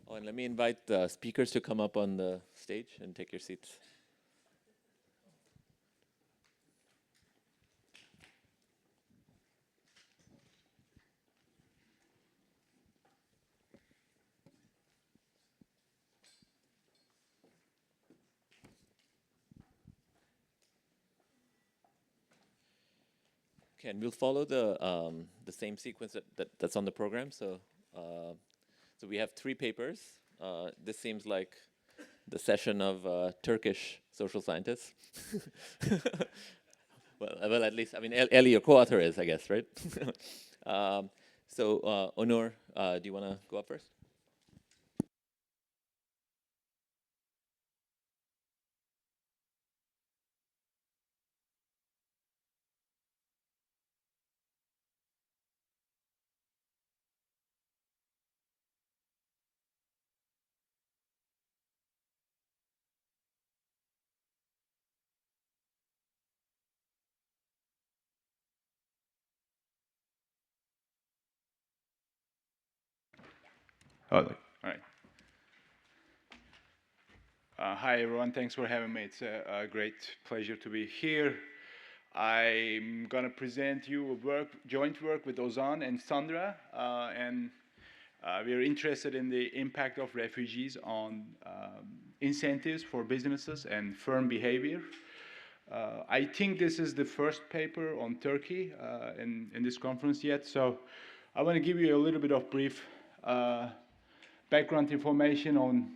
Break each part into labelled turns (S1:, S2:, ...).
S1: Oh, and let me invite the speakers to come up on the stage and take your seats. Okay, and we'll follow the same sequence that's on the program. So we have 3 papers. This seems like the session of Turkish social scientists. well, at least, I mean, Elie, your co-author is, I guess, right? Onur, do you want to go up first?
S2: Oh, all right. Hi, everyone. Thanks for having me. It's a great pleasure to be here. I'm going to present you a joint work with Ozan and Sandra, and we are interested in the impact of refugees on incentives for businesses and firm behavior. I think this is the first paper on Turkey in this conference yet, so I want to give you a little bit of brief background information on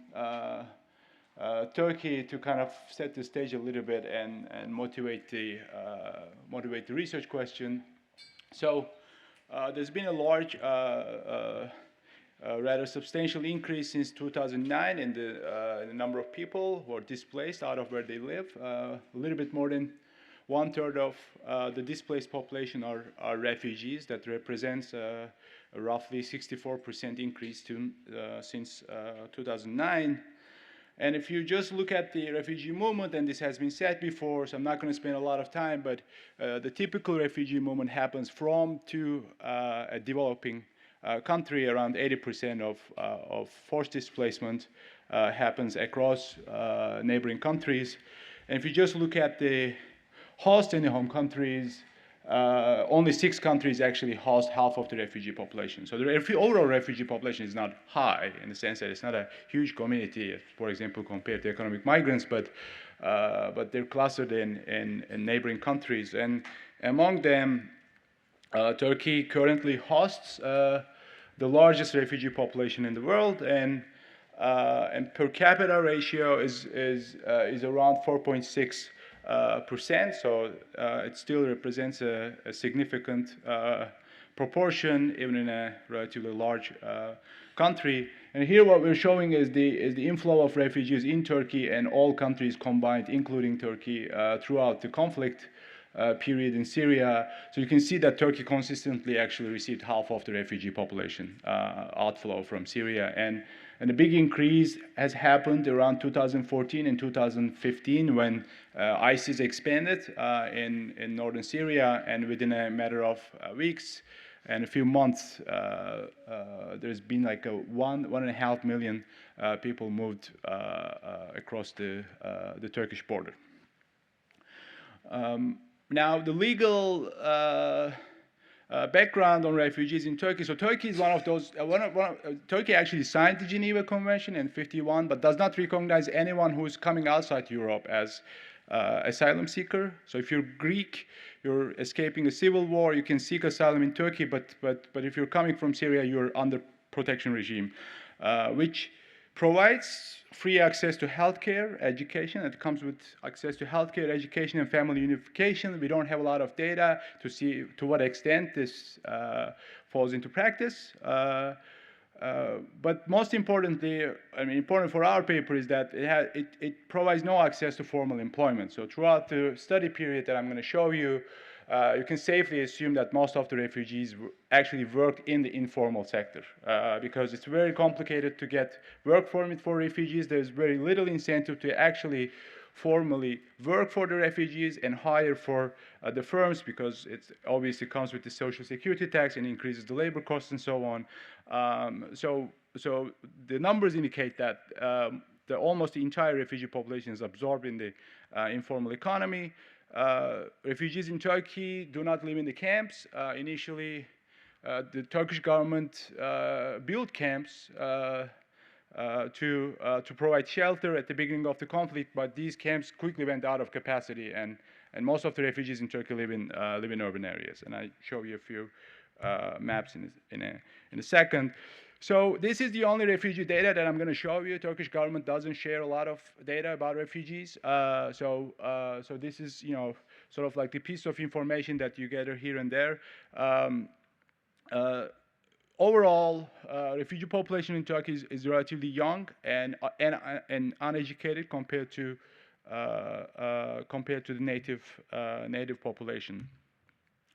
S2: Turkey to kind of set the stage a little bit and motivate the research question. So there's been a large, rather substantial increase since 2009 in the number of people who are displaced out of where they live. A little bit more than 1/3 of the displaced population are refugees. That represents a roughly 64% increase since 2009. And if you just look at the refugee movement, and this has been said before, so I'm not going to spend a lot of time, but the typical refugee movement happens from to a developing country. Around 80% of forced displacement happens across neighboring countries. And if you just look at the host and the home countries, only 6 countries actually host half of the refugee population. So the overall refugee population is not high in the sense that it's not a huge community, for example, compared to economic migrants, but they're clustered in neighboring countries. And among them, Turkey currently hosts the largest refugee population in the world, and per capita ratio is around 4.6%. So it still represents a significant proportion, even in a relatively large country. And here what we're showing is the inflow of refugees in Turkey and all countries combined, including Turkey, throughout the conflict period in Syria. So you can see that Turkey consistently actually received half of the refugee population outflow from Syria. And a big increase has happened around 2014 and 2015 when ISIS expanded in northern Syria, and within a matter of weeks and a few months, there's been like 1.5 million people moved across the Turkish border. Now, the legal background on refugees in Turkey. So Turkey is one of those. Turkey actually signed the Geneva Convention in '51, but does not recognize anyone who is coming outside Europe as asylum seeker. So if you're Greek, you're escaping a civil war, you can seek asylum in Turkey. But if you're coming from Syria, you're under protection regime, which provides free access to healthcare, education. It comes with access to healthcare, education, and family unification. We don't have a lot of data to see to what extent this falls into practice. But most importantly, I mean, important for our paper is that it provides no access to formal employment. So throughout the study period that I'm going to show you, you can safely assume that most of the refugees actually worked in the informal sector because it's very complicated to get work permit for refugees. There's very little incentive to actually formally work for the refugees and hire for the firms because it obviously comes with the social security tax and increases the labor costs and so on. So so the numbers indicate that almost the entire refugee population is absorbed in the informal economy. Refugees in Turkey do not live in the camps. Initially, the Turkish government built camps to provide shelter at the beginning of the conflict, but these camps quickly went out of capacity, and most of the refugees in Turkey live in urban areas. And I show you a few maps in a second. So this is the only refugee data that I'm going to show you. Turkish government doesn't share a lot of data about refugees. So this is, you know, sort of like the piece of information that you gather here and there. Overall, refugee population in Turkey is relatively young and uneducated compared to the native population.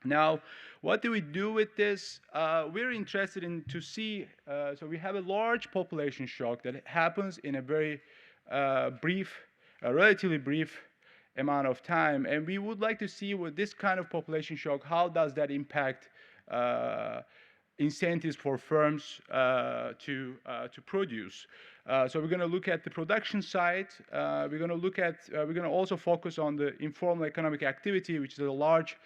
S2: Now, what do we do with this? We're interested in to see. So we have a large population shock that happens in a very relatively brief amount of time, and we would like to see with this kind of population shock, how does that impact incentives for firms to produce. So we're going to look at the production side. We're going to also focus on the informal economic activity, which is a large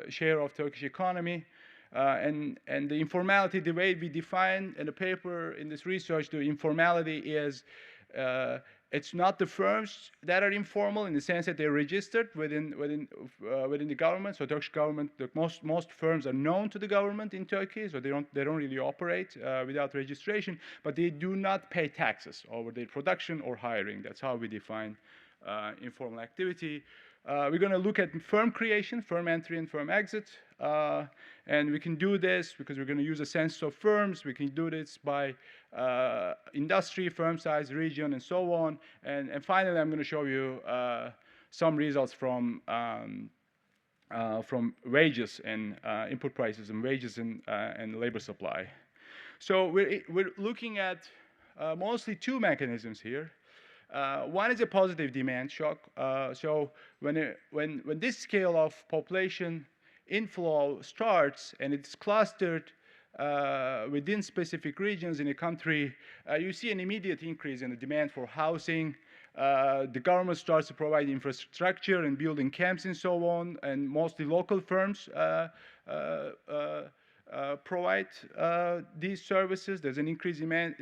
S2: share of Turkish economy. And the informality, the way we define in the paper, in this research, the informality is it's not the firms that are informal in the sense that they're registered within the government. So Turkish government, most firms are known to the government in Turkey, so they don't really operate without registration, but they do not pay taxes over their production or hiring. That's how we define informal activity. We're going to look at firm creation, firm entry, and firm exit. And we can do this because we're going to use a census of firms. We can do this by industry, firm size, region, and so on. And finally, I'm going to show you some results from wages and input prices and wages and labor supply. So we're looking at mostly two mechanisms here. One is a positive demand shock. So when this scale of population inflow starts and it's clustered within specific regions in a country, you see an immediate increase in the demand for housing. The government starts to provide infrastructure and building camps and so on, and mostly local firms provide these services. There's an increased demand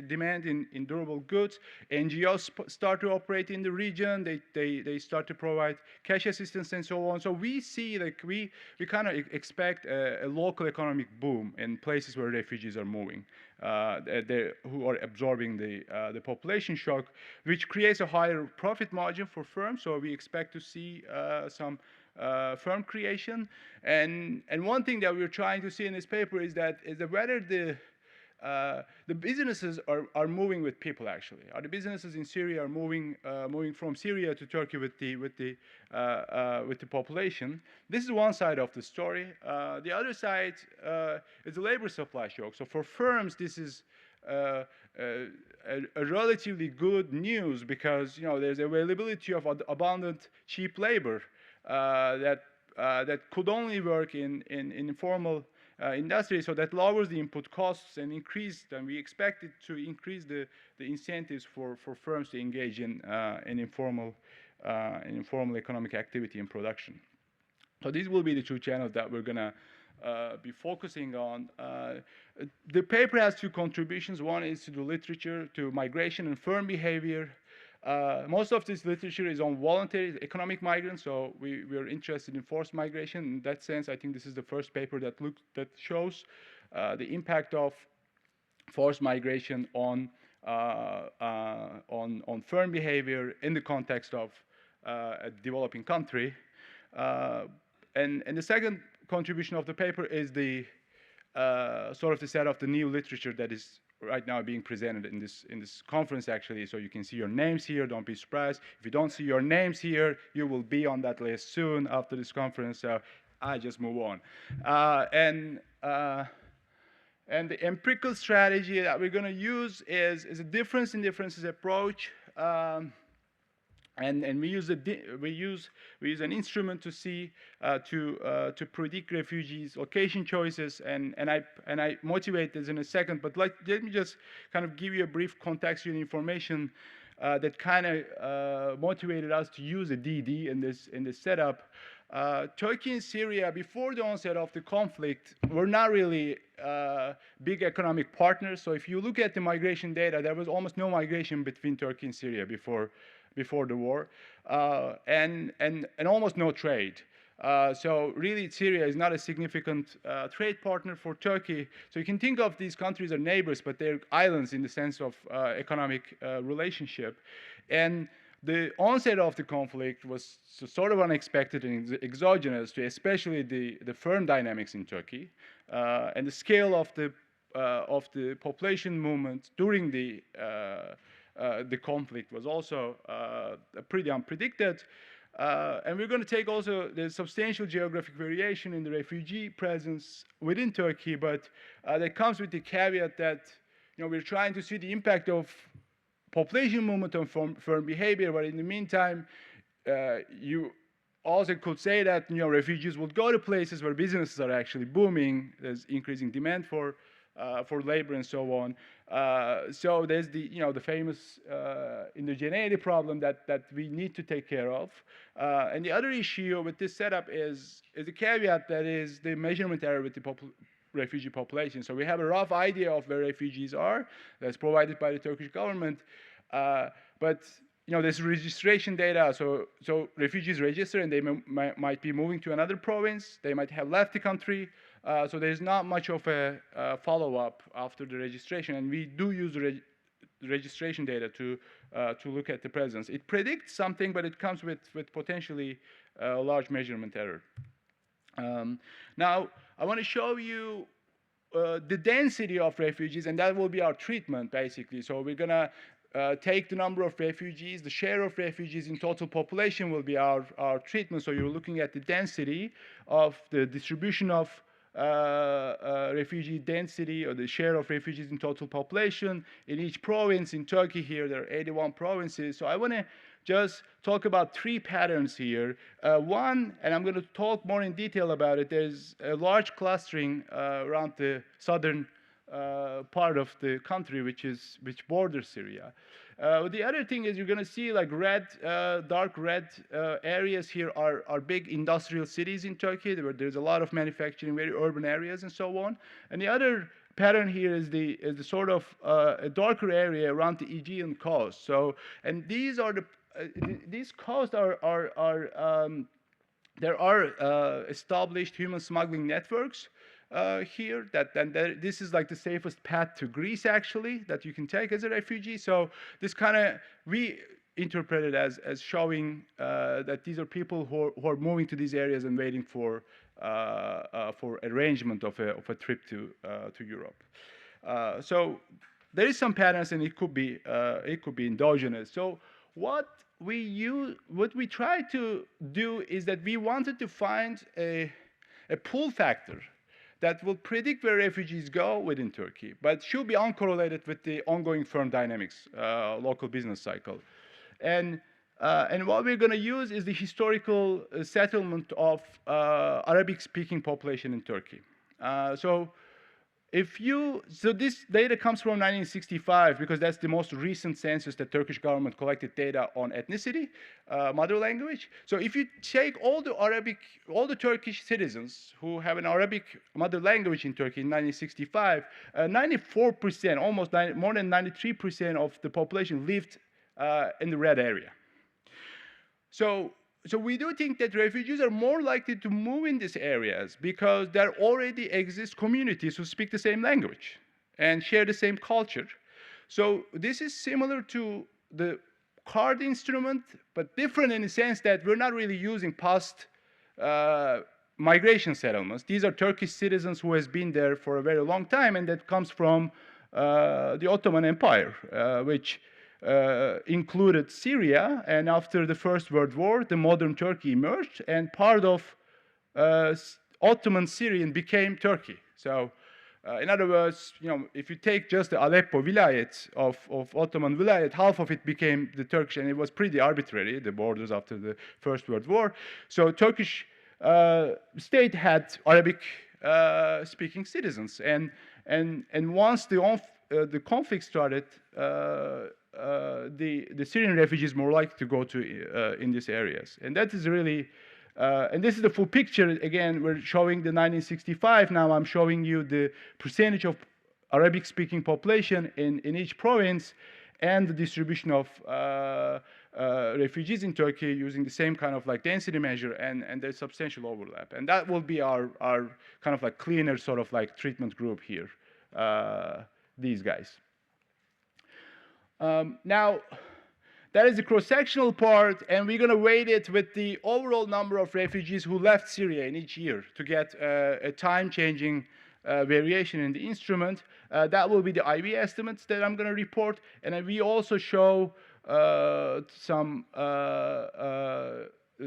S2: in durable goods. NGOs start to operate in the region. They start to provide cash assistance and so on. So we see, like, we kind of expect a local economic boom in places where refugees are moving, who are absorbing the population shock, which creates a higher profit margin for firms. So we expect to see some firm creation, and one thing that we're trying to see in this paper is whether the businesses are moving with people. Actually, are the businesses in Syria are moving from Syria to Turkey with the population? This is one side of the story. The other side is the labor supply shock. So for firms, this is a relatively good news because, you know, there's availability of abundant cheap labor that could only work in informal industry, so that lowers the input costs and we expect it to increase the incentives for firms to engage in informal economic activity and production. So these will be the two channels that we're gonna be focusing on. The paper has two contributions. One is to the literature, to migration and firm behavior. Most of this literature is on voluntary economic migrants, so we are interested in forced migration. In that sense, I think this is the first paper that shows the impact of forced migration on firm behavior in the context of a developing country. And the second contribution of the paper is the sort of the set of the new literature that is right now being presented in this conference, actually. So you can see your names here. Don't be surprised if you don't see your names here. You will be on that list soon after this conference. So I just move on. And the empirical strategy that we're going to use is a difference in differences approach. And we use an instrument to see to predict refugees' location choices, and I motivate this in a second. But let me just kind of give you a brief contextual information that kind of motivated us to use a DD in this setup. Turkey and Syria, before the onset of the conflict, were not really big economic partners. So if you look at the migration data, there was almost no migration between Turkey and Syria before the war, and almost no trade. So really, Syria is not a significant trade partner for Turkey. So you can think of these countries as neighbors, but they're islands in the sense of economic relationship. And the onset of the conflict was sort of unexpected and exogenous to especially the firm dynamics in Turkey, and the scale of the population movement during the conflict was also pretty unpredicted. And we're going to take also the substantial geographic variation in the refugee presence within Turkey, but that comes with the caveat that we're trying to see the impact of population movement on firm behavior, but in the meantime, you also could say that refugees would go to places where businesses are actually booming. There's increasing demand for labor and so on. So there's the famous indigeneity problem that we need to take care of. And the other issue with this setup is a caveat that is the measurement error with the refugee population. So we have a rough idea of where refugees are that's provided by the Turkish government, but there's registration data. So refugees register and they might be moving to another province. They might have left the country. So there's not much of a follow-up after the registration, and we do use the registration data to look at the presence. It predicts something, but it comes with potentially a large measurement error. Now, I want to show you the density of refugees, and that will be our treatment, basically. So we're going to take the number of refugees. The share of refugees in total population will be our treatment. So you're looking at the density of the distribution of refugee density, or the share of refugees in total population in each province. In Turkey here, there are 81 provinces. So I want to just talk about three patterns here. One, and I'm going to talk more in detail about it, there's a large clustering around the southern part of the country, which borders Syria. The other thing is you're going to see like dark red areas here are big industrial cities in Turkey. There's a lot of manufacturing, very urban areas and so on. And the other pattern here is the sort of a darker area around the Aegean coast. So, and these coasts there are established human smuggling networks here. This is like the safest path to Greece, actually, that you can take as a refugee. So this kind of, we interpret it as showing that these are people who are moving to these areas and waiting for arrangement of a trip to Europe. So there is some patterns, and it could be endogenous. So what we try to do is that we wanted to find a pull factor that will predict where refugees go within Turkey, but should be uncorrelated with the ongoing firm dynamics, local business cycle. And what we're going to use is the historical settlement of Arabic-speaking population in Turkey. So this data comes from 1965, because that's the most recent census that Turkish government collected data on ethnicity, mother language. So if you take all the Turkish citizens who have an Arabic mother language in Turkey in 1965, 94%, more than 93% of the population lived in the red area. So we do think that refugees are more likely to move in these areas because there already exist communities who speak the same language and share the same culture. So this is similar to the card instrument, but different in the sense that we're not really using past migration settlements. These are Turkish citizens who has been there for a very long time, and that comes from the Ottoman Empire, which included Syria, and after the First World War, the modern Turkey emerged, and part of Ottoman Syrian became Turkey. So In other words, if you take just the Aleppo vilayet of Ottoman vilayet, half of it became the Turkish, and it was pretty arbitrary, the borders after the First World War. So Turkish state had Arabic speaking citizens, and once the conflict started, the Syrian refugees more likely to go to in these areas, and that is really. And this is the full picture. Again, we're showing the 1965. Now I'm showing you the percentage of Arabic-speaking population in each province, and the distribution of refugees in Turkey using the same kind of like density measure, and there's substantial overlap. And that will be our kind of like cleaner sort of like treatment group here, these guys. Now, that is the cross-sectional part, and we're going to weight it with the overall number of refugees who left Syria in each year to get a time-changing variation in the instrument. That will be the IB estimates that I'm going to report, and then we also show some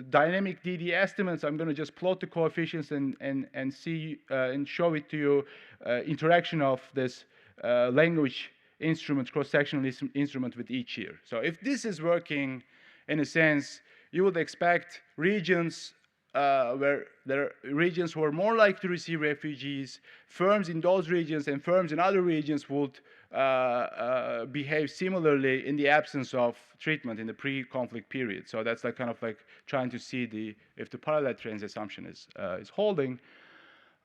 S2: dynamic DD estimates. I'm going to just plot the coefficients and see and show it to you interaction of this language instrument, cross-sectional instrument with each year. So if this is working, in a sense, you would expect regions where there are regions who are more likely to receive refugees, firms in those regions and firms in other regions would behave similarly in the absence of treatment in the pre-conflict period. So that's like kind of like trying to see if the parallel trends assumption is holding.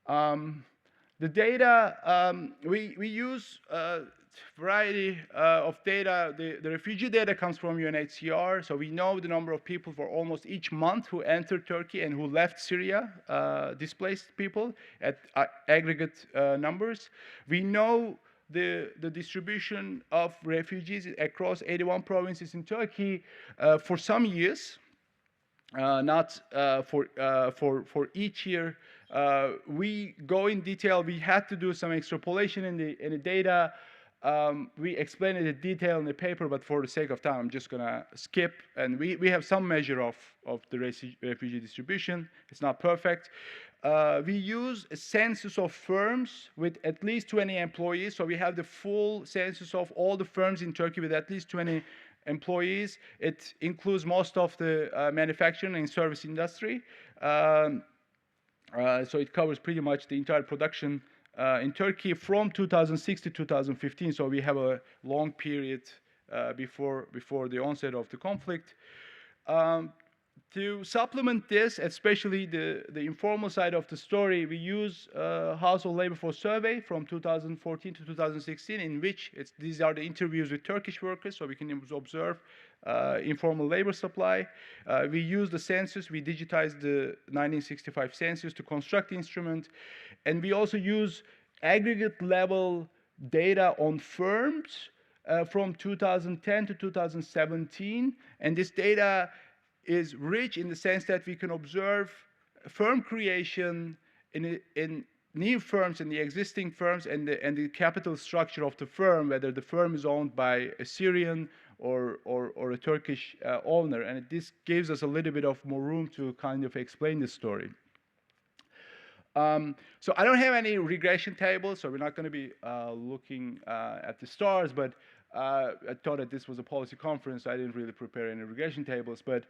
S2: The data, we use variety of data. The refugee data comes from UNHCR, so we know the number of people for almost each month who entered Turkey and who left Syria, displaced people at aggregate numbers. We know the distribution of refugees across 81 provinces in Turkey for some years, not for each year. We go in detail. We had to do some extrapolation in the data. We explain it in detail in the paper, but for the sake of time, I'm just going to skip. And we have some measure of the refugee distribution. It's not perfect. We use a census of firms with at least 20 employees. So we have the full census of all the firms in Turkey with at least 20 employees. It includes most of the manufacturing and service industry. So it covers pretty much the entire production in Turkey from 2006 to 2015, so we have a long period before the onset of the conflict. To supplement this, especially the informal side of the story, we use household labor force survey from 2014 to 2016, in which these are the interviews with Turkish workers, so we can observe informal labor supply. We use the census. We digitized the 1965 census to construct the instrument. And we also use aggregate level data on firms from 2010 to 2017. And this data is rich in the sense that we can observe firm creation in new firms and the existing firms and the capital structure of the firm, whether the firm is owned by a Syrian or a Turkish owner. And this gives us a little bit of more room to kind of explain the story. So I don't have any regression tables, so we're not going to be looking at the stars, but I thought that this was a policy conference, so I didn't really prepare any regression tables. But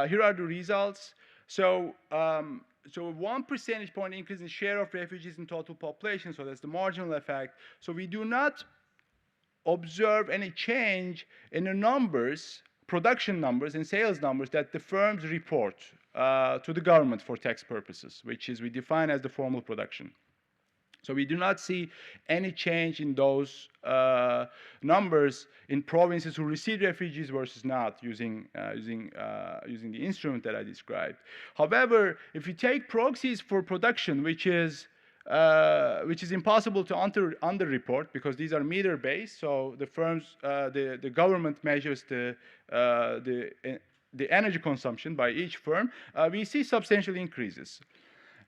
S2: here are the results. So 1 percentage point increase in share of refugees in total population, so that's the marginal effect. So we do not observe any change in the numbers, production numbers and sales numbers that the firms report to the government for tax purposes, which is we define as the formal production. So we do not see any change in those numbers in provinces who receive refugees versus not using the instrument that I described. However, if you take proxies for production, which is impossible to underreport because these are meter-based, so the firms, the government measures the energy consumption by each firm, we see substantial increases.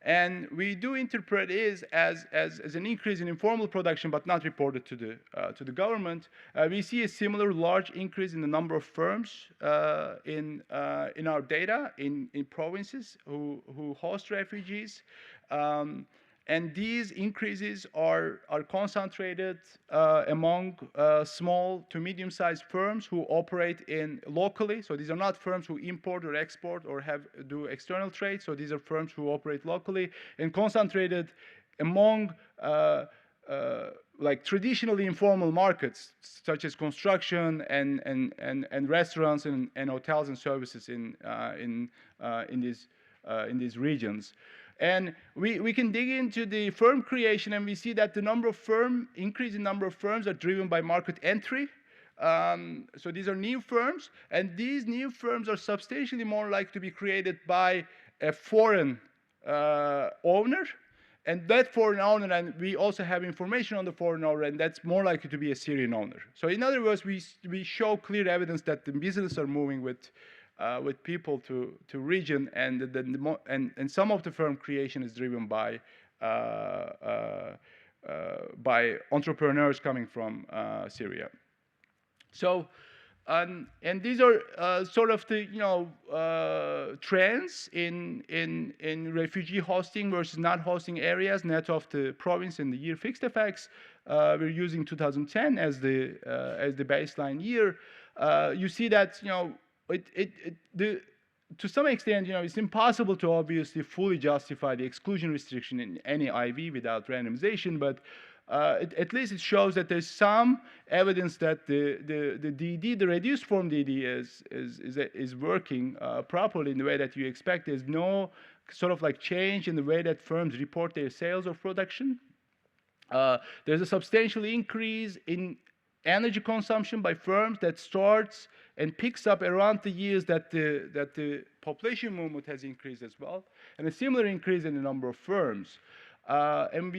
S2: And we do interpret it as an increase in informal production, but not reported to the government. We see a similar large increase in the number of firms in our data in provinces who host refugees. And these increases are concentrated among small to medium-sized firms who operate locally. So these are not firms who import or export or do external trade. So these are firms who operate locally and concentrated among like traditionally informal markets, such as construction and restaurants and hotels and services in these regions. And we can dig into the firm creation, and we see that the increase in number of firms are driven by market entry. So these are new firms, and these new firms are substantially more likely to be created by a foreign owner. And that foreign owner, and we also have information on the foreign owner, and that's more likely to be a Syrian owner. So in other words, we show clear evidence that the businesses are moving with people to region, and some of the firm creation is driven by entrepreneurs coming from Syria. So, and these are sort of the trends in refugee hosting versus not hosting areas, net of the province and the year fixed effects. We're using 2010 as the baseline year. You see that to some extent, it's impossible to obviously fully justify the exclusion restriction in any IV without randomization, but at least it shows that there's some evidence that the DD, the reduced form DD, is working properly in the way that you expect. There's no sort of like change in the way that firms report their sales or production. There's a substantial increase in energy consumption by firms that starts and picks up around the years that the population movement has increased as well, and a similar increase in the number of firms. And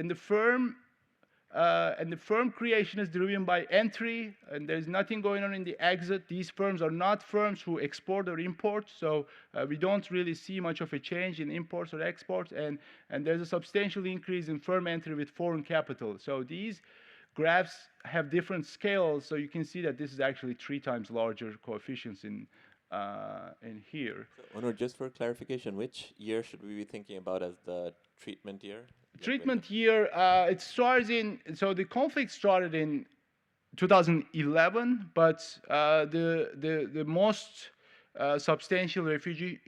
S2: the firm creation is driven by entry, and there's nothing going on in the exit. These firms are not firms who export or import, so we don't really see much of a change in imports or exports, and there's a substantial increase in firm entry with foreign capital. So these graphs have different scales, so you can see that this is actually 3 times larger coefficients in here.
S1: So, Onur, just for clarification, which year should we be thinking about as the treatment year?
S2: Treatment year, it starts so the conflict started in 2011, but the most substantial refugee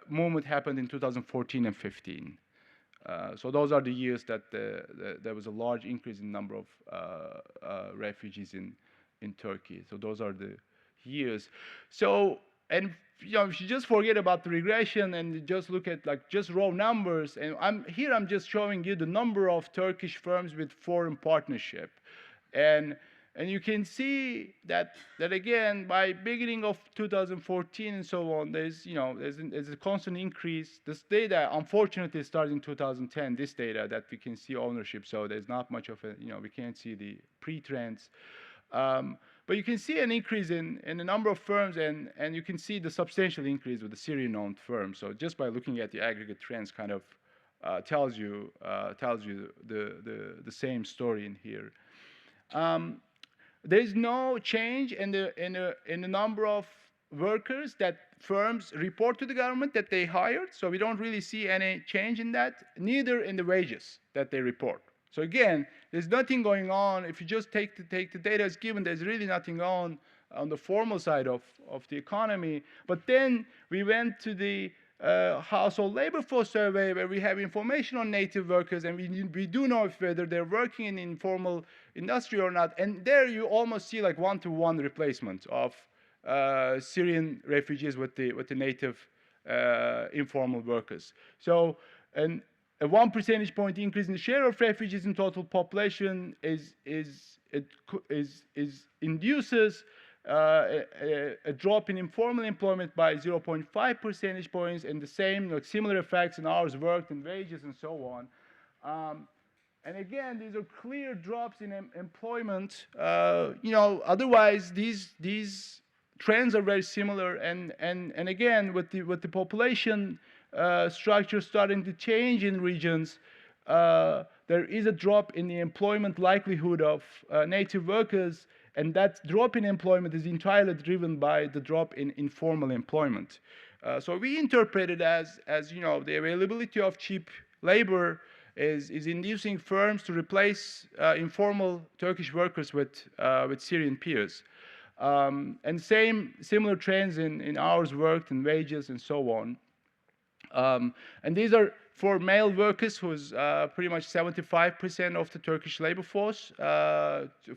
S2: movement happened in 2014 and 15. So those are the years that there was a large increase in number of refugees in Turkey. So those are the years. So, and if you just forget about the regression and just look at just raw numbers, and I'm just showing you the number of Turkish firms with foreign partnership, and you can see that again by beginning of 2014 and so on, there's a constant increase. This data unfortunately starts in 2010. This data that we can see ownership, so there's not much of a we can't see the pre-trends. But you can see an increase in the number of firms, and you can see the substantial increase with the Syrian-owned firms. So just by looking at the aggregate trends, kind of tells you the same story in here. There's no change in the number of workers that firms report to the government that they hired. So we don't really see any change in that, neither in the wages that they report. So again, there's nothing going on. If you just take the data as given, there's really nothing on the formal side of the economy. But then we went to the household labor force survey, where we have information on native workers, and we do know whether they're working in informal industry or not. And there you almost see like 1-to-1 replacement of Syrian refugees with the native informal workers. So, and a 1 percentage point increase in the share of refugees in total population induces a drop in informal employment by 0.5 percentage points, and the same similar effects in hours worked and wages and so on. And again, these are clear drops in employment. Otherwise these trends are very similar. And again, with the population structure starting to change in regions, there is a drop in the employment likelihood of native workers, and that drop in employment is entirely driven by the drop in informal employment. So we interpret it as the availability of cheap labor is inducing firms to replace informal Turkish workers with Syrian peers. And similar trends in hours worked and wages and so on. And these are for male workers, who's pretty much 75% of the Turkish labor force.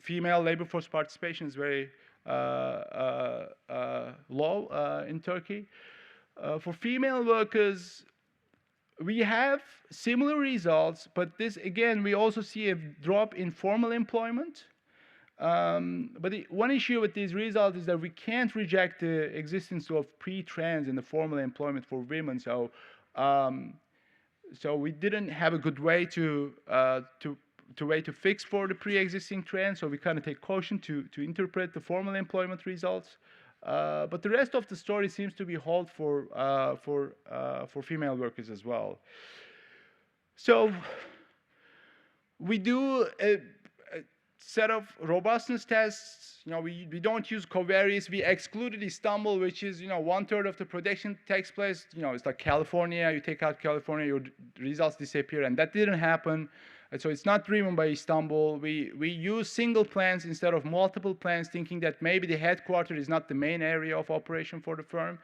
S2: Female labor force participation is very low in Turkey. For female workers, we have similar results, but this, again, we also see a drop in formal employment. But one issue with these results is that we can't reject the existence of pre-trans in the formal employment for women. So, so we didn't have a good way to fix for the pre-existing trend. So we kind of take caution to interpret the formal employment results. But the rest of the story seems to be hold for female workers as well. So we do a set of robustness tests. We don't use covariates. We excluded Istanbul, which is 1/3 of the prediction takes place. It's like California. You take out California, your results disappear, and that didn't happen. And so it's not driven by Istanbul. We use single plans instead of multiple plans, thinking that maybe the headquarters is not the main area of operation for the firm.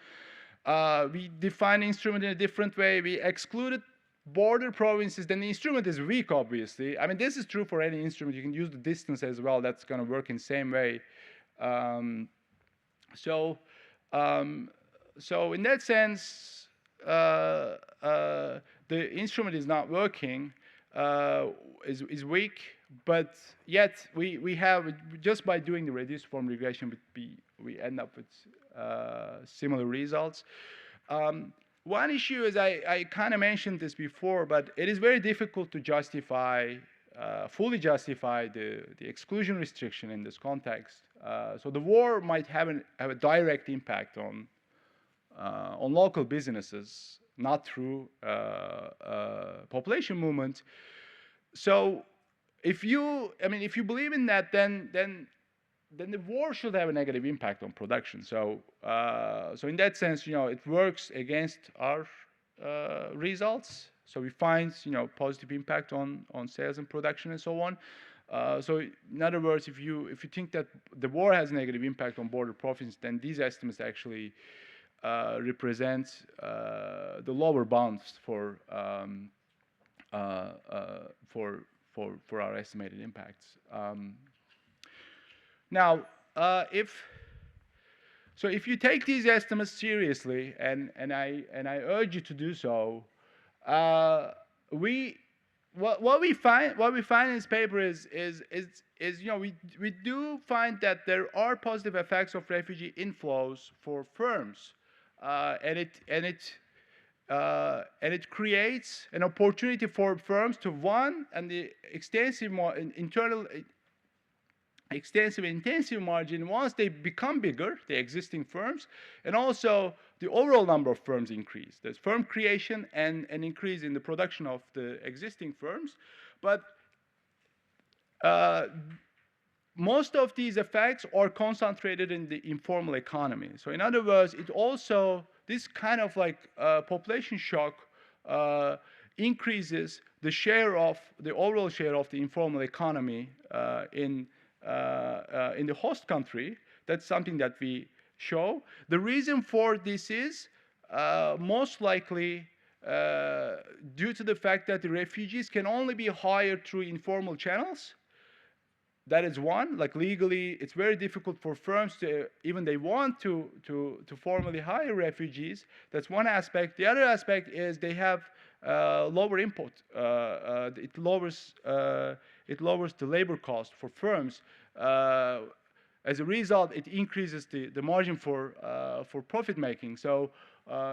S2: We define instrument in a different way. We excluded border provinces. Then the instrument is weak, obviously. I mean, this is true for any instrument. You can use the distance as well. That's going to work in the same way. So in that sense, the instrument is not working. Is weak, but yet we have, just by doing the reduced form regression, we end up with similar results. One issue is, I kind of mentioned this before, but it is very difficult to justify, fully justify the exclusion restriction in this context. So the war might have a direct impact on local businesses, not through population movement. So if you believe in that, then the war should have a negative impact on production. So in that sense, it works against our results. So we find positive impact on sales and production and so on. So in other words, if you think that the war has a negative impact on border profits, then these estimates actually represent the lower bounds for our estimated impacts. Now, if you take these estimates seriously, and I urge you to do so, what we find in this paper is we do find that there are positive effects of refugee inflows for firms, and it creates an opportunity for firms to, one, and the extensive intensive margin, once they become bigger, the existing firms, and also the overall number of firms increase. There's firm creation and an increase in the production of the existing firms. But most of these effects are concentrated in the informal economy. So in other words, it also, this kind of like population shock increases the overall share of the informal economy in the host country. That's something that we show. The reason for this is most likely due to the fact that the refugees can only be hired through informal channels. That is one. Like legally, it's very difficult for firms to, even they want to formally hire refugees. That's one aspect. The other aspect is they have lower input. It lowers the labor cost for firms. As a result, it increases the margin for profit making. So,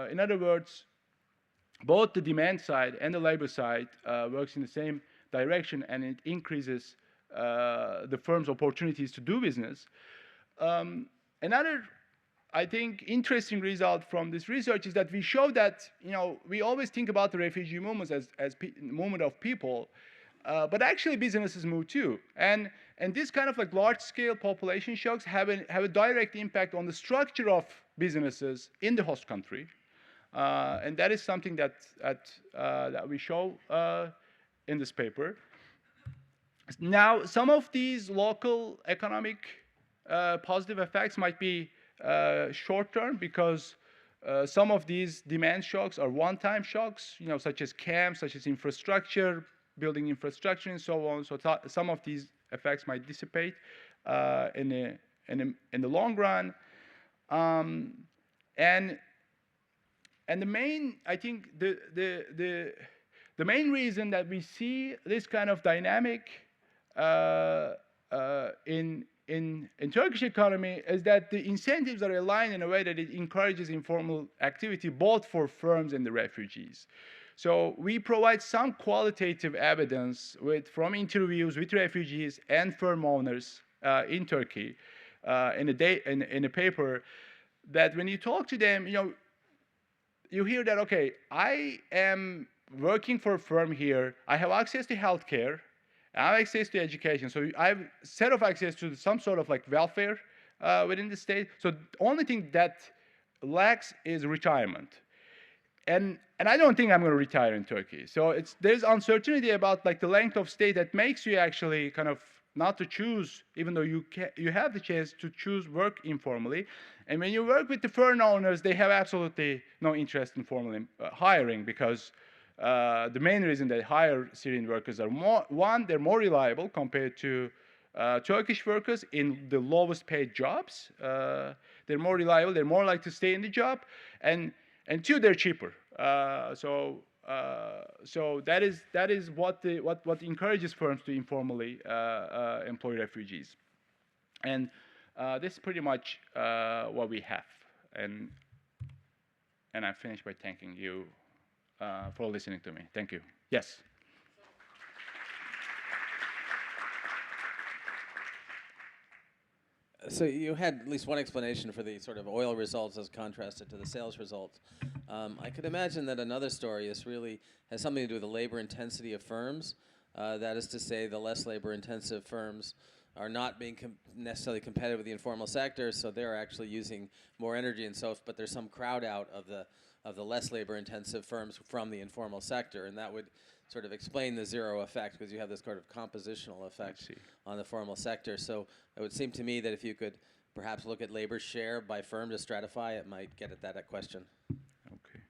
S2: in other words, both the demand side and the labor side works in the same direction, and it increases the firm's opportunities to do business. Another, I think, interesting result from this research is that we show that we always think about the refugee movements as movement of people, but actually businesses move too, and this kind of like large-scale population shocks have a direct impact on the structure of businesses in the host country, and that is something that we show in this paper. Now, some of these local economic positive effects might be short-term because some of these demand shocks are one-time shocks, such as camps, such as infrastructure, building infrastructure, and so on. So some of these effects might dissipate in the long run. And the main, I think, the main reason that we see this kind of dynamic in Turkish economy is that the incentives are aligned in a way that it encourages informal activity both for firms and the refugees. So we provide some qualitative evidence from interviews with refugees and firm owners in Turkey in a paper that when you talk to them, you hear that, okay, I am working for a firm here, I have access to healthcare, I have access to education, so I have set of access to some sort of like welfare within the state. So the only thing that lacks is retirement. And I don't think I'm going to retire in Turkey. So there's uncertainty about like the length of stay that makes you actually kind of not to choose, even though you have the chance to choose work informally. And when you work with the firm owners, they have absolutely no interest in formal hiring because the main reason they hire Syrian workers are they're more reliable compared to Turkish workers in the lowest paid jobs. They're more reliable, they're more likely to stay in the job, and two, they're cheaper. So that is what encourages firms to informally employ refugees, and this is pretty much what we have. And I finish by thanking you for listening to me. Thank you. Yes.
S3: So you had at least one explanation for the sort of oil results as contrasted to the sales results. I could imagine that another story has something to do with the labor intensity of firms. That is to say, the less labor-intensive firms are not being necessarily competitive with the informal sector, so they're actually using more energy and so forth, but there's some crowd out of the less labor-intensive firms from the informal sector, and that would sort of explain the zero effect because you have this sort of compositional effect on the formal sector. So it would seem to me that if you could perhaps look at labor share by firm to stratify, it might get at that question.
S2: Okay,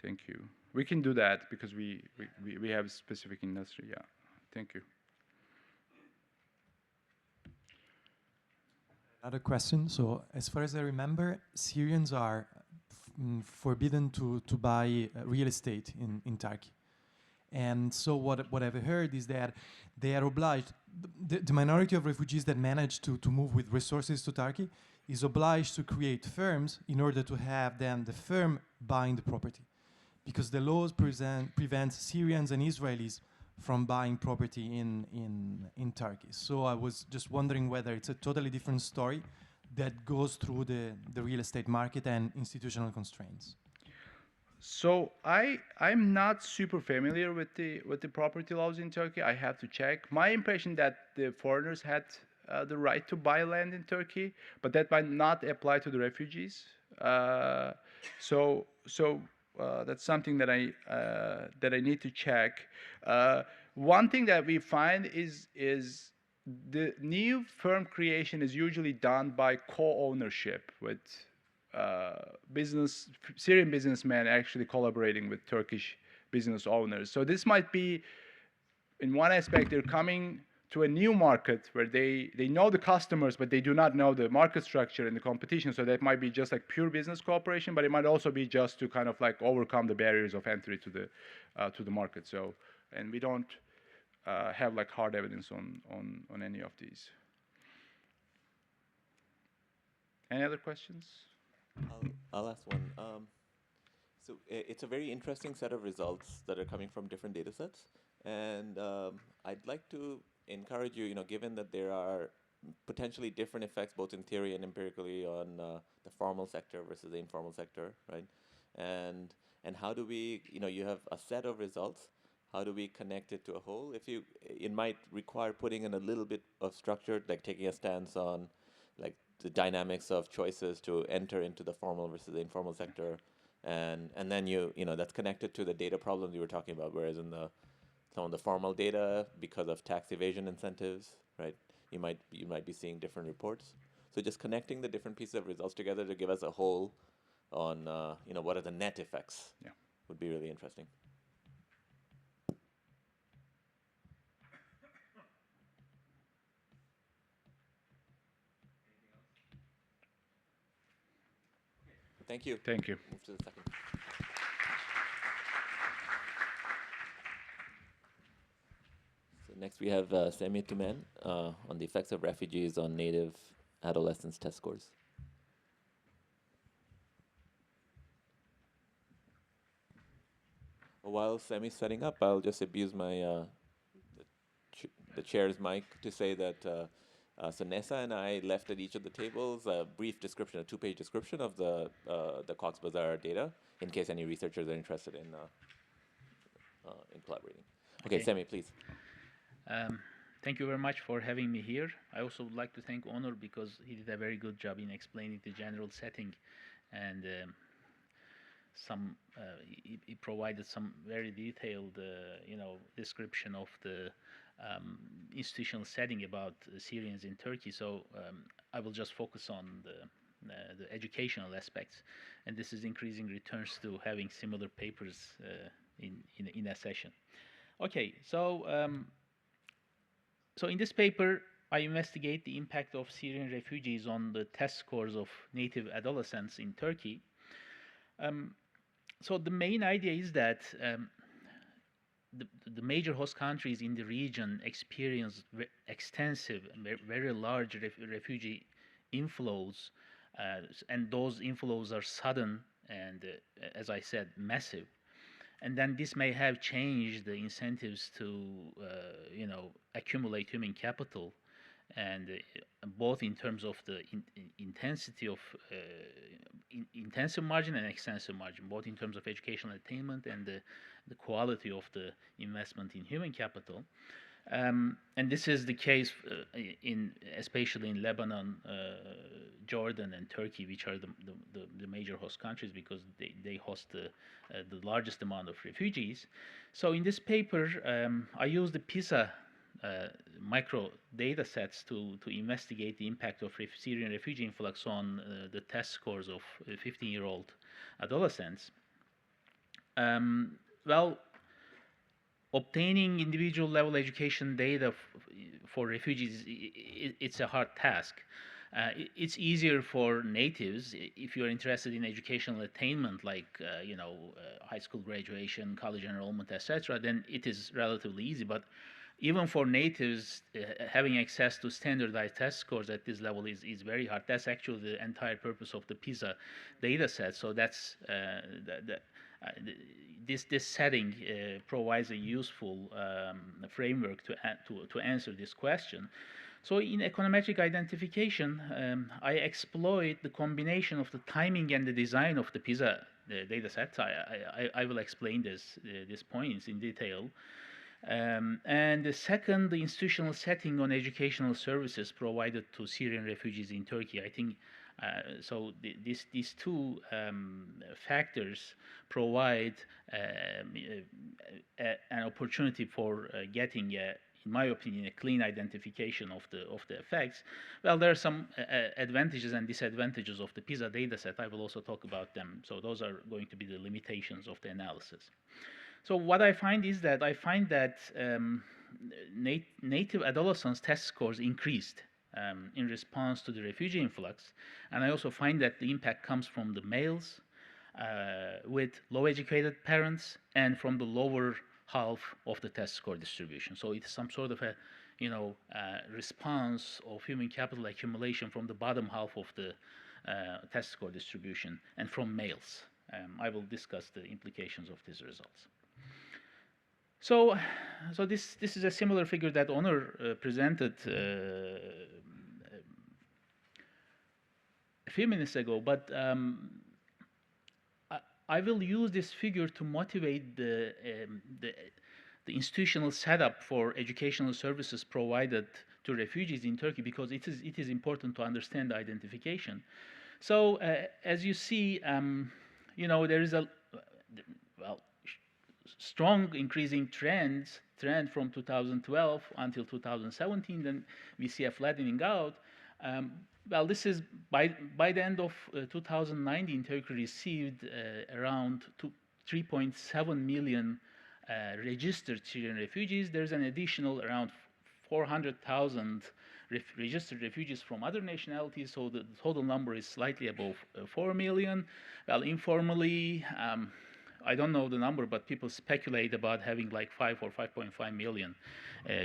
S2: thank you. We can do that because we have specific industry. Yeah, thank you.
S4: Another question. So as far as I remember, Syrians are forbidden to buy real estate in Turkey. And so what I've heard is that they are obliged, the minority of refugees that manage to move with resources to Turkey is obliged to create firms in order to have then the firm buying the property. Because the laws prevent Syrians and Israelis from buying property in Turkey. So I was just wondering whether it's a totally different story that goes through the real estate market and institutional constraints.
S2: So I'm not super familiar with the property laws in Turkey. I have to check. My impression that the foreigners had the right to buy land in Turkey, but that might not apply to the refugees. So that's something that I need to check. One thing that we find is the new firm creation is usually done by co-ownership with Syrian businessmen actually collaborating with Turkish business owners. So this might be, in one aspect, they're coming to a new market where they know the customers, but they do not know the market structure and the competition. So that might be just like pure business cooperation, but it might also be just to kind of like overcome the barriers of entry to the market. So, and we don't have like hard evidence on any of these. Any other questions?
S1: I'll ask one. So it's a very interesting set of results that are coming from different data sets. And I'd like to encourage you, given that there are potentially different effects, both in theory and empirically, on the formal sector versus the informal sector, right? And how do we, you have a set of results, how do we connect it to a whole? It might require putting in a little bit of structure, like taking a stance on, like, the dynamics of choices to enter into the formal versus the informal sector, and then that's connected to the data problems you were talking about. Whereas in the some of the formal data because of tax evasion incentives, right? You might be seeing different reports. So just connecting the different pieces of results together to give us a whole on what are the net effects would be really interesting. Thank you.
S2: Thank you.
S1: Move to the second. So next we have Semih Tumen on the effects of refugees on native adolescents test scores. While Semih's setting up, I'll just abuse my the chair's mic to say that so Nessa and I left at each of the tables a brief description, a 2-page description of the Cox's Bazar data, in case any researchers are interested in collaborating. Okay, Semih, please.
S5: Thank you very much for having me here. I also would like to thank Onur because he did a very good job in explaining the general setting, and he provided some very detailed, description of the institutional setting about Syrians in Turkey. So I will just focus on the educational aspects, and this is increasing returns to having similar papers in a session. Okay, so in this paper, I investigate the impact of Syrian refugees on the test scores of native adolescents in Turkey. So the main idea is that the major host countries in the region experience extensive, very large refugee inflows, and those inflows are sudden and, as I said, massive. And then this may have changed the incentives to, accumulate human capital, and both in terms of the intensity of intensive margin and extensive margin, both in terms of educational attainment and the quality of the investment in human capital. And this is the case especially in Lebanon, Jordan, and Turkey, which are the major host countries because they host the largest amount of refugees. So in this paper, I use the PISA micro data sets to investigate the impact of Syrian refugee influx on the test scores of 15-year-old adolescents. Well, obtaining individual level education data for refugees, it's a hard task. It's easier for natives if you're interested in educational attainment, like high school graduation, college enrollment, etc. Then it is relatively easy. But even for natives, having access to standardized test scores at this level is very hard. That's actually the entire purpose of the PISA data set. So that's this setting provides a useful framework to answer this question. So in econometric identification, I exploit the combination of the timing and the design of the PISA data sets. I will explain these points in detail. And the second, the institutional setting on educational services provided to Syrian refugees in Turkey. I think so. These two factors provide an opportunity for getting, in my opinion, a clean identification of the effects. Well, there are some advantages and disadvantages of the PISA dataset. I will also talk about them. So those are going to be the limitations of the analysis. So what I find is that native adolescents test scores increased in response to the refugee influx, and I also find that the impact comes from the males with low-educated parents and from the lower half of the test score distribution. So it's some sort of a response of human capital accumulation from the bottom half of the test score distribution and from males. I will discuss the implications of these results. So this is a similar figure that Onur presented a few minutes ago, but I will use this figure to motivate the institutional setup for educational services provided to refugees in Turkey, because it is important to understand the identification. So as you see, there is strong increasing trend from 2012 until 2017. Then we see a flattening out. Well, this is by the end of 2019, Turkey received around 3.7 million registered Syrian refugees. There's an additional around 400,000 registered refugees from other nationalities, so the total number is slightly above 4 million. Well, informally, I don't know the number, but people speculate about having like 5 or 5.5 million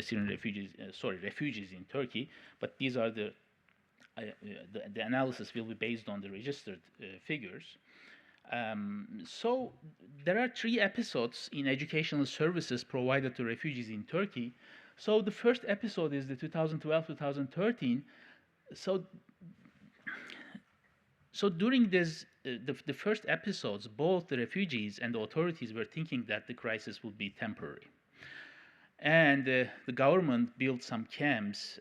S5: Syrian refugees in Turkey. But these are the analysis will be based on the registered figures. So there are 3 episodes in educational services provided to refugees in Turkey. So the first episode is the 2012-2013. So during this, the first episodes, both the refugees and the authorities were thinking that the crisis would be temporary. And the government built some camps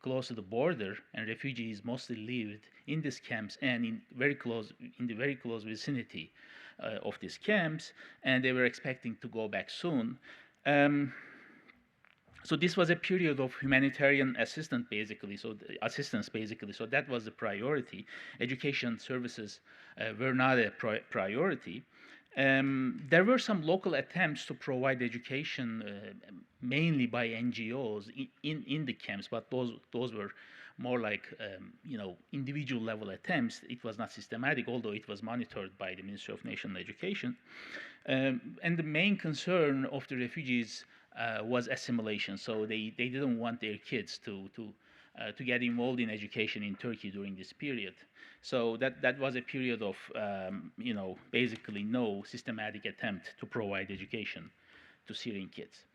S5: close to the border, and refugees mostly lived in these camps and in the very close vicinity of these camps, and they were expecting to go back soon. So this was a period of humanitarian assistance, basically. So that was the priority. Education services were not a priority. There were some local attempts to provide education, mainly by NGOs in the camps, but those were more like individual level attempts. It was not systematic, although it was monitored by the Ministry of National Education. And the main concern of the refugees was assimilation. So they didn't want their kids to get involved in education in Turkey during this period. So that was a period of basically no systematic attempt to provide education to Syrian kids.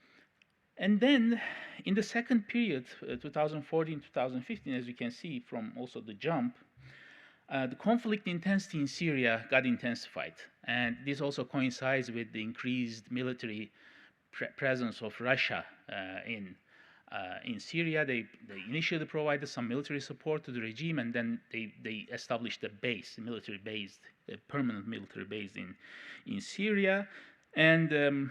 S5: And then in the second period, 2014-2015, as you can see from also the jump, the conflict intensity in Syria got intensified. And this also coincides with the increased military presence of Russia in Syria. They initially provided some military support to the regime, and then they established a permanent military base in Syria, and the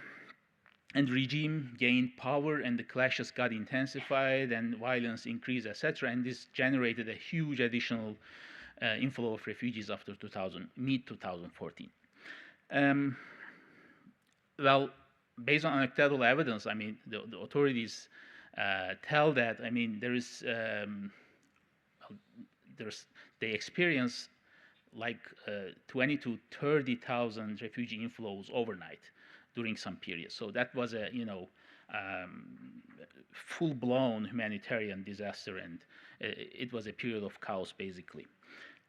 S5: regime gained power, and the clashes got intensified, and violence increased, etc. And this generated a huge additional inflow of refugees after mid-2014. Well, based on anecdotal evidence, I mean, the authorities tell that, I mean, they experience like 20 to 30,000 refugee inflows overnight during some period. So that was a full-blown humanitarian disaster, and it was a period of chaos, basically.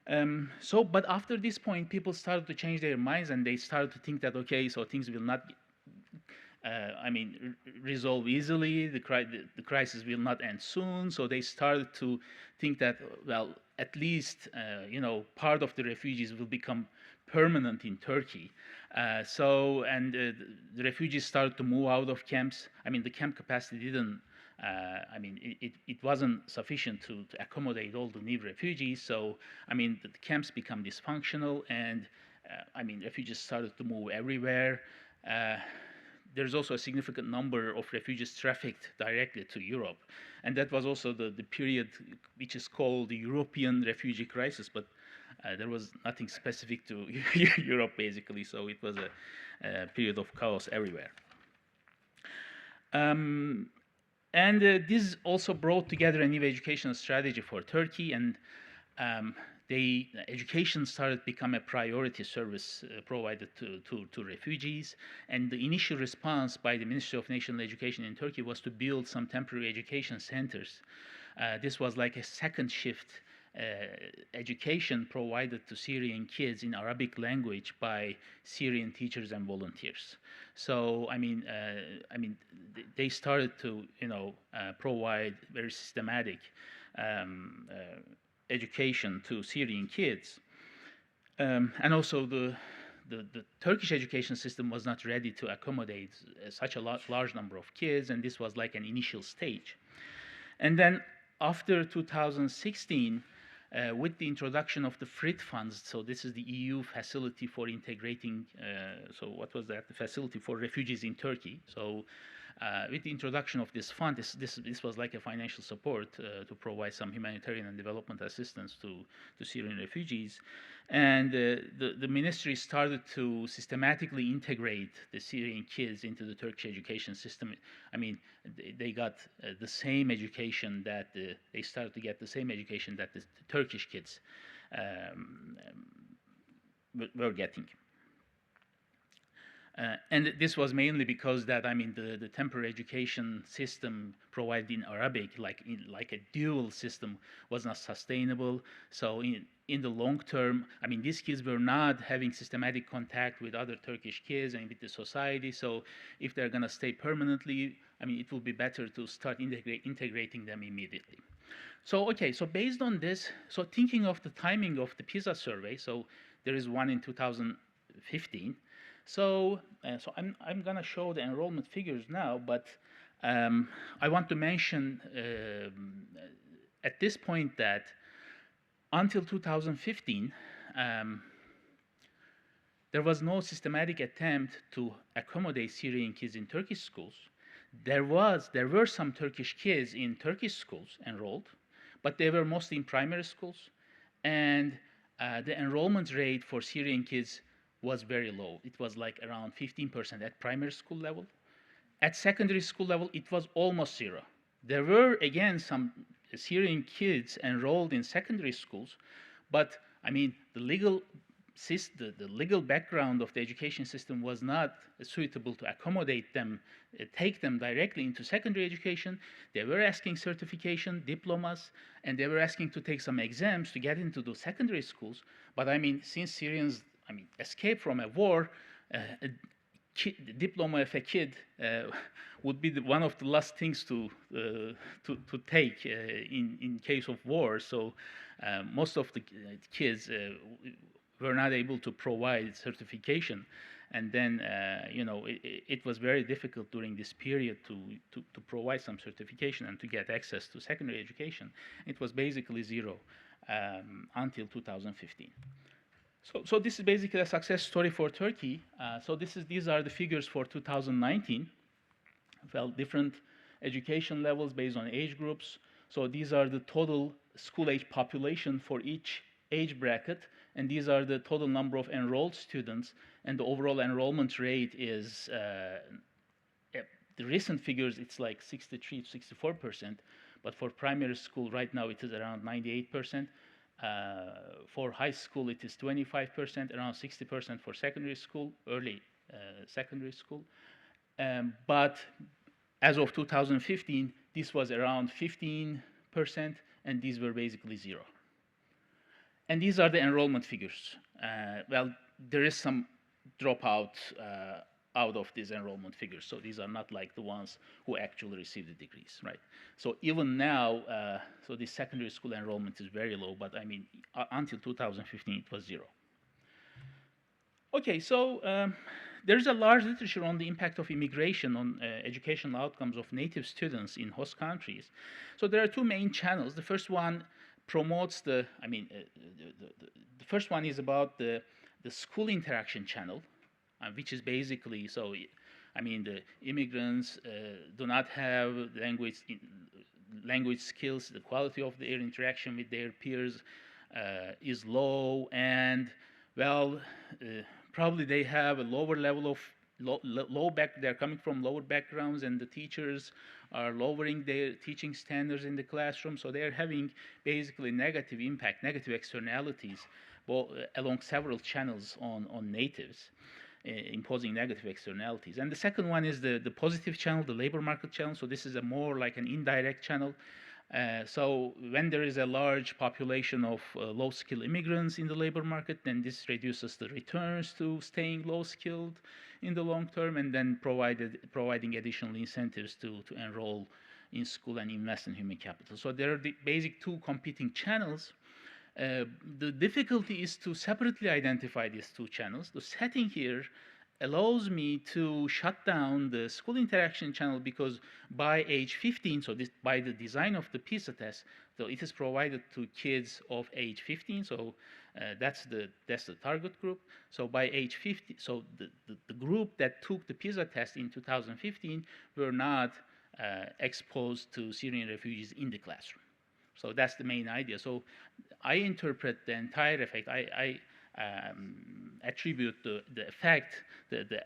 S5: But after this point, people started to change their minds, and they started to think that, okay, so things will not resolve easily. The crisis will not end soon. So they started to think that, well, at least part of the refugees will become permanent in Turkey. The refugees started to move out of camps. I mean, the camp capacity didn't. It wasn't sufficient to accommodate all the new refugees. So, I mean, the camps become dysfunctional, and refugees started to move everywhere. There's also a significant number of refugees trafficked directly to Europe. And that was also the period which is called the European refugee crisis, but there was nothing specific to Europe, basically, so it was a period of chaos everywhere. This also brought together a new educational strategy for Turkey, and education started to become a priority service provided to refugees. And the initial response by the Ministry of National Education in Turkey was to build some temporary education centers. This was like a second shift education provided to Syrian kids in Arabic language by Syrian teachers and volunteers. So, they started to, provide very systematic education to Syrian kids. And also the Turkish education system was not ready to accommodate such a large number of kids, and this was like an initial stage. And then after 2016, with the introduction of the FRIT funds, so this is the EU facility for integrating, so what was that? The facility for refugees in Turkey. So with the introduction of this fund, this was like a financial support to provide some humanitarian and development assistance to Syrian refugees. And the ministry started to systematically integrate the Syrian kids into the Turkish education system. I mean, they got the same education that they started to get the same education that the Turkish kids were getting. And this was mainly because that, I mean, the temporary education system provided in Arabic, like a dual system, was not sustainable. So in the long term, I mean, these kids were not having systematic contact with other Turkish kids and with the society. So if they're going to stay permanently, I mean, it will be better to start integrating them immediately. So, okay, so based on this, so thinking of the timing of the PISA survey, so there is one in 2015. So I'm going to show the enrollment figures now, but I want to mention at this point that until 2015, there was no systematic attempt to accommodate Syrian kids in Turkish schools. There were some Turkish kids in Turkish schools enrolled, but they were mostly in primary schools, and the enrollment rate for Syrian kids was very low. It was like around 15% at primary school level. At secondary school level, it was almost zero. There were, again, some Syrian kids enrolled in secondary schools, but I mean, the legal background of the education system was not suitable to accommodate them, take them directly into secondary education. They were asking certification, diplomas, and they were asking to take some exams to get into the secondary schools. But I mean, since Syrians, I mean, escape from a war, the diploma of a kid would be one of the last things to take in case of war. So most of the kids were not able to provide certification, and then you know, it was very difficult during this period to provide some certification and to get access to secondary education. It was basically zero until 2015. So this is basically a success story for Turkey. So these are the figures for 2019. Well, different education levels based on age groups. So these are the total school age population for each age bracket, and these are the total number of enrolled students, and the overall enrollment rate is, the recent figures, it's like 63 to 64%, but for primary school right now it is around 98%. For high school, it is 25%, around 60% for secondary school, early secondary school. But as of 2015, this was around 15%, and these were basically zero. And these are the enrollment figures. Well, there is some dropout out of these enrollment figures. So these are not like the ones who actually received the degrees, right? So even now, so the secondary school enrollment is very low, but I mean, until 2015, it was zero. Okay, so there's a large literature on the impact of immigration on educational outcomes of native students in host countries. So there are two main channels. The first one promotes the first one is about the school interaction channel, which is basically, so, I mean, the immigrants do not have language skills, the quality of their interaction with their peers is low, and, well, probably they have a lower level of they're coming from lower backgrounds, and the teachers are lowering their teaching standards in the classroom, so they're having basically negative impact, negative externalities along several channels on natives, imposing negative externalities. And the second one is the positive channel, the labor market channel. So this is a more like an indirect channel. So when there is a large population of low-skilled immigrants in the labor market, then this reduces the returns to staying low-skilled in the long term, and then providing additional incentives to enroll in school and invest in human capital. So there are the basic two competing channels. The difficulty is to separately identify these two channels. The setting here allows me to shut down the school interaction channel, because by age 15, so by the design of the PISA test, So it is provided to kids of age 15. So that's the target group. So by age 50, so the group that took the PISA test in 2015 were not exposed to Syrian refugees in the classroom. So that's the main idea. So I interpret the entire effect. I attribute the effect,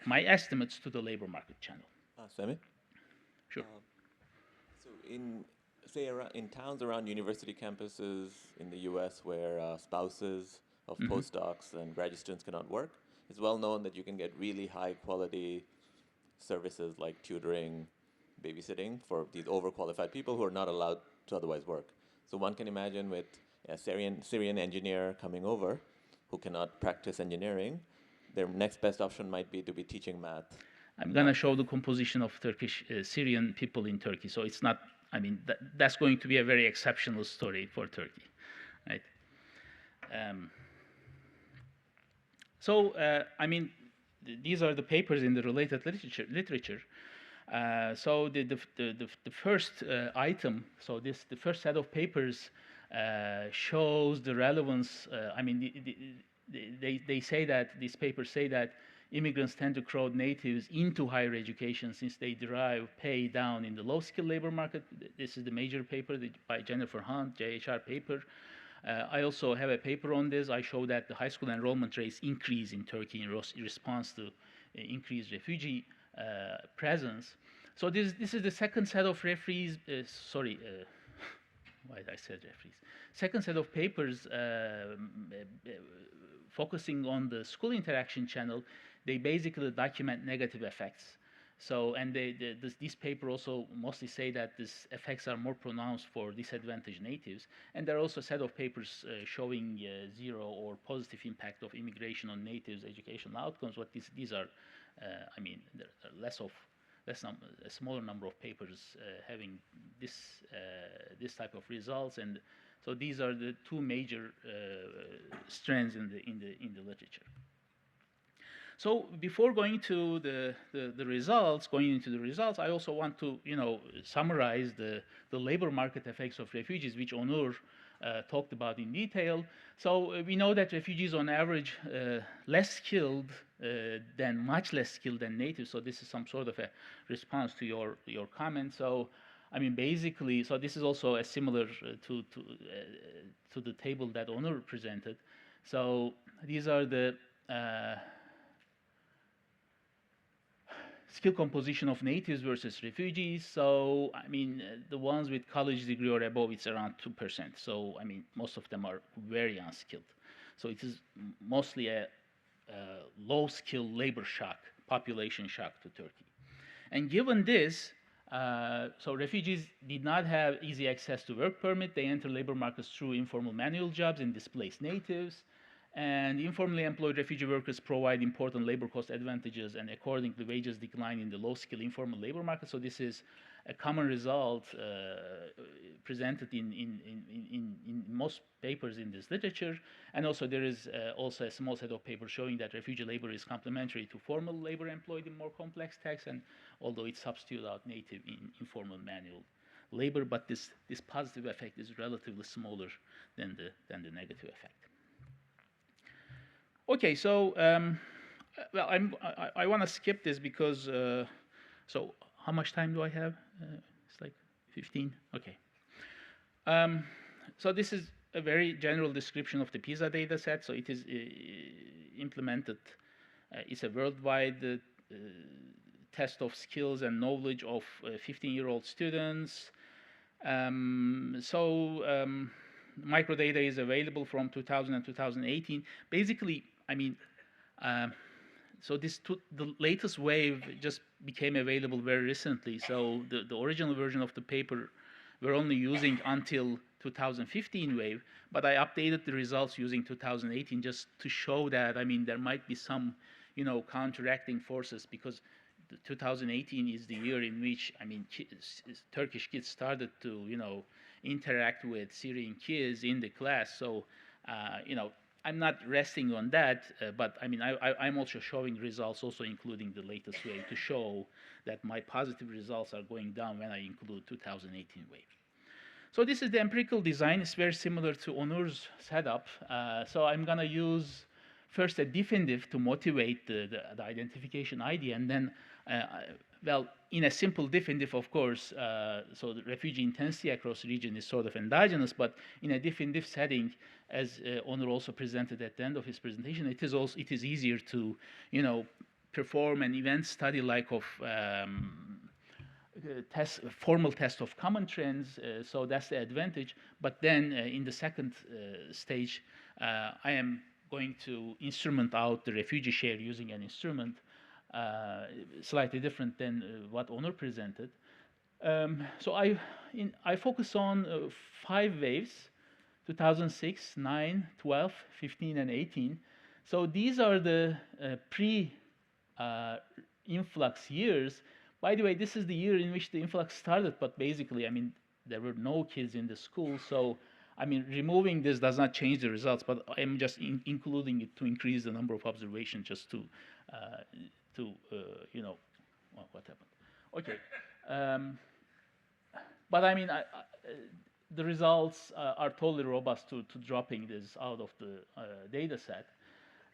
S5: my estimates to the labor market channel.
S1: Semih?
S5: Sure.
S1: So in towns around university campuses in the US where spouses of postdocs and graduate students cannot work, it's well known that you can get really high quality services like tutoring, babysitting for these overqualified people who are not allowed to otherwise work. So one can imagine with a Syrian engineer coming over who cannot practice engineering, their next best option might be to be teaching math.
S5: I'm going to show the composition of Turkish Syrian people in Turkey. So it's not, I mean, that's going to be a very exceptional story for Turkey, right? I mean, these are the papers in the related literature. So the first item, so the first set of papers shows the relevance. I mean, they say that, these papers say that immigrants tend to crowd natives into higher education since they derive pay down in the low-skilled labor market. This is the major paper by Jennifer Hunt, JHR paper. I also have a paper on this. I show that the high school enrollment rates increase in Turkey in response to increased refugee presence. So this is the second set of referees. Why did I say referees? Second set of papers focusing on the school interaction channel. They basically document negative effects. So, and this paper also mostly say that these effects are more pronounced for disadvantaged natives. And there are also a set of papers showing zero or positive impact of immigration on natives' educational outcomes. What these are, I mean, there are a smaller number of papers having this type of results. And so these are the two major strands in the literature. So before going to the results, I also want to summarize the labor market effects of refugees, which Onur talked about in detail. So we know that refugees on average much less skilled than natives. So this is some sort of a response to your comment. So I mean, basically, so this is also a similar to the table that Onur presented. So these are the skill composition of natives versus refugees. So, I mean, the ones with college degree or above, it's around 2%. So, I mean, most of them are very unskilled. So it is mostly a low-skill labor shock, population shock to Turkey. And given this, so refugees did not have easy access to work permit. They enter labor markets through informal manual jobs and displaced natives. And informally employed refugee workers provide important labor cost advantages, and accordingly, wages decline in the low-skill informal labor market. So this is a common result presented in most papers in this literature. And also there is also a small set of papers showing that refugee labor is complementary to formal labor employed in more complex tasks, and although it substitutes out native in informal manual labor, but this positive effect is relatively smaller than the negative effect. Okay, so well, I want to skip this because so how much time do I have? It's like 15. Okay. So this is a very general description of the PISA data set. So it is implemented. It's a worldwide test of skills and knowledge of 15-year-old students. Microdata is available from 2000 and 2018. Basically, I mean, so the latest wave just became available very recently. So the original version of the paper we're only using until 2015 wave, but I updated the results using 2018 just to show that, I mean, there might be some, counteracting forces, because 2018 is the year in which, I mean, Turkish kids started to, interact with Syrian kids in the class. So, I'm not resting on that, but I mean, I'm also showing results, also including the latest wave, to show that my positive results are going down when I include 2018 wave. So this is the empirical design. It's very similar to Onur's setup. So I'm going to use first a definitive to motivate the identification idea, and then, well, in a simple definitive, of course, so the refugee intensity across region is sort of endogenous, but in a definitive setting, as Onur also presented at the end of his presentation, it is easier to, perform an event study like of formal test of common trends, so that's the advantage. But then in the second stage, I am going to instrument out the refugee share using an instrument slightly different than what Onur presented. So I focus on 5 waves, 2006, 9, 12, 15, and 18. So these are the pre-influx years. By the way, this is the year in which the influx started, but basically, I mean, there were no kids in the school, so I mean, removing this does not change the results, but I'm just including it to increase the number of observations, just to what happened. Okay, but I mean, the results are totally robust to dropping this out of the data set.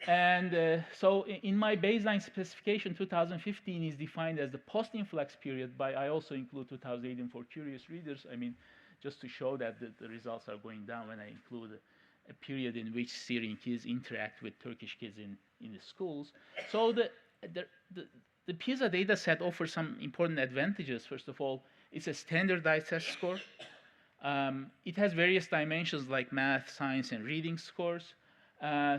S5: And so in my baseline specification, 2015 is defined as the post-influx period, but I also include 2018 for curious readers. I mean, just to show that the results are going down when I include a period in which Syrian kids interact with Turkish kids in the schools. So the PISA data set offers some important advantages. First of all, it's a standardized test score. It has various dimensions like math, science, and reading scores.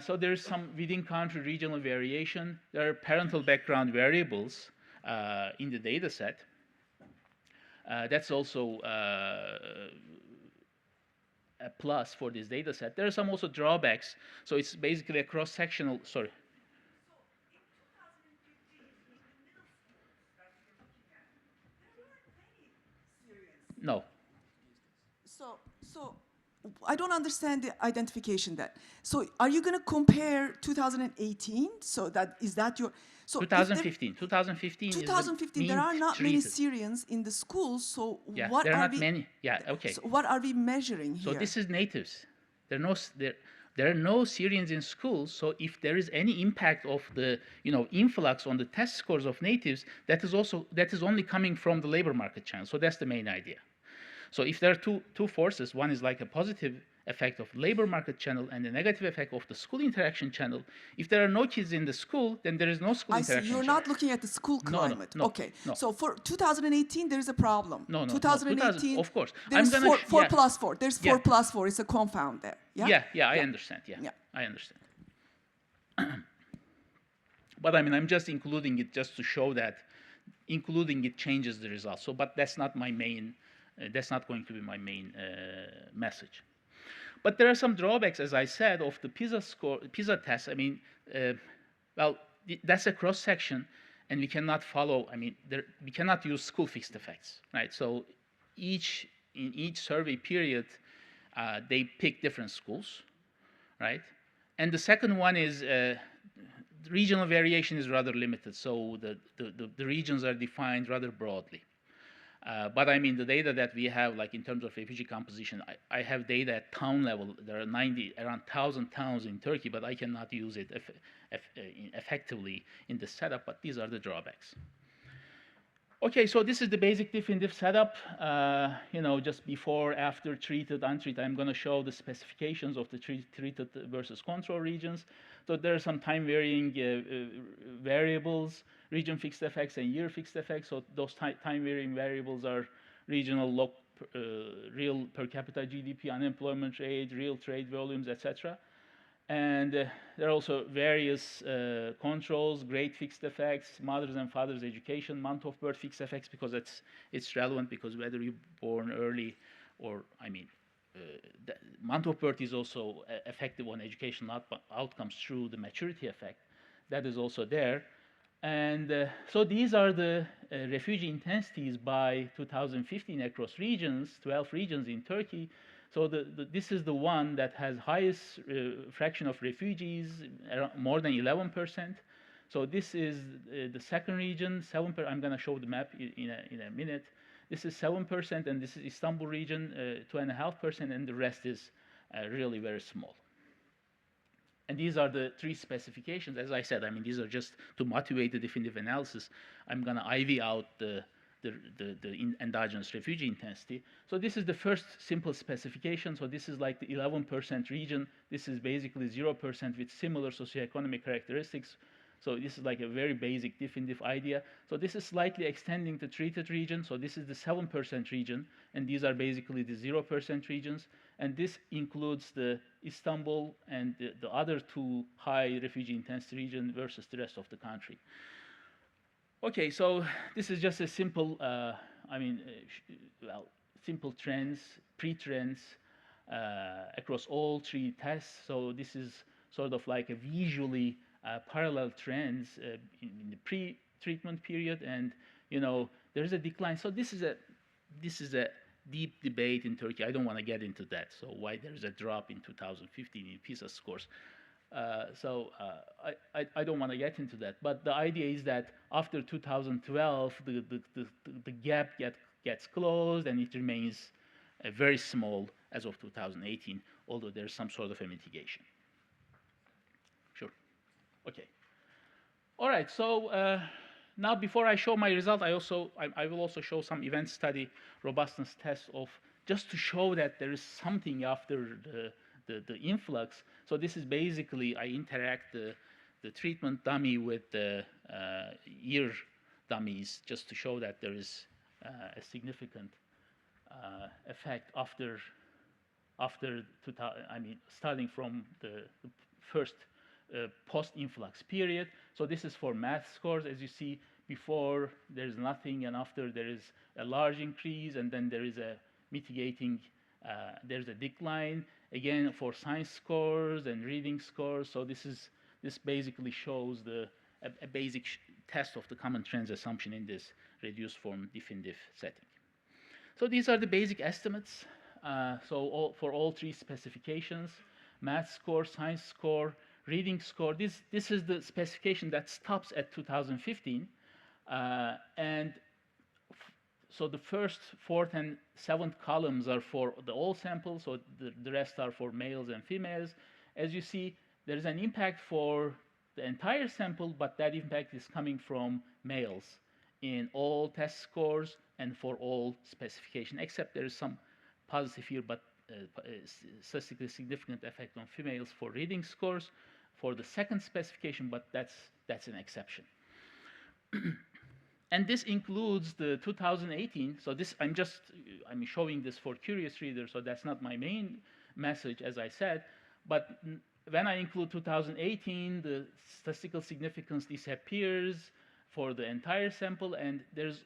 S5: So there's some within-country regional variation. There are parental background variables in the data set. That's also a plus for this data set. There are some also drawbacks. So it's basically a cross-sectional, sorry. No.
S6: So I don't understand the identification then. So are you going to compare 2018? So is that your... So
S5: 2015. 2015 is
S6: 2015, there are not many Syrians in the schools, so
S5: yeah,
S6: what
S5: there are
S6: are
S5: not
S6: we...
S5: many. Yeah, okay.
S6: So what are we measuring here?
S5: So this is natives. There are no Syrians in schools, so if there is any impact of the influx on the test scores of natives, that is only coming from the labor market channel. So that's the main idea. So if there are two forces, one is like a positive effect of labor market channel and the negative effect of the school interaction channel. If there are no kids in the school, then there is no school interaction
S6: channel. You're not looking at the school climate.
S5: No,
S6: okay.
S5: No.
S6: So for 2018, there is a problem.
S5: No.
S6: 2018,
S5: of course.
S6: There's 4 plus 4. There's 4 plus 4. It's a confound there. Yeah.
S5: Yeah. I understand. Yeah. I understand. But I mean, I'm just including it just to show that including it changes the results. So, but that's not my main. That's not going to be my main message. But there are some drawbacks, as I said, of the PISA test. I mean, that's a cross section, and we cannot follow. I mean, we cannot use school fixed effects, right? So, in each survey period, they pick different schools, right? And the second one is regional variation is rather limited. So the regions are defined rather broadly. But I mean, the data that we have, like in terms of refugee composition, I have data at town level. There are around 1,000 towns in Turkey, but I cannot use it effectively in the setup, but these are the drawbacks. Okay, so this is the basic definitive setup. Just before, after, treated, untreated. I'm going to show the specifications of the treated versus control regions. So there are some time-varying variables, region fixed effects and year fixed effects. So those time-varying variables are regional real per capita GDP, unemployment rate, real trade volumes, etc. And there are also various controls, grade fixed effects, mothers and fathers education, month of birth fixed effects, because it's relevant, because whether you're born early or, the month of birth is also effective on educational outcomes through the maturity effect. That is also there. And so these are the refugee intensities by 2015 across regions, 12 regions in Turkey. So this is the one that has highest fraction of refugees, more than 11%. So this is the second region, 7%. I'm going to show the map in a minute. This is 7%, and this is Istanbul region, 2.5%, and the rest is really very small. And these are the three specifications. As I said, I mean, these are just to motivate the definitive analysis. I'm going to IV out the endogenous refugee intensity. So this is the first simple specification. So this is like the 11% region. This is basically 0% with similar socioeconomic characteristics. So this is like a very basic definitive idea. So this is slightly extending the treated region. So this is the 7% region, and these are basically the 0% regions. And this includes the Istanbul and the other two high refugee intensity region versus the rest of the country. Okay, so this is just a simple, simple trends, pre-trends across all three tests. So this is sort of like a visually parallel trends in the pre-treatment period, and there's a decline. So this is a deep debate in Turkey. I don't want to get into that. So why there's a drop in 2015 in PISA scores. I don't want to get into that. But the idea is that after 2012, the gap gets closed, and it remains very small as of 2018, although there's some sort of a mitigation. Sure. Okay. All right. So now, before I show my result, I will also show some event study robustness tests of just to show that there is something after the influx. So this is basically I interact the treatment dummy with the ear dummies just to show that there is a significant effect after starting from the first post-influx period. So this is for math scores. As you see, before there's nothing, and after there is a large increase, and then there is a mitigating, there's a decline. Again, for science scores and reading scores. So this basically shows a basic test of the common trends assumption in this reduced form definitive setting. So these are the basic estimates. For all three specifications, math score, science score, reading score. This is the specification that stops at 2015, so the first, fourth, and seventh columns are for the all samples, so the rest are for males and females. As you see, there is an impact for the entire sample, but that impact is coming from males in all test scores and for all specification, except there is some positive here, but statistically significant effect on females for reading scores for the second specification, but that's an exception. And this includes the 2018. So this I'm showing this for curious readers, so that's not my main message, as I said. But when I include 2018, the statistical significance disappears for the entire sample, and there's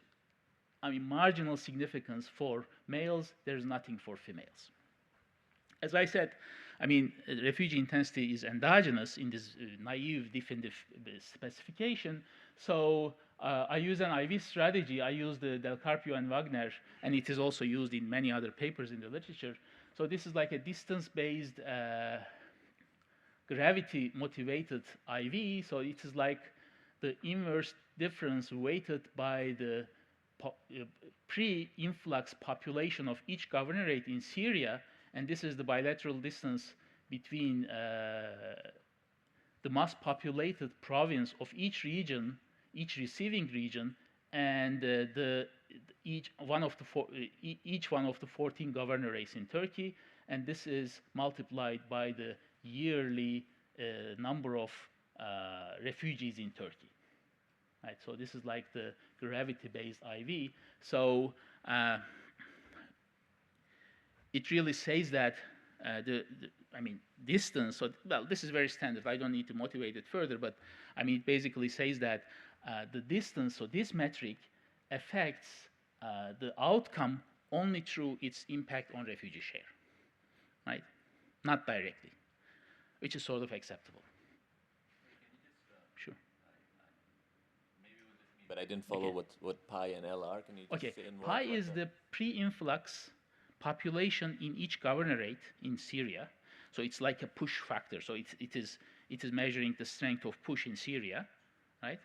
S5: marginal significance for males. There's nothing for females. As I said, refugee intensity is endogenous in this naive definitive specification. So I use an IV strategy. I use the Del Carpio and Wagner, and it is also used in many other papers in the literature. So this is like a distance-based gravity-motivated IV. So it is like the inverse difference weighted by the pre-influx population of each governorate in Syria, and this is the bilateral distance between the mass populated province of each region, each receiving region, and each one of the 14 governorates in Turkey, and this is multiplied by the yearly number of refugees in Turkey. Right, so this is like the gravity-based IV. So it really says that distance. So this is very standard. I don't need to motivate it further, but it basically says that the distance, so this metric, affects the outcome only through its impact on refugee share, right? Not directly, which is sort of acceptable. Sure.
S1: But I didn't follow what pi and L are. Can you just say in words
S5: Pi
S1: like
S5: is
S1: that?
S5: the pre-influx population in each governorate in Syria. So it's like a push factor. So it is measuring the strength of push in Syria, right?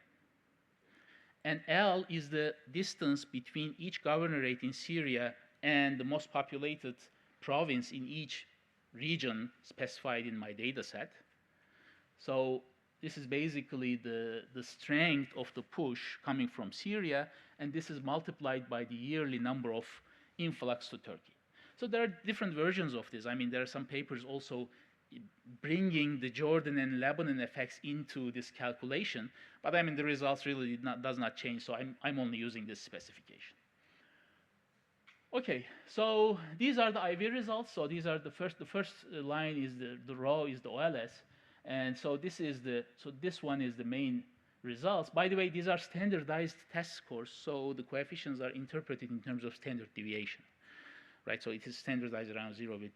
S5: and L is the distance between each governorate in Syria and the most populated province in each region specified in my data set. So this is basically the strength of the push coming from Syria, and this is multiplied by the yearly number of influx to Turkey. So there are different versions of this. I mean, there are some papers also bringing the Jordan and Lebanon effects into this calculation, but I mean, the results really does not change, so I'm only using this specification. Okay, so these are the IV results. So these are the first line is the row is the OLS, and so this one is the main results. By the way, these are standardized test scores, so the coefficients are interpreted in terms of standard deviation, right? So it is standardized around 0 with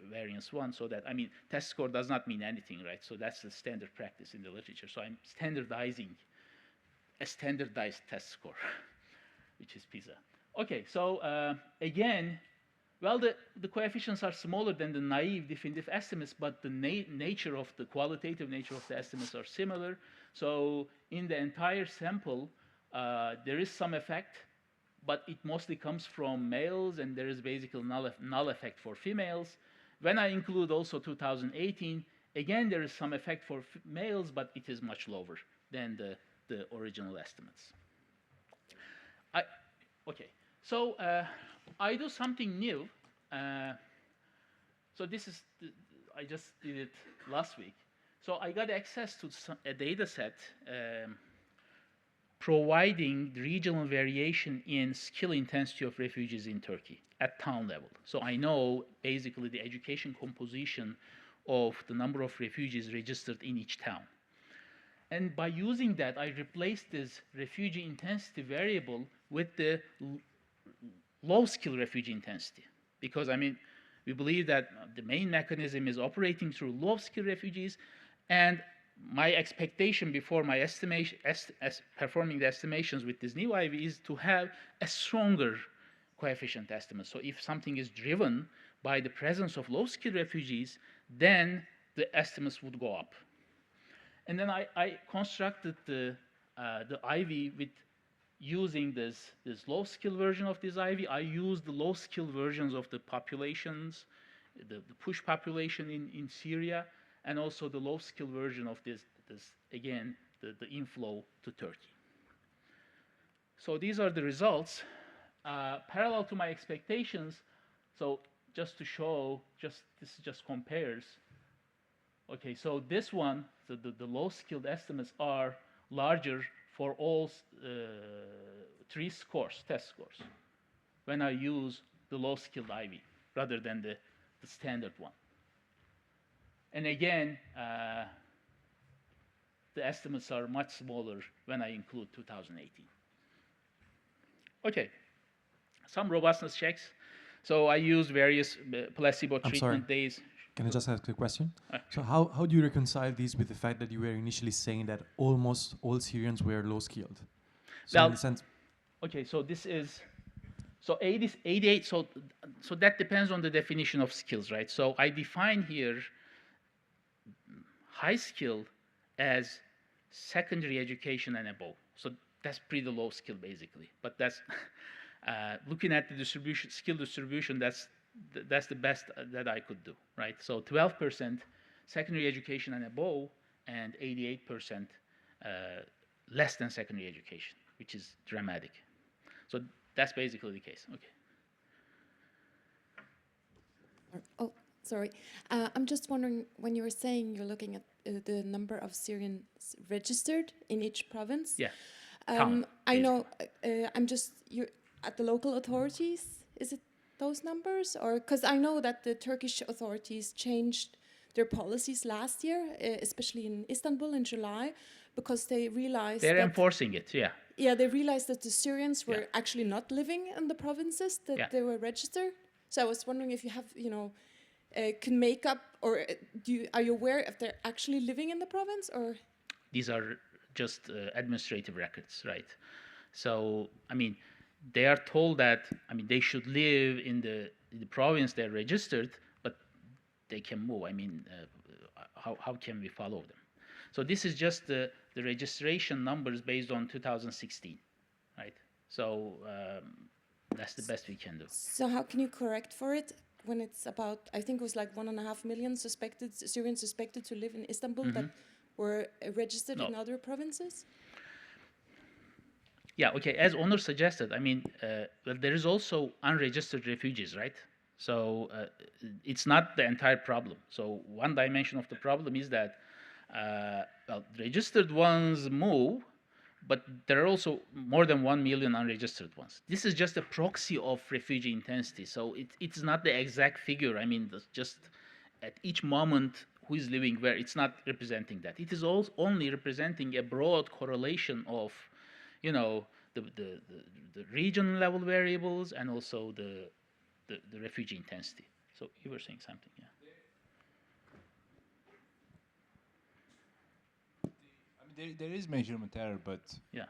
S5: variance 1, so that, I mean, test score does not mean anything, right? So that's the standard practice in the literature. So I'm standardizing a standardized test score, which is PISA. Okay, so again, well, the coefficients are smaller than the naive definitive estimates, but the nature of the qualitative nature of the estimates are similar. So in the entire sample, there is some effect, but it mostly comes from males, and there is basically null effect for females. When I include also 2018, again, there is some effect for males, but it is much lower than the original estimates. Okay, so I do something new. So this is, I just did it last week. So I got access to a data set providing the regional variation in skill intensity of refugees in Turkey at town level. So I know basically the education composition of the number of refugees registered in each town. And by using that, I replaced this refugee intensity variable with the low skill refugee intensity. Because, I mean, we believe that the main mechanism is operating through low skill refugees, and my expectation before my estimation, performing the estimations with this new IV is to have a stronger coefficient estimate. So if something is driven by the presence of low skill refugees, then the estimates would go up. And then I constructed the IV with using this low skill version of this IV. I used the low skill versions of the populations, the push population in Syria, and also the low skill version of this again, the inflow to Turkey. So these are the results. Parallel to my expectations, so just to show, this just compares. Okay, so this one, the low skilled estimates are larger for all 3 scores, test scores, when I use the low skilled IV rather than the standard one. And again, the estimates are much smaller when I include 2018. Okay, some robustness checks. So I used various placebo treatment days.
S4: Can I just ask a question? So how do you reconcile these with the fact that you were initially saying that almost all Syrians were low skilled? So
S5: well,
S4: in the sense,
S5: okay, so this is, so 88, so that depends on the definition of skills, right? So I define here high skill as secondary education and above. So that's pretty low skill basically, but that's, looking at the distribution, skill distribution, that's the best that I could do, right? So 12% secondary education and above, and 88% less than secondary education, which is dramatic. So that's basically the case. Okay.
S7: Oh, sorry. I'm just wondering, when you were saying you're looking at the number of Syrians registered in each province.
S5: Yeah.
S7: I know. You're at the local authorities. Is it those numbers, or because I know that the Turkish authorities changed their policies last year, especially in Istanbul in July, because they realized
S5: they're enforcing it. Yeah.
S7: Yeah, they realized that the Syrians were actually not living in the provinces that they were registered. So I was wondering if you have, can make up, or are you aware if they're actually living in the province, or?
S5: These are just administrative records, right? So, I mean, they are told that, I mean, they should live in the province they're registered, but they can move. I mean, how can we follow them? So this is just the registration numbers based on 2016. right? So that's the best we can do.
S7: So how can you correct for it when it's about, I think it was like 1.5 million Syrians suspected to live in Istanbul that were registered in other provinces?
S5: Yeah, okay, as Onur suggested, I mean, well, there is also unregistered refugees, right? So it's not the entire problem. So one dimension of the problem is that, well, registered ones move, but there are also more than 1 million unregistered ones. This is just a proxy of refugee intensity. So it's not the exact figure. I mean, just at each moment who is living where, it's not representing that. It is only representing a broad correlation of, you know, the region level variables and also the refugee intensity. So you were saying something, yeah.
S2: I mean, there is measurement error, but
S5: Yeah.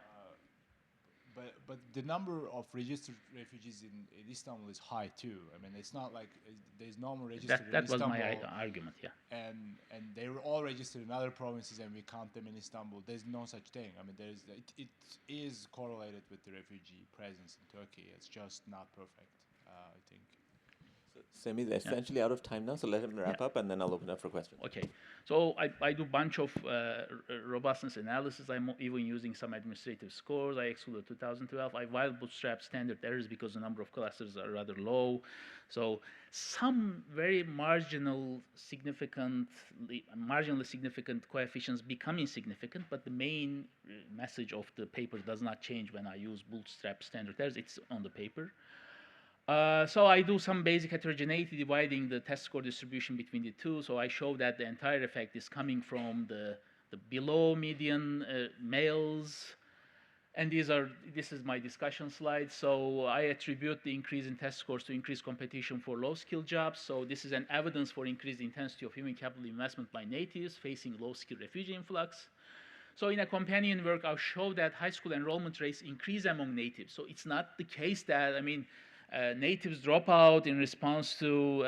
S2: but the number of registered refugees in Istanbul is high too. I mean, it's not like there's no more registered
S5: That
S2: in
S5: was
S2: Istanbul.
S5: my argument, yeah.
S2: And they were all registered in other provinces, and we count them in Istanbul. There's no such thing. I mean, it is correlated with the refugee presence in Turkey. It's just not perfect, I think.
S1: Semih is essentially out of time now, so let him wrap up, and then I'll open up for questions.
S5: Okay, so I do bunch of robustness analysis. I'm even using some administrative scores. I excluded 2012. I wild bootstrap standard errors because the number of clusters are rather low. So some very marginally significant coefficients become insignificant, but the main message of the paper does not change when I use bootstrap standard errors. It's on the paper. So I do some basic heterogeneity, dividing the test score distribution between the two. So I show that the entire effect is coming from the below median males. And this is my discussion slide. So I attribute the increase in test scores to increased competition for low-skilled jobs. So this is an evidence for increased intensity of human capital investment by natives facing low-skilled refugee influx. So in a companion work, I'll show that high school enrollment rates increase among natives. So it's not the case that, I mean, natives drop out in response to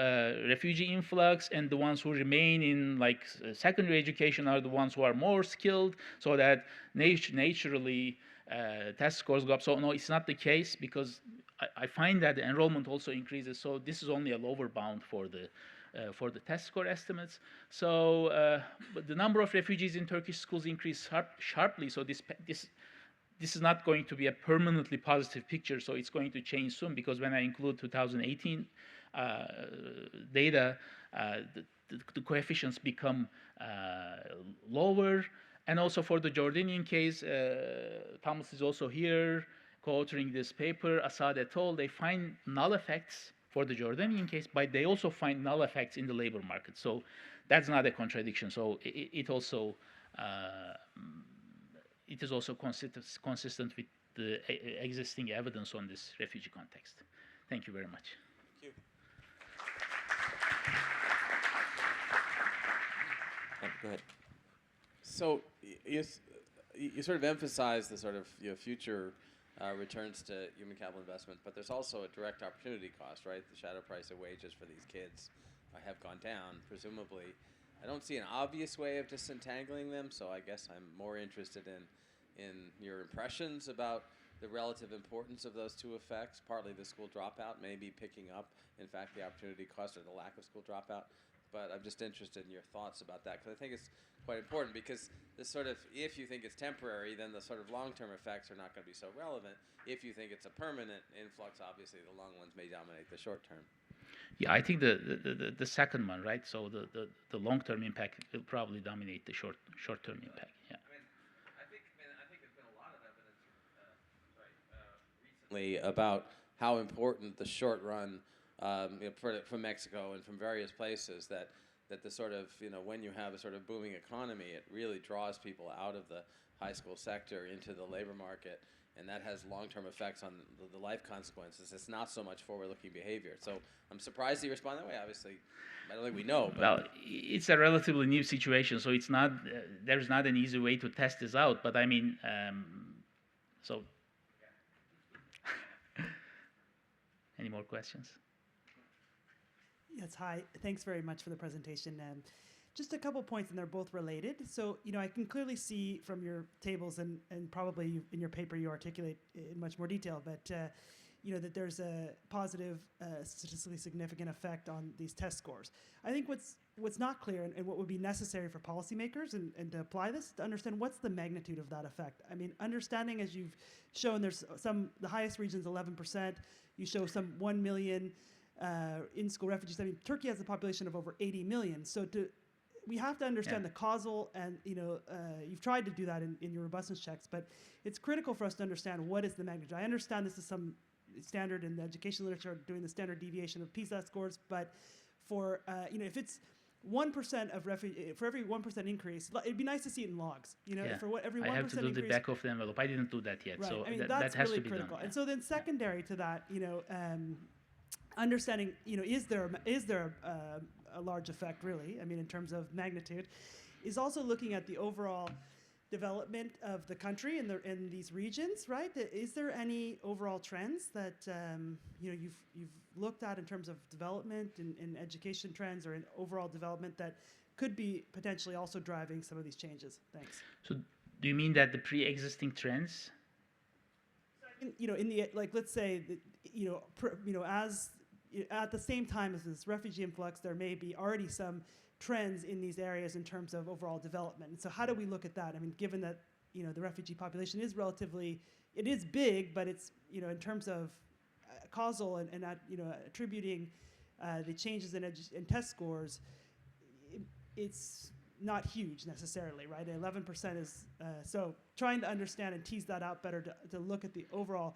S5: refugee influx, and the ones who remain in like secondary education are the ones who are more skilled, so that naturally test scores go up. So no, it's not the case, because I find that the enrollment also increases. So this is only a lower bound for the test score estimates. So but the number of refugees in Turkish schools increased sharply. So this is not going to be a permanently positive picture, so it's going to change soon, because when I include 2018 data, the coefficients become lower. And also for the Jordanian case, Thomas is also here co-authoring this paper, Assad et al. They find null effects for the Jordanian case, but they also find null effects in the labor market. So that's not a contradiction. So it is also consistent with the existing evidence on this refugee context. Thank you very much.
S1: Thank you. Go ahead.
S3: So you sort of emphasize the sort of future returns to human capital investment, but there's also a direct opportunity cost, right? The shadow price of wages for these kids have gone down, presumably. I don't see an obvious way of disentangling them, so I guess I'm more interested in your impressions about the relative importance of those two effects, partly the school dropout, maybe picking up, in fact, the opportunity cost or the lack of school dropout. But I'm just interested in your thoughts about that, because I think it's quite important, because this sort of, if you think it's temporary, then the sort of long-term effects are not going to be so relevant. If you think it's a permanent influx, obviously the long ones may dominate the short term.
S5: Yeah, I think the second one, right? So the long-term impact will probably dominate the short-term impact. Yeah.
S3: I think there's been a lot of evidence recently about how important the short run from Mexico and from various places, that the sort of, when you have a sort of booming economy, it really draws people out of the high school sector into the labor market, and that has long-term effects on the life consequences. It's not so much forward-looking behavior. So I'm surprised you respond that way. Obviously, I don't think we know. But
S5: well, it's a relatively new situation, so it's not. There's not an easy way to test this out. But I mean, so. Any more questions?
S8: Yes, hi. Thanks very much for the presentation. Just a couple points, and they're both related. So, I can clearly see from your tables, and probably in your paper you articulate in much more detail, but that there's a positive, statistically significant effect on these test scores. I think what's not clear, and what would be necessary for policymakers and to apply this, to understand what's the magnitude of that effect. I mean, understanding, as you've shown, there's the highest region is 11%. You show some 1 million in-school refugees. I mean, Turkey has a population of over 80 million. So we have to understand the causal, and you've tried to do that in your robustness checks, but it's critical for us to understand what is the magnitude. I understand this is some standard in the education literature, doing the standard deviation of PISA scores, but for if it's 1% of for every 1% increase, it'd be nice to see it in logs. For every 1% increase.
S5: I have to do the back of the envelope. I didn't do that yet,
S8: right.
S5: so
S8: I mean,
S5: that has
S8: really
S5: to be
S8: critical.
S5: done.
S8: And so then, secondary to that, understanding, is there a large effect really? I mean, in terms of magnitude, is also looking at the overall development of the country in these regions, right? Is there any overall trends that you've looked at in terms of development in education trends or in overall development that could be potentially also driving some of these changes? Thanks.
S5: So, do you mean that the pre-existing trends?
S8: In the let's say that as at the same time as this refugee influx, there may be already some trends in these areas in terms of overall development. And so how do we look at that? I mean, given that, the refugee population is it is big, but it's, in terms of causal and attributing the changes in test scores, it's not huge necessarily, right? 11% is, so trying to understand and tease that out better to look at the overall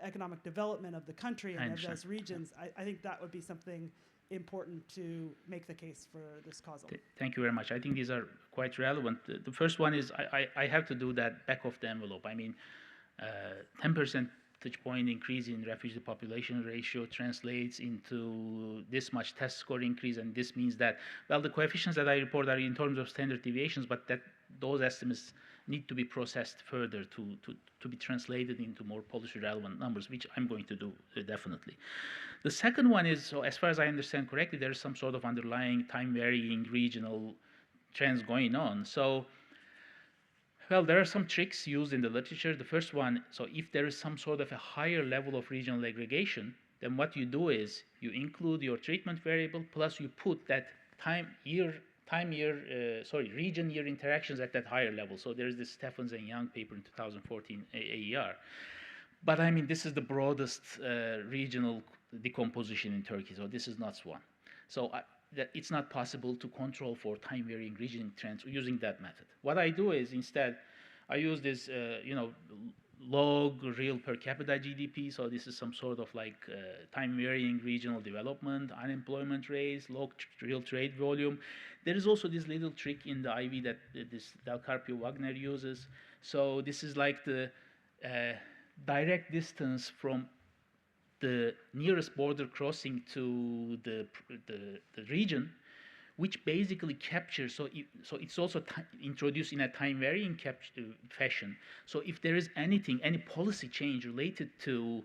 S8: economic development of the country and of those regions, I think that would be something important to make the case for this causal.
S5: Thank you very much. I think these are quite relevant. The first one is I have to do that back of the envelope. I mean, 10 percentage point increase in refugee population ratio translates into this much test score increase, and this means that, well, the coefficients that I report are in terms of standard deviations, but that those estimates need to be processed further to be translated into more policy relevant numbers, which I'm going to do definitely. The second one is, so as far as I understand correctly, there is some sort of underlying time varying regional trends going on. So, well, there are some tricks used in the literature. The first one, so if there is some sort of a higher level of regional aggregation, then what you do is you include your treatment variable plus you put that region year interactions at that higher level. So there's this Stephens and Young paper in 2014 AER. But I mean, this is the broadest regional decomposition in Turkey, so this is not one. So that it's not possible to control for time varying regional trends using that method. What I do is instead, I use this, log real per capita GDP. So this is some sort of like time varying regional development, unemployment rates, log real trade volume. There is also this little trick in the IV that this Del Carpio Wagner uses. So this is like the direct distance from the nearest border crossing to the region, which basically captures, so it's also introduced in a time varying fashion. So if there is any policy change related to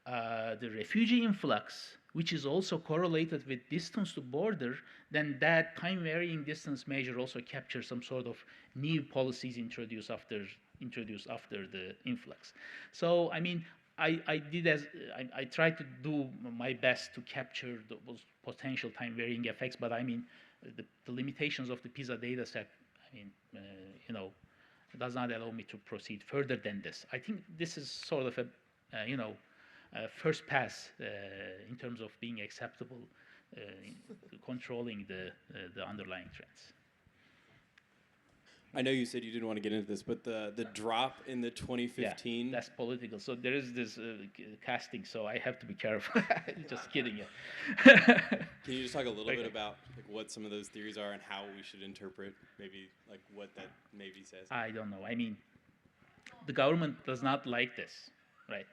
S5: the refugee influx, which is also correlated with distance to border, then that time varying distance measure also captures some sort of new policies introduced after the influx. So I mean, I tried to do my best to capture those potential time varying effects, but I mean, the limitations of the PISA data set, I mean, does not allow me to proceed further than this. I think this is sort of a first pass in terms of being acceptable in controlling the underlying trends.
S9: I know you said you didn't want to get into this, but the drop in the 2015...
S5: Yeah, that's political. So there is this casting, so I have to be careful. Just kidding you.
S9: Can you just talk a little bit about what some of those theories are and how we should interpret maybe like what that maybe says?
S5: I don't know. I mean, the government does not like this, right?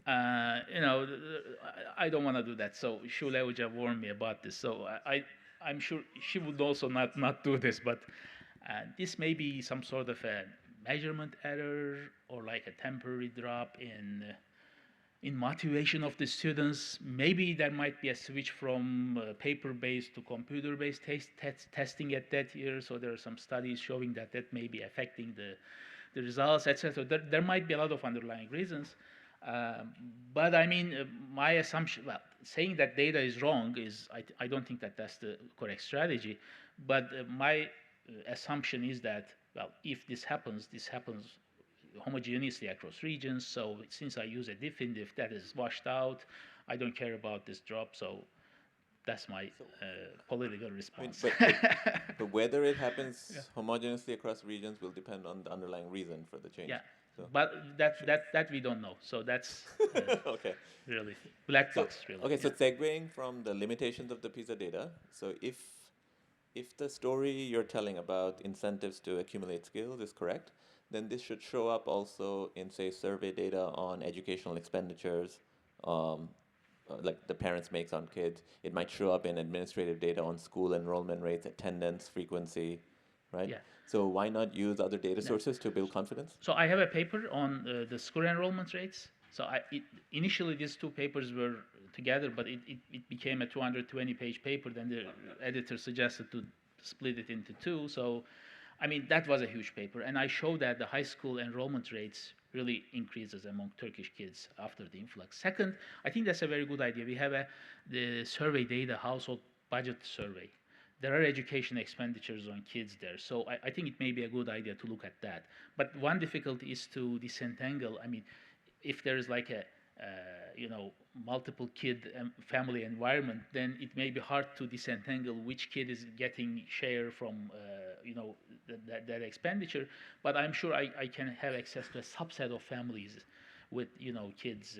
S5: I don't want to do that. So Sule would have warned me about this. So I'm sure she would also not do this, but this may be some sort of a measurement error or like a temporary drop in in motivation of the students, maybe there might be a switch from paper-based to computer-based testing at that year. So there are some studies showing that that may be affecting the results, etc. There might be a lot of underlying reasons. But I mean, my assumption, well, saying that data is wrong is, I don't think that that's the correct strategy. But my assumption is that, well, if this happens homogeneously across regions. So since I use a diff in diff, that is washed out. I don't care about this drop. So that's my political response.
S1: But whether it happens homogeneously across regions will depend on the underlying reason for the change.
S5: Yeah,
S1: so.
S5: But that we don't know. So that's
S1: okay.
S5: Really black box. Really.
S1: Okay, so segueing from the limitations of the PISA data. So if the story you're telling about incentives to accumulate skills is correct, then this should show up also in, say, survey data on educational expenditures, like the parents makes on kids. It might show up in administrative data on school enrollment rates, attendance, frequency, right?
S5: Yeah.
S1: So why not use other data sources to build confidence?
S5: So I have a paper on the school enrollment rates. So initially these two papers were together, but it became a 220-page paper. Then the editor suggested to split it into two. So I mean, that was a huge paper, and I showed that the high school enrollment rates really increases among Turkish kids after the influx. Second, I think that's a very good idea. We have the survey data, household budget survey. There are education expenditures on kids there, so I think it may be a good idea to look at that. But one difficulty is to disentangle. I mean, if there is like a multiple kid family environment, then it may be hard to disentangle which kid is getting share from that expenditure. But I'm sure I can have access to a subset of families with kids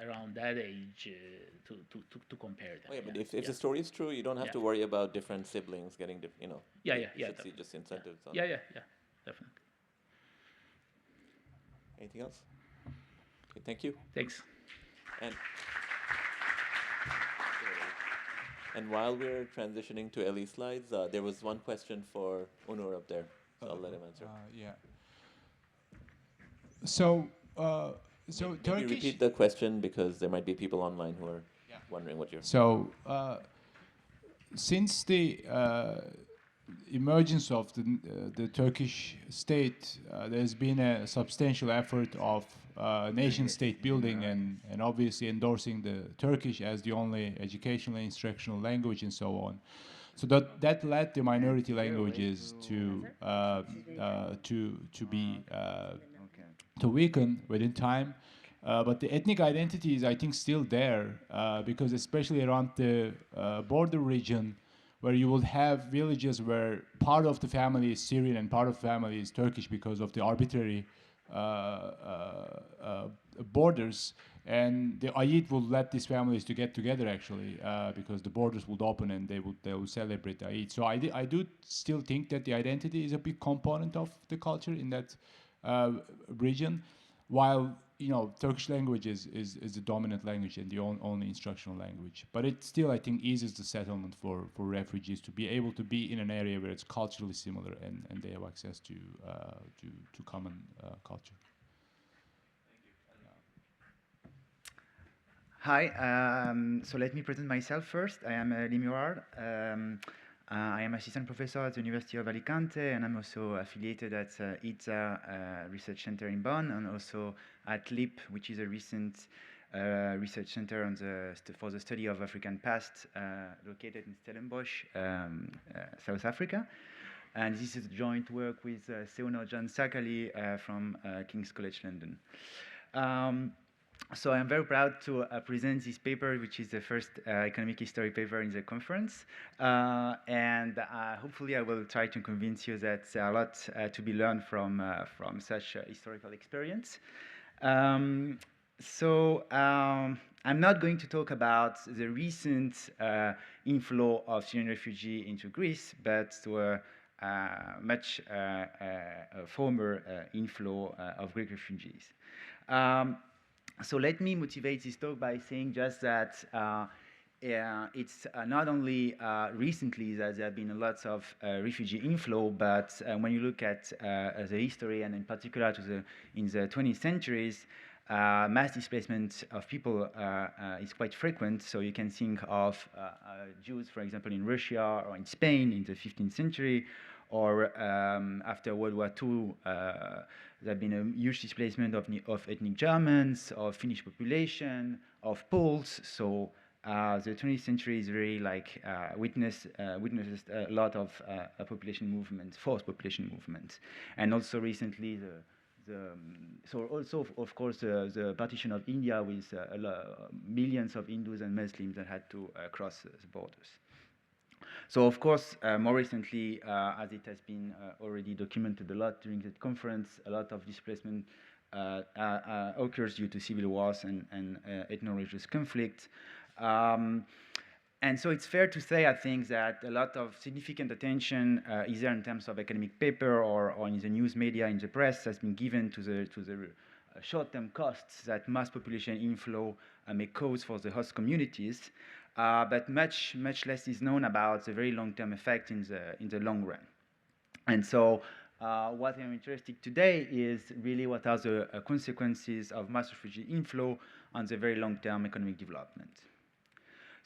S5: around that age to compare them.
S1: Oh, yeah, but if the story is true, you don't have to worry about different siblings getting
S5: Yeah.
S1: You should see just incentives.
S5: Yeah, definitely.
S1: Anything else? Okay, thank you.
S5: Thanks.
S1: And while we're transitioning to Elie's slides, there was one question for Onur up there. So I'll let him answer.
S2: Yeah. So
S1: Maybe
S2: Turkish.
S1: repeat the question because there might be people online who are wondering what you're.
S2: So since the emergence of the Turkish state, there's been a substantial effort of nation-state building and obviously endorsing the Turkish as the only educational and instructional language and so on. So that led the minority languages to weaken within time. But the ethnic identity is, I think, still there because especially around the border region, where you will have villages where part of the family is Syrian and part of the family is Turkish because of the arbitrary borders, and the Eid will let these families to get together actually because the borders would open and they would celebrate the Eid. So I do still think that the identity is a big component of the culture in that region, while Turkish language is the dominant language and the only instructional language. But it still, I think, eases the settlement for refugees to be able to be in an area where it's culturally similar and they have access to common culture.
S10: Hi, so let me present myself first. I am Elie Murard. I am assistant professor at the University of Alicante, and I'm also affiliated at ITSA Research Center in Bonn, and also at LIP, which is a recent research center for the study of African past, located in Stellenbosch, South Africa. And this is a joint work with Seyhun, Ozan, Sakalli from King's College London. So I'm very proud to present this paper, which is the first economic history paper in the conference. And hopefully I will try to convince you that there are a lot to be learned from such historical experience. I'm not going to talk about the recent inflow of Syrian refugees into Greece, but to a much former inflow of Greek refugees. So let me motivate this talk by saying just that it's not only recently that there have been lots of refugee inflow, but when you look at the history and in particular in the 20th centuries, mass displacement of people is quite frequent. So you can think of Jews, for example, in Russia or in Spain in the 15th century, or after World War II, there have been a huge displacement of ethnic Germans, of Finnish population, of Poles. So the 20th century is really like witnesses a lot of population movements, forced population movements, and also recently so also of course the partition of India with millions of Hindus and Muslims that had to cross the borders. So of course, more recently, as it has been already documented a lot during the conference, a lot of displacement occurs due to civil wars and ethno-religious conflict. And so it's fair to say, I think, that a lot of significant attention, either in terms of academic paper or in the news media, in the press, has been given to the short-term costs that mass population inflow may cause for the host communities, but much less is known about the very long-term effect in the long run. And so what I'm interested today is really what are the consequences of mass refugee inflow on the very long-term economic development.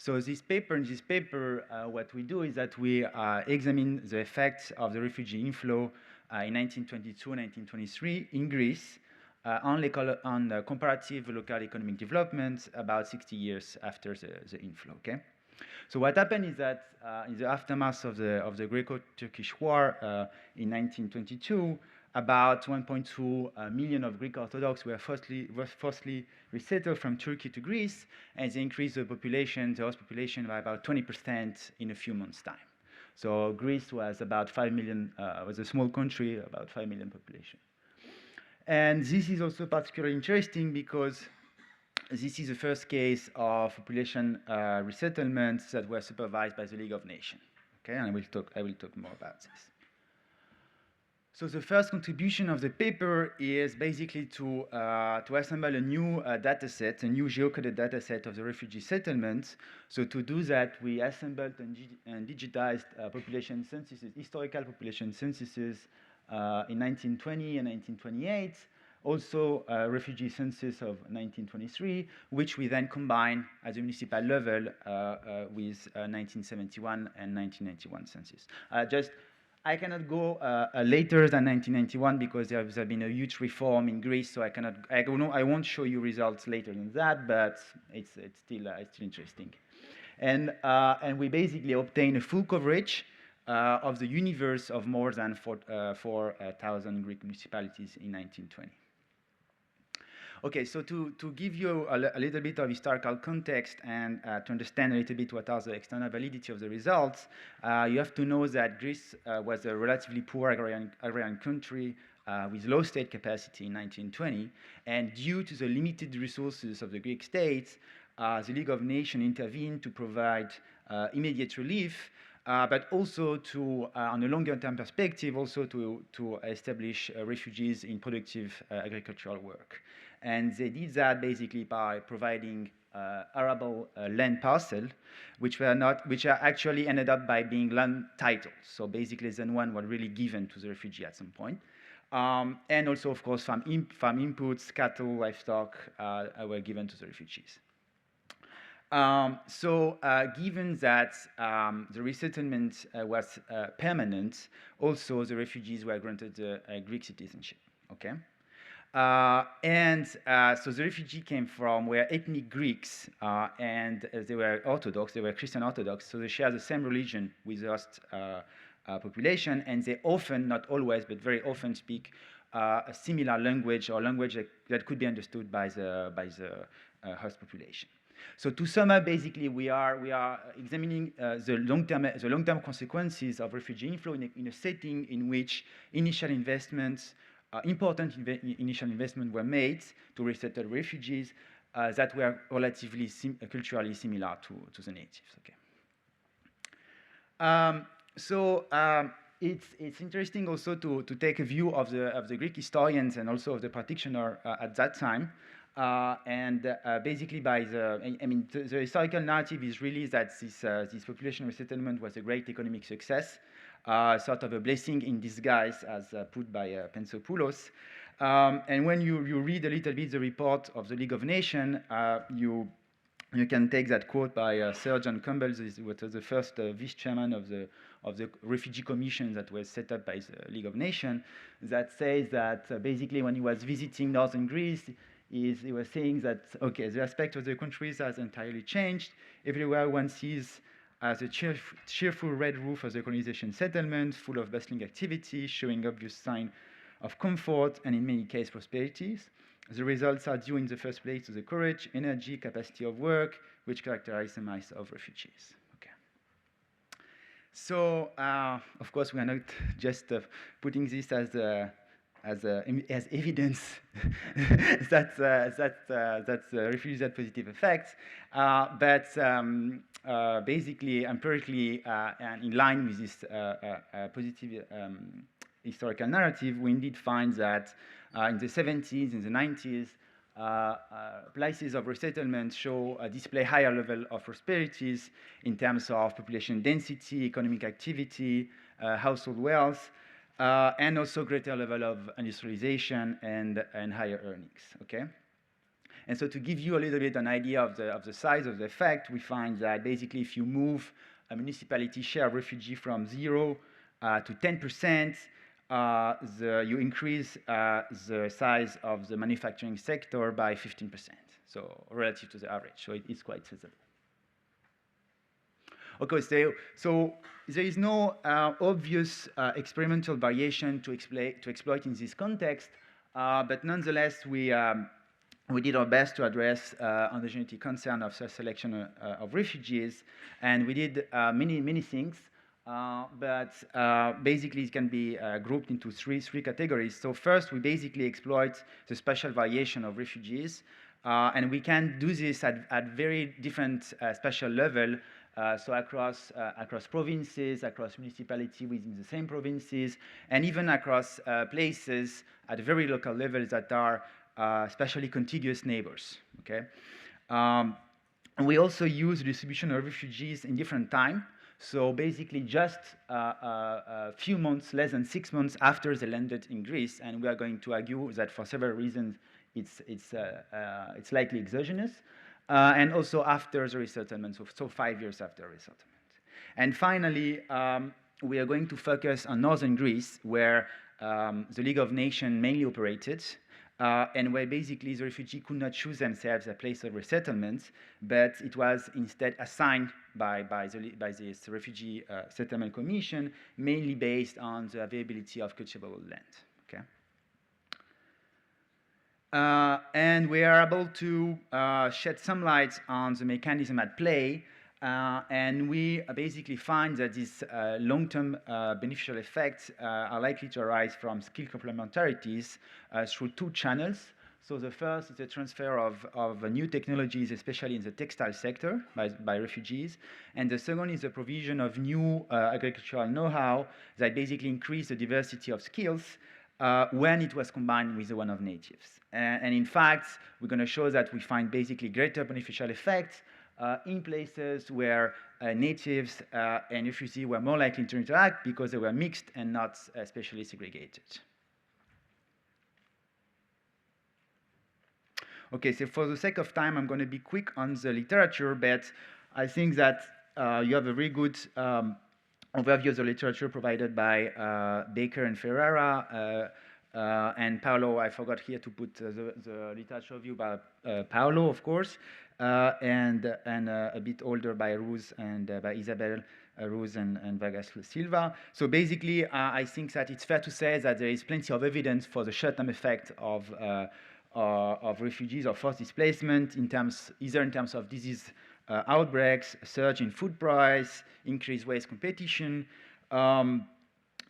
S10: So in this paper, what we do is that we examine the effects of the refugee inflow in 1922 and 1923 in Greece on the comparative local economic development about 60 years after the inflow. Okay, so what happened is that in the aftermath of the Greco-Turkish War in 1922, about 1.2 million of Greek Orthodox were forcibly resettled from Turkey to Greece, and they increased the host population by about 20% in a few months' time. So Greece was about 5 million, was a small country, about 5 million population. And this is also particularly interesting because this is the first case of population resettlements that were supervised by the League of Nations. Okay, and I will talk more about this. So the first contribution of the paper is basically to assemble a new data set, a new geocoded data set of the refugee settlements. So to do that, we assembled and digitized population censuses, historical population censuses in 1920 and 1928, also refugee census of 1923, which we then combine at the municipal level with 1971 and 1991 census. I cannot go later than 1991 because there has been a huge reform in Greece, so I won't show you results later than that, but it's still interesting. And we basically obtain a full coverage of the universe of more than 4,000 Greek municipalities in 1920. Okay, so to give you a little bit of historical context and to understand a little bit what are the external validity of the results, you have to know that Greece was a relatively poor agrarian country with low state capacity in 1920, and due to the limited resources of the Greek state, the League of Nations intervened to provide immediate relief, but also to, on a longer-term perspective, also to establish refugees in productive agricultural work. And they did that basically by providing arable land parcel, which actually ended up by being land titles. So basically, then one was really given to the refugee at some point. And also, of course, farm inputs, cattle, livestock were given to the refugees. Given that the resettlement was permanent, also the refugees were granted Greek citizenship. Okay. So the refugee were ethnic Greeks, and they were Orthodox, they were Christian Orthodox, so they share the same religion with the host population, and they often, not always, but very often speak a similar language or language that could be understood by the host population. So to sum up, basically, we are examining the long-term consequences of refugee inflow in a setting in which initial investments, important initial investments were made to resettle refugees that were relatively culturally similar to the natives. Okay. It's interesting also to take a view of the Greek historians and also of the practitioner at that time. Basically, the historical narrative is really that this population resettlement was a great economic success, sort of a blessing in disguise, as put by Pensopoulos. And when you read a little bit the report of the League of Nations, you can take that quote by Sir John Campbell, who was the first vice chairman of the Refugee Commission that was set up by the League of Nations, that says that basically when he was visiting northern Greece, he was saying that, okay, the aspect of the countries has entirely changed. Everywhere one sees the cheerful red roof of the colonization settlement, full of bustling activity, showing obvious sign of comfort and in many cases prosperities. The results are due in the first place to the courage, energy, capacity of work, which characterize the mass of refugees. Okay. So, of course, we are not just putting this as evidence that refugees had positive effects, but basically, empirically, and in line with this positive historical narrative, we indeed find that in the 70s, in the 90s, places of resettlement display higher level of prosperities in terms of population density, economic activity, household wealth, and also greater level of industrialization and higher earnings. Okay. And so to give you a little bit an idea of the size of the effect, we find that basically if you move a municipality share of refugee from 0 to 10%, you increase the size of the manufacturing sector by 15%, so relative to the average. So it is quite sizable. Okay, so there is no obvious experimental variation to exploit in this context, but nonetheless, we did our best to address endogeneity concern of self-selection of refugees, and we did many things. But basically it can be grouped into three categories. So first, we basically exploit the spatial variation of refugees, and we can do this at very different spatial level. So across provinces, across municipalities within the same provinces, and even across places at very local levels that are spatially contiguous neighbors. Okay. We also use the distribution of refugees in different time. So basically just a few months, less than 6 months after they landed in Greece, and we are going to argue that for several reasons it's likely exogenous, and also after the resettlement, so 5 years after resettlement. And finally, we are going to focus on northern Greece, where the League of Nations mainly operated, and where basically the refugee could not choose themselves a place of resettlement, but it was instead assigned by this Refugee Settlement Commission, mainly based on the availability of cultivable land. Okay. And we are able to shed some light on the mechanism at play, and we basically find that these long-term beneficial effects are likely to arise from skill complementarities through two channels. So the first is the transfer of new technologies, especially in the textile sector, by refugees. And the second is the provision of new agricultural know-how that basically increase the diversity of skills when it was combined with the one of natives. And in fact, we're going to show that we find basically greater beneficial effects in places where natives and refugees were more likely to interact because they were mixed and not spatially segregated. Okay, so for the sake of time, I'm going to be quick on the literature, but I think that you have a very good overview of the literature provided by Baker and Ferreira, and Paolo. I forgot here to put the literature review by Paolo, of course, and a bit older by Ruz and by Isabel Ruz and Vargas Silva. So basically, I think that it's fair to say that there is plenty of evidence for the short-term effect of refugees or forced displacement either in terms of disease outbreaks, surge in food price, increased waste competition,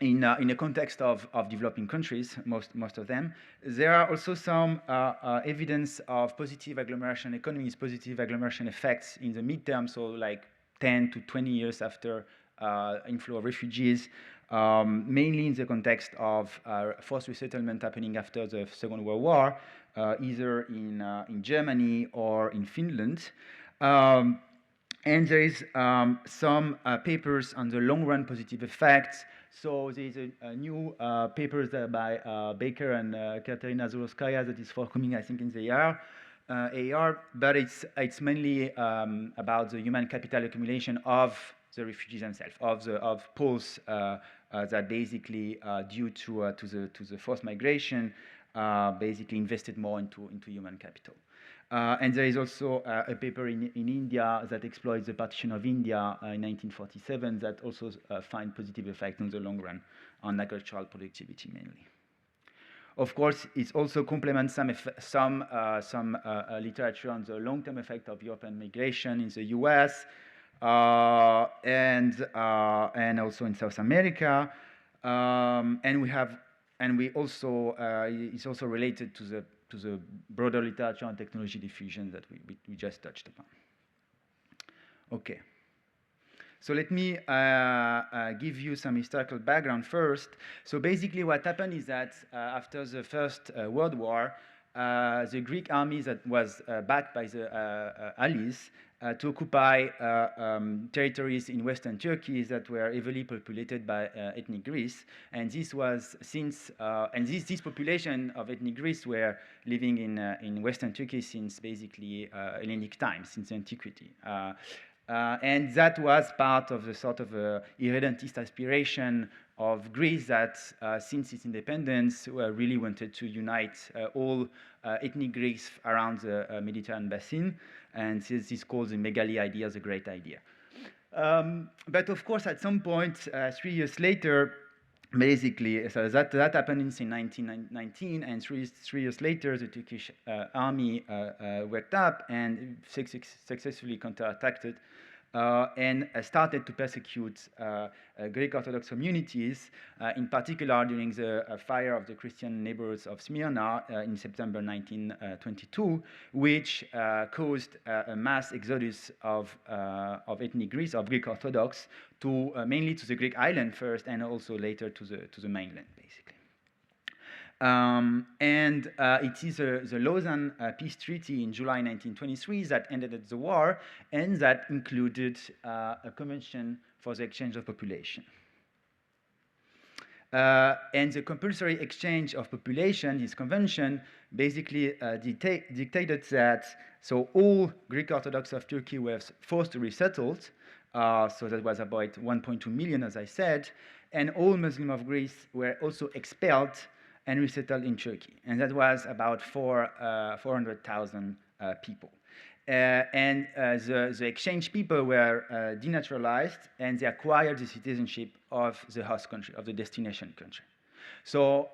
S10: in a context of developing countries, most of them. There are also some evidence of positive agglomeration economies, positive agglomeration effects in the midterm, so like 10 to 20 years after inflow of refugees, mainly in the context of forced resettlement happening after the Second World War, either in Germany or in Finland. And there is some papers on the long-run positive effects So there's a new paper by Baker and Katerina Zulowskaya that is forthcoming, I think, in the year. AR, but it's mainly about the human capital accumulation of the refugees themselves, of pools that basically, due to the forced migration, basically invested more into human capital. And there is also a paper in India that exploits the partition of India in 1947 that also find positive effect in the long run on agricultural productivity mainly. Of course, it also complements some literature on the long-term effect of European migration in the US and also in South America. And we also it's also related to the broader literature on technology diffusion that we just touched upon. Okay. So let me give you some historical background first. So basically what happened is that after the First World War, the Greek army that was backed by the Allies to occupy territories in western Turkey that were heavily populated by ethnic Greeks. And this was since, this population of ethnic Greeks were living in western Turkey since basically Hellenic times, since antiquity. And that was part of the sort of irredentist aspiration of Greece that, since its independence, really wanted to unite all ethnic Greeks around the Mediterranean basin. And this is called the megali idea, the great idea. But of course, at some point, 3 years later, basically, so that happened in 1919, and three years later, the Turkish army worked up and successfully counterattacked and started to persecute Greek Orthodox communities, in particular during the fire of the Christian neighborhoods of Smyrna in September 1922, which caused a mass exodus of ethnic Greeks, of Greek Orthodox, to mainly to the Greek island first, and also later to the mainland, basically. It is the Lausanne Peace Treaty in July 1923 that ended the war, and that included a convention for the exchange of population. And the compulsory exchange of population, this convention, basically dictated that so all Greek Orthodox of Turkey were forced to resettle, so that was about 1.2 million, as I said, and all Muslims of Greece were also expelled and resettled in Turkey, and that was about 400,000 people. The exchange people were denaturalized, and they acquired the citizenship of the host country, of the destination country. So,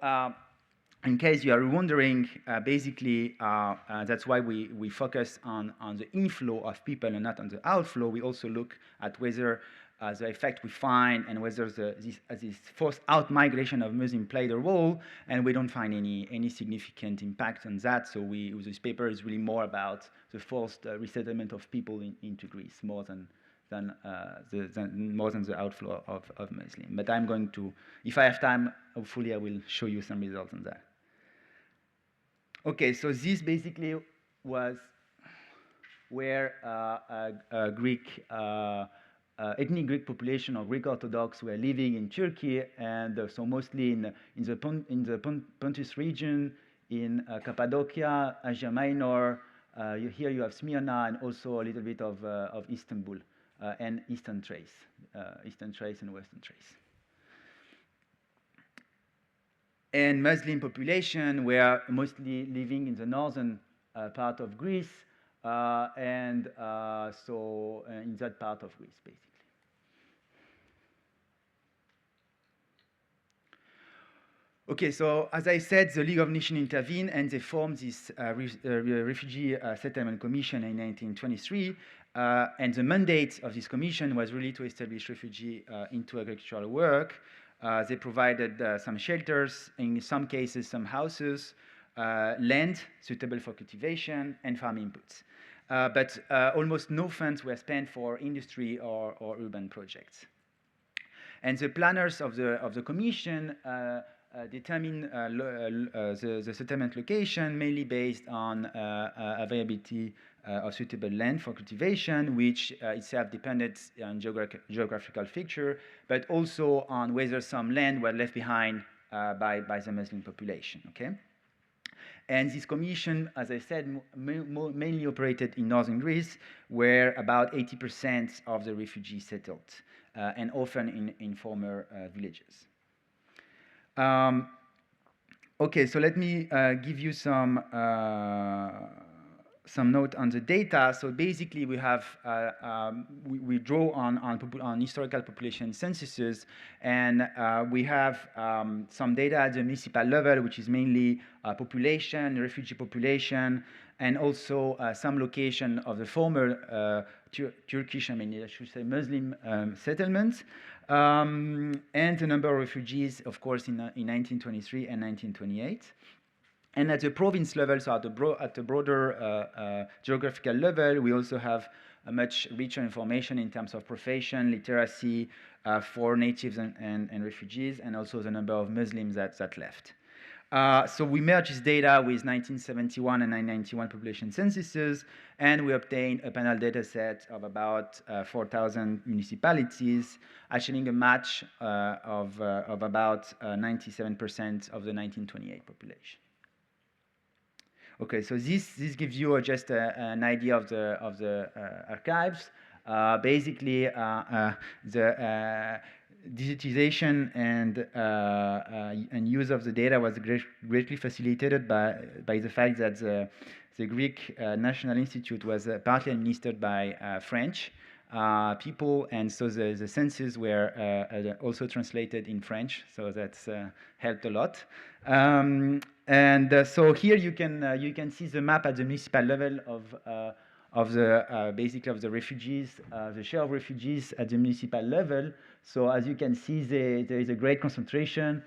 S10: in case you are wondering, basically, that's why we focus on the inflow of people and not on the outflow. We also look at whether the effect we find and whether this forced out migration of Muslims played a role, and we don't find any significant impact on that. So this paper is really more about the forced resettlement of people into Greece more than the outflow of Muslims. But I'm going to, if I have time, hopefully I will show you some results on that. Okay, so this basically was where Greek ethnic Greek population of Greek Orthodox were living in Turkey, and so mostly in the Pontus region, in Cappadocia, Asia Minor. Here you have Smyrna, and also a little bit of Istanbul and Eastern Thrace and Western Thrace. And Muslim population were mostly living in the northern part of Greece, so in that part of Greece, basically. Okay, so as I said, the League of Nations intervened, and they formed this Refugee Settlement Commission in 1923. And the mandate of this commission was really to establish refugees into agricultural work. They provided some shelters, in some cases some houses, land suitable for cultivation, and farm inputs. But almost no funds were spent for industry or urban projects. And the planners of the commission determine the settlement location mainly based on availability of suitable land for cultivation, which itself depended on geographical feature, but also on whether some land were left behind by the Muslim population. Okay. And this commission, as I said, mainly operated in northern Greece, where about 80% of the refugees settled, and often in former villages. Okay, so let me give you some note on the data. So basically, we have we draw on historical population censuses, and we have some data at the municipal level, which is mainly population, refugee population, and also some location of the former Turkish, I should say Muslim settlements, and the number of refugees, of course, in 1923 and 1928. And at the province level, so at the broader geographical level, we also have a much richer information in terms of profession, literacy for natives and refugees, and also the number of Muslims that left. So we merged this data with 1971 and 1991 population censuses, and we obtained a panel data set of about 4,000 municipalities, achieving a match of about 97% of the 1928 population. Okay, so this gives you just an idea of the archives. Basically, the digitization and use of the data was greatly facilitated by the fact that the Greek National Institute was partly administered by French people, and so the census were also translated in French, so that's helped a lot. So here you can see the map at the municipal level of the refugees, the share of refugees at the municipal level. So as you can see, there is a great concentration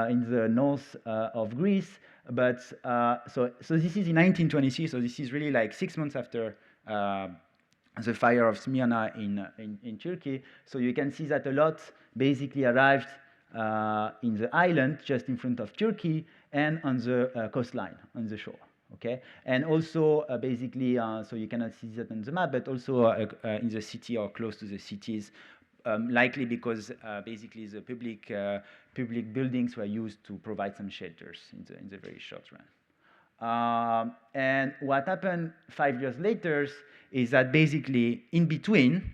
S10: in the north of Greece. But so this is in 1923. So this is really like 6 months after the fire of Smyrna in Turkey. So you can see that a lot basically arrived in the island just in front of Turkey and on the coastline, on the shore. Okay, and also basically, so you cannot see that on the map, but also in the city or close to the cities, likely because basically the public buildings were used to provide some shelters in the very short run. And what happened 5 years later is that basically in between,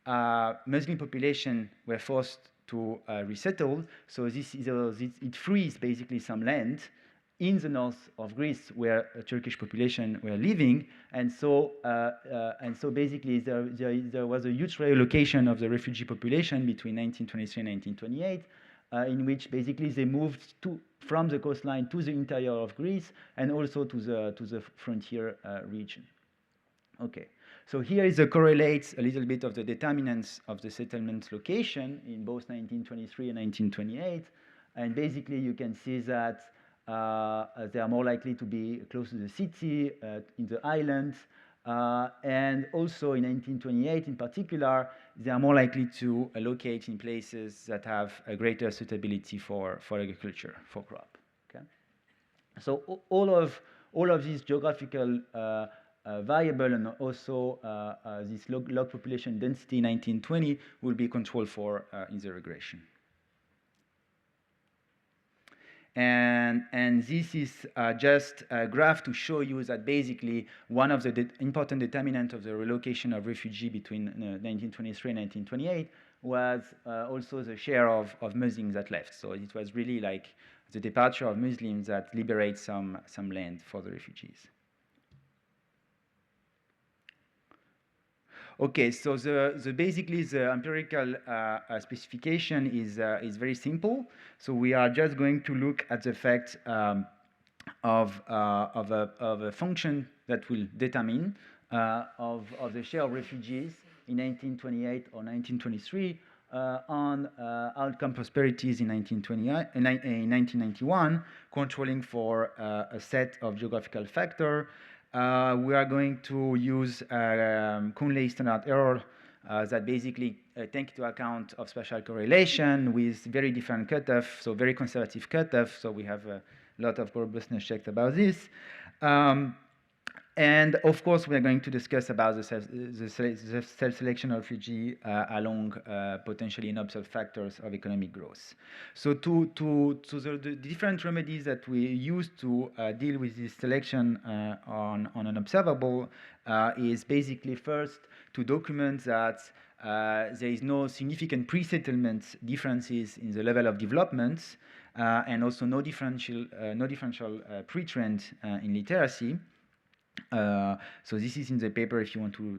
S10: Muslim population were forced to resettle. So it frees basically some land in the north of Greece where a Turkish population were living, and so basically there was a huge relocation of the refugee population between 1923 and 1928, in which basically they moved from the coastline to the interior of Greece and also to the frontier region. Okay, so here is a correlates a little bit of the determinants of the settlement location in both 1923 and 1928, and basically you can see that they are more likely to be close to the city, in the islands, and also in 1928 in particular, they are more likely to locate in places that have a greater suitability for agriculture, for crop. Okay? So all of these geographical variable and also this log population density 1920 will be controlled for in the regression. And this is just a graph to show you that basically one of the important determinants of the relocation of refugee between 1923 and 1928 was also the share of Muslims that left. So it was really like the departure of Muslims that liberates some land for the refugees. Okay, so basically the empirical specification is very simple. So we are just going to look at the fact of a function that will determine of the share of refugees in 1928 or 1923 on outcome prosperities in 1991, controlling for a set of geographical factors. We are going to use Conley standard error that basically take into account of spatial correlation with very different cutoff, so very conservative cutoff. So we have a lot of robustness checks about this. And of course, we are going to discuss about the self-selection of refugee along potentially unobserved factors of economic growth. So the different remedies that we use to deal with this selection on an observable is basically first to document that there is no significant pre-settlement differences in the level of development, and also no differential pre-trend in literacy. So this is in the paper if you want to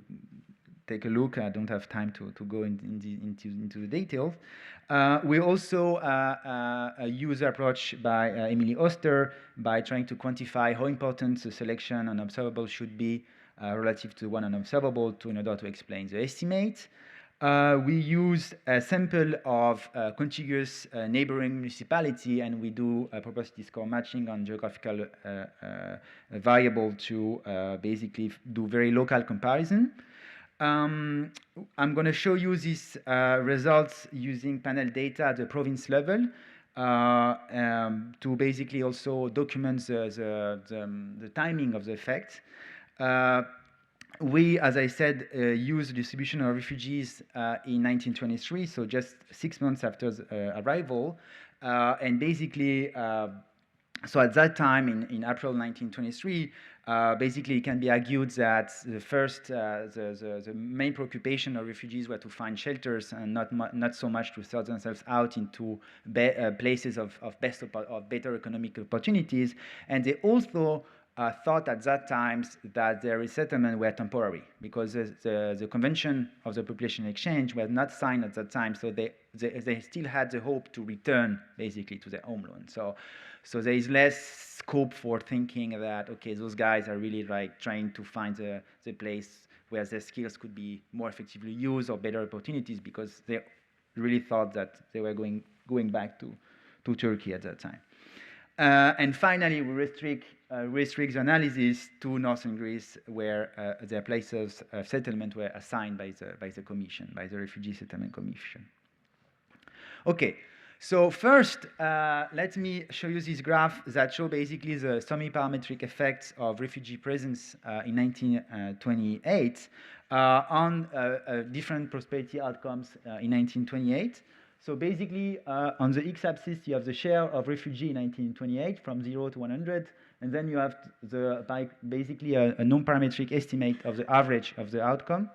S10: take a look. I don't have time to go into the details. We also use the approach by Emily Oster by trying to quantify how important the selection on observable should be relative to one unobservable in order to explain the estimate. We use a sample of contiguous neighboring municipality, and we do a propensity score matching on geographical variable to basically do very local comparison. I'm going to show you these results using panel data at the province level to basically also document the timing of the effect. We, as I said, used the distribution of refugees in 1923, so just 6 months after arrival. And basically, so at that time, in April 1923, basically it can be argued that the main preoccupation of refugees were to find shelters and not so much to sort themselves out into places of better economic opportunities. And they also thought at that time that their resettlement were temporary, because the convention of the population exchange was not signed at that time, so they still had the hope to return basically to their homeland. So there is less scope for thinking that, okay, those guys are really like trying to find the place where their skills could be more effectively used or better opportunities, because they really thought that they were going back to Turkey at that time. And finally, we restrict the analysis to northern Greece, where their places of settlement were assigned by the Commission, by the Refugee Settlement Commission. Okay, so first, let me show you this graph that shows basically the semi-parametric effects of refugee presence in 1928 on different prosperity outcomes in 1928. So basically, on the x-axis, you have the share of refugee in 1928 from 0 to 100, and then you have basically a non-parametric estimate of the average of the outcome.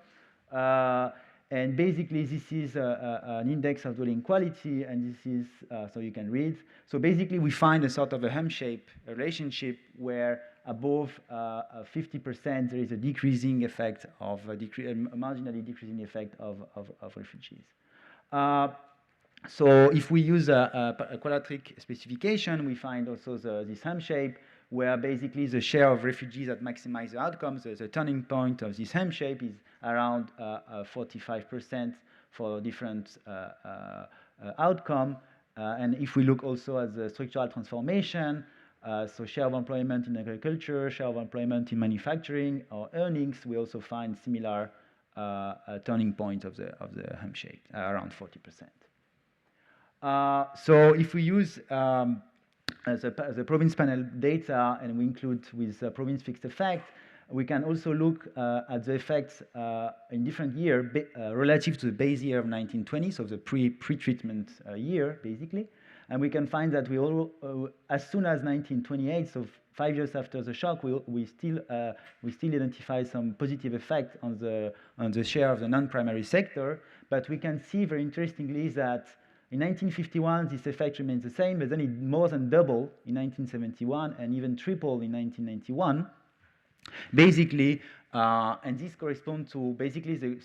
S10: And basically, this is an index of dwelling quality, and this is, so you can read. So basically, we find a sort of a ham-shaped relationship where above 50%, there is a decreasing effect of, a marginally decreasing effect of refugees. So if we use a quadratic specification, we find also this ham shape, where basically the share of refugees that maximize the outcomes, the turning point of this ham shape is around 45% for different outcome. And if we look also at the structural transformation, so share of employment in agriculture, share of employment in manufacturing or earnings, we also find similar turning point of the ham shape, around 40%. So if we use the province panel data and we include with province fixed effect, we can also look at the effects in different years relative to the base year of 1920, so the pre-treatment year, basically. And we can find that we all, as soon as 1928, so 5 years after the shock, we still identify some positive effect on the share of the non-primary sector. But we can see very interestingly that in 1951, this effect remains the same, but then it more than doubled in 1971 and even tripled in 1991. Basically, and this corresponds to basically the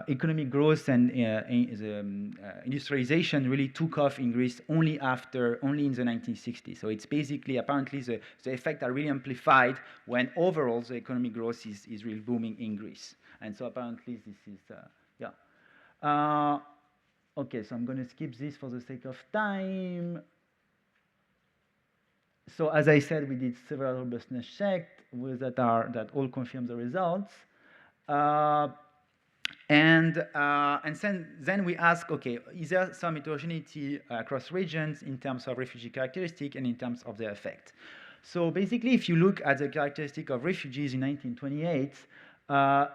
S10: economic growth and the industrialization really took off in Greece only in the 1960s. So it's basically apparently the effects are really amplified when overall the economic growth is really booming in Greece. And so apparently this is okay, so I'm going to skip this for the sake of time. So as I said, we did several robustness checks that all confirm the results. Then we ask, okay, is there some heterogeneity across regions in terms of refugee characteristic and in terms of their effect? So basically, if you look at the characteristic of refugees in 1928,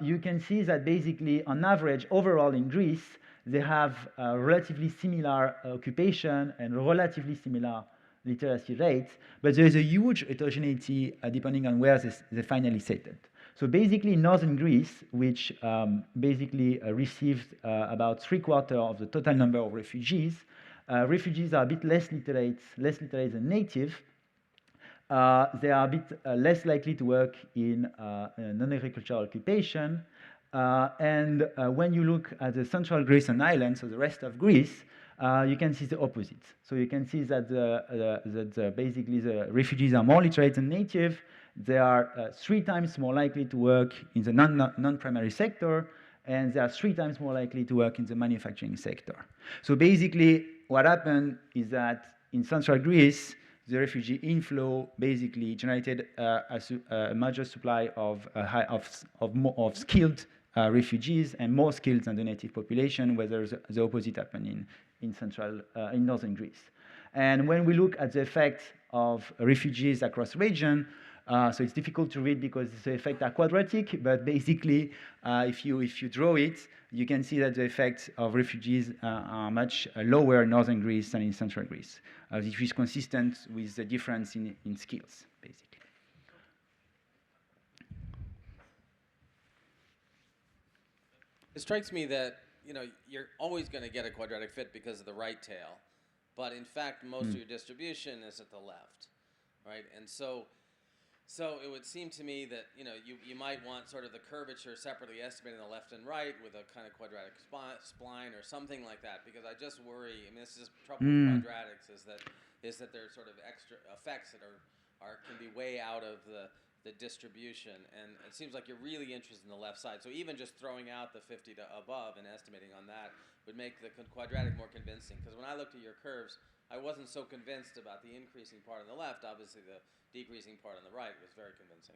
S10: you can see that basically, on average, overall in Greece, they have a relatively similar occupation and relatively similar literacy rates, but there is a huge heterogeneity depending on where they finally settled. So basically, northern Greece, which basically received about 3/4 of the total number of refugees, refugees are a bit less literate than native. They are a bit less likely to work in non-agricultural occupation. When you look at the central Grecian islands, so the rest of Greece, you can see the opposite. So you can see that basically the refugees are more literate than native. They are 3 times more likely to work in the non-primary sector, and they are 3 times more likely to work in the manufacturing sector. So basically, what happened is that in central Greece, the refugee inflow basically generated a major supply of skilled refugees and more skilled than the native population, whereas the opposite happened in northern Greece. And when we look at the effect of refugees across region, so it's difficult to read because the effects are quadratic, but basically, if you draw it, you can see that the effects of refugees are much lower in northern Greece than in central Greece, which is consistent with the difference in skills, basically.
S3: It strikes me that you're always going to get a quadratic fit because of the right tail, but in fact, most of your distribution is at the left, right? And so it would seem to me that you might want sort of the curvature separately estimated on the left and right with a kind of quadratic spline or something like that, because I just worry. I mean, this is trouble with quadratics is that there's sort of extra effects that can be way out of the distribution, and it seems like you're really interested in the left side. So even just throwing out the 50 to above and estimating on that would make the quadratic more convincing. Because when I looked at your curves, I wasn't so convinced about the increasing part on the left. Obviously, the decreasing part on the right was very convincing.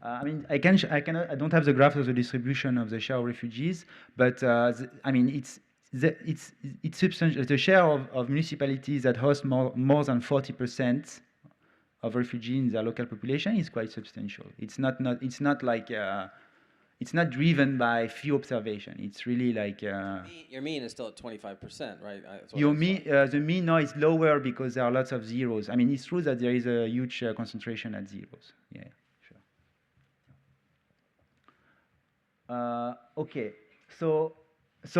S10: I mean, I don't have the graph of the distribution of the share of refugees, but I mean, it's substantial. The share of municipalities that host more than 40% of refugees in their local population is quite substantial. It's not like it's not driven by few observation. It's really like
S3: your mean is still at 25%, right?
S10: The mean now is lower because there are lots of zeros. I mean, it's true that there is a huge concentration at zeros. Yeah, sure. Okay, so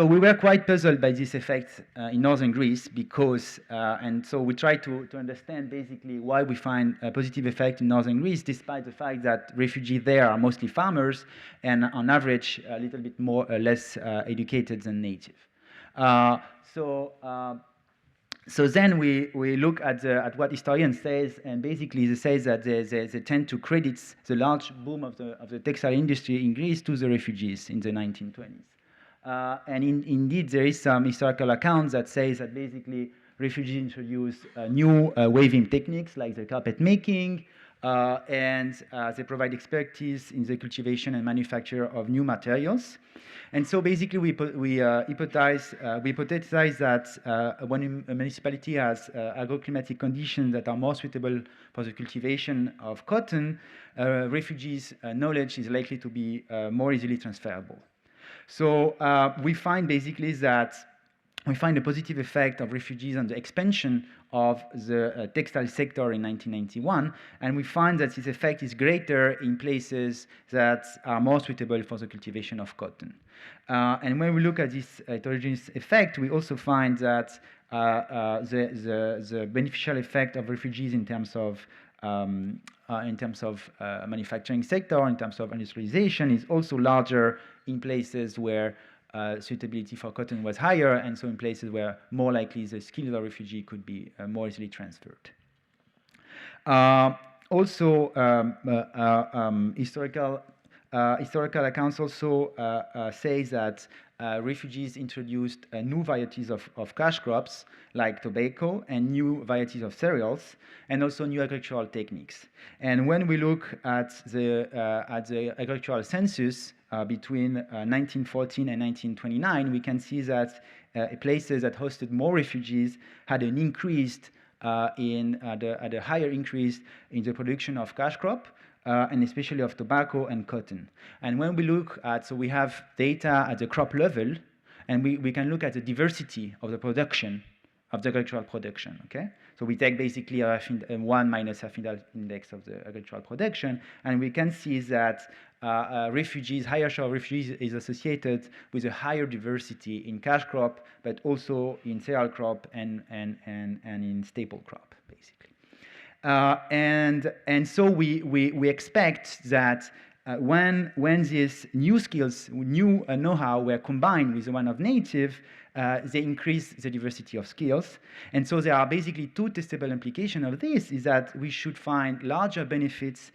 S10: we were quite puzzled by this effect in northern Greece because, and so we tried to understand basically why we find a positive effect in northern Greece, despite the fact that refugees there are mostly farmers and on average a little bit less educated than native. So then we look at what historians says, and basically they say that they tend to credit the large boom of the textile industry in Greece to the refugees in the 1920s. And indeed, there is some historical accounts that say that basically refugees introduced new weaving techniques like the carpet making, and they provide expertise in the cultivation and manufacture of new materials. And so basically we hypothesize that when a municipality has agroclimatic conditions that are more suitable for the cultivation of cotton, refugees' knowledge is likely to be more easily transferable. So we find basically that we find a positive effect of refugees on the expansion of the textile sector in 1991, and we find that this effect is greater in places that are more suitable for the cultivation of cotton. And when we look at this heterogeneous effect, we also find that the beneficial effect of refugees in terms of manufacturing sector, in terms of industrialization, is also larger in places where suitability for cotton was higher, and so in places where more likely the skills of a refugee could be more easily transferred. Also, historical accounts also say that refugees introduced new varieties of cash crops like tobacco and new varieties of cereals, and also new agricultural techniques. And when we look at the agricultural census between 1914 and 1929, we can see that places that hosted more refugees had an increased had a higher increase in the production of cash crop, and especially of tobacco and cotton. And when we look at, so we have data at the crop level, and we can look at the diversity of the production, of the agricultural production, okay? So we take basically a 1 minus Affindal index of the agricultural production, and we can see that higher share of refugees is associated with a higher diversity in cash crop, but also in cereal crop and in staple crop, basically. And so we expect that when these new skills, new know-how were combined with the one of native, they increase the diversity of skills. And so there are basically two testable implications of this, is that we should find larger benefits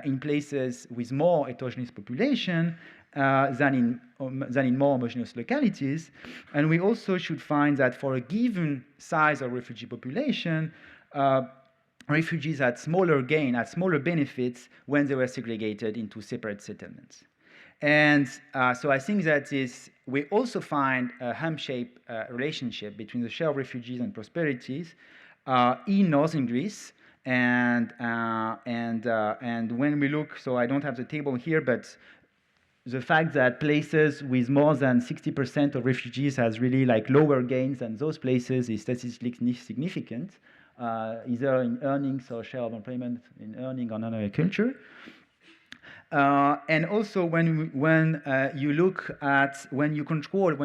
S10: in places with more heterogeneous population than in more homogeneous localities. And we also should find that for a given size of refugee population, refugees had smaller gain, had smaller benefits when they were segregated into separate settlements. And so I think that we also find a ham-shaped relationship between the share of refugees and prosperities in northern Greece. And when we look, so I don't have the table here, but the fact that places with more than 60% of refugees has really like lower gains than those places is statistically significant, either in earnings or share of employment in earning or non-agriculture. And also when you control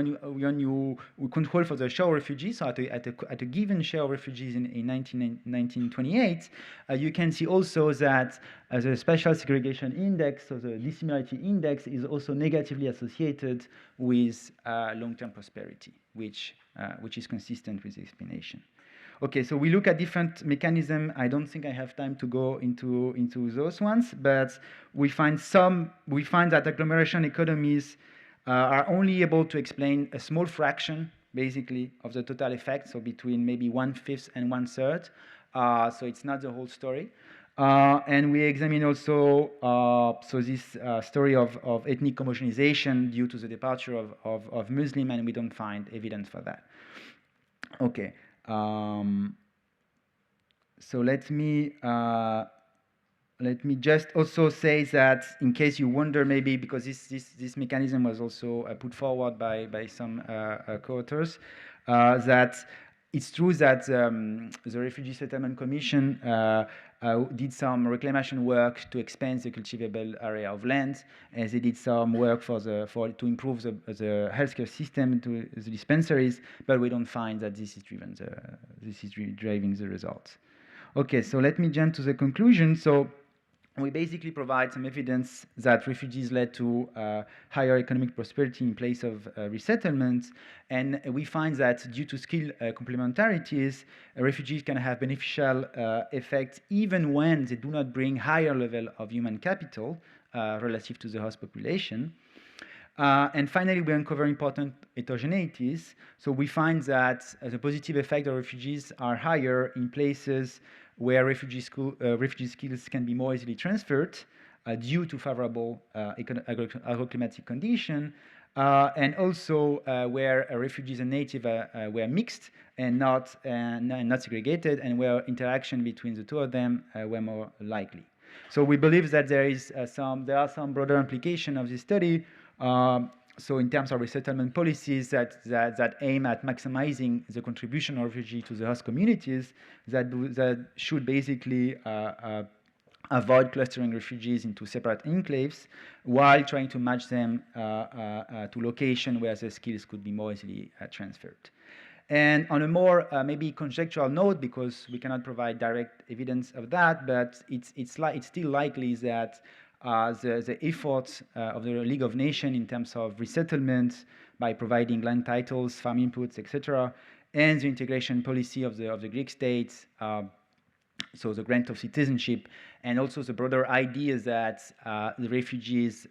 S10: for the share of refugees, so at a given share of refugees in 1928, you can see also that the spatial segregation index, so the dissimilarity index, is also negatively associated with long-term prosperity, which is consistent with the explanation. Okay, so we look at different mechanisms. I don't think I have time to go into those ones, but we find that agglomeration economies are only able to explain a small fraction, basically, of the total effect, so between maybe 1/5 and 1/3. So it's not the whole story. And we examine also this story of ethnic homogenization due to the departure of Muslim, and we don't find evidence for that. Okay. So let me just also say that, in case you wonder, maybe because this mechanism was also put forward by some co-authors, that it's true that the Refugee Settlement Commission did some reclamation work to expand the cultivable area of land, as they did some work to improve the healthcare system, to the dispensaries, but we don't find that this is driving the results. Okay, so let me jump to the conclusion. So we basically provide some evidence that refugees led to higher economic prosperity in place of resettlement, and we find that due to skill complementarities, refugees can have beneficial effects even when they do not bring higher level of human capital relative to the host population. And finally, we uncover important heterogeneities. So we find that the positive effect of refugees are higher in places where refugee skills can be more easily transferred due to favorable agroclimatic condition, and also where refugees and native were mixed and not segregated, and where interaction between the two of them were more likely. So we believe that there are some broader implications of this study. So in terms of resettlement policies that aim at maximizing the contribution of refugees to the host communities, that should basically avoid clustering refugees into separate enclaves while trying to match them to location where the skills could be more easily transferred. And on a more maybe conjectural note, because we cannot provide direct evidence of that, but it's still likely that the efforts of the League of Nations in terms of resettlement by providing land titles, farm inputs, etc., and the integration policy of the Greek states so the grant of citizenship, and also the broader idea that the refugees,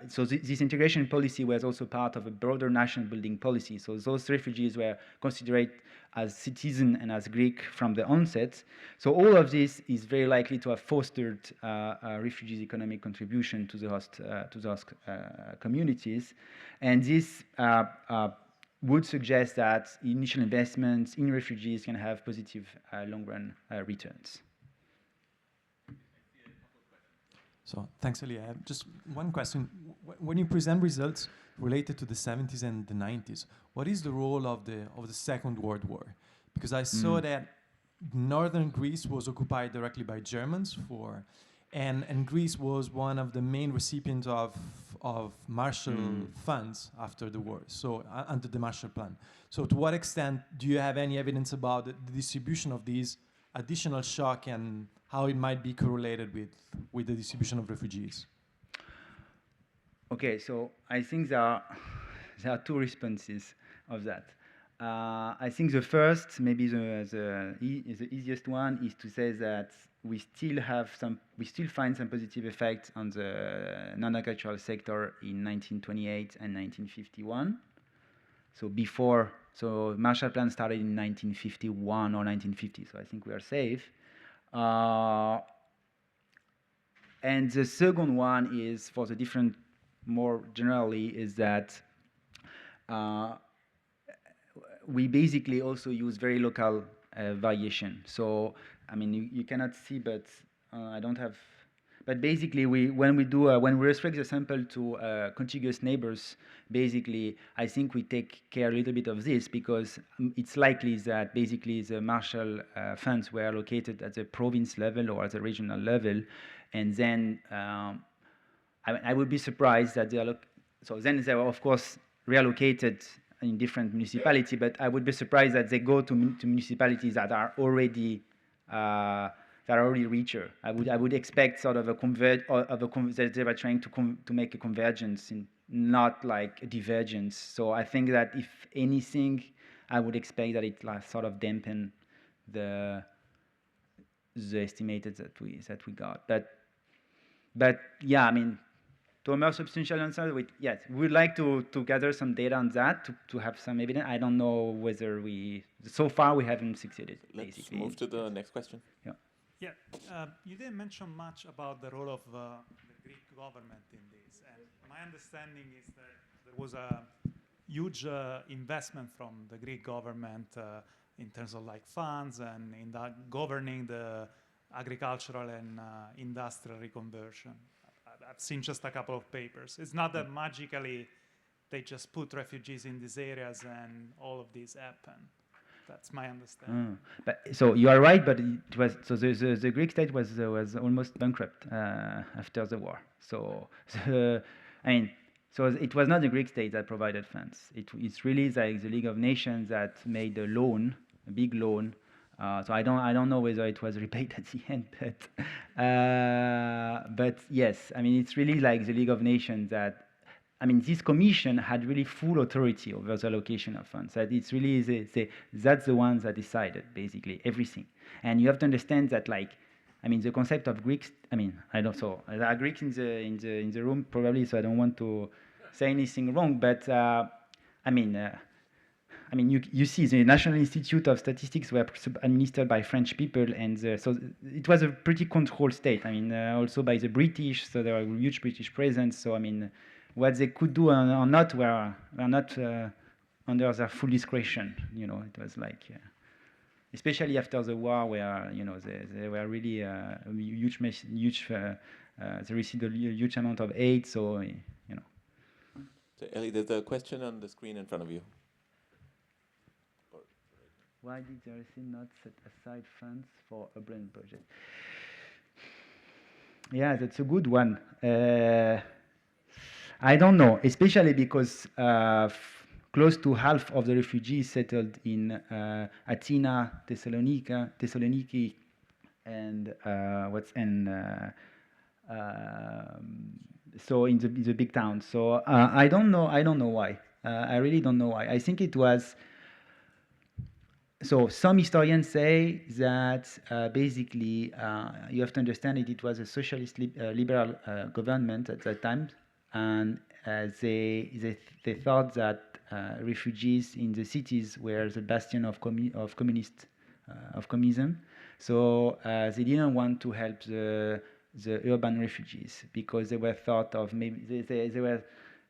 S10: so this integration policy was also part of a broader national building policy. So those refugees were considered as citizen and as Greek from the onset. So all of this is very likely to have fostered refugees' economic contribution to the host communities, and this would suggest that initial investments in refugees can have positive long-run returns.
S4: So thanks, Elie. I have just one question. When you present results related to the 70s and the 90s, what is the role of the Second World War? Because I saw that northern Greece was occupied directly by Germans and Greece was one of the main recipients of Marshall funds after the war, so under the Marshall Plan. So to what extent do you have any evidence about the distribution of these additional shock and how it might be correlated with the distribution of refugees?
S10: Okay, so I think there are two responses of that. I think the first, maybe the easiest one, is to say that we still find some positive effects on the non-agricultural sector in 1928 and 1951. So Marshall Plan started in 1951 or 1950, so I think we are safe. And the second one is, for the different, more generally, is that we basically also use very local variation. So, I mean, you cannot see, but I don't have. But basically, when we restrict the sample to contiguous neighbors, basically, I think we take care a little bit of this because it's likely that basically the Marshall funds were allocated at the province level or at the regional level, and then I would be surprised that so then they were of course reallocated in different municipalities, but I would be surprised that they go to municipalities that are already richer. I would expect sort of that they were trying to make a convergence, not like a divergence. So I think that if anything, I would expect that it sort of dampen the estimated that we got. But yeah, I mean, to a more substantial answer, yes, we would like to gather some data on that to have some evidence. I don't know whether so far we haven't succeeded.
S1: Let's
S10: basically.
S1: move to the next question.
S10: Yeah.
S11: Yeah, you didn't mention much about the role of the Greek government in this. And my understanding is that there was a huge investment from the Greek government in terms of like funds and in governing the agricultural and industrial reconversion. I've seen just a couple of papers. It's not that magically they just put refugees in these areas and all of these happen. That's my understanding.
S10: But so you are right, but it was so the Greek state was almost bankrupt after the war. So so it was not the Greek state that provided funds. It's really like the League of Nations that made a big loan. So I don't know whether it was repaid at the end, but yes, I mean it's really like the League of Nations that. I mean, this commission had really full authority over the allocation of funds. That it's really that's the ones that decided basically everything. And you have to understand that, like, I mean, the concept of Greeks. I mean, I don't. So there are Greeks in the room probably. So I don't want to say anything wrong. But I mean, you see, the National Institute of Statistics were administered by French people, and so it was a pretty controlled state. I mean, also by the British. So there were huge British presence. So I mean. What they could do or not were not under their full discretion. You know, it was like, especially after the war, where they were really huge. They received a huge amount of aid. So
S1: So Elie, there's a question on the screen in front of you.
S10: Why did the RSC not set aside funds for a brand project? Yeah, that's a good one. I don't know, especially because close to half of the refugees settled in Athena, Thessaloniki, and so in the big towns. So I don't know why. I really don't know why. I think it was. so some historians say that basically you have to understand it was a socialist liberal government at that time, and they thought that refugees in the cities were the bastion of communism. So they didn't want to help the urban refugees because they were thought of maybe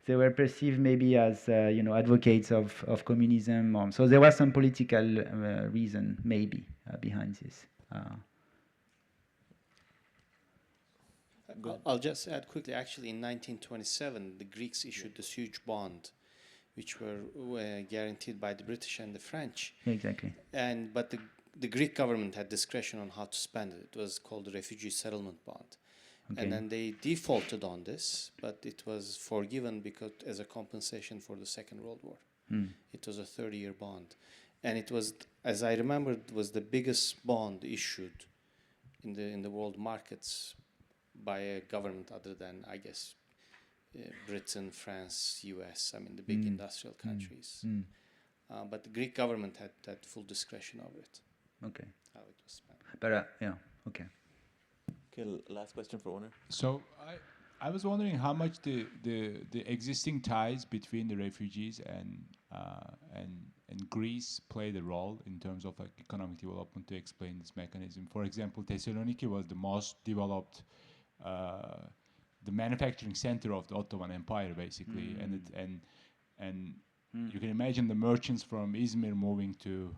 S10: they were perceived maybe as advocates of communism. So there was some political reason maybe behind this.
S12: I'll just add quickly. Actually, in 1927, the Greeks issued this huge bond, which were guaranteed by the British and the French.
S10: Exactly.
S12: But the Greek government had discretion on how to spend it. It was called the Refugee Settlement Bond. Okay. And then they defaulted on this, but it was forgiven because as a compensation for the Second World War. It was a 30-year bond. And it was, as I remember, it was the biggest bond issued in the world markets by a government other than, I guess, Britain, France, US, I mean, the big industrial countries. But the Greek government had full discretion over it.
S10: Okay.
S12: How it was spent.
S10: But, yeah, okay.
S1: Okay, last question for Onur.
S13: So I was wondering how much the existing ties between the refugees and Greece played a role in terms of like economic development to explain this mechanism. For example, Thessaloniki was the most developed, the manufacturing center of the Ottoman Empire, basically, and you can imagine the merchants from Izmir moving to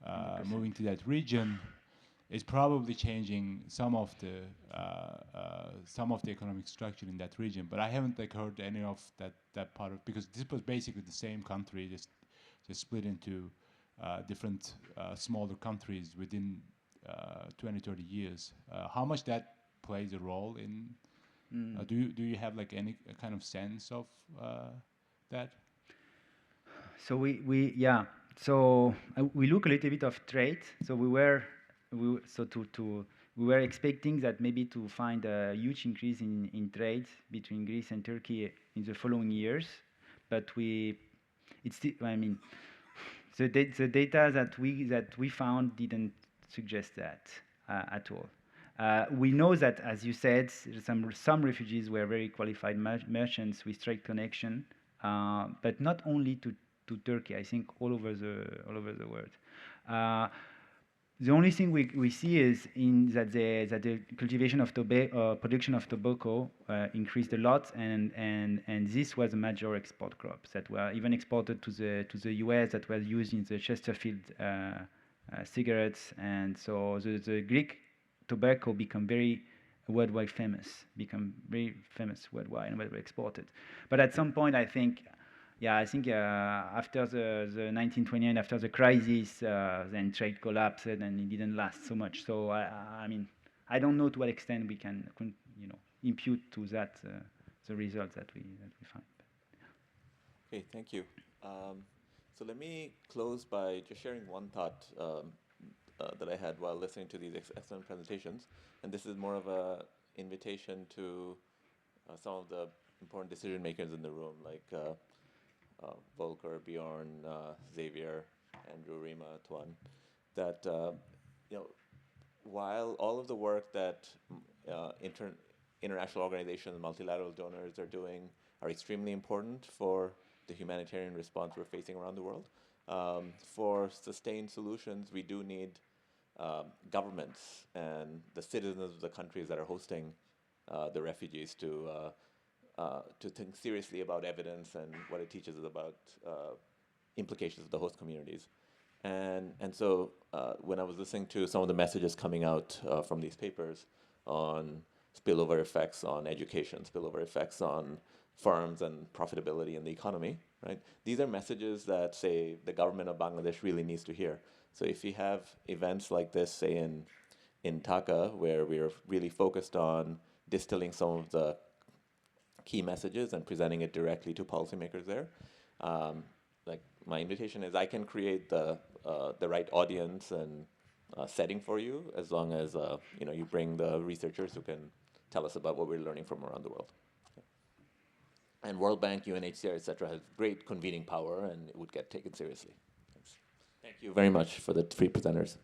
S13: that region. Is probably changing some of the economic structure in that region, but I haven't heard any of that part of, because this was basically the same country, just split into different smaller countries within 20-30 years. How much that plays a role in? Do you have like any kind of sense of that?
S10: So we look a little bit of trade. So we were expecting that maybe to find a huge increase in trade between Greece and Turkey in the following years, but the data that we found didn't suggest that at all. We know that, as you said, some refugees were very qualified merchants with trade connection, but not only to Turkey. I think all over the world. The only thing we see is that the cultivation of production of tobacco increased a lot, and this was a major export crop that were even exported to the US, that was used in the Chesterfield cigarettes, and so the Greek tobacco become very famous worldwide and were exported. But at some point, I think after the 1929, after the crisis, then trade collapsed and it didn't last so much. So I don't know to what extent we can impute to that the results that we find.
S1: Okay, thank you. So let me close by just sharing one thought that I had while listening to these excellent presentations, and this is more of a invitation to some of the important decision makers in the room, like Volker, Bjorn, Xavier, Andrew, Rima, Tuan, that while all of the work that international organizations, multilateral donors are doing are extremely important for the humanitarian response we're facing around the world, for sustained solutions, we do need governments and the citizens of the countries that are hosting the refugees to think seriously about evidence and what it teaches us about implications of the host communities. And so when I was listening to some of the messages coming out from these papers on spillover effects on education, spillover effects on firms and profitability in the economy, right? These are messages that, say, the government of Bangladesh really needs to hear. So if we have events like this, say in Dhaka, where we're really focused on distilling some of the key messages and presenting it directly to policymakers there, like my invitation is I can create the right audience and setting for you, as long as you bring the researchers who can tell us about what we're learning from around the world. And World Bank, UNHCR, etc., has great convening power, and it would get taken seriously. Thanks. Thank you. you very much for the three presenters.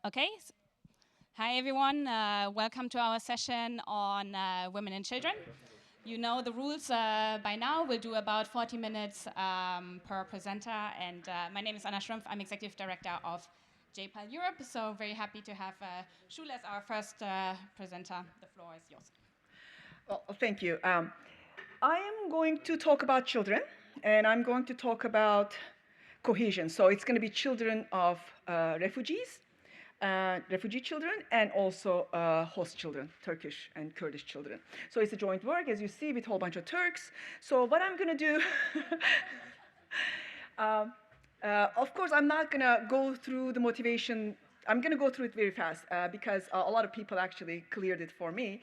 S14: Okay. Hi, everyone. Welcome to our session on women and children. You know the rules by now. We'll do about 40 minutes per presenter. And my name is Anna Schrimpf. I'm Executive Director of JPAL Europe. So very happy to have Sule as our first presenter. The floor is yours.
S6: Well, thank you. I am going to talk about children, and I'm going to talk about cohesion. So it's going to be children of refugees, refugee children, and also host children, Turkish and Kurdish children. So it's a joint work, as you see, with a whole bunch of Turks. So what I'm going to do, of course, I'm not going to go through the motivation. I'm going to go through it very fast because a lot of people actually cleared it for me.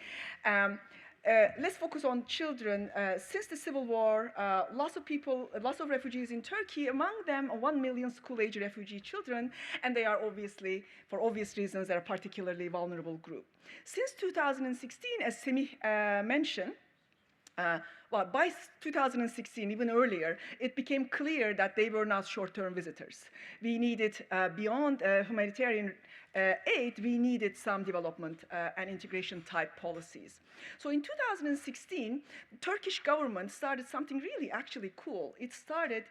S6: Let's focus on children. Since the civil war, lots of refugees in Turkey, among them 1 million school-age refugee children, and they are obviously, for obvious reasons, they're a particularly vulnerable group. Since 2016, as Semih mentioned, well, by 2016, even earlier, it became clear that they were not short-term visitors. We needed, beyond humanitarian aid, we needed some development and integration type policies. So in 2016, the Turkish government started something really actually cool. It started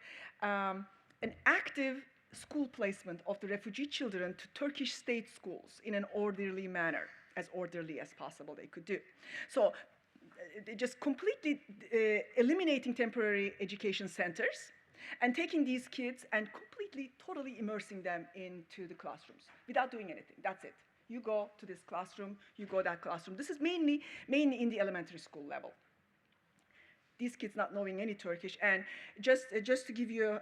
S6: an active school placement of the refugee children to Turkish state schools in an orderly manner, as orderly as possible they could do. So just completely eliminating temporary education centers and taking these kids and completely, totally immersing them into the classrooms without doing anything. That's it. You go to this classroom, you go that classroom. This is mainly in the elementary school level. These kids not knowing any Turkish, and just to give you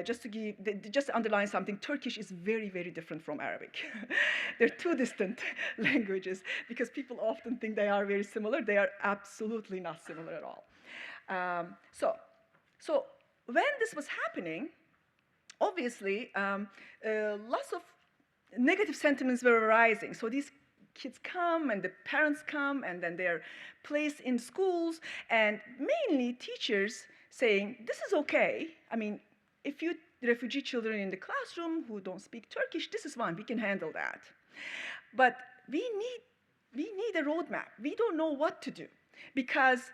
S6: just to underline something, Turkish is very, very different from Arabic. They're two distant languages because people often think they are very similar. They are absolutely not similar at all. So when this was happening, obviously, lots of negative sentiments were arising. So these kids come, and the parents come, and then they're placed in schools, and mainly teachers saying, this is okay. I mean, if you refugee children in the classroom who don't speak Turkish, this is fine, we can handle that. But we need a roadmap. We don't know what to do because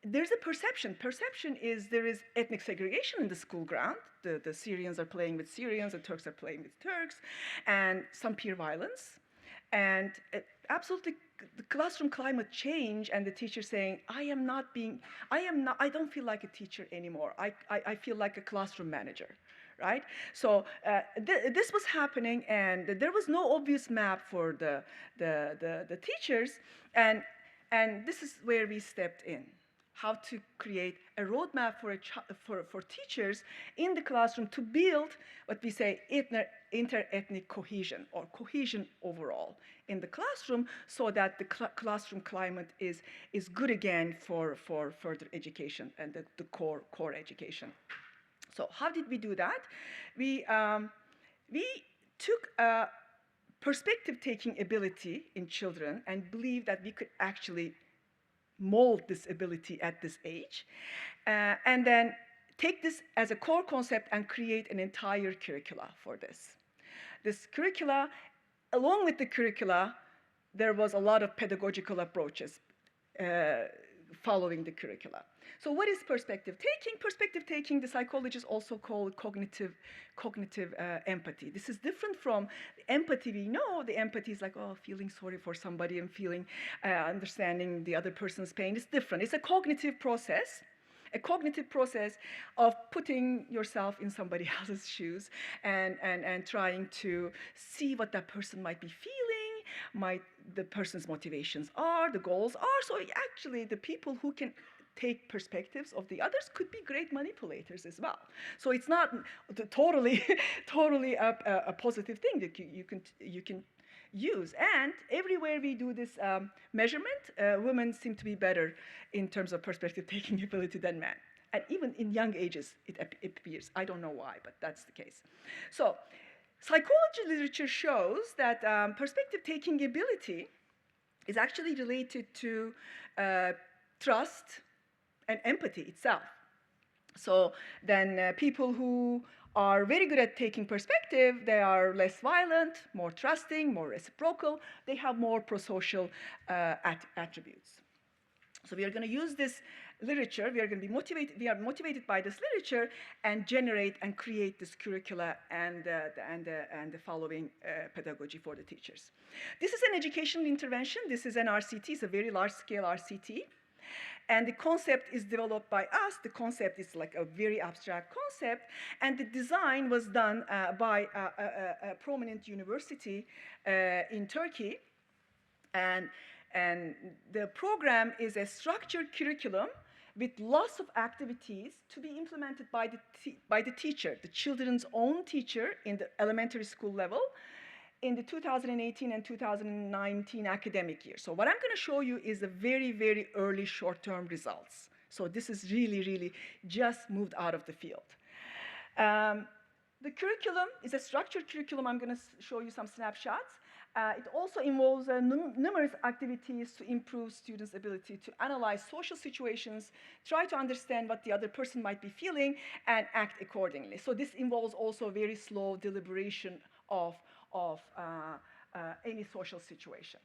S6: there's a perception. Perception is there is ethnic segregation in the school ground. The Syrians are playing with Syrians, the Turks are playing with Turks, and some peer violence. And absolutely the classroom climate change, and the teacher saying, I don't feel like a teacher anymore. I feel like a classroom manager, right? So this was happening, and there was no obvious map for the teachers, and this is where we stepped in. How to create a roadmap for teachers in the classroom to build what we say inter-ethnic cohesion, or cohesion overall in the classroom, so that the classroom climate is good again for further education and the core education. So how did we do that? We took a perspective-taking ability in children and believed that we could actually mold this ability at this age, and then take this as a core concept and create an entire curricula for this. This curricula, along with the curricula, there was a lot of pedagogical approaches following the curricula. So what is perspective taking? Perspective taking, the psychologists also call cognitive empathy. This is different from the empathy we know. The empathy is like, oh, feeling sorry for somebody and feeling, understanding the other person's pain. It's different. It's a cognitive process of putting yourself in somebody else's shoes and trying to see what that person might be feeling, the person's motivations are, the goals are. So actually, the people who can take perspectives of the others could be great manipulators as well. So it's not totally a positive thing that you can use. And everywhere we do this measurement, women seem to be better in terms of perspective-taking ability than men. And even in young ages, it appears. I don't know why, but that's the case. So psychology literature shows that perspective-taking ability is actually related to trust and empathy itself. So then people who are very good at taking perspective, they are less violent, more trusting, more reciprocal. They have more prosocial attributes. So we are going to use this literature. We are going to be motivated. We are motivated by this literature and generate and create this curricula and the following pedagogy for the teachers. This is an educational intervention. This is an RCT. It's a very large-scale RCT. And the concept is developed by us. The concept is like a very abstract concept. And the design was done by a prominent university in Turkey. And the program is a structured curriculum with lots of activities to be implemented by the teacher, the children's own teacher in the elementary school level in the 2018 and 2019 academic year. So what I'm going to show you is the very, very early short-term results. So this is really, really just moved out of the field. The curriculum is a structured curriculum. I'm going to show you some snapshots. It also involves numerous activities to improve students' ability to analyze social situations, try to understand what the other person might be feeling, and act accordingly. So this involves also very slow deliberation of any social situation.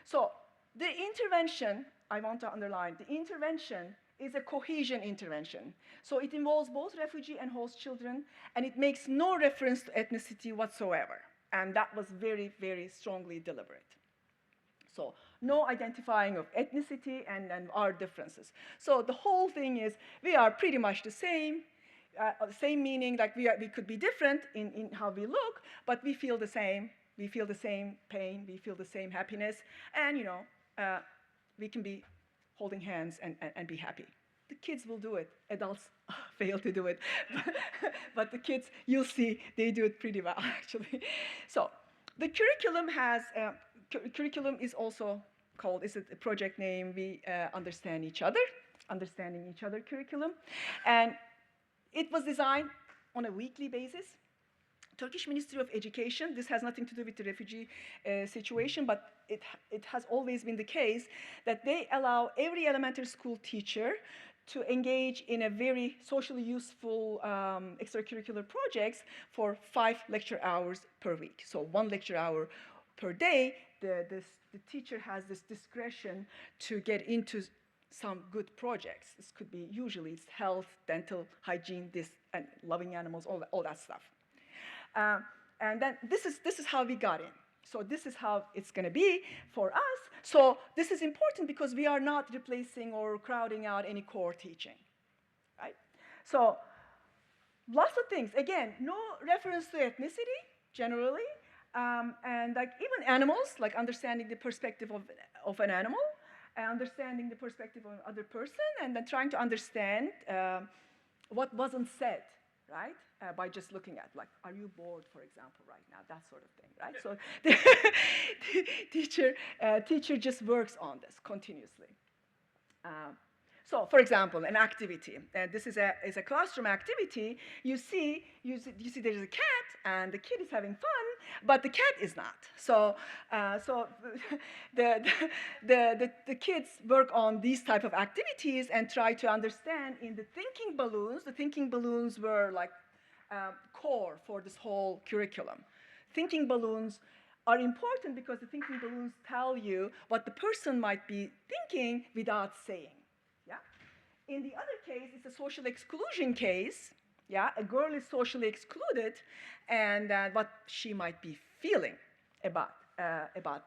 S6: So the intervention, I want to underline, the intervention is a cohesion intervention. So it involves both refugee and host children, and it makes no reference to ethnicity whatsoever. And that was very, very strongly deliberate. So no identifying of ethnicity and our differences. So the whole thing is we are pretty much the same. Same meaning like we could be different in how we look, but we feel the same. We feel the same pain. We feel the same happiness. And, you know, we can be holding hands and be happy. The kids will do it. Adults fail to do it. But the kids, you'll see, they do it pretty well, actually. So the curriculum curriculum is also called, is a project name, We Understand Each Other, Understanding Each Other curriculum. And it was designed on a weekly basis. Turkish Ministry of Education, this has nothing to do with the refugee situation, but it has always been the case that they allow every elementary school teacher to engage in a very socially useful extracurricular projects for 5 lecture hours per week. So 1 lecture hour per day, the teacher has this discretion to get into some good projects. This could be, usually it's health, dental, hygiene, this, and loving animals, all that stuff. And then this is how we got in. So this is how it's going to be for us. So this is important because we are not replacing or crowding out any core teaching, right? So lots of things. Again, no reference to ethnicity generally, and like even animals, like understanding the perspective of an animal, understanding the perspective of another person, and then trying to understand what wasn't said, right? By just looking at, like, are you bored, for example, right now? That sort of thing, right? So the teacher just works on this continuously. So, for example, an activity. This is a classroom activity. You see there's a cat, and the kid is having fun, but the cat is not. So the kids work on these type of activities and try to understand in the thinking balloons. The thinking balloons were like core for this whole curriculum. Thinking balloons are important because the thinking balloons tell you what the person might be thinking without saying. Yeah. In the other case, it's a social exclusion case. Yeah, a girl is socially excluded, and what she might be feeling about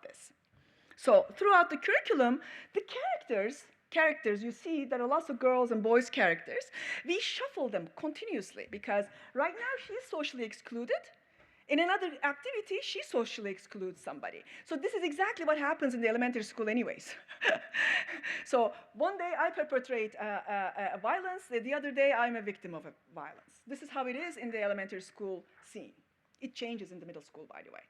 S6: this. So throughout the curriculum, the characters, you see there are lots of girls and boys characters. We shuffle them continuously because right now she's socially excluded. In another activity, she socially excludes somebody. So this is exactly what happens in the elementary school anyways. So one day I perpetrate a violence, the other day I'm a victim of a violence. This is how it is in the elementary school scene. It changes in the middle school, by the way.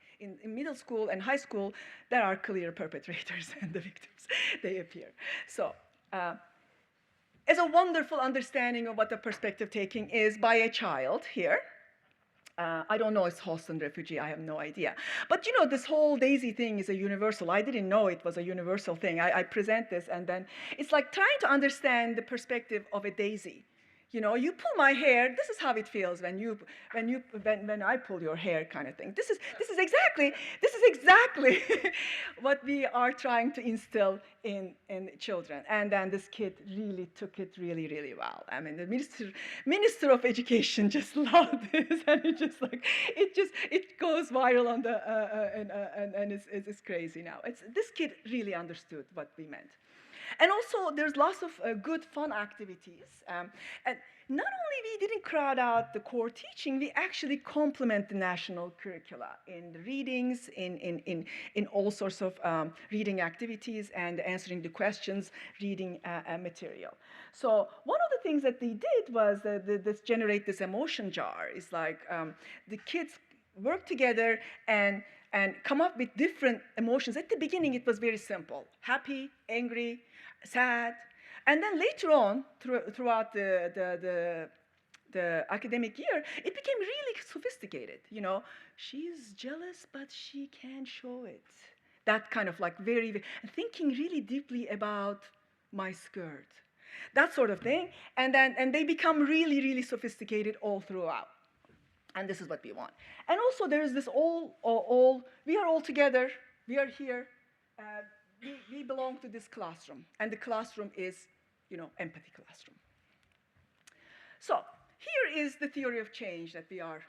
S6: In middle school and high school, there are clear perpetrators and the victims, they appear. So as a wonderful understanding of what the perspective taking is by a child here, I don't know, it's host and refugee, I have no idea. But you know, this whole daisy thing is a universal. I didn't know it was a universal thing. I present this and then it's like trying to understand the perspective of a daisy. You know, you pull my hair. This is how it feels when I pull your hair, kind of thing. This is exactly what we are trying to instill in children. And then this kid really took it really, really well. I mean, the minister of education just loved this, and it goes viral on the and it's crazy now. This kid really understood what we meant. And also, there's lots of good, fun activities. And not only we didn't crowd out the core teaching, we actually complement the national curricula in the readings, in all sorts of reading activities and answering the questions, reading material. So one of the things that they did was this generate this emotion jar. It's like the kids work together and come up with different emotions. At the beginning, it was very simple: happy, angry, sad. And then later on, throughout the academic year, it became really sophisticated. You know, she's jealous, but she can't show it. That kind of like very thinking really deeply about my skirt, that sort of thing. And they become really, really sophisticated all throughout. And this is what we want. And also there is this we are all together, we are here, we belong to this classroom. And the classroom is, you know, empathy classroom. So here is the theory of change that we are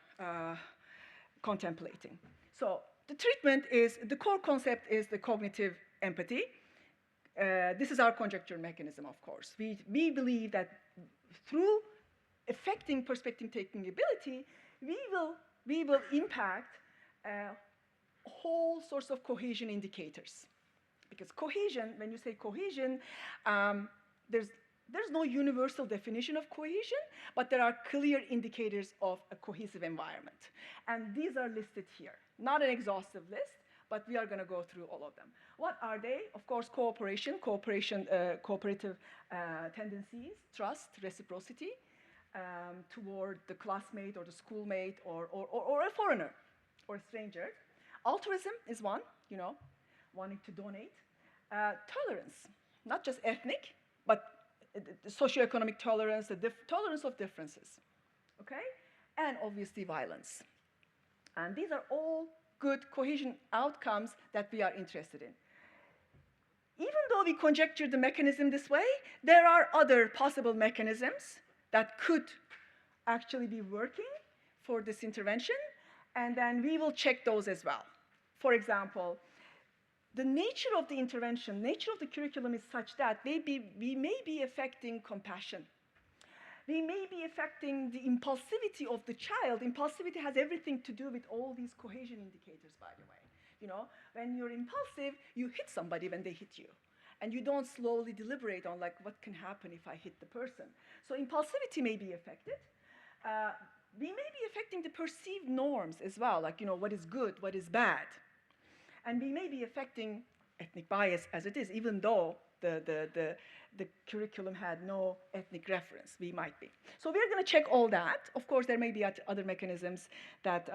S6: contemplating. So the treatment is, the core concept is the cognitive empathy. This is our conjecture mechanism, of course. We believe that through affecting perspective-taking ability, we will impact whole sorts of cohesion indicators. Because cohesion, when you say cohesion, there's no universal definition of cohesion, but there are clear indicators of a cohesive environment. And these are listed here. Not an exhaustive list, but we are going to go through all of them. What are they? Of course, cooperative tendencies, trust, reciprocity, toward the classmate or the schoolmate or a foreigner or a stranger. Altruism is one, you know, wanting to donate. Tolerance, not just ethnic, but the socioeconomic tolerance, the tolerance of differences, okay? And obviously violence. And these are all good cohesion outcomes that we are interested in. Even though we conjecture the mechanism this way, there are other possible mechanisms that could actually be working for this intervention, and then we will check those as well. For example, the nature of the intervention, nature of the curriculum is such that we may be affecting compassion. We may be affecting the impulsivity of the child. Impulsivity has everything to do with all these cohesion indicators, by the way. You know, when you're impulsive, you hit somebody when they hit you. And you don't slowly deliberate on like what can happen if I hit the person. So impulsivity may be affected. We may be affecting the perceived norms as well, like, you know, what is good, what is bad. And we may be affecting ethnic bias as it is, even though the curriculum had no ethnic reference. We might be. So we're going to check all that. Of course, there may be other mechanisms that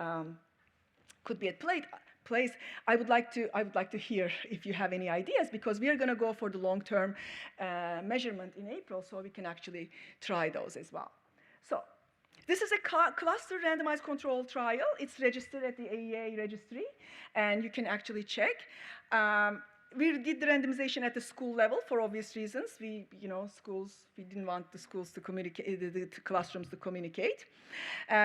S6: could be at place. I would like to hear if you have any ideas, because we are going to go for the long-term measurement in April, so we can actually try those as well. So this is a cluster randomized controlled trial. It's registered at the AEA registry, and you can actually check. We did the randomization at the school level for obvious reasons. We didn't want the schools to communicate, the classrooms to communicate.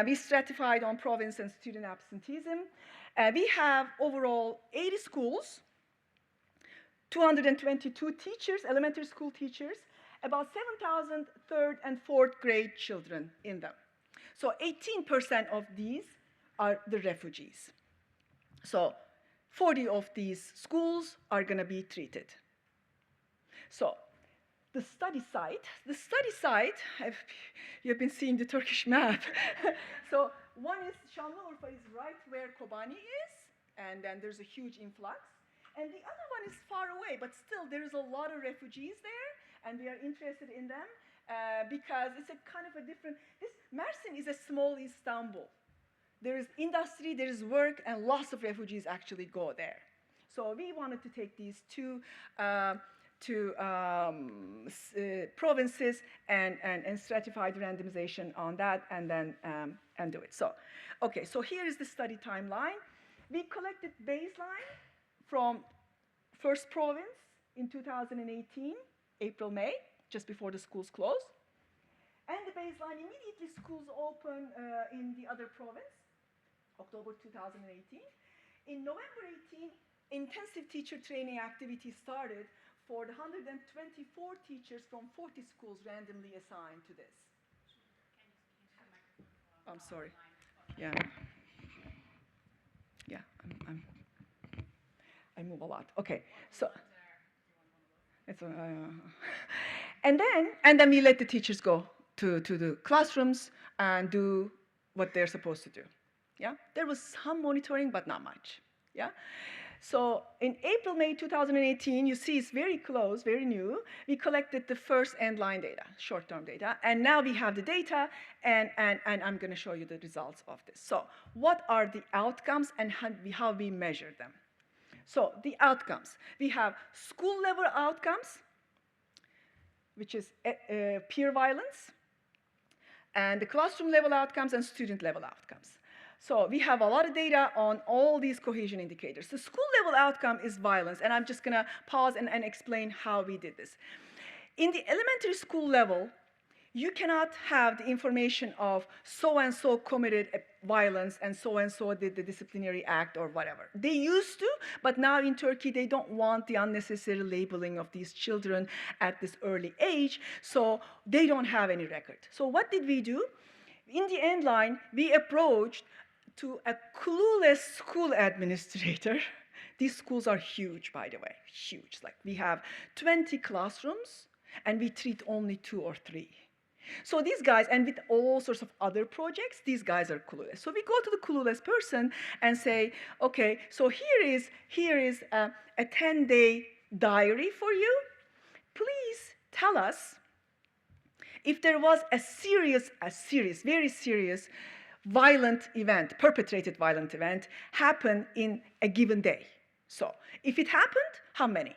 S6: We stratified on province and student absenteeism. We have overall 80 schools, 222 teachers, elementary school teachers, about 7,000 third and fourth grade children in them. So 18% of these are the refugees. So 40 of these schools are going to be treated. So the study site, you've been seeing the Turkish map. So one is Şanlıurfa is right where Kobani is, and then there's a huge influx. And the other one is far away, but still there's a lot of refugees there, and we are interested in them because it's a kind of a different, Mersin is a small Istanbul. There is industry, there is work, and lots of refugees actually go there. So we wanted to take these two to provinces and stratified randomization on that, and then and do it. So, okay, so here is the study timeline. We collected baseline from first province in 2018, April, May, just before the schools closed. And the baseline immediately schools open in the other province, October 2018. In November 18, intensive teacher training activity started for the 124 teachers from 40 schools randomly assigned to this. I'm sorry. Yeah. Yeah, I move a lot. Okay, so it's and then we let the teachers go to the classrooms and do what they're supposed to do. Yeah, there was some monitoring, but not much. Yeah. So in April, May 2018, you see it's very close, very new. We collected the first end-line data, short-term data, and now we have the data, and I'm going to show you the results of this. So what are the outcomes and how we measure them? So the outcomes, we have school-level outcomes, which is peer violence, and the classroom-level outcomes and student-level outcomes. So we have a lot of data on all these cohesion indicators. The school-level outcome is violence, and I'm just going to pause and explain how we did this. In the elementary school level, you cannot have the information of so-and-so committed violence and so-and-so did the disciplinary act or whatever. They used to, but now in Turkey, they don't want the unnecessary labeling of these children at this early age, so they don't have any record. So what did we do? In the end line, we approached to a clueless school administrator. These schools are huge, by the way, huge. Like we have 20 classrooms, and we treat only 2 or 3. So these guys, and with all sorts of other projects, these guys are clueless. So we go to the clueless person and say, okay, so here is a 10-day diary for you. Please tell us if there was a very serious violent event, perpetrated violent event, happen in a given day. So if it happened, how many?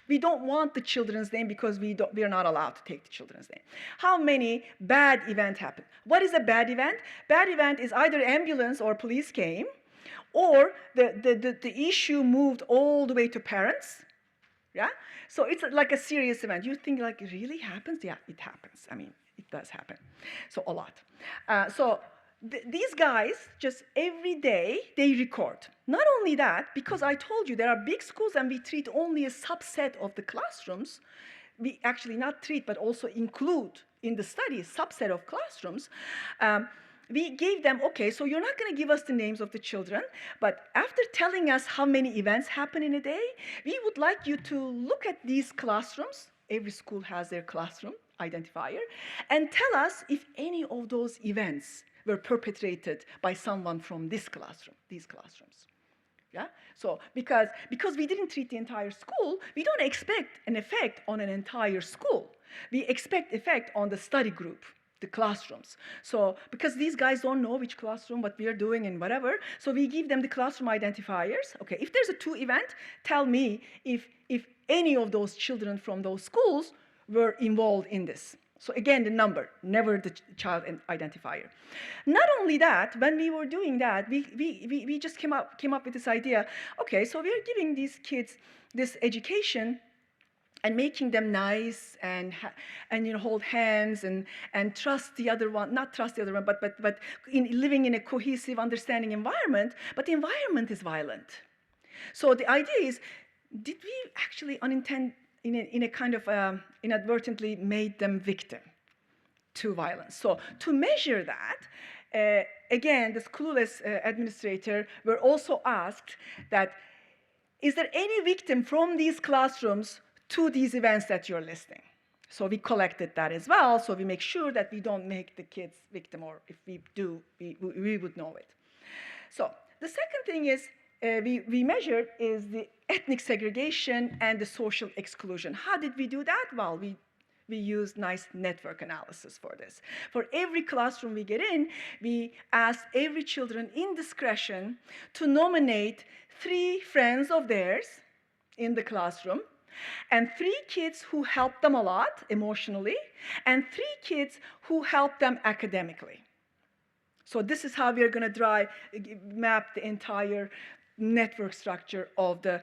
S6: We don't want the children's name because we are not allowed to take the children's name. How many bad events happened? What is a bad event? Bad event is either ambulance or police came, or the issue moved all the way to parents. Yeah? So it's like a serious event. You think like it really happens? Yeah, it happens. I mean, it does happen. So a lot. These guys, just every day, they record. Not only that, because I told you there are big schools and we treat only a subset of the classrooms. We actually not treat, but also include in the study a subset of classrooms. We gave them, okay, so you're not going to give us the names of the children, but after telling us how many events happen in a day, we would like you to look at these classrooms. Every school has their classroom identifier, and tell us if any of those events were perpetrated by someone from this classroom, these classrooms. Yeah? So because we didn't treat the entire school, we don't expect an effect on an entire school. We expect effect on the study group, the classrooms. So because these guys don't know which classroom, what we are doing and whatever, so we give them the classroom identifiers. Okay, if there's a 2 event, tell me if any of those children from those schools were involved in this. So again, the number, never the child identifier. Not only that, when we were doing that, we just came up with this idea. Okay, so we are giving these kids this education and making them nice and hold hands and trust the other one, not trust the other one, but living in a cohesive, understanding environment. But the environment is violent. So the idea is, did we actually in a kind of inadvertently made them victim to violence? So to measure that, again, this clueless administrator were also asked that, is there any victim from these classrooms to these events that you're listing? So we collected that as well, so we make sure that we don't make the kids victim, or if we do, we would know it. So the second thing is, we measured is the ethnic segregation and the social exclusion. How did we do that? Well, we used nice network analysis for this. For every classroom we get in, we asked every children in discretion to nominate 3 friends of theirs in the classroom and 3 kids who helped them a lot emotionally, and 3 kids who helped them academically. So this is how we are going to map the entire network structure of the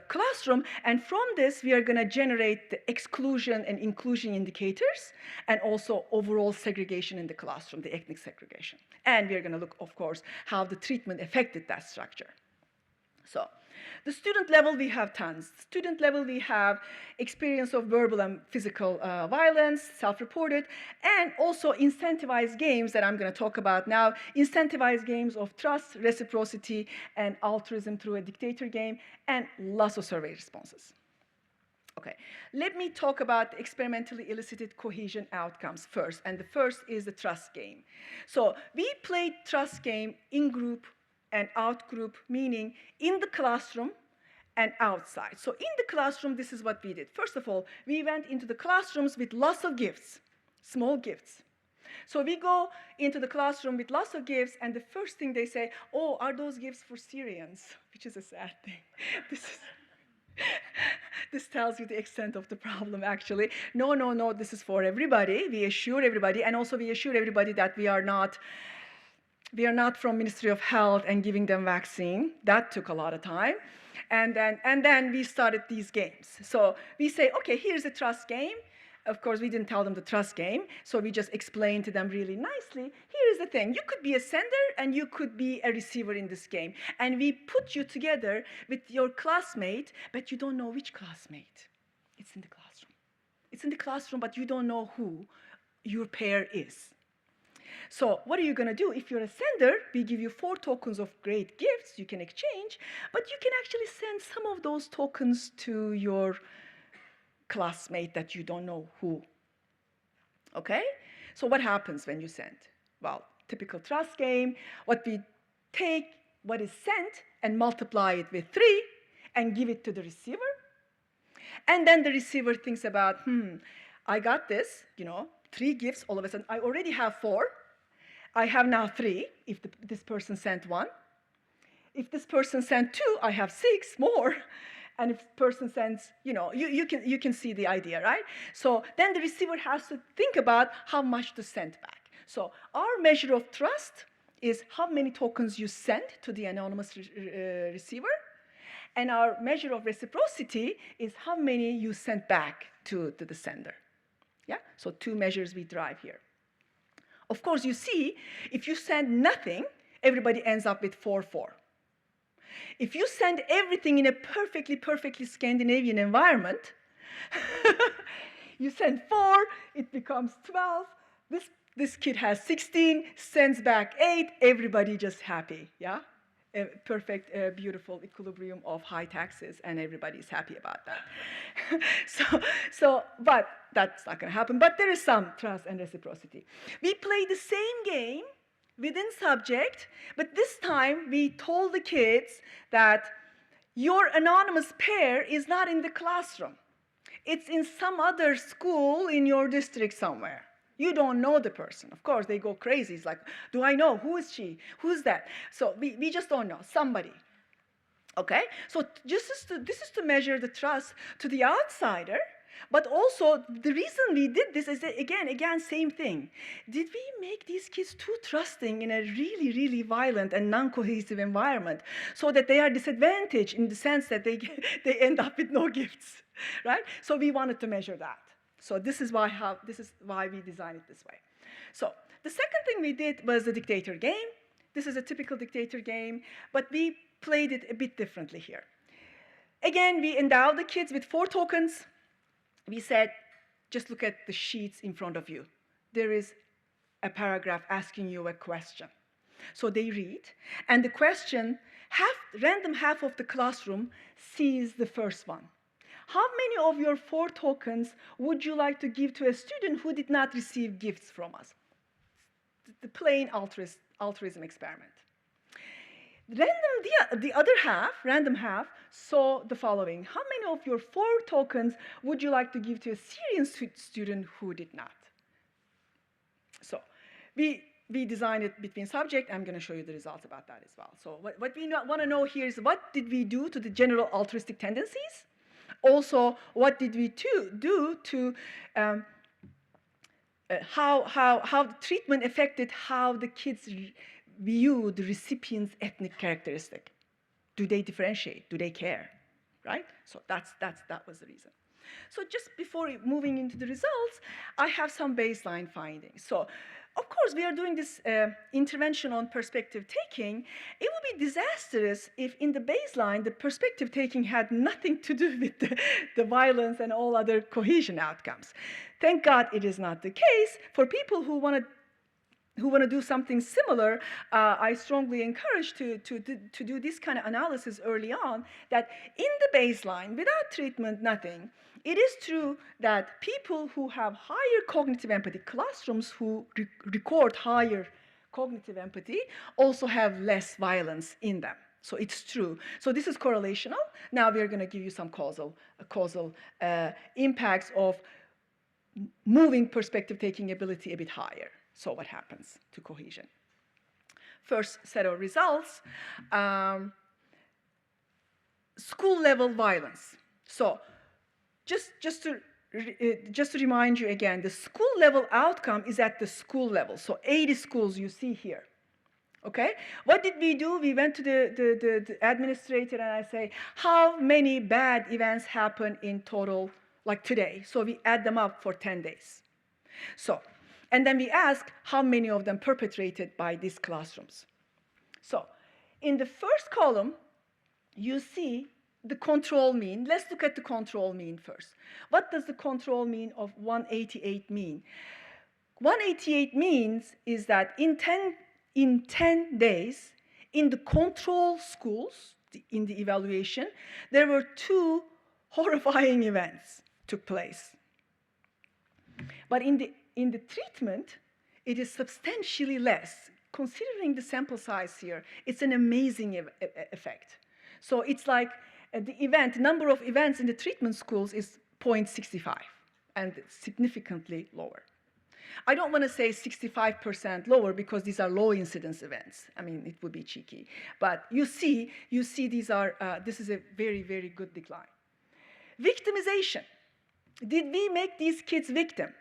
S6: classroom. And from this, we are going to generate the exclusion and inclusion indicators, and also overall segregation in the classroom, the ethnic segregation. And we are going to look, of course, how the treatment affected that structure. So the student level, we have tons. Student level, we have experience of verbal and physical violence, self-reported, and also incentivized games that I'm going to talk about now. Incentivized games of trust, reciprocity, and altruism through a dictator game, and lots of survey responses. Okay, let me talk about experimentally elicited cohesion outcomes first. And the first is the trust game. So we played trust game in group and out group, meaning in the classroom and outside. So in the classroom, this is what we did. First of all, we went into the classrooms with lots of gifts, small gifts. So we go into the classroom with lots of gifts, and the first thing they say, oh, are those gifts for Syrians? Which is a sad thing. This tells you the extent of the problem, actually. No, this is for everybody. We assure everybody, and also we assure everybody that we are not from Ministry of Health and giving them vaccine. That took a lot of time. And then we started these games. So we say, okay, here's a trust game. Of course, we didn't tell them the trust game, so we just explained to them really nicely, here is the thing. You could be a sender and you could be a receiver in this game. And we put you together with your classmate, but you don't know which classmate. It's in the classroom. It's in the classroom, but you don't know who your pair is. So what are you going to do? If you're a sender, we give you 4 tokens of great gifts you can exchange, but you can actually send some of those tokens to your classmate that you don't know who. Okay? So what happens when you send? Well, typical trust game, what we take what is sent and multiply it with 3 and give it to the receiver. And then the receiver thinks about, I got this, 3 gifts all of a sudden. I already have 4. I have now 3 if this person sent 1. If this person sent 2, I have 6 more. And if the person sends, you can see the idea, right? So then the receiver has to think about how much to send back. So our measure of trust is how many tokens you send to the anonymous receiver. And our measure of reciprocity is how many you sent back to the sender. Yeah? So 2 measures we drive here. Of course, you see, if you send nothing, everybody ends up with 4-4. If you send everything in a perfectly Scandinavian environment, you send 4, it becomes 12. This kid has 16, sends back 8, everybody just happy, yeah? A perfect, beautiful equilibrium of high taxes, and everybody's happy about that. But that's not going to happen. But there is some trust and reciprocity. We play the same game within subject, but this time we told the kids that your anonymous pair is not in the classroom. It's in some other school in your district somewhere. You don't know the person. Of course, they go crazy. It's like, do I know? Who is she? Who's that? So we just don't know. Somebody. Okay? So this is to measure the trust to the outsider. But also, the reason we did this is that, again, same thing. Did we make these kids too trusting in a really violent and non-cohesive environment so that they are disadvantaged in the sense that they end up with no gifts, right? So we wanted to measure that. So this is why we designed it this way. So the second thing we did was the dictator game. This is a typical dictator game, but we played it a bit differently here. Again, we endowed the kids with 4 tokens. We said, just look at the sheets in front of you. There is a paragraph asking you a question. So they read, and the question, random half of the classroom sees the first one. How many of your 4 tokens would you like to give to a student who did not receive gifts from us? The plain altruism experiment. The other half, random half, saw the following. How many of your 4 tokens would you like to give to a Syrian student who did not? So we designed it between subject. I'm going to show you the results about that as well. So what we want to know here is what did we do to the general altruistic tendencies Also, what did we do to how the treatment affected how the kids view the recipient's ethnic characteristic. Do they differentiate? Do they care? Right? So that was the reason. So just before moving into the results, I have some baseline findings. So, of course, we are doing this intervention on perspective taking. It would be disastrous if in the baseline, the perspective taking had nothing to do with the violence and all other cohesion outcomes. Thank God it is not the case. For people who want to do something similar, I strongly encourage to do this kind of analysis early on, that in the baseline, without treatment, nothing. It is true that people who have higher cognitive empathy, classrooms who record higher cognitive empathy, also have less violence in them. So it's true. So this is correlational. Now we are going to give you some causal impacts of moving perspective-taking ability a bit higher. So what happens to cohesion? First set of results, school-level violence. So just to remind you again, the school-level outcome is at the school level. So 80 schools you see here. Okay? What did we do? We went to the administrator and I say, how many bad events happen in total, like today? So we add them up for 10 days. So, and then we ask how many of them perpetrated by these classrooms. So, in the first column, you see the control mean. Let's look at the control mean first. What does the control mean of 188 mean? 188 means is that in 10 days, in the control schools, in the evaluation, there were 2 horrifying events took place. But in the treatment, it is substantially less. Considering the sample size here, it's an amazing effect. So it's like the number of events in the treatment schools is 0.65, and significantly lower. I don't want to say 65% lower because these are low incidence events. I mean, it would be cheeky. But you see these are, this is a very, very good decline. Victimization. Did we make these kids victim?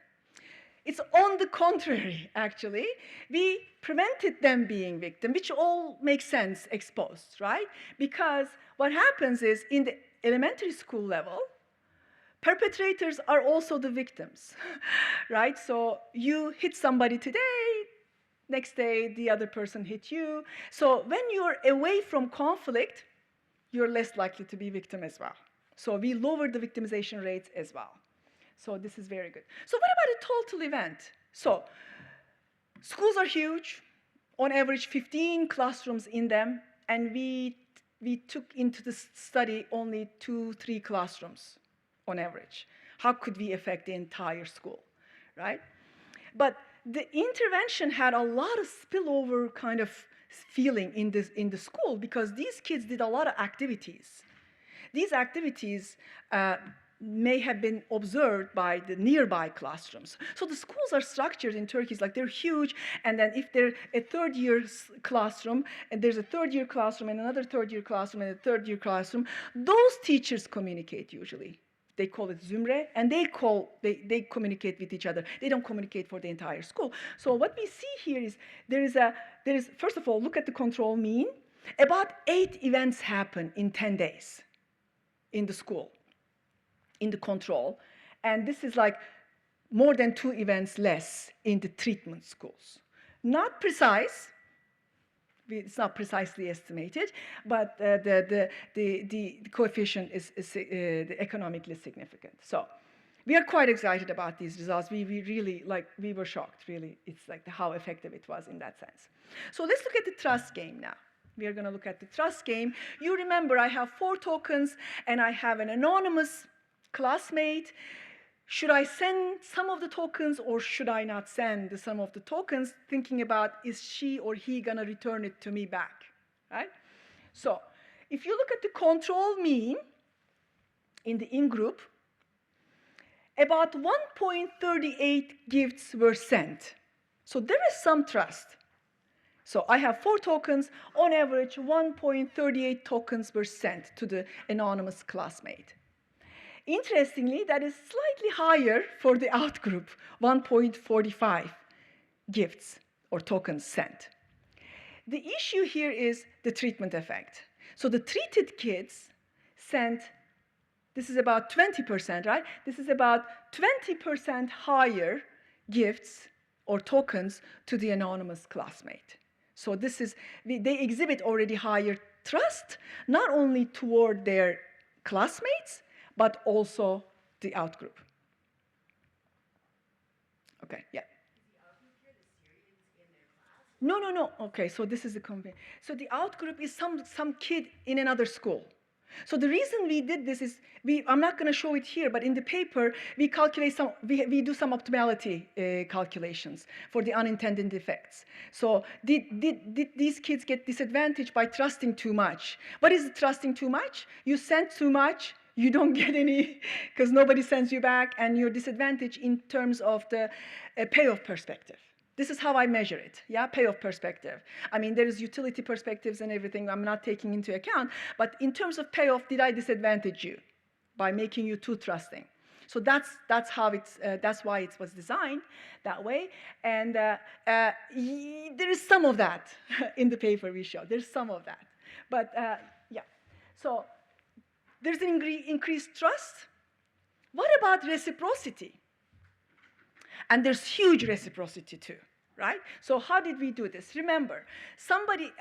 S6: It's on the contrary, actually. We prevented them being victim, which all makes sense ex post, right? Because what happens is in the elementary school level, perpetrators are also the victims, right? So you hit somebody today, next day the other person hit you. So when you're away from conflict, you're less likely to be victim as well. So we lowered the victimization rates as well. So this is very good. So what about a total event? So schools are huge, on average 15 classrooms in them, and we took into the study only 2-3 classrooms on average. How could we affect the entire school, right? But the intervention had a lot of spillover kind of feeling in the school because these kids did a lot of activities. These activities may have been observed by the nearby classrooms. So the schools are structured in Turkey, like they're huge, and then if they're a third-year classroom, and there's a third-year classroom, and another third-year classroom, and a third-year classroom, those teachers communicate usually. They call it Zümre, and they communicate with each other. They don't communicate for the entire school. So what we see here is there is first of all, look at the control mean. About 8 events happen in 10 days in the school, in the control, and this is like more than 2 events less in the treatment schools. Not precise, it's not precisely estimated, but the coefficient is economically significant. So we are quite excited about these results. We really, we were shocked, really. It's like how effective it was in that sense. So let's look at the trust game now. We are going to look at the trust game. You remember I have 4 tokens, and I have an anonymous classmate. Should I send some of the tokens or should I not send some of the tokens, thinking about is she or he going to return it to me back, right? So if you look at the control mean in the in-group, about 1.38 gifts were sent. So there is some trust. So I have 4 tokens. On average, 1.38 tokens were sent to the anonymous classmate. Interestingly, that is slightly higher for the outgroup, 1.45 gifts or tokens sent. The issue here is the treatment effect. So the treated kids sent, this is about 20%, right? This is about 20% higher gifts or tokens to the anonymous classmate. So this is, they exhibit already higher trust, not only toward their classmates, but also the outgroup. Okay, yeah. No. Okay, so this is the company. So the outgroup is some kid in another school. So the reason we did this is, I'm not going to show it here, but in the paper, we calculate we do some optimality calculations for the unintended effects. So did these kids get disadvantaged by trusting too much? What is trusting too much? You send too much, you don't get any, because nobody sends you back, and you're disadvantaged in terms of the payoff perspective. This is how I measure it, yeah, payoff perspective. I mean, there is utility perspectives and everything I'm not taking into account, but in terms of payoff, did I disadvantage you by making you too trusting? So that's how that's why it was designed that way, and there is some of that in the paper we showed. There's some of that, but yeah. So there's an increased trust. What about reciprocity? And there's huge reciprocity too, right? So how did we do this? Remember,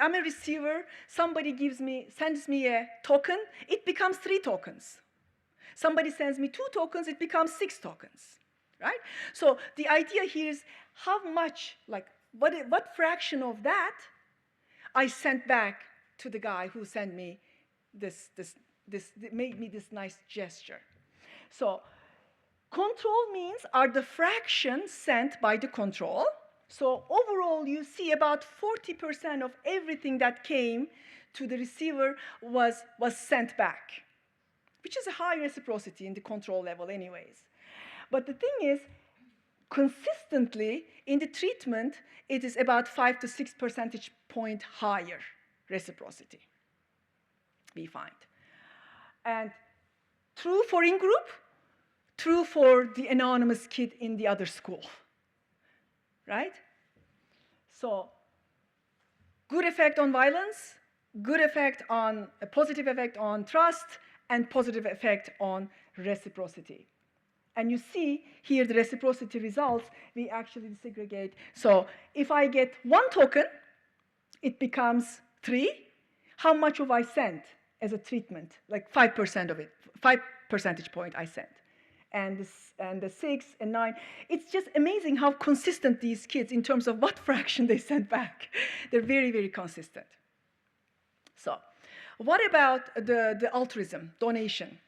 S6: I'm a receiver, somebody sends me a token, it becomes 3 tokens. Somebody sends me 2 tokens, it becomes 6 tokens, right? So the idea here is how much, like, what fraction of that I sent back to the guy who sent me made me this nice gesture. So control means are the fractions sent by the control. So overall, you see about 40% of everything that came to the receiver was sent back, which is a high reciprocity in the control level anyways. But the thing is, consistently in the treatment, it is about 5 to 6 percentage point higher reciprocity, we find. And true for in-group, true for the anonymous kid in the other school, right? So good effect on violence, good effect on, a positive effect on trust, and positive effect on reciprocity. And you see here the reciprocity results, we actually segregate. So if I get 1 token, it becomes 3. How much have I sent as a treatment? Like 5% of it, 5 percentage point I sent. And the 6 and 9, it's just amazing how consistent these kids in terms of what fraction they sent back. They're very, very consistent. So what about the altruism, donation?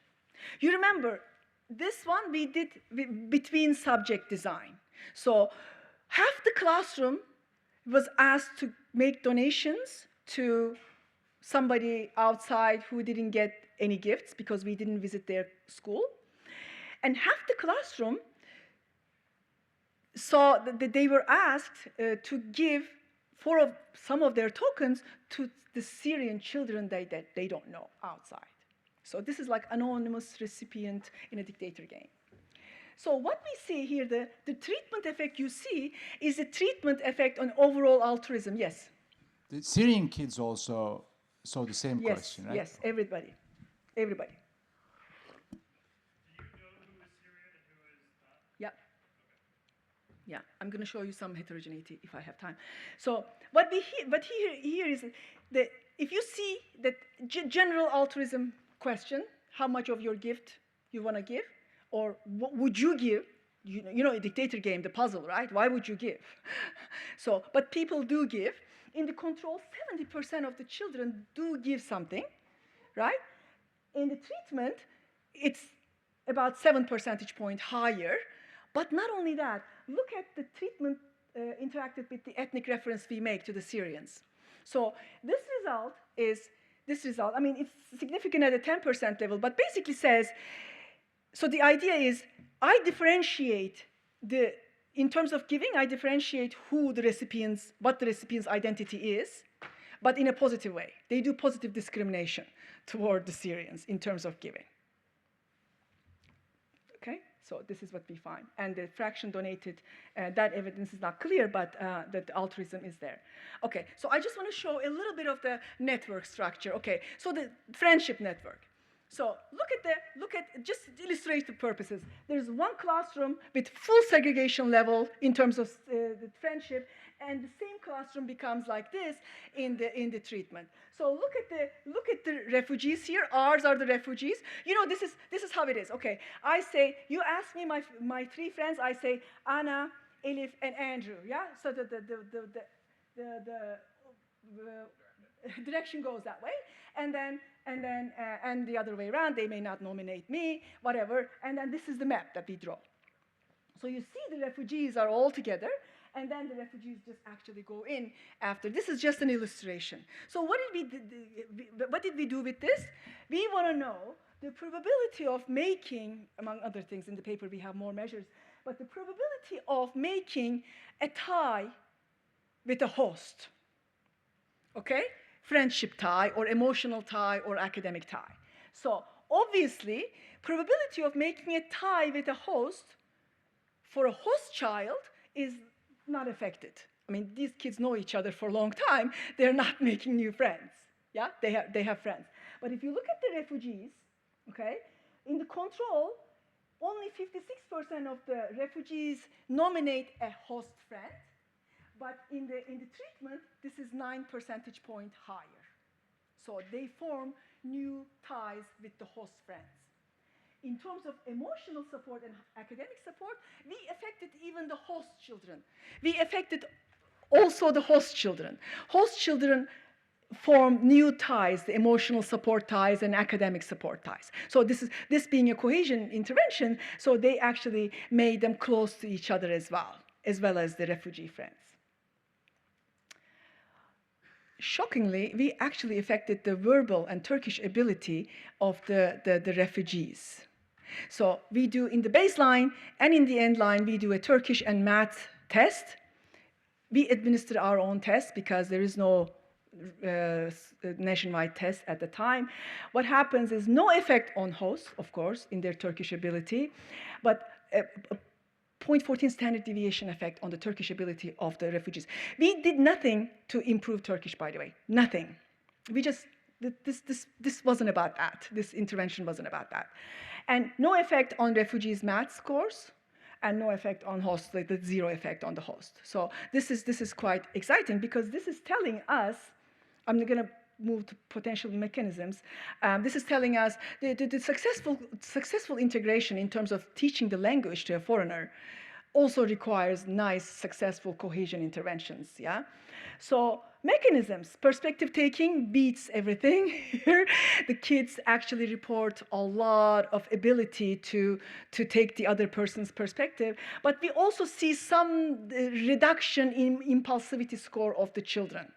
S6: You remember, this one we did between subject design. So half the classroom was asked to make donations to somebody outside who didn't get any gifts because we didn't visit their school. And half the classroom saw that they were asked to give some of their tokens to the Syrian children that they don't know outside. So this is like anonymous recipient in a dictator game. So what we see here, the treatment effect you see is a treatment effect on overall altruism. Yes?
S13: The Syrian kids also saw the same question, right?
S6: Yes, everybody. Everybody. Yeah, I'm going to show you some heterogeneity if I have time. So what here is that if you see that general altruism question, how much of your gift you want to give, or what would you give? You know, a dictator game, the puzzle, right? Why would you give? So, but people do give. In the control, 70% of the children do give something, right? In the treatment, it's about 7 percentage point higher. But not only that, look at the treatment interacted with the ethnic reference we make to the Syrians. So this result, I mean, it's significant at a 10% level, but basically says, so the idea is I differentiate in terms of giving, I differentiate what the recipient's identity is, but in a positive way. They do positive discrimination toward the Syrians in terms of giving. So this is what we find. And the fraction donated, that evidence is not clear, but that altruism is there. Okay, so I just want to show a little bit of the network structure. Okay, so the friendship network. So look at just illustrative purposes. There's one classroom with full segregation level in terms of the friendship, and the same classroom becomes like this in the treatment. So look at the refugees here. Ours are the refugees. You know, this is how it is. Okay, I say, you ask me my three friends. I say Anna, Elif, and Andrew. Yeah. So the direction goes that way, and the other way around. They may not nominate me, whatever. And then this is the map that we draw. So you see the refugees are all together, and then the refugees just actually go in after. This is just an illustration. So what did we do with this? We want to know the probability of making, among other things, in the paper we have more measures, but the probability of making a tie with a host. Okay? Friendship tie, or emotional tie, or academic tie. So obviously, probability of making a tie with a host for a host child is not affected. I mean, these kids know each other for a long time. They're not making new friends. Yeah, they have friends. But if you look at the refugees, okay, in the control, only 56% of the refugees nominate a host friend. But in the treatment, this is 9 percentage points higher. So they form new ties with the host friends. In terms of emotional support and academic support, we affected even the host children. We affected also the host children. Host children form new ties, the emotional support ties and academic support ties. So this being a cohesion intervention, so they actually made them close to each other as well as the refugee friends. Shockingly, we actually affected the verbal and Turkish ability of the refugees. So we do in the baseline and in the end line, we do a Turkish and math test. We administer our own test because there is no nationwide test at the time. What happens is no effect on hosts, of course, in their Turkish ability, but 0.14 standard deviation effect on the Turkish ability of the refugees. We did nothing to improve Turkish, by the way, nothing. We just, this wasn't about that. This intervention wasn't about that. And no effect on refugees' math scores, and no effect on hosts, like the zero effect on the host. So this is quite exciting because this is telling us, I'm going to move to potential mechanisms. This is telling us the successful integration in terms of teaching the language to a foreigner also requires nice, successful cohesion interventions. Yeah. So mechanisms, perspective taking beats everything here. The kids actually report a lot of ability to take the other person's perspective, but we also see some reduction in impulsivity score of the children.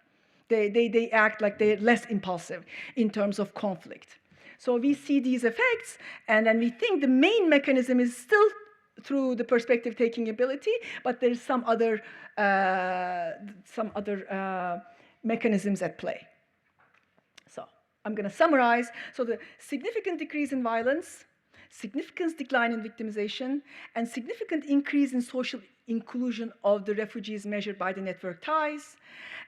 S6: They act like they're less impulsive in terms of conflict. So we see these effects, and then we think the main mechanism is still through the perspective-taking ability, but there's some other mechanisms at play. So I'm going to summarize. So the significant decrease in violence, significant decline in victimization, and significant increase in social inclusion of the refugees measured by the network ties,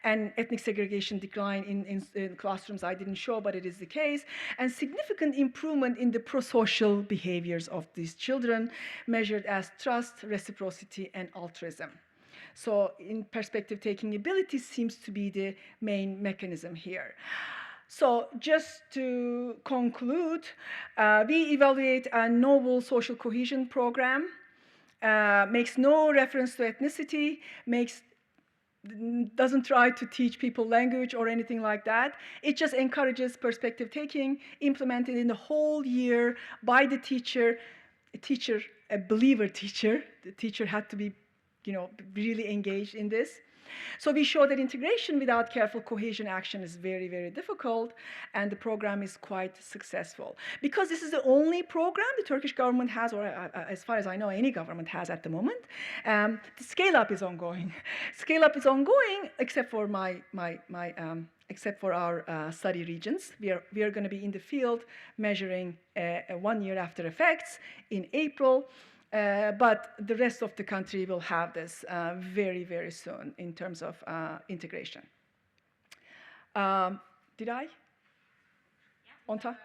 S6: and ethnic segregation decline in classrooms I didn't show, but it is the case, and significant improvement in the pro-social behaviors of these children measured as trust, reciprocity, and altruism. So in perspective-taking ability seems to be the main mechanism here. So just to conclude, we evaluate a novel social cohesion program, makes no reference to ethnicity, doesn't try to teach people language or anything like that. It just encourages perspective taking, implemented in the whole year by the teacher, a believer teacher. The teacher had to be, really engaged in this. So we show that integration without careful cohesion action is very, very difficult, and the program is quite successful. Because this is the only program the Turkish government has, or as far as I know, any government has at the moment, the scale-up is ongoing. Scale-up is ongoing, except for except for our study regions. We are going to be in the field measuring 1 year after effects in April. But the rest of the country will have this very, very soon in terms of integration. Did I? Yeah. On time?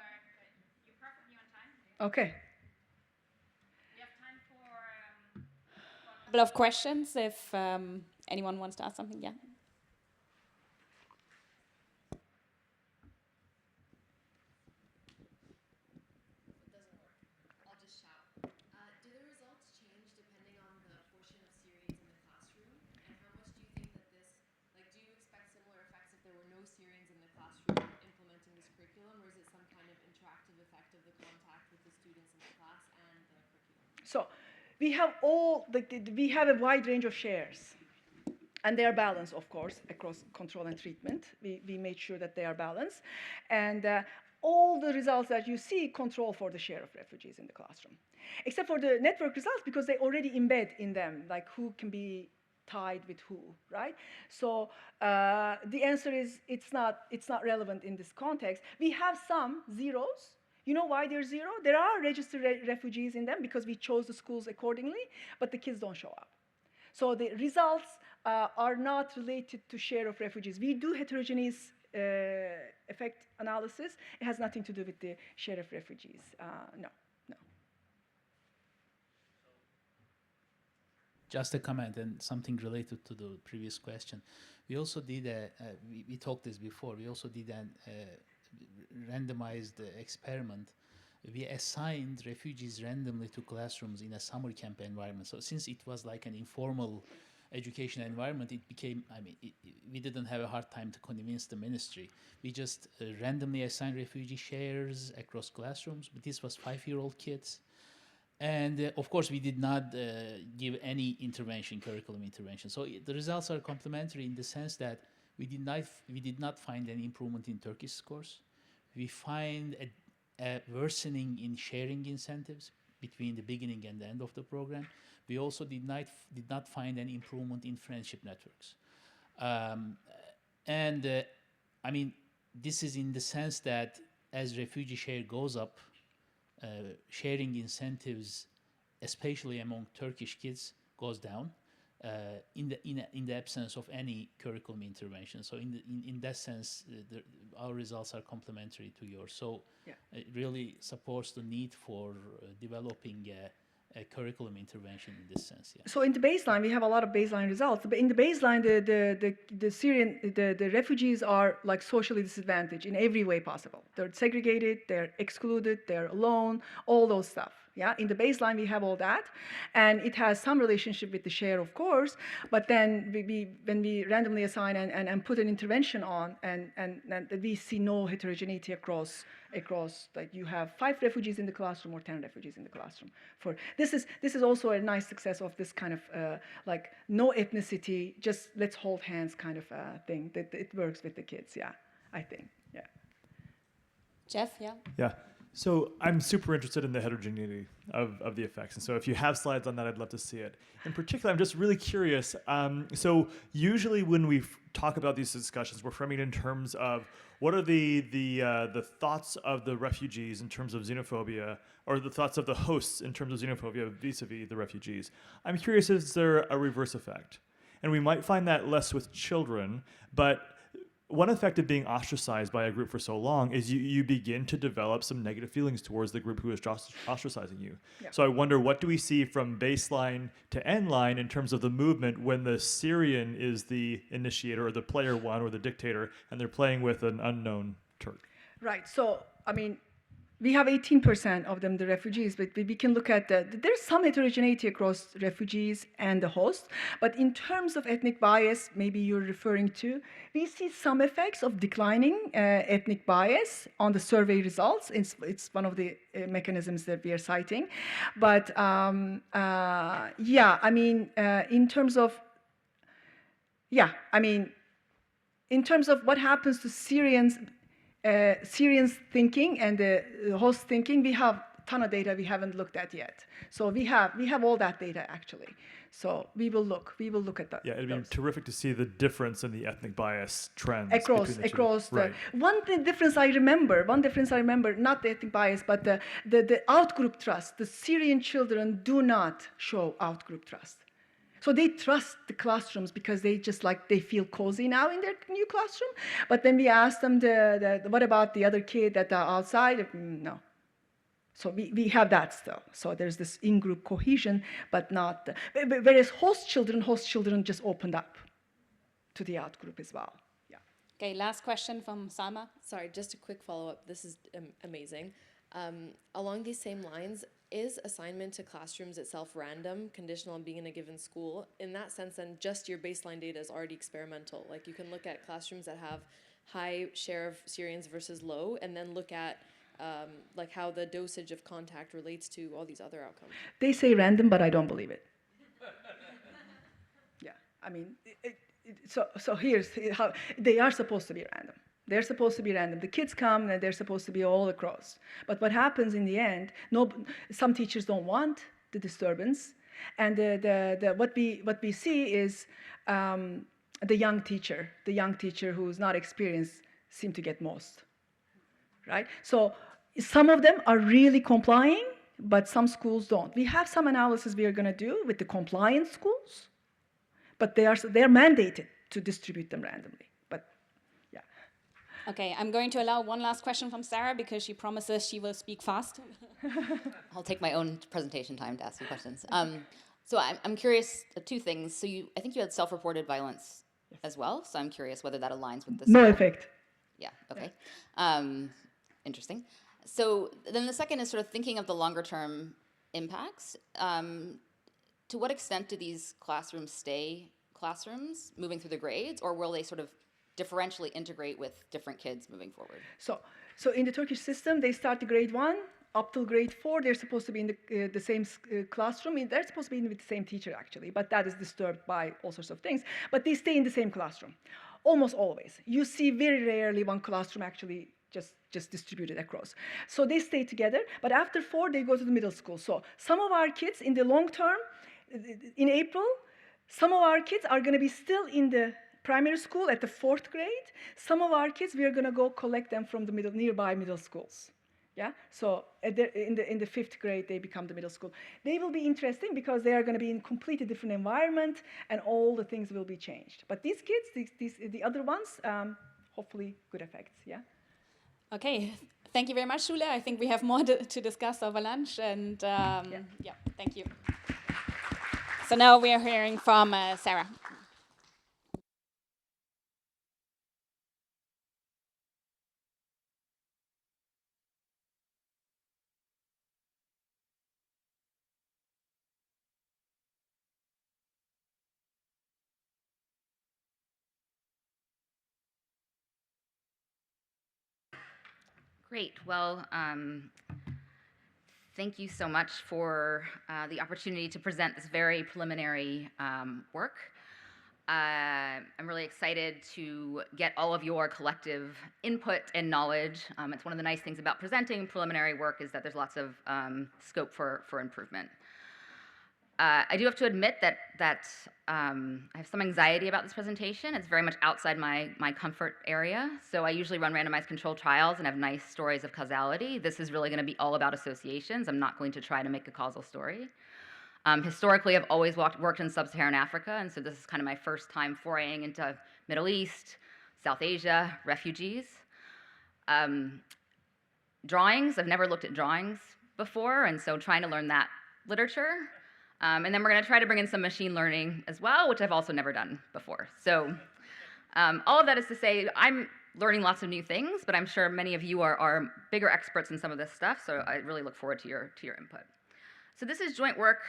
S6: You're perfectly on time. Okay.
S14: We have time for a couple of questions if anyone wants to ask something. Yeah.
S6: So we have we have a wide range of shares, and they are balanced, of course, across control and treatment. We made sure that they are balanced, and all the results that you see control for the share of refugees in the classroom, except for the network results because they already embed in them like who can be tied with who, right? So the answer is it's not relevant in this context. We have some zeros. You know why they're zero? There are registered refugees in them because we chose the schools accordingly, but the kids don't show up. So the results are not related to share of refugees. We do heterogeneous effect analysis. It has nothing to do with the share of refugees. No.
S5: Just a comment and something related to the previous question. We also did we talked this before. We also did an randomized experiment. We assigned refugees randomly to classrooms in a summer camp environment. So since it was like an informal education environment, it became, we didn't have a hard time to convince the ministry. We just randomly assigned refugee shares across classrooms, but this was 5-year-old kids. And of course, we did not give any curriculum intervention. So the results are complementary in the sense that we did not find any improvement in Turkish scores. We find a worsening in sharing incentives between the beginning and the end of the program. We also did not find any improvement in friendship networks. This is in the sense that as refugee share goes up, sharing incentives, especially among Turkish kids, goes down. In the absence of any curriculum intervention. So in that sense, our results are complementary to yours. So it really supports the need for developing a curriculum intervention in this sense. Yeah.
S6: So in the baseline, we have a lot of baseline results. But in the baseline, the Syrian refugees are like socially disadvantaged in every way possible. They're segregated, they're excluded, they're alone, all those stuff. Yeah, in the baseline we have all that, and it has some relationship with the share, of course. But then when we randomly assign and put an intervention on, and we see no heterogeneity across like you have 5 refugees in the classroom or 10 refugees in the classroom. For this is also a nice success of this kind of like no ethnicity, just let's hold hands kind of thing that it works with the kids. Yeah, I think. Yeah.
S14: Jeff, yeah.
S15: Yeah. So I'm super interested in the heterogeneity of the effects. And so if you have slides on that, I'd love to see it. In particular, I'm just really curious. So usually when we talk about these discussions, we're framing it in terms of what are the thoughts of the refugees in terms of xenophobia, or the thoughts of the hosts in terms of xenophobia vis-a-vis the refugees. I'm curious, is there a reverse effect? And we might find that less with children, but one effect of being ostracized by a group for so long is you begin to develop some negative feelings towards the group who is ostracizing you. Yeah. So I wonder, what do we see from baseline to end line in terms of the movement when the Syrian is the initiator or the player one or the dictator, and they're playing with an unknown Turk?
S6: Right. So, we have 18% of them, the refugees, but we can look at there's some heterogeneity across refugees and the host, but in terms of ethnic bias, maybe you're referring to, we see some effects of declining ethnic bias on the survey results. It's one of the mechanisms that we are citing. But in terms of what happens to Syrians thinking and the host thinking, we have ton of data we haven't looked at yet. So we have all that data actually. So we will look at that.
S15: Yeah, it'd be terrific to see the difference in the ethnic bias trends
S6: across
S15: right.
S6: One difference I remember, not the ethnic bias, but the outgroup trust. The Syrian children do not show outgroup trust. So they trust the classrooms because they feel cozy now in their new classroom. But then we ask them, what about the other kid that are outside? No. So we have that still. So there's this in-group cohesion, but not. Whereas host children just opened up to the out-group as well. Yeah.
S14: Okay, last question from Salma.
S16: Sorry, just a quick follow-up. This is amazing. Along these same lines, is assignment to classrooms itself random, conditional on being in a given school? In that sense, then just your baseline data is already experimental. Like you can look at classrooms that have high share of Syrians versus low, and then look at like how the dosage of contact relates to all these other outcomes.
S6: They say random, but I don't believe it. Yeah, I mean, so here's how they are supposed to be random. They're supposed to be random. The kids come and they're supposed to be all across. But what happens in the end? Some teachers don't want the disturbance, and what we see is the young teacher who's not experienced seem to get most. Right? So some of them are really complying, but some schools don't. We have some analysis we are going to do with the compliant schools, but they're mandated to distribute them randomly. But yeah.
S14: Okay, I'm going to allow one last question from Sarah because she promises she will speak fast.
S17: I'll take my own presentation time to ask you questions. So I'm curious, two things. So I think you had self-reported violence as well. So I'm curious whether that aligns with this.
S6: No effect.
S17: Yeah, okay. Interesting. So then the second is sort of thinking of the longer term impacts. To what extent do these classrooms stay classrooms moving through the grades, or will they sort of differentially integrate with different kids moving forward?
S6: So in the Turkish system, they start the grade 1 up till grade 4. They're supposed to be in the same classroom. They're supposed to be with the same teacher actually, but that is disturbed by all sorts of things. But they stay in the same classroom, almost always. You see very rarely one classroom actually just distributed across. So they stay together, but after 4, they go to the middle school. So some of our kids in the long term, in April, some of our kids are going to be still in the primary school at the 4th grade. Some of our kids, we are going to go collect them from the nearby middle schools. Yeah, so in the 5th grade, they become the middle school. They will be interesting because they are going to be in completely different environment, and all the things will be changed. But these kids, the other ones, hopefully good effects. Yeah.
S14: Okay, thank you very much, Sule. I think we have more to discuss over lunch, and yeah, thank you. So now we are hearing from Sarah.
S17: Great. Well, thank you so much for the opportunity to present this very preliminary work. I'm really excited to get all of your collective input and knowledge. It's one of the nice things about presenting preliminary work is that there's lots of scope for improvement. I do have to admit that I have some anxiety about this presentation. It's very much outside my comfort area. So I usually run randomized controlled trials and have nice stories of causality. This is really going to be all about associations. I'm not going to try to make a causal story. Historically, I've always worked in sub-Saharan Africa, and so this is kind of my first time foraying into Middle East, South Asia, refugees. Drawings, I've never looked at drawings before, and so trying to learn that literature. And then we're going to try to bring in some machine learning as well, which I've also never done before. So all of that is to say I'm learning lots of new things, but I'm sure many of you are bigger experts in some of this stuff, so I really look forward to your input. So this is joint work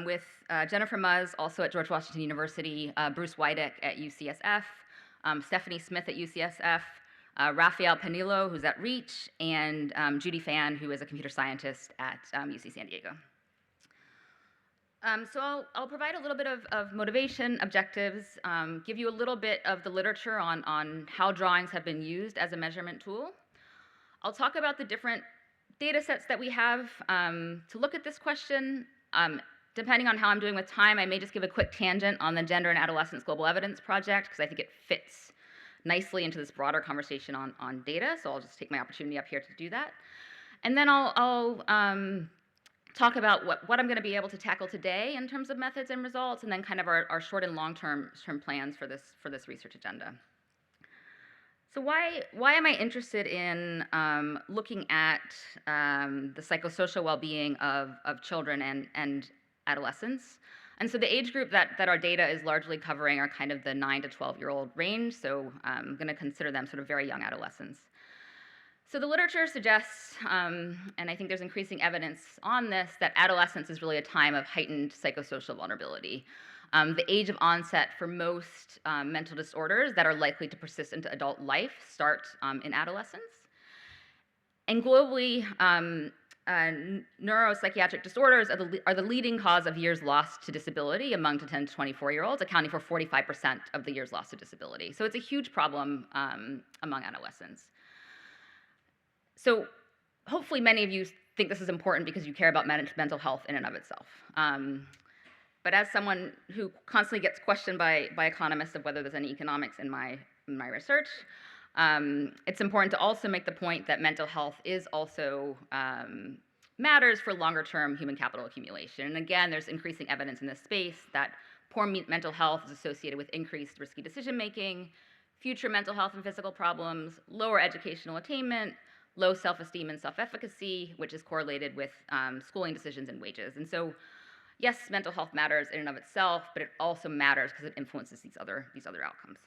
S17: with Jennifer Muzz, also at George Washington University, Bruce Wydick at UCSF, Stephanie Smith at UCSF, Rafael Penilo, who's at REACH, and Judy Fan, who is a computer scientist at UC San Diego. So I'll provide a little bit of motivation, objectives, give you a little bit of the literature on how drawings have been used as a measurement tool. I'll talk about the different data sets that we have to look at this question. Depending on how I'm doing with time, I may just give a quick tangent on the Gender and Adolescence Global Evidence Project, because I think it fits nicely into this broader conversation on data, so I'll just take my opportunity up here to do that. And then I'll talk about what I'm going to be able to tackle today in terms of methods and results, and then kind of our short and long-term plans for this research agenda. So why am I interested in looking at the psychosocial well-being of children and adolescents? And so the age group that our data is largely covering are kind of the 9 to 12-year-old range, so I'm going to consider them sort of very young adolescents. So the literature suggests, and I think there's increasing evidence on this, that adolescence is really a time of heightened psychosocial vulnerability. The age of onset for most mental disorders that are likely to persist into adult life start in adolescence. And globally, neuropsychiatric disorders are the leading cause of years lost to disability among 10 to 24-year-olds, accounting for 45% of the years lost to disability. So it's a huge problem among adolescents. So hopefully many of you think this is important because you care about mental health in and of itself. But as someone who constantly gets questioned by economists of whether there's any economics in my research, it's important to also make the point that mental health is also matters for longer-term human capital accumulation. And again, there's increasing evidence in this space that poor mental health is associated with increased risky decision-making, future mental health and physical problems, lower educational attainment, low self-esteem and self-efficacy, which is correlated with schooling decisions and wages. And so, yes, mental health matters in and of itself, but it also matters because it influences these other outcomes.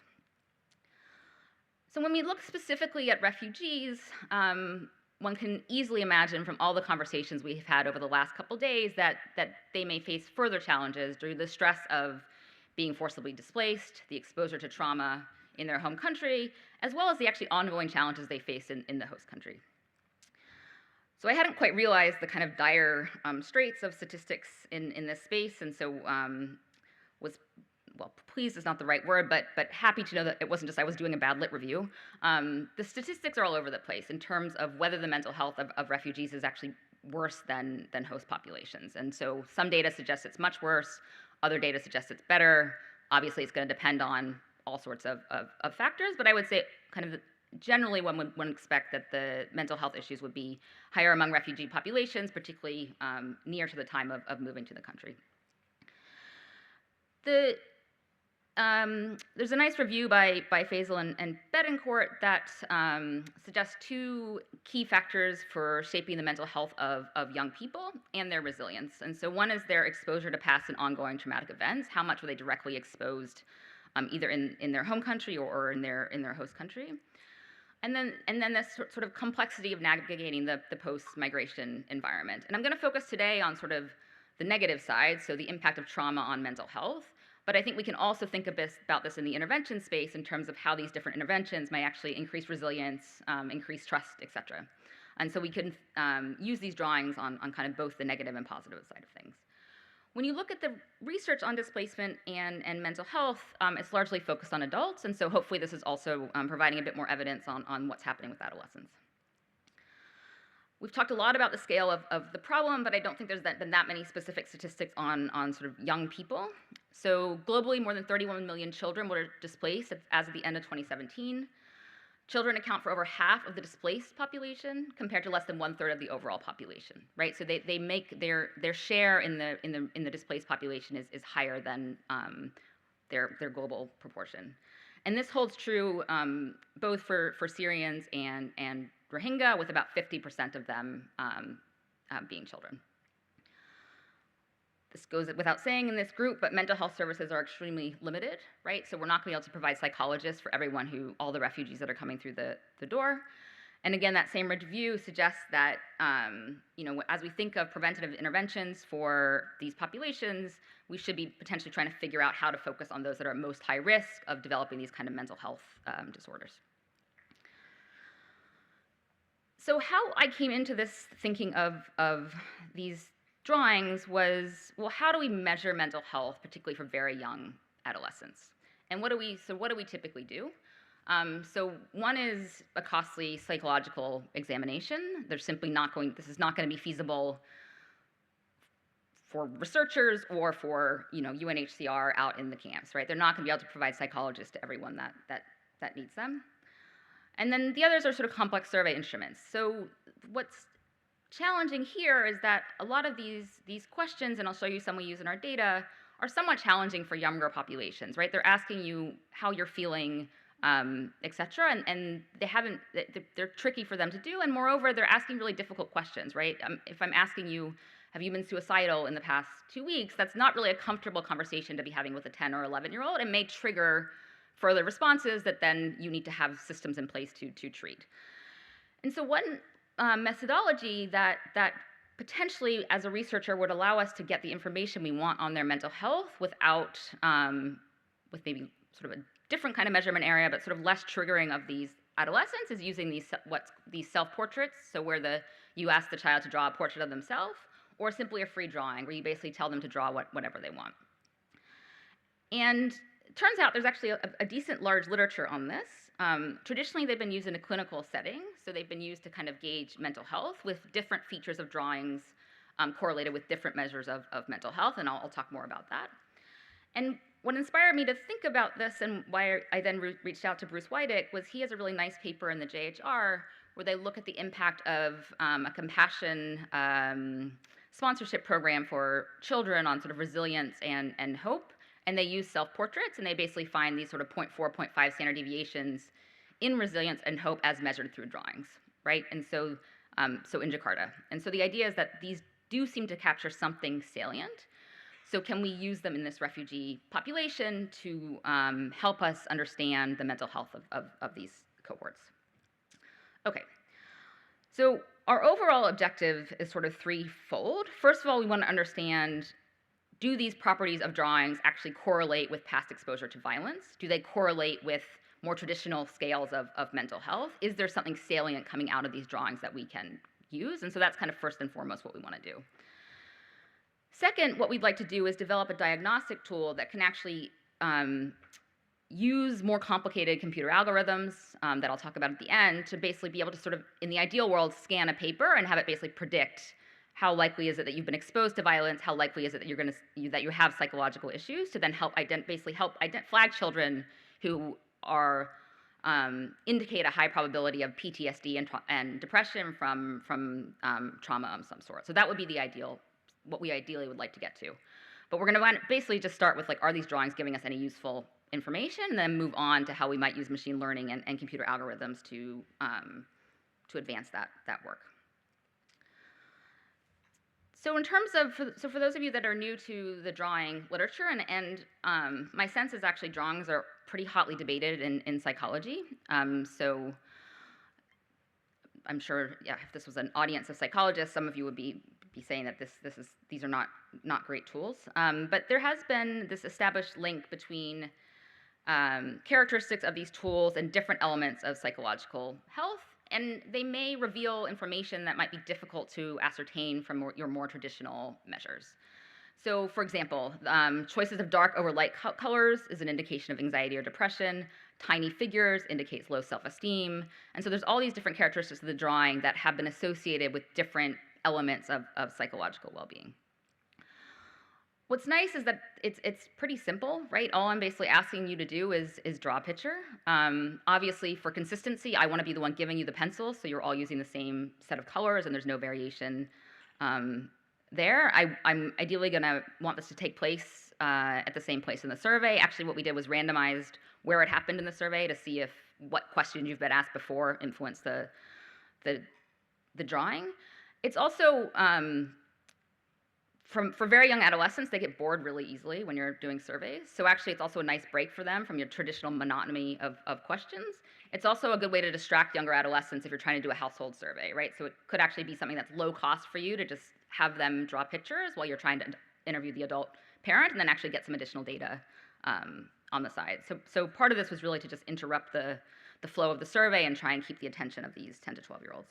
S17: So when we look specifically at refugees, one can easily imagine from all the conversations we've had over the last couple days that they may face further challenges due to the stress of being forcibly displaced, the exposure to trauma in their home country, as well as the actually ongoing challenges they face in the host country. So I hadn't quite realized the kind of dire straits of statistics in this space, and so was, well, pleased is not the right word, but happy to know that it wasn't just I was doing a bad lit review. The statistics are all over the place in terms of whether the mental health of refugees is actually worse than host populations. And so some data suggests it's much worse, other data suggests it's better. Obviously, it's going to depend on all sorts of factors, but I would say kind of generally one would expect that the mental health issues would be higher among refugee populations, particularly near to the time of moving to the country. There's a nice review by Faisal and Betancourt that suggests two key factors for shaping the mental health of young people and their resilience. And so one is their exposure to past and ongoing traumatic events. How much were they directly exposed either in their home country or in their host country? And then this sort of complexity of navigating the post-migration environment. And I'm going to focus today on sort of the negative side, so the impact of trauma on mental health. But I think we can also think about this in the intervention space in terms of how these different interventions may actually increase resilience, increase trust, et cetera. And so we can use these drawings on kind of both the negative and positive side of things. When you look at the research on displacement and mental health, it's largely focused on adults, and so hopefully this is also providing a bit more evidence on what's happening with adolescents. We've talked a lot about the scale of the problem, but I don't think there's been that many specific statistics on sort of young people. So globally, more than 31 million children were displaced as of the end of 2017. Children account for over half of the displaced population, compared to less than 1/3 of the overall population, right? So they make their share in the displaced population is higher than their global proportion, and this holds true both for Syrians and Rohingya, with about 50% of them being children. This goes without saying in this group, but mental health services are extremely limited, right? So we're not going to be able to provide psychologists for all the refugees that are coming through the door. And again, that same review suggests that, as we think of preventative interventions for these populations, we should be potentially trying to figure out how to focus on those that are most high risk of developing these kind of mental health disorders. So how I came into this thinking of these drawings was, well, how do we measure mental health, particularly for very young adolescents? And what do we typically do? So one is a costly psychological examination. They're simply not going, this is not going to be feasible for researchers or for UNHCR out in the camps, right? They're not going to be able to provide psychologists to everyone that needs them. And then the others are sort of complex survey instruments. So what's challenging here is that a lot of these questions, and I'll show you some we use in our data, are somewhat challenging for younger populations, right? They're asking you how you're feeling, et cetera, and they're tricky for them to do, and moreover, they're asking really difficult questions, right? If I'm asking you, have you been suicidal in the past 2 weeks? That's not really a comfortable conversation to be having with a 10 or 11-year-old. It may trigger further responses that then you need to have systems in place to treat. And so one methodology that potentially, as a researcher, would allow us to get the information we want on their mental health without, with maybe sort of a different kind of measurement area, but sort of less triggering of these adolescents, is using these self-portraits, so where you ask the child to draw a portrait of themselves, or simply a free drawing, where you basically tell them to draw whatever they want. And it turns out there's actually a decent large literature on this. Traditionally, they've been used in a clinical setting, so they've been used to kind of gauge mental health with different features of drawings correlated with different measures of mental health, and I'll talk more about that. And what inspired me to think about this, and why I then reached out to Bruce Weidick, was he has a really nice paper in the JHR where they look at the impact of a compassion sponsorship program for children on sort of resilience and hope. And they use self-portraits, and they basically find these sort of 0.4, 0.5 standard deviations in resilience and hope as measured through drawings, right? And so, so in Jakarta. And so the idea is that these do seem to capture something salient. So can we use them in this refugee population to help us understand the mental health of these cohorts? Okay, so our overall objective is sort of threefold. First of all, we want to understand, do these properties of drawings actually correlate with past exposure to violence? Do they correlate with more traditional scales of mental health? Is there something salient coming out of these drawings that we can use? And so that's kind of first and foremost what we want to do. Second, what we'd like to do is develop a diagnostic tool that can actually use more complicated computer algorithms that I'll talk about at the end to basically be able to sort of, in the ideal world, scan a paper and have it basically predict how likely is it that you've been exposed to violence, how likely is it that that you have psychological issues, to then basically help flag children who are indicate a high probability of PTSD and depression from trauma of some sort. So that would be the ideal, what we ideally would like to get to. But we're going to basically just start with, like, are these drawings giving us any useful information, and then move on to how we might use machine learning and computer algorithms to advance that work. So in terms of, for those of you that are new to the drawing literature, and my sense is actually drawings are pretty hotly debated in psychology. So I'm sure, yeah, if this was an audience of psychologists, some of you would be saying that these are not great tools. But there has been this established link between characteristics of these tools and different elements of psychological health, and they may reveal information that might be difficult to ascertain from your more traditional measures. So, for example, choices of dark over light colors is an indication of anxiety or depression. Tiny figures indicates low self-esteem. And so there's all these different characteristics of the drawing that have been associated with different elements of psychological well-being. What's nice is that it's pretty simple, right? All I'm basically asking you to do is draw a picture. Obviously, for consistency, I want to be the one giving you the pencil, so you're all using the same set of colors and there's no variation there. I'm ideally going to want this to take place at the same place in the survey. Actually, what we did was randomized where it happened in the survey to see if what questions you've been asked before influenced the drawing. It's also, for very young adolescents, they get bored really easily when you're doing surveys. So actually, it's also a nice break for them from your traditional monotony of questions. It's also a good way to distract younger adolescents if you're trying to do a household survey, right? So it could actually be something that's low cost for you to just have them draw pictures while you're trying to interview the adult parent, and then actually get some additional data on the side. So part of this was really to just interrupt the flow of the survey and try and keep the attention of these 10 to 12-year-olds.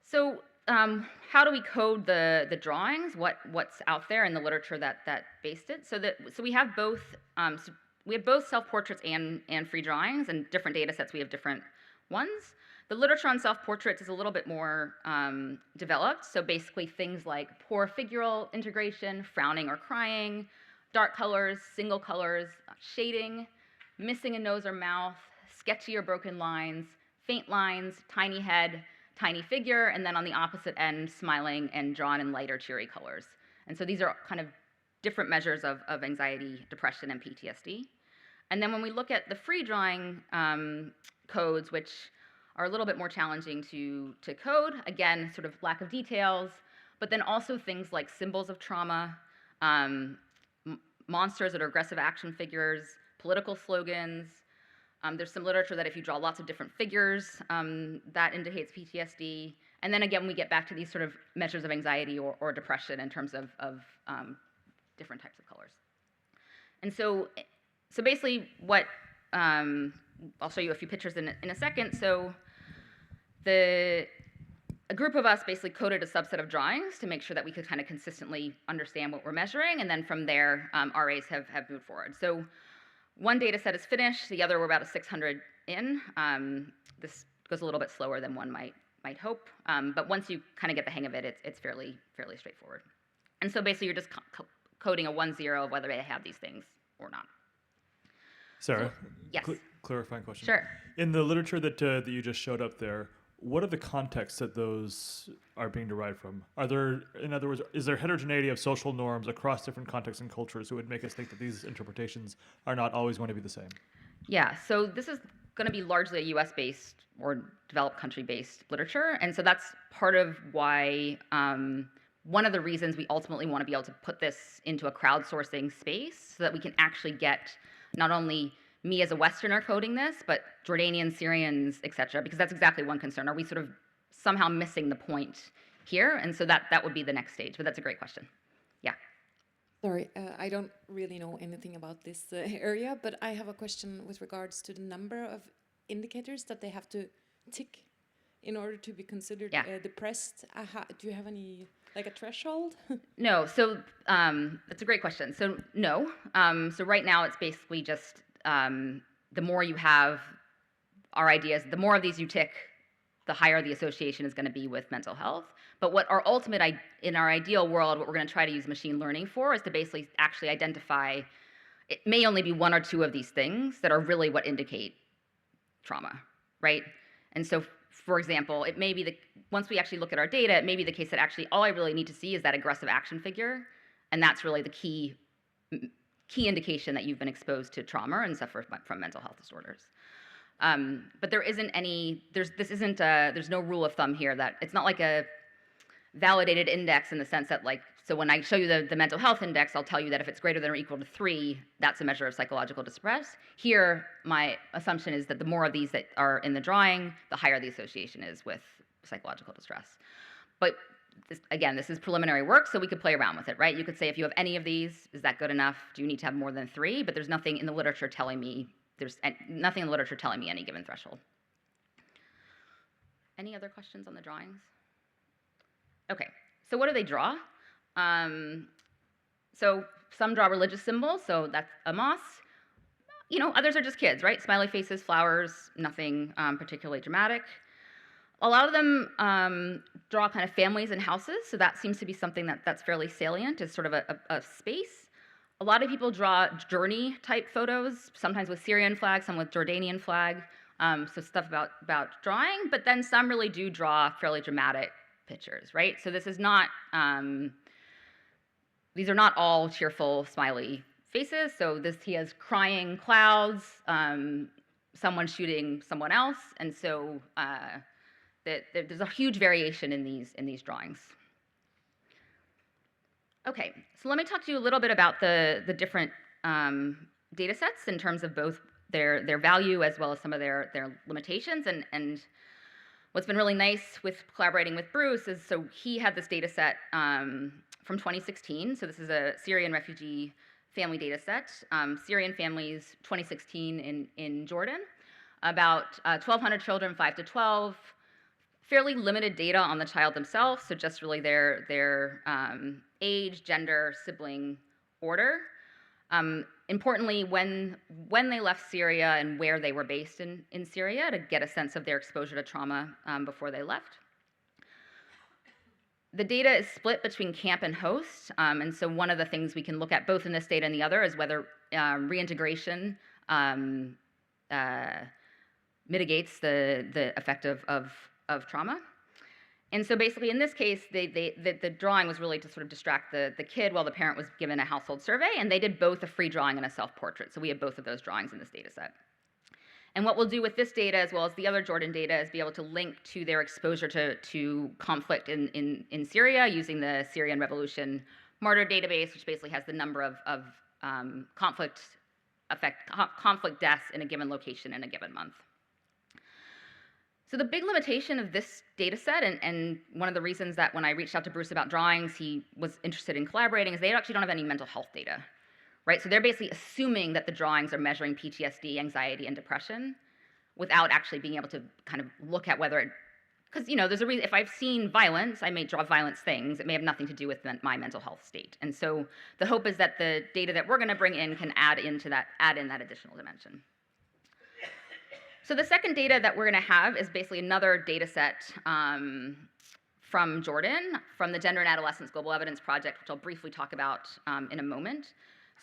S17: So how do we code the drawings? What's out there in the literature that based it? So we have both we have both self-portraits and free drawings, and different data sets, we have different ones. The literature on self-portraits is a little bit more developed, so basically things like poor figural integration, frowning or crying, dark colors, single colors, shading, missing a nose or mouth, sketchy or broken lines, faint lines, tiny head, tiny figure, and then on the opposite end, smiling and drawn in lighter cheery colors. And so these are kind of different measures of anxiety, depression, and PTSD. And then when we look at the free drawing codes, which are a little bit more challenging to code, again, sort of lack of details, but then also things like symbols of trauma, monsters that are aggressive action figures, political slogans. There's some literature that if you draw lots of different figures, that indicates PTSD. And then again, we get back to these sort of measures of anxiety or depression in terms of different types of colors. And so basically what, I'll show you a few pictures in a second. So a group of us basically coded a subset of drawings to make sure that we could kind of consistently understand what we're measuring, and then from there, RAs have moved forward. So one data set is finished, the other we're about 600 in. This goes a little bit slower than one might hope, but once you kind of get the hang of it, it's fairly straightforward. And so basically you're just coding a 1-0 of whether they have these things or not.
S15: Sarah,
S17: yes.
S15: Clarifying question.
S17: Sure.
S15: In the literature that you just showed up there, what are the contexts that those are being derived from? Are there, in other words, is there heterogeneity of social norms across different contexts and cultures that would make us think that these interpretations are not always going to be the same?
S17: Yeah, so this is going to be largely a US-based or developed country-based literature, and so that's part of why one of the reasons we ultimately want to be able to put this into a crowdsourcing space so that we can actually get not only me as a Westerner coding this, but Jordanians, Syrians, et cetera, because that's exactly one concern. Are we sort of somehow missing the point here? And so that would be the next stage, but that's a great question. Yeah.
S7: Sorry, I don't really know anything about this area, but I have a question with regards to the number of indicators that they have to tick in order to be considered depressed. Do you have any, like a threshold?
S17: No, so that's a great question. So no, so right now it's basically just the more you have, our idea is the more of these you tick, the higher the association is going to be with mental health. But what our ultimate, in our ideal world, what we're going to try to use machine learning for is to basically actually identify, it may only be one or two of these things that are really what indicate trauma, right? And so, for example, it may be once we actually look at our data, it may be the case that actually all I really need to see is that aggressive action figure, and that's really the key indication that you've been exposed to trauma and suffer from mental health disorders. But there isn't any, there's no rule of thumb here that, it's not like a validated index in the sense that so when I show you the mental health index, I'll tell you that if it's greater than or equal to 3, that's a measure of psychological distress. Here, my assumption is that the more of these that are in the drawing, the higher the association is with psychological distress. But again, this is preliminary work, so we could play around with it, right? You could say if you have any of these, is that good enough? Do you need to have more than 3? But there's nothing in the literature telling me, any given threshold. Any other questions on the drawings? Okay, so what do they draw? So some draw religious symbols, so that's a mosque. Others are just kids, right? Smiley faces, flowers, nothing particularly dramatic. A lot of them draw kind of families and houses, so that seems to be something that's fairly salient, is sort of a space. A lot of people draw journey-type photos, sometimes with Syrian flag, some with Jordanian flag, so stuff about drawing, but then some really do draw fairly dramatic pictures, right? So this is not, these are not all cheerful, smiley faces, so he has crying clouds, someone shooting someone else, and so there's a huge variation in these drawings. Okay, so let me talk to you a little bit about the different data sets in terms of both their value as well as some of their limitations. And what's been really nice with collaborating with Bruce is, so he had this data set from 2016. So this is a Syrian refugee family data set, Syrian families 2016 in Jordan, about 1,200 children, 5 to 12, fairly limited data on the child themselves, so just really their age, gender, sibling order. Importantly, when they left Syria and where they were based in Syria to get a sense of their exposure to trauma before they left. The data is split between camp and host, and so one of the things we can look at both in this data and the other is whether reintegration mitigates the effect of trauma. And so basically in this case, the drawing was really to sort of distract the kid while the parent was given a household survey, and they did both a free drawing and a self-portrait. So we have both of those drawings in this data set. And what we'll do with this data, as well as the other Jordan data, is be able to link to their exposure to conflict in Syria using the Syrian Revolution Martyr database, which basically has the number of conflict deaths in a given location in a given month. So the big limitation of this data set, and one of the reasons that when I reached out to Bruce about drawings, he was interested in collaborating, is they actually don't have any mental health data. Right, so they're basically assuming that the drawings are measuring PTSD, anxiety, and depression without actually being able to kind of look at whether it, because there's a reason, if I've seen violence, I may draw violence things, it may have nothing to do with my mental health state. And so the hope is that the data that we're gonna bring in can add in that additional dimension. So the second data that we're gonna have is basically another data set from Jordan, from the Gender and Adolescence Global Evidence Project, which I'll briefly talk about in a moment.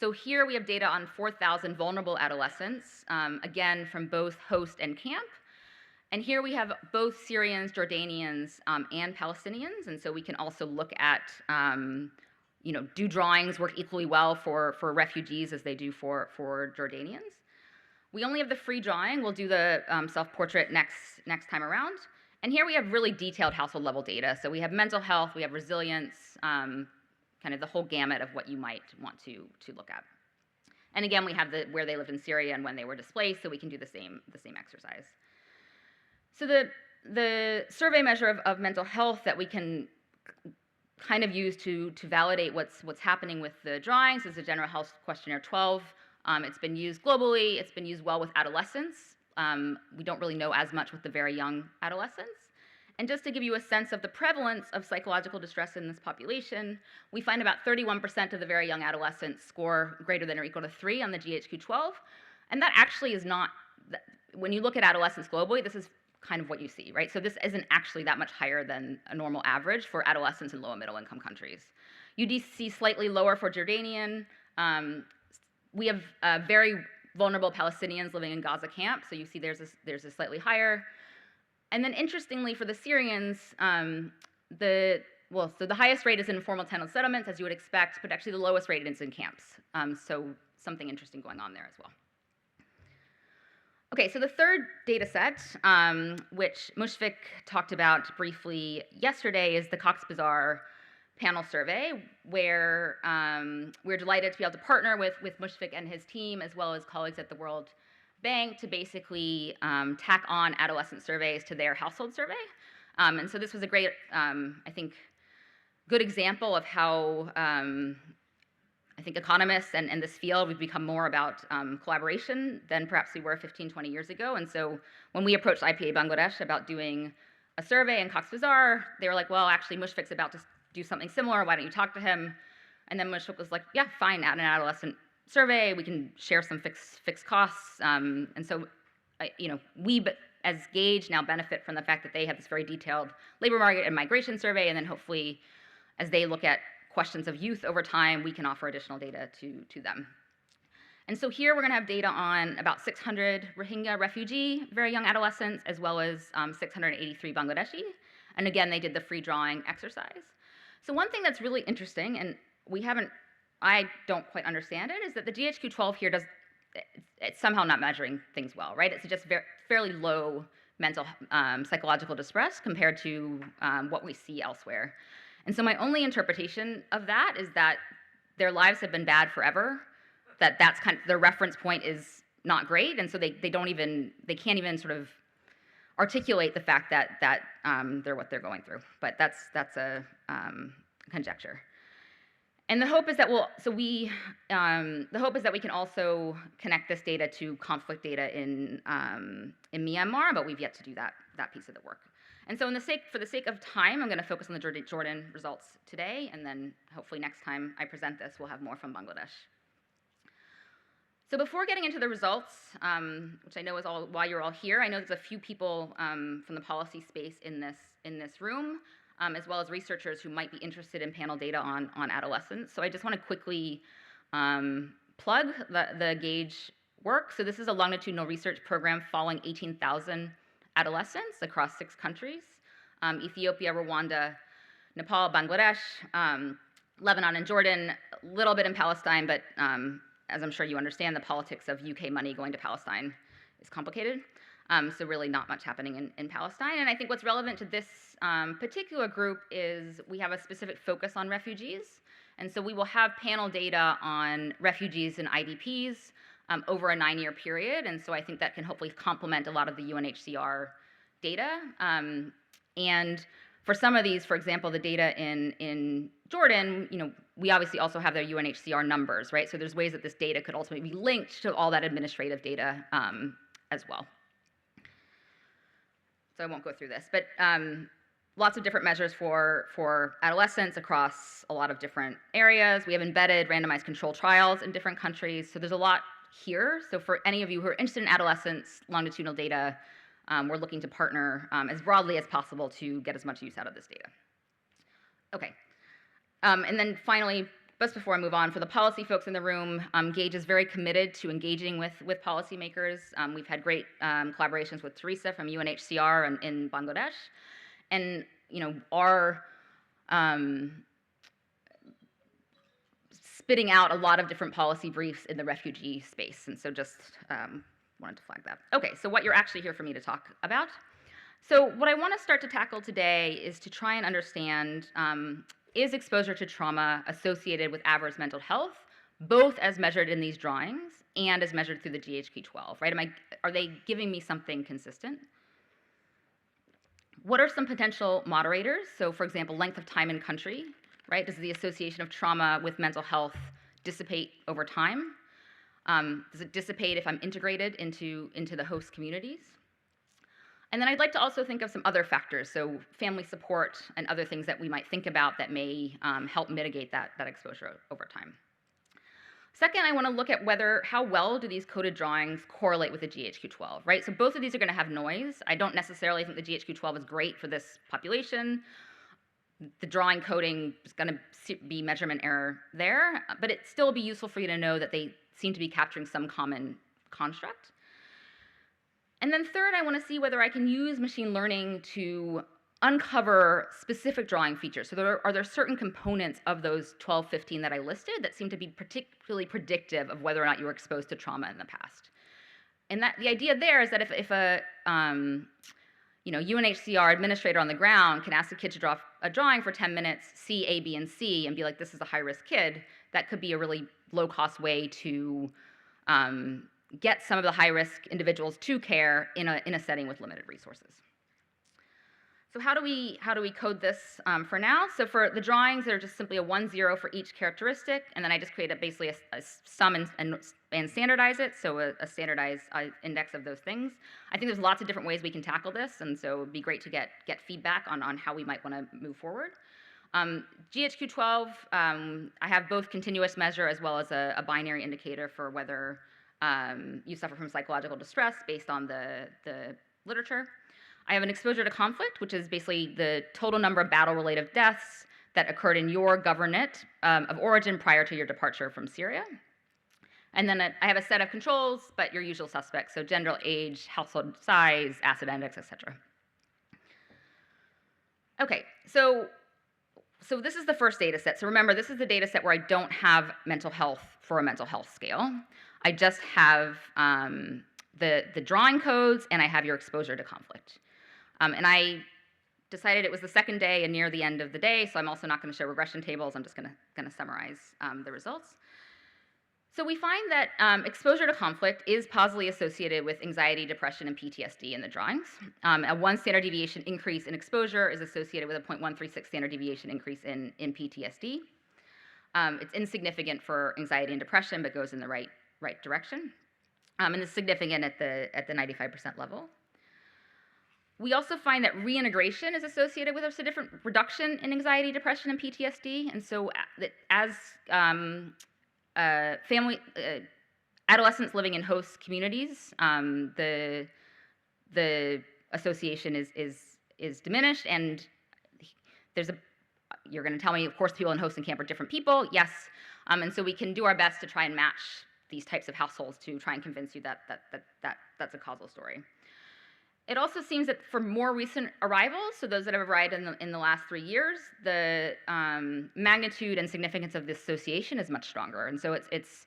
S17: So here we have data on 4,000 vulnerable adolescents, again, from both host and camp. And here we have both Syrians, Jordanians, and Palestinians. And so we can also look at, do drawings work equally well for refugees as they do for Jordanians? We only have the free drawing. We'll do the self-portrait next time around. And here we have really detailed household level data. So we have mental health, we have resilience, kind of the whole gamut of what you might want to look at. And again, we have where they lived in Syria and when they were displaced, so we can do the same exercise. So the survey measure of mental health that we can kind of use to validate what's happening with the drawings is the General Health Questionnaire 12. It's been used globally. It's been used well with adolescents. We don't really know as much with the very young adolescents. And just to give you a sense of the prevalence of psychological distress in this population, we find about 31% of the very young adolescents score greater than or equal to 3 on the GHQ-12. And that actually is not, when you look at adolescents globally, this is kind of what you see, right? So this isn't actually that much higher than a normal average for adolescents in low and middle income countries. You do see slightly lower for Jordanian. We have very vulnerable Palestinians living in Gaza camp, so you see there's a slightly higher. And then interestingly for the Syrians, so the highest rate is in informal tenant settlements, as you would expect, but actually the lowest rate is in camps. So something interesting going on there as well. Okay, so the third data set, which Mushfiq talked about briefly yesterday, is the Cox's Bazar panel survey, where we're delighted to be able to partner with Mushfiq and his team, as well as colleagues at the World Bank, to basically tack on adolescent surveys to their household survey. And so this was a great, I think, good example of how I think economists and this field, we've become more about collaboration than perhaps we were 15, 20 years ago. And so when we approached IPA Bangladesh about doing a survey in Cox's Bazar, they were like, well, actually, Mushfiq's about to do something similar. Why don't you talk to him? And then Mushfiq was like, yeah, fine, add an adolescent survey. We can share some fixed costs. And so, we as Gauge now benefit from the fact that they have this very detailed labor market and migration survey. And then hopefully, as they look at questions of youth over time, we can offer additional data to them. And so here we're going to have data on about 600 Rohingya refugee, very young adolescents, as well as 683 Bangladeshi. And again, they did the free drawing exercise. So one thing that's really interesting, and I don't quite understand it, is that the GHQ-12 here it's somehow not measuring things well, right? It's just fairly low mental psychological distress compared to what we see elsewhere. And so my only interpretation of that is that their lives have been bad forever, that's kind of their reference point is not great, and so they can't even sort of articulate the fact that they're what they're going through. But that's a conjecture. And the hope is that we can also connect this data to conflict data in Myanmar, but we've yet to do that piece of the work. And so for the sake of time, I'm going to focus on the Jordan results today, and then hopefully next time I present this, we'll have more from Bangladesh. So before getting into the results, which I know is all why you're all here, I know there's a few people from the policy space in this room, as well as researchers who might be interested in panel data on adolescents. So I just want to quickly plug the GAGE work. So this is a longitudinal research program following 18,000 adolescents across 6 countries: Ethiopia, Rwanda, Nepal, Bangladesh, Lebanon, and Jordan, a little bit in Palestine, but as I'm sure you understand, the politics of UK money going to Palestine is complicated. So really not much happening in Palestine. And I think what's relevant to this particular group is we have a specific focus on refugees. And so we will have panel data on refugees and IDPs over a 9-year period. And so I think that can hopefully complement a lot of the UNHCR data. And for some of these, for example, the data in Jordan, we obviously also have their UNHCR numbers, right? So there's ways that this data could ultimately be linked to all that administrative data as well. So I won't go through this, but lots of different measures for adolescents across a lot of different areas. We have embedded randomized control trials in different countries. So there's a lot here. So for any of you who are interested in adolescents, longitudinal data, we're looking to partner as broadly as possible to get as much use out of this data. Okay. And then finally, just before I move on, for the policy folks in the room, GAGE is very committed to engaging with policymakers. We've had great collaborations with Teresa from UNHCR in Bangladesh. And are spitting out a lot of different policy briefs in the refugee space. And so just wanted to flag that. Okay, so what you're actually here for me to talk about. So what I want to start to tackle today is to try and understand, is exposure to trauma associated with adverse mental health, both as measured in these drawings and as measured through the GHQ-12, right? Are they giving me something consistent? What are some potential moderators? So for example, length of time in country, right? Does the association of trauma with mental health dissipate over time? Does it dissipate if I'm integrated into the host communities? And then I'd like to also think of some other factors, so family support and other things that we might think about that may help mitigate that exposure over time. Second, I want to look at how well do these coded drawings correlate with the GHQ-12, right? So both of these are going to have noise. I don't necessarily think the GHQ-12 is great for this population. The drawing coding is going to be measurement error there, but it'd still be useful for you to know that they seem to be capturing some common construct. And then third, I want to see whether I can use machine learning to uncover specific drawing features. So are there certain components of those 12, 15 that I listed that seem to be particularly predictive of whether or not you were exposed to trauma in the past? And the idea there is that if a UNHCR administrator on the ground can ask a kid to draw a drawing for 10 minutes, see A, B, and C, and be like, this is a high-risk kid, that could be a really low-cost way to get some of the high-risk individuals to care in a setting with limited resources. So how do we code this for now? So for the drawings, they're just simply a 1-0 for each characteristic, and then I just create basically a sum and standardize it, so a standardized index of those things. I think there's lots of different ways we can tackle this, and so it'd be great to get feedback on how we might want to move forward. GHQ-12, I have both continuous measure as well as a binary indicator for whether you suffer from psychological distress based on the literature. I have an exposure to conflict, which is basically the total number of battle-related deaths that occurred in your governorate of origin prior to your departure from Syria. And then I have a set of controls, but your usual suspects, so gender, age, household size, acid index, etc. Okay, so this is the first data set. So remember, this is the data set where I don't have mental health for a mental health scale. I just have the drawing codes, and I have your exposure to conflict. And I decided it was the second day and near the end of the day, so I'm also not going to show regression tables. I'm just going to summarize the results. So we find that exposure to conflict is positively associated with anxiety, depression, and PTSD in the drawings. A 1 standard deviation increase in exposure is associated with a 0.136 standard deviation increase in PTSD. It's insignificant for anxiety and depression, but goes in the right direction. And it's significant at the 95% level. We also find that reintegration is associated with a different reduction in anxiety, depression, and PTSD. And so as adolescents living in host communities, the association is diminished, and there's a, you're going to tell me, of course, people in host and camp are different people. Yes, and so we can do our best to try and match these types of households to try and convince you that that's a causal story. It also seems that for more recent arrivals, so those that have arrived in the last 3 years, the magnitude and significance of this association is much stronger. And so it's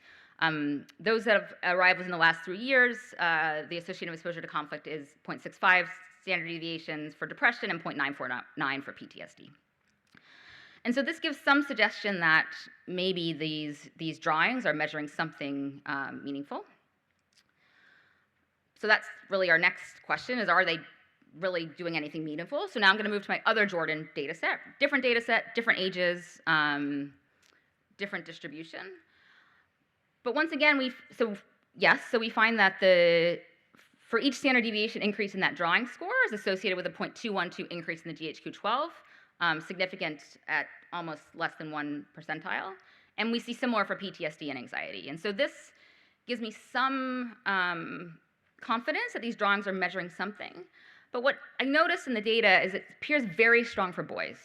S17: those that have arrived within the last 3 years, the associated exposure to conflict is 0.65 standard deviations for depression and 0.949 for PTSD. And so this gives some suggestion that maybe these drawings are measuring something meaningful. So that's really our next question, is are they really doing anything meaningful? So now I'm going to move to my other Jordan data set, different ages, different distribution. But once again, we find that for each standard deviation increase in that drawing score is associated with a 0.212 increase in the GHQ-12, significant at almost less than 1 percentile. And we see similar for PTSD and anxiety. And so this gives me some confidence that these drawings are measuring something. But what I notice in the data is it appears very strong for boys,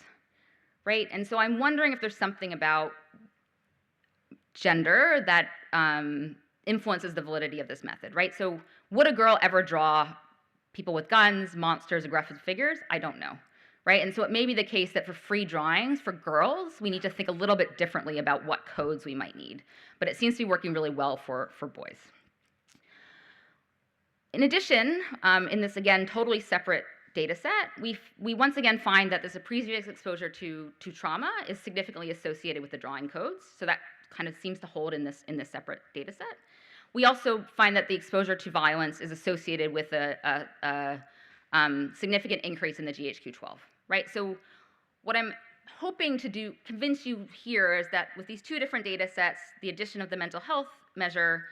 S17: right? And so I'm wondering if there's something about gender that influences the validity of this method, right? So would a girl ever draw people with guns, monsters, aggressive figures? I don't know, right? And so it may be the case that for free drawings for girls, we need to think a little bit differently about what codes we might need. But it seems to be working really well for boys. In addition, in this, again, totally separate data set, we once again find that this previous exposure to trauma is significantly associated with the drawing codes. So that kind of seems to hold in this separate data set. We also find that the exposure to violence is associated with a significant increase in the GHQ-12, right? So what I'm hoping to convince you here is that with these two different data sets, the addition of the mental health measure,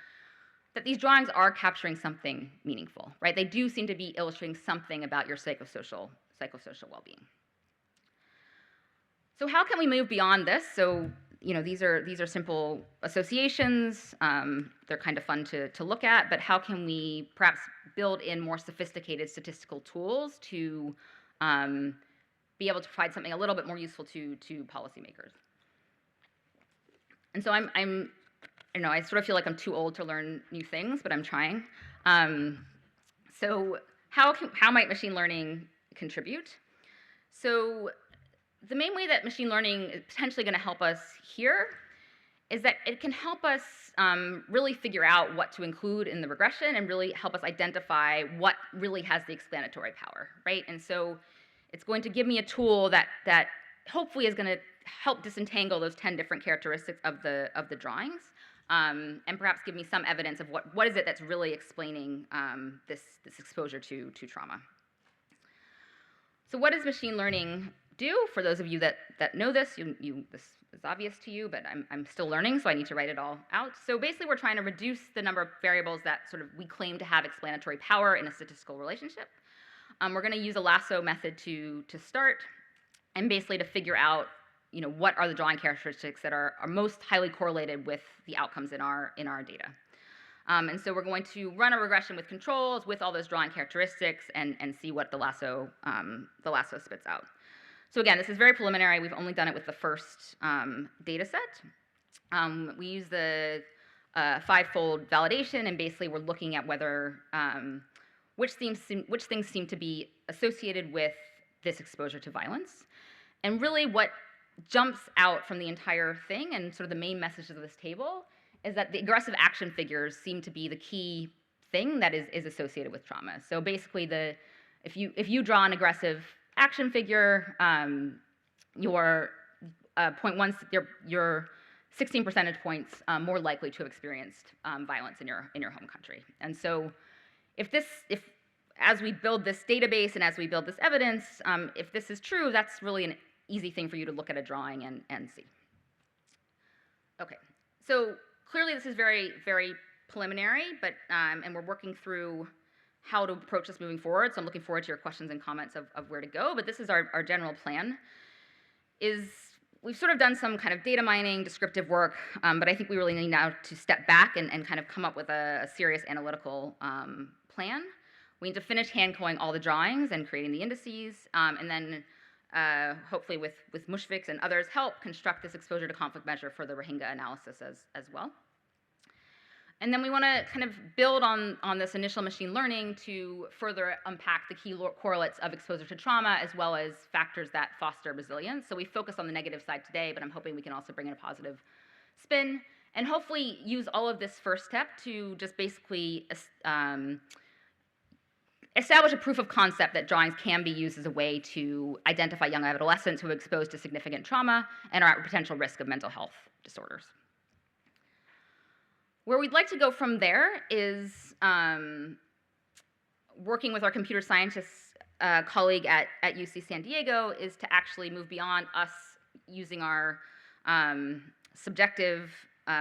S17: that these drawings are capturing something meaningful, right? They do seem to be illustrating something about your psychosocial well-being. So how can we move beyond this? So, you know, these are simple associations. They're kind of fun to look at, but how can we perhaps build in more sophisticated statistical tools to be able to provide something a little bit more useful to policymakers? And so I sort of feel like I'm too old to learn new things, but I'm trying. So how might machine learning contribute? So the main way that machine learning is potentially going to help us here is that it can help us really figure out what to include in the regression and really help us identify what really has the explanatory power, right? And so it's going to give me a tool that hopefully is going to help disentangle those 10 different characteristics of the drawings. And perhaps give me some evidence of what is it that's really explaining this exposure to trauma. So what does machine learning do? For those of you that know this, this is obvious to you, but I'm still learning, so I need to write it all out. So basically, we're trying to reduce the number of variables that sort of we claim to have explanatory power in a statistical relationship. We're going to use a lasso method to start, and basically to figure out, you know, what are the drawing characteristics that are most highly correlated with the outcomes in our data. And so we're going to run a regression with controls with all those drawing characteristics and see what the lasso spits out. So again, this is very preliminary. We've only done it with the first data set. We use the five-fold validation, and basically we're looking at whether which things seem to be associated with this exposure to violence. And really what jumps out from the entire thing and sort of the main messages of this table is that the aggressive action figures seem to be the key thing that is associated with trauma. So basically, if you draw an aggressive action figure, you're 16 percentage points more likely to have experienced violence in your home country. And so, as we build this database and as we build this evidence, if this is true, that's really an easy thing for you to look at a drawing and see. Okay, so clearly this is very, very preliminary, but and we're working through how to approach this moving forward. So I'm looking forward to your questions and comments of where to go. But this is our general plan. Is we've sort of done some kind of data mining, descriptive work, but I think we really need now to step back and kind of come up with a serious analytical plan. We need to finish hand-coding all the drawings and creating the indices, and then hopefully with Mushfiq and others help construct this exposure to conflict measure for the Rohingya analysis as well. And then we want to kind of build on this initial machine learning to further unpack the key correlates of exposure to trauma, as well as factors that foster resilience. So we focused on the negative side today, but I'm hoping we can also bring in a positive spin, and hopefully use all of this first step to just basically establish a proof of concept that drawings can be used as a way to identify young adolescents who are exposed to significant trauma and are at potential risk of mental health disorders. Where we'd like to go from there is working with our computer scientists colleague at UC San Diego is to actually move beyond us using our subjective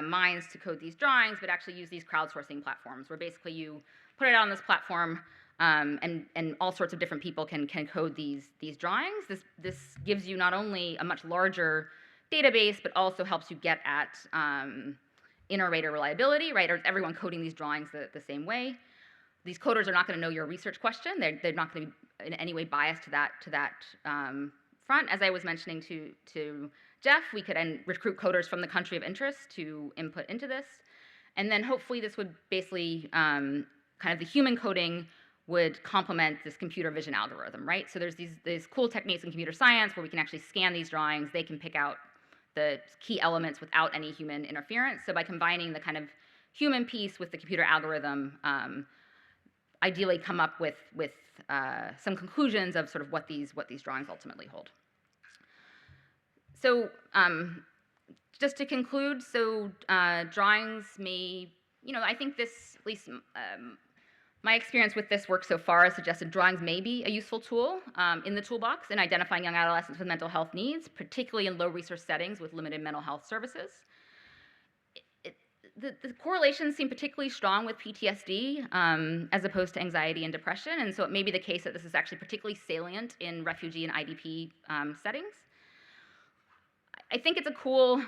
S17: minds to code these drawings, but actually use these crowdsourcing platforms where basically you put it on this platform and all sorts of different people can code these drawings. This gives you not only a much larger database, but also helps you get at inter-rater reliability, right? Or is everyone coding these drawings the same way? These coders are not going to know your research question. They're not going to be in any way biased to that front. As I was mentioning to Jeff, we could recruit coders from the country of interest to input into this. And then hopefully this would basically, kind of the human coding would complement this computer vision algorithm, right? So there's these cool techniques in computer science where we can actually scan these drawings. They can pick out the key elements without any human interference. So by combining the kind of human piece with the computer algorithm, ideally come up with some conclusions of sort of what these drawings ultimately hold. So just to conclude, so drawings may, I think this, at least my experience with this work so far has suggested drawings may be a useful tool in the toolbox in identifying young adolescents with mental health needs, particularly in low-resource settings with limited mental health services. The correlations seem particularly strong with PTSD as opposed to anxiety and depression, and so it may be the case that this is actually particularly salient in refugee and IDP settings. I think it's a cool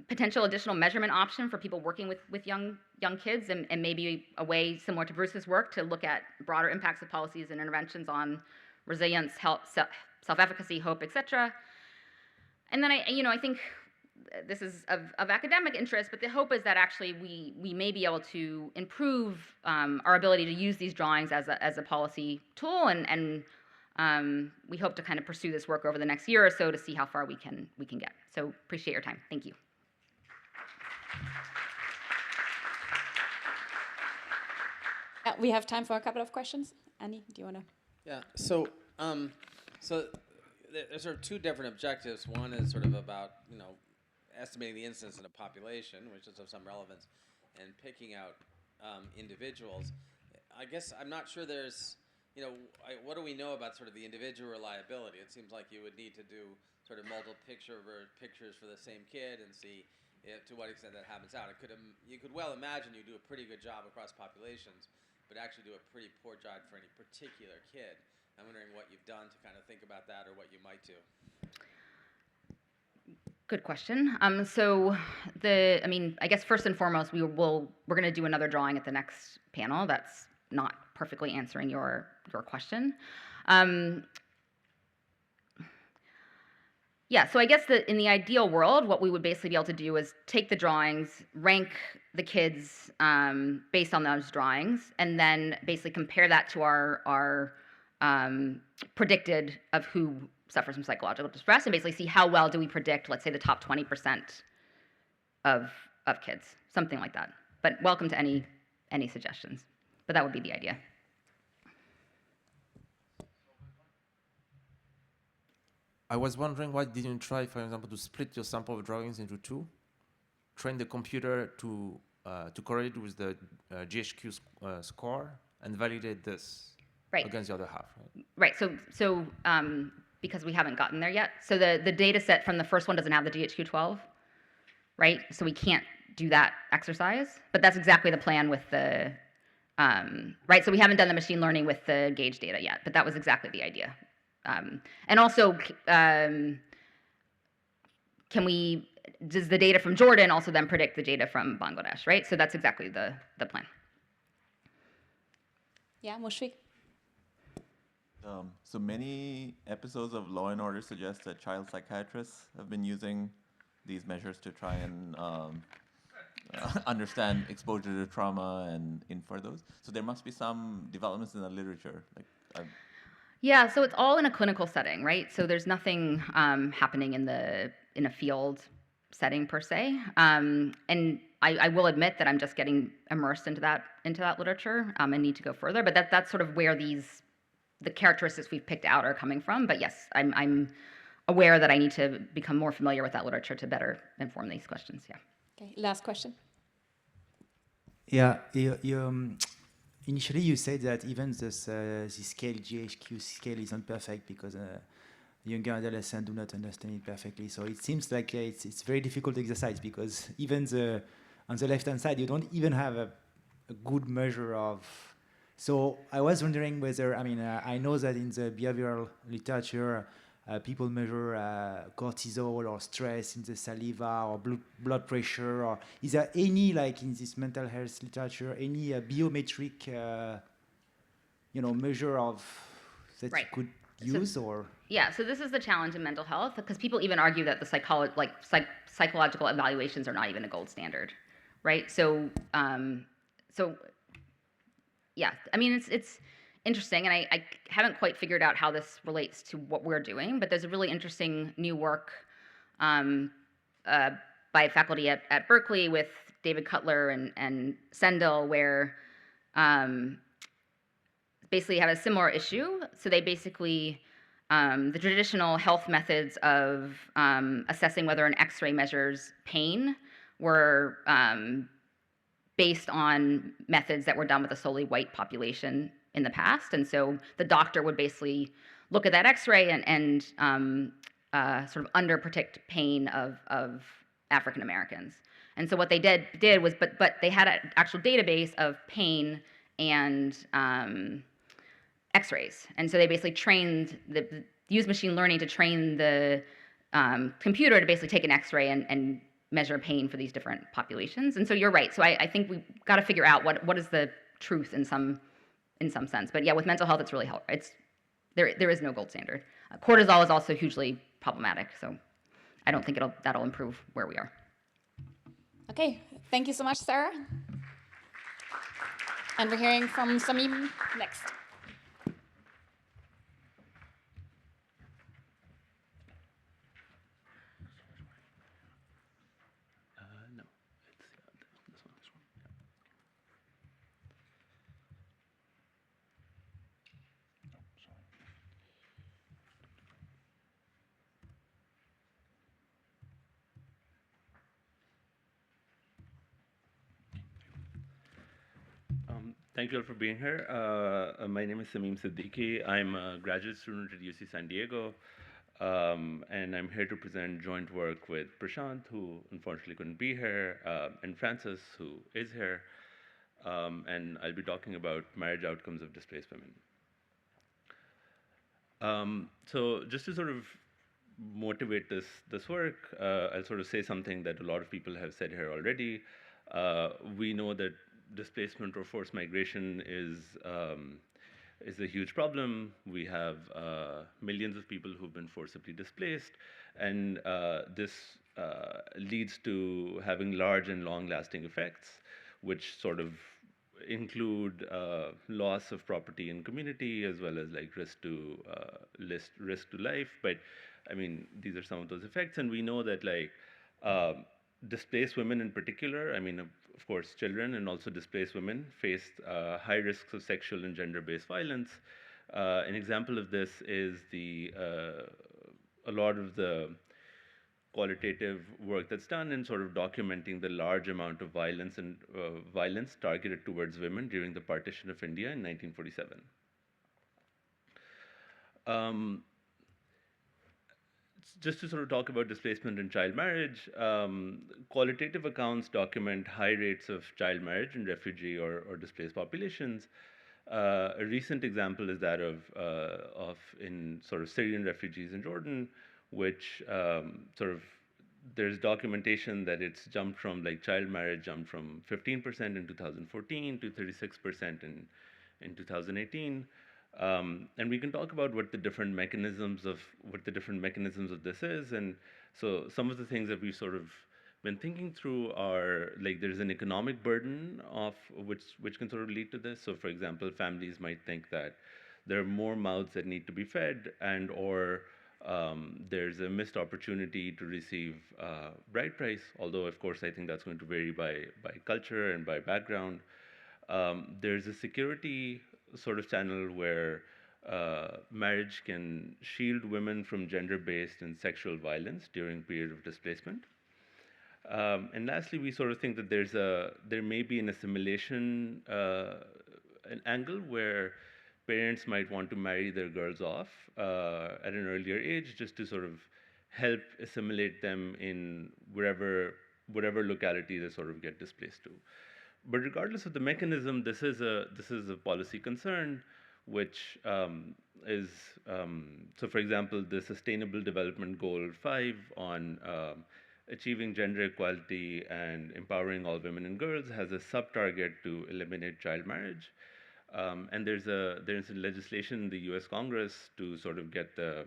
S17: potential additional measurement option for people working with young kids, and maybe a way similar to Bruce's work to look at broader impacts of policies and interventions on resilience, health, self-efficacy, hope, etc. And then I think this is of academic interest, but the hope is that actually we may be able to improve our ability to use these drawings as a policy tool, and we hope to kind of pursue this work over the next year or so to see how far we can get. So appreciate your time. Thank you.
S14: We have time for a couple of questions. Annie, do you want to?
S3: Yeah. So there's sort of two different objectives. One is sort of about estimating the incidence in a population, which is of some relevance, and picking out individuals. I guess I'm not sure there's. What do we know about sort of the individual reliability? It seems like you would need to do sort of multiple pictures for the same kid and see to what extent that happens out. You could well imagine you do a pretty good job across populations, but actually do a pretty poor job for any particular kid. I'm wondering what you've done to kind of think about that, or what you might do.
S17: Good question. I guess first and foremost, we're going to do another drawing at the next panel. That's not perfectly answering your question. Yeah, so I guess that in the ideal world, what we would basically be able to do is take the drawings, rank the kids based on those drawings, and then basically compare that to our predicted of who suffers from psychological distress, and basically see how well do we predict, let's say, the top 20% of kids, something like that. But welcome to any suggestions. But that would be the idea.
S18: I was wondering why didn't you try, for example, to split your sample of drawings into two, train the computer to correlate with the GHQ score, and validate this against the other half, right?
S17: Right. So because we haven't gotten there yet, so the data set from the first one doesn't have the GHQ-12, right? So we can't do that exercise. But that's exactly the plan with the right. So we haven't done the machine learning with the gauge data yet, but that was exactly the idea. And also does the data from Jordan also then predict the data from Bangladesh, right? So that's exactly the plan.
S14: Yeah, Mushfiq.
S1: So many episodes of Law and Order suggest that child psychiatrists have been using these measures to try and understand exposure to trauma and infer those. So there must be some developments in the literature.
S17: Yeah, so it's all in a clinical setting, right? So there's nothing happening in a field setting per se. And I will admit that I'm just getting immersed into that literature and need to go further. But that's sort of where the characteristics we've picked out are coming from. But yes, I'm aware that I need to become more familiar with that literature to better inform these questions. Yeah.
S14: Okay, last question.
S10: Yeah, initially you said that even this scale, GHQ scale, isn't perfect because younger adolescents do not understand it perfectly. So it seems like it's very difficult exercise because even on the left-hand side, you don't even have a good measure of. So I was wondering whether, I know that in the behavioral literature, people measure cortisol or stress in the saliva or blood pressure. Or is there any, like in this mental health literature, any biometric, measure of that you could use or?
S17: Yeah, so this is the challenge in mental health because people even argue that the psychological evaluations are not even a gold standard, right? So yeah, it's interesting, and I haven't quite figured out how this relates to what we're doing, but there's a really interesting new work by faculty at Berkeley with David Cutler and Sendel, where basically have a similar issue. So they basically, the traditional health methods of assessing whether an X-ray measures pain were based on methods that were done with a solely white population in the past. And so the doctor would basically look at that X-ray and sort of underpredict pain of African Americans. And so what they did was, but they had an actual database of pain and X-rays. And so they basically trained, used machine learning to train the computer to basically take an X-ray and measure pain for these different populations. And so you're right. So I think we've got to figure out what is the truth in some sense. But yeah, with mental health, it's really helpful. There is no gold standard. Cortisol is also hugely problematic. So I don't think that'll improve where we are.
S14: Okay, thank you so much, Sarah. And we're hearing from Semih next.
S19: Thank you all for being here. My name is Semih Siddiqui. I'm a graduate student at UC San Diego, and I'm here to present joint work with Prashant, who unfortunately couldn't be here, and Francis, who is here, and I'll be talking about marriage outcomes of displaced women. So just to sort of motivate this work, I'll sort of say something that a lot of people have said here already. We know that displacement or forced migration is a huge problem. We have millions of people who've been forcibly displaced, and this leads to having large and long-lasting effects, which sort of include loss of property and community, as well as like risk to life. But I mean, these are some of those effects, and we know that like displaced women in particular, I mean, of course, children and also displaced women face high risks of sexual and gender-based violence. An example of this is a lot of the qualitative work that's done in sort of documenting the large amount of violence and violence targeted towards women during the partition of India in 1947. Just to sort of talk about displacement and child marriage, qualitative accounts document high rates of child marriage in refugee or displaced populations. A recent example is that of in sort of Syrian refugees in Jordan, which sort of there's documentation that it's jumped from, like, child marriage jumped from 15% in 2014 to 36% in 2018. And we can talk about what the different mechanisms of this is. And so some of the things that we've sort of been thinking through are, like, there's an economic burden of which can sort of lead to this. So for example, families might think that there are more mouths that need to be fed, and or there's a missed opportunity to receive bride price, although of course I think that's going to vary by culture and by background. There's a security sort of channel where marriage can shield women from gender-based and sexual violence during period of displacement. And lastly, we sort of think that there may be an assimilation an angle where parents might want to marry their girls off at an earlier age, just to sort of help assimilate them in whatever locality they sort of get displaced to. But regardless of the mechanism, this is a policy concern, which is so. For example, the Sustainable Development Goal 5 on achieving gender equality and empowering all women and girls has a sub-target to eliminate child marriage. And there's legislation in the U.S. Congress to sort of get the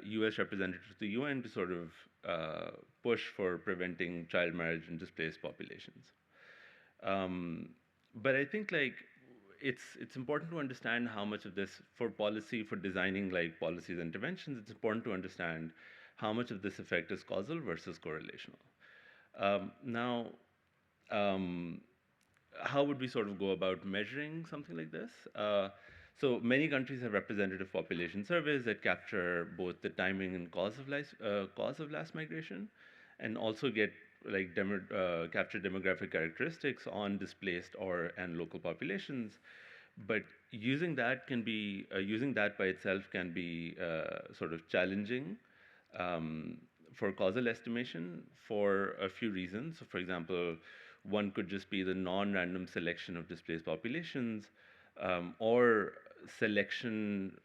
S19: U.S. representative to the UN to sort of push for preventing child marriage in displaced populations. But I think, like, it's important to understand how much of this, for policy, for designing like policies and interventions, it's important to understand how much of this effect is causal versus correlational. Now, how would we sort of go about measuring something like this? So many countries have representative population surveys that capture both the timing and cause of last migration, and also get like capture demographic characteristics on displaced and local populations. But using that by itself can be sort of challenging for causal estimation for a few reasons. So for example, one could just be the non-random selection of displaced populations, or selection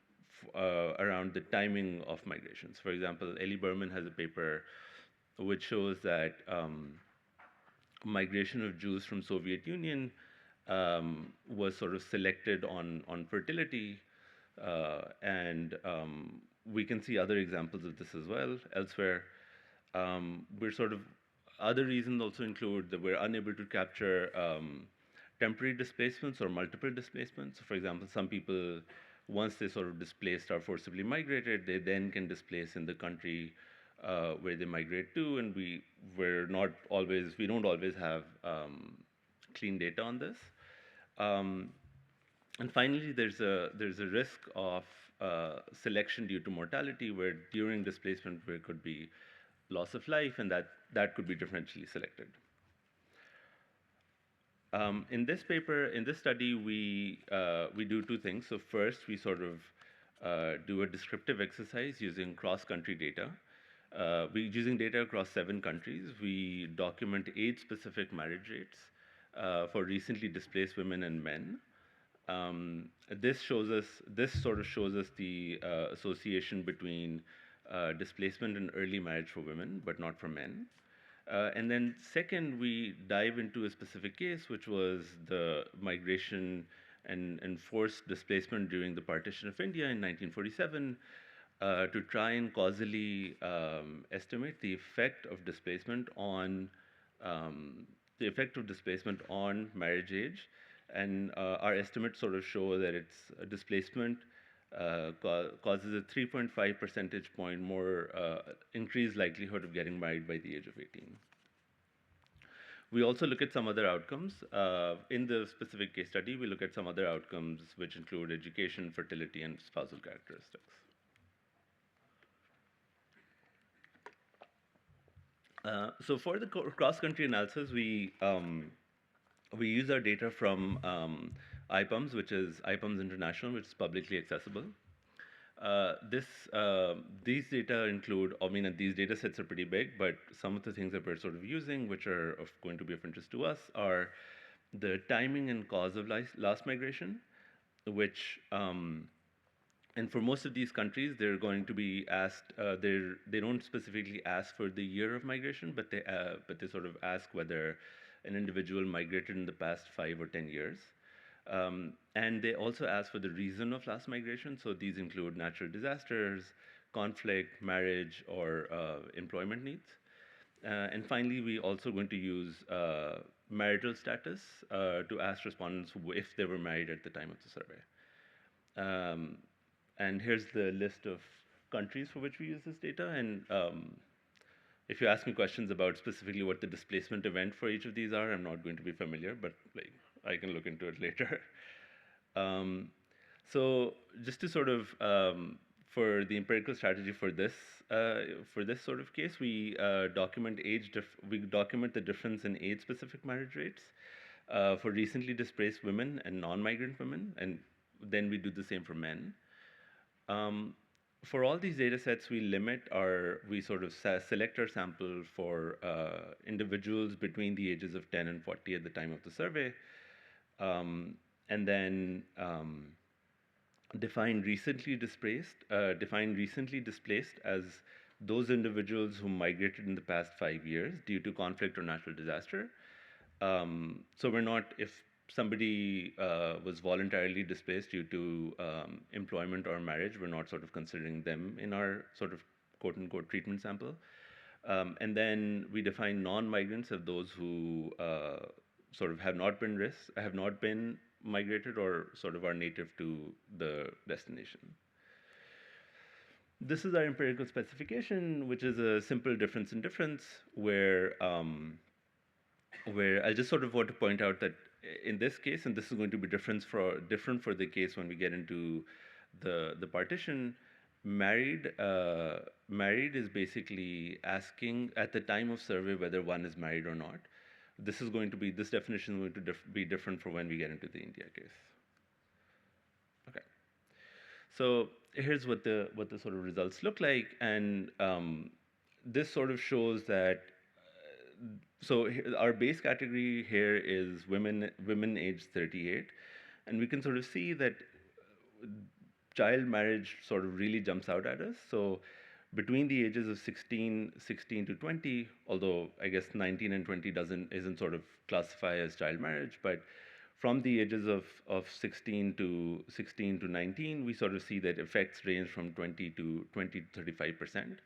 S19: around the timing of migrations. For example, Elie Berman has a paper which shows that migration of Jews from Soviet Union was sort of selected on fertility, and we can see other examples of this as well elsewhere. Other reasons also include that we're unable to capture temporary displacements or multiple displacements. So for example, some people, once they sort of displaced or forcibly migrated, they then can displace in the country where they migrate to, and we don't always have clean data on this. And finally, there's a risk of selection due to mortality, where during displacement there could be loss of life, and that could be differentially selected. In this study, we do two things. So first, we sort of do a descriptive exercise using cross-country data. Using data across 7 countries, we document age-specific marriage rates for recently displaced women and men. This sort of shows us the association between displacement and early marriage for women, but not for men. And then second, we dive into a specific case, which was the migration and forced displacement during the partition of India in 1947, to try and causally estimate the effect of displacement on marriage age. And our estimates sort of show that it's displacement causes a 3.5 percentage point more increased likelihood of getting married by the age of 18. We also look at some other outcomes. In the specific case study, we look at some other outcomes which include education, fertility, and spousal characteristics. So for the cross-country analysis, we use our data from IPUMS, which is IPUMS International, which is publicly accessible. These data include, these data sets are pretty big, but some of the things that we're sort of using, which are going to be of interest to us, are the timing and cause of last migration, which And for most of these countries, they're going to be asked. They don't specifically ask for the year of migration, but they sort of ask whether an individual migrated in the past 5 or 10 years. And they also ask for the reason of last migration. So these include natural disasters, conflict, marriage, or employment needs. And finally, we also going to use marital status to ask respondents if they were married at the time of the survey. And here's the list of countries for which we use this data. And if you ask me questions about specifically what the displacement event for each of these are, I'm not going to be familiar, but like I can look into it later. So just to sort of, for the empirical strategy for this sort of case, we document the difference in age-specific marriage rates for recently displaced women and non-migrant women, and then we do the same for men. For all these data sets, we sort of select our sample for individuals between the ages of 10 and 40 at the time of the survey, and then define recently displaced as those individuals who migrated in the past 5 years due to conflict or natural disaster. So we're not, if somebody was voluntarily displaced due to employment or marriage, we're not sort of considering them in our sort of quote-unquote treatment sample. And then we define non-migrants as those who sort of have not been migrated or sort of are native to the destination. This is our empirical specification, which is a simple difference in difference, where I just sort of want to point out that in this case, and this is going to be different for the case when we get into the partition, married is basically asking at the time of survey whether one is married or not. This definition is going to be different for when we get into the India case. Okay. So here's what the sort of results look like, and this sort of shows that. So our base category here is women aged 38, and we can sort of see that child marriage sort of really jumps out at us. So between the ages of 16 to 20, although I guess 19 and 20 isn't sort of classified as child marriage, but from the ages of 16 to 19, we sort of see that effects range from 20 to 35%.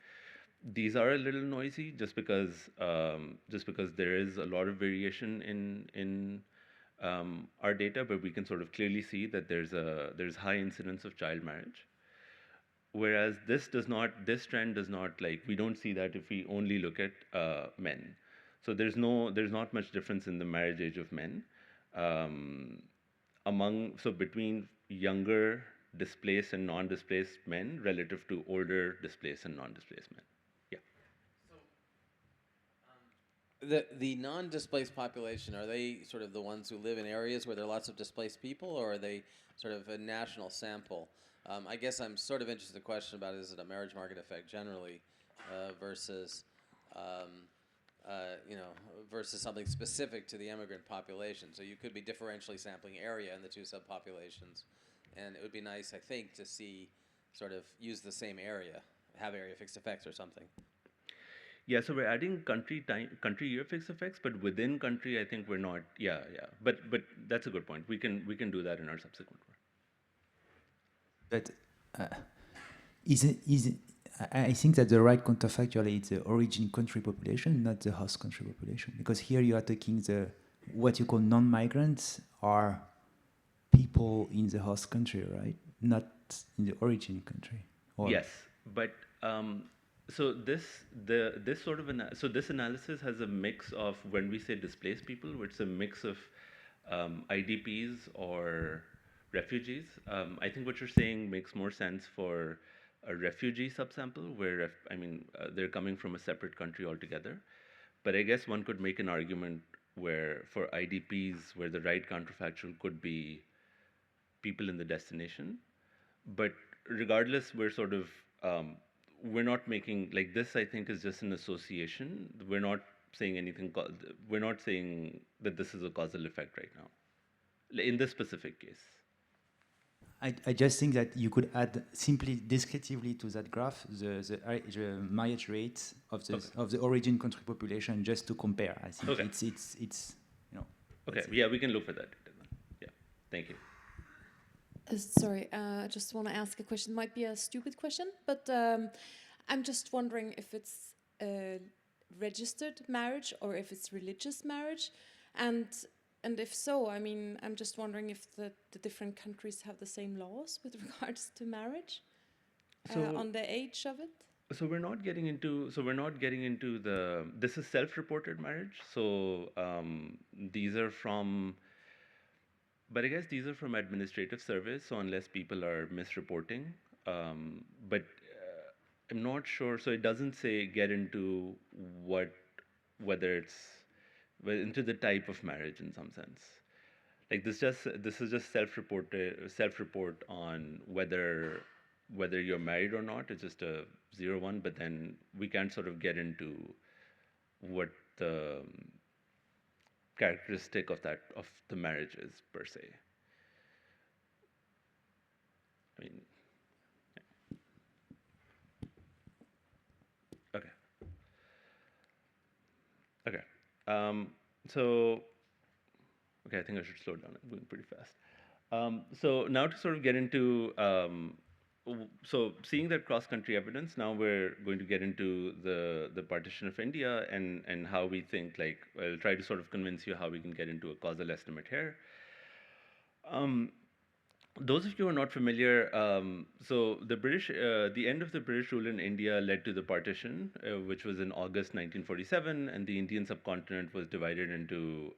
S19: These are a little noisy just because there is a lot of variation in our data, but we can sort of clearly see that there's high incidence of child marriage. Whereas this trend does not, like, we don't see that if we only look at men. So there's not much difference in the marriage age of men between younger displaced and non-displaced men relative to older displaced and non-displaced men.
S3: The non-displaced population, are they sort of the ones who live in areas where there are lots of displaced people, or are they sort of a national sample? I guess I'm sort of interested in the question about, is it a marriage market effect generally versus, versus something specific to the immigrant population? So you could be differentially sampling area in the two subpopulations, and it would be nice, I think, to see sort of use the same area, have area fixed effects or something.
S19: Yeah, so we're adding country year fixed effects, but within country, I think we're not. Yeah. But that's a good point. We can do that in our subsequent work.
S20: But I think that the right counterfactual is the origin country population, not the host country population, because here you are taking what you call non-migrants are people in the host country, right? Not in the origin country.
S19: Yes, but. So this analysis has a mix of, when we say displaced people, it's a mix of IDPs or refugees. I think what you're saying makes more sense for a refugee subsample, where they're coming from a separate country altogether. But I guess one could make an argument where for IDPs, where the right counterfactual could be people in the destination. But regardless, we're sort of we're not making, like, this, I think, is just an association. We're not saying anything, we're not saying that this is a causal effect right now, in this specific case.
S20: I just think that you could add simply descriptively to that graph the marriage rate of the origin country population just to compare. I think it's you know.
S19: Okay, yeah, we can look for that. Yeah, thank you.
S7: Sorry, I just want to ask a question. It might be a stupid question, but I'm just wondering if it's a registered marriage or if it's religious marriage, and if so, I mean, I'm just wondering if the different countries have the same laws with regards to marriage on the age of it.
S19: So we're not getting into the. This is self-reported marriage. So these are from. But I guess these are from administrative surveys. So unless people are misreporting, but I'm not sure. So it doesn't say get into whether it's into the type of marriage in some sense. Like this is just self-report on whether you're married or not. It's just a 0-1, but then we can't sort of get into what the characteristic of the marriage is per se. I mean, yeah. Okay. Okay, I think I should slow down. I'm going pretty fast. So now to sort of get into, so seeing that cross-country evidence, now we're going to get into the partition of India and how we think, like, I'll try to sort of convince you how we can get into a causal estimate here. Those of you who are not familiar, so the end of the British rule in India led to the partition, which was in August 1947, and the Indian subcontinent was divided into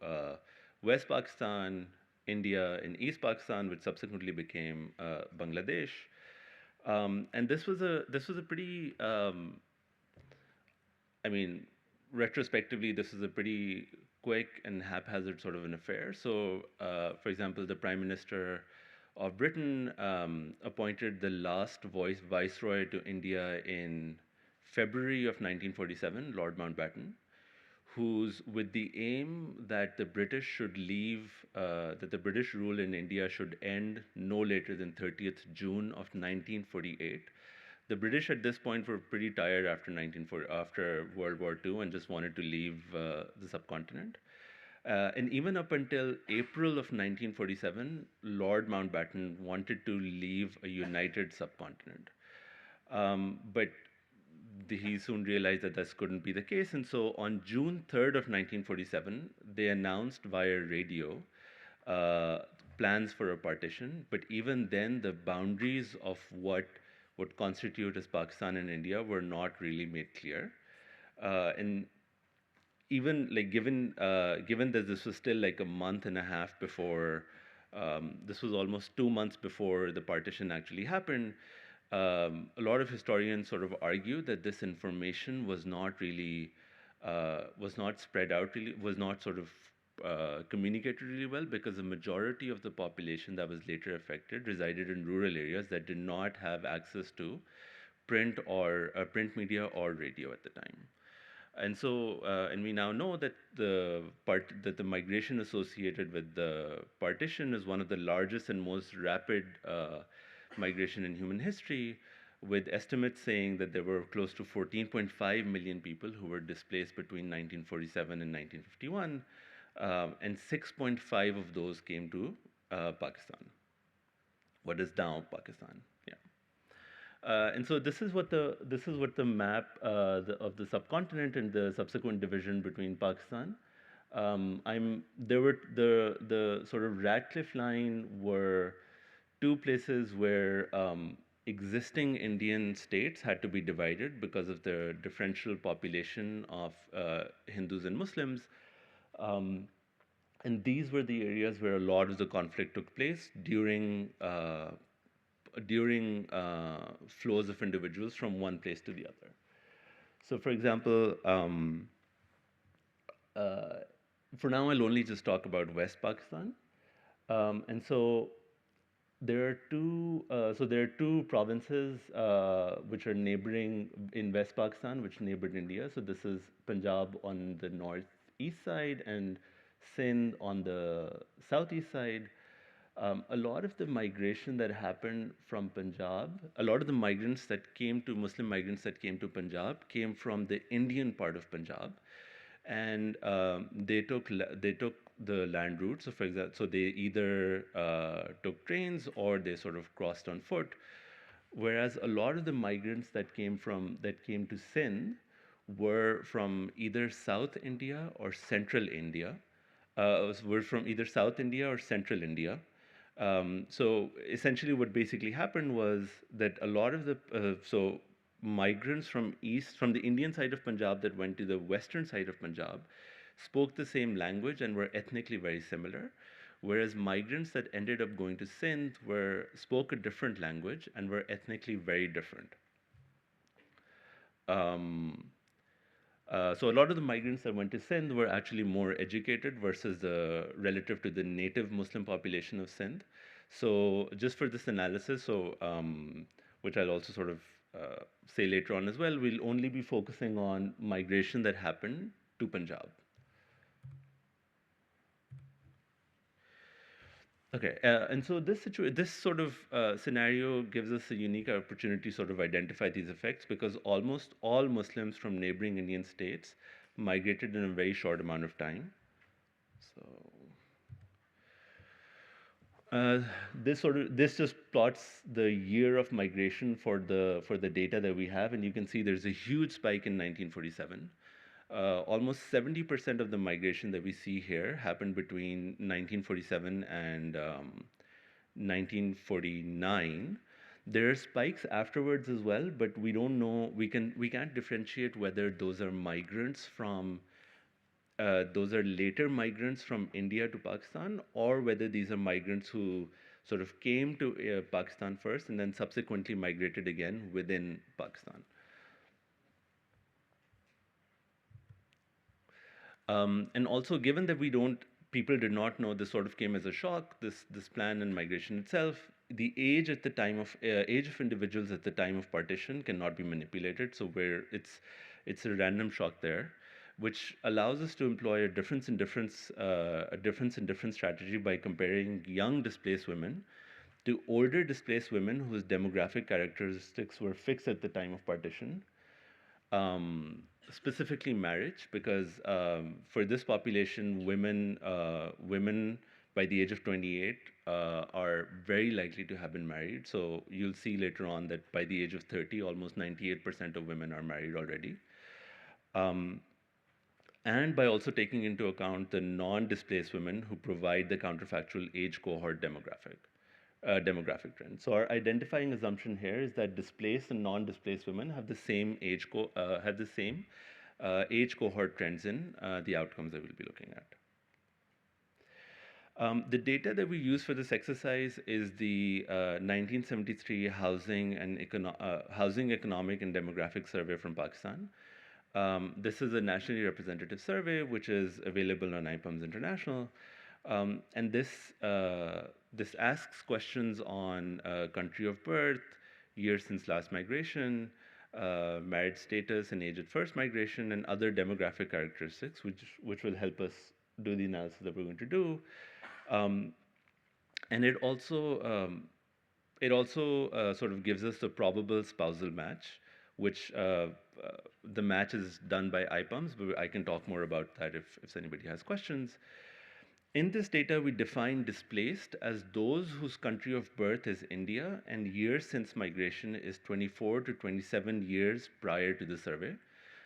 S19: West Pakistan, India, and East Pakistan, which subsequently became Bangladesh. And this was a pretty, I mean, retrospectively, this is a pretty quick and haphazard sort of an affair. So, for example, the Prime Minister of Britain appointed the last viceroy to India in February of 1947, Lord Mountbatten, who's with the aim that the British should leave, that the British rule in India should end no later than 30th June of 1948. The British at this point were pretty tired after World War II and just wanted to leave the subcontinent. And even up until April of 1947, Lord Mountbatten wanted to leave a united subcontinent. But he soon realized that this couldn't be the case. And so on June 3rd of 1947, they announced via radio plans for a partition. But even then, the boundaries of what would constitute as Pakistan and India were not really made clear. And even like given that this was still like a month and a half before, this was almost 2 months before the partition actually happened, a lot of historians sort of argue that this information was not really, was not spread out really, was not sort of communicated really well, because the majority of the population that was later affected resided in rural areas that did not have access to print media or radio at the time. And so, and we now know that the migration associated with the partition is one of the largest and most rapid migration in human history, with estimates saying that there were close to 14.5 million people who were displaced between 1947 and 1951, and 6.5 of those came to Pakistan, what is now Pakistan. And so this is what the map of the subcontinent and the subsequent division between Pakistan. There were the sort of Radcliffe line were two places where existing Indian states had to be divided because of the differential population of Hindus and Muslims. And these were the areas where a lot of the conflict took place during flows of individuals from one place to the other. So for example, for now I'll only just talk about West Pakistan. And so there are two provinces which are neighboring in West Pakistan, which neighbored India. So this is Punjab on the northeast side and Sindh on the southeast side. a lot of the migration that happened from Punjab, a lot of the migrants that came to, Muslim migrants that came to Punjab came from the Indian part of Punjab. And they took the land route. So for example, so they either took trains or they sort of crossed on foot. Whereas a lot of the migrants that came to Sindh were from either South India or Central India. Were from either South India or Central India. So essentially, what basically happened was that a lot of the migrants from the Indian side of Punjab that went to the western side of Punjab spoke the same language and were ethnically very similar, whereas migrants that ended up going to Sindh spoke a different language and were ethnically very different. So a lot of the migrants that went to Sindh were actually more educated versus relative to the native Muslim population of Sindh. So just for this analysis, which I'll also sort of say later on as well, we'll only be focusing on migration that happened to Punjab. Okay, and so this sort of scenario gives us a unique opportunity to sort of identify these effects, because almost all Muslims from neighboring Indian states migrated in a very short amount of time. So this just plots the year of migration for the data that we have, and you can see there's a huge spike in 1947. Almost 70% of the migration that we see here happened between 1947 and 1949. There are spikes afterwards as well, but we don't know. We can't differentiate whether those are migrants from those are later migrants from India to Pakistan, or whether these are migrants who sort of came to Pakistan first and then subsequently migrated again within Pakistan. And also, given that people did not know, this sort of came as a shock, this plan and migration itself, the age at the time of age of individuals at the time of partition cannot be manipulated. So it's a random shock there, which allows us to employ a difference in difference strategy by comparing young displaced women to older displaced women whose demographic characteristics were fixed at the time of partition. Specifically marriage, because for this population, women by the age of 28 are very likely to have been married. So you'll see later on that by the age of 30, almost 98% of women are married already. And by also taking into account the non-displaced women who provide the counterfactual age cohort demographic trend. So our identifying assumption here is that displaced and non-displaced women have the same age cohort trends in the outcomes that we'll be looking at. The data that we use for this exercise is the 1973 Housing, Economic and Demographic Survey from Pakistan. This is a nationally representative survey which is available on IPUMS International. And this asks questions on country of birth, years since last migration, marriage status and age at first migration, and other demographic characteristics, which will help us do the analysis that we're going to do. And it also sort of gives us the probable spousal match, which the match is done by IPUMS, but I can talk more about that if anybody has questions. In this data, we define displaced as those whose country of birth is India and years since migration is 24 to 27 years prior to the survey,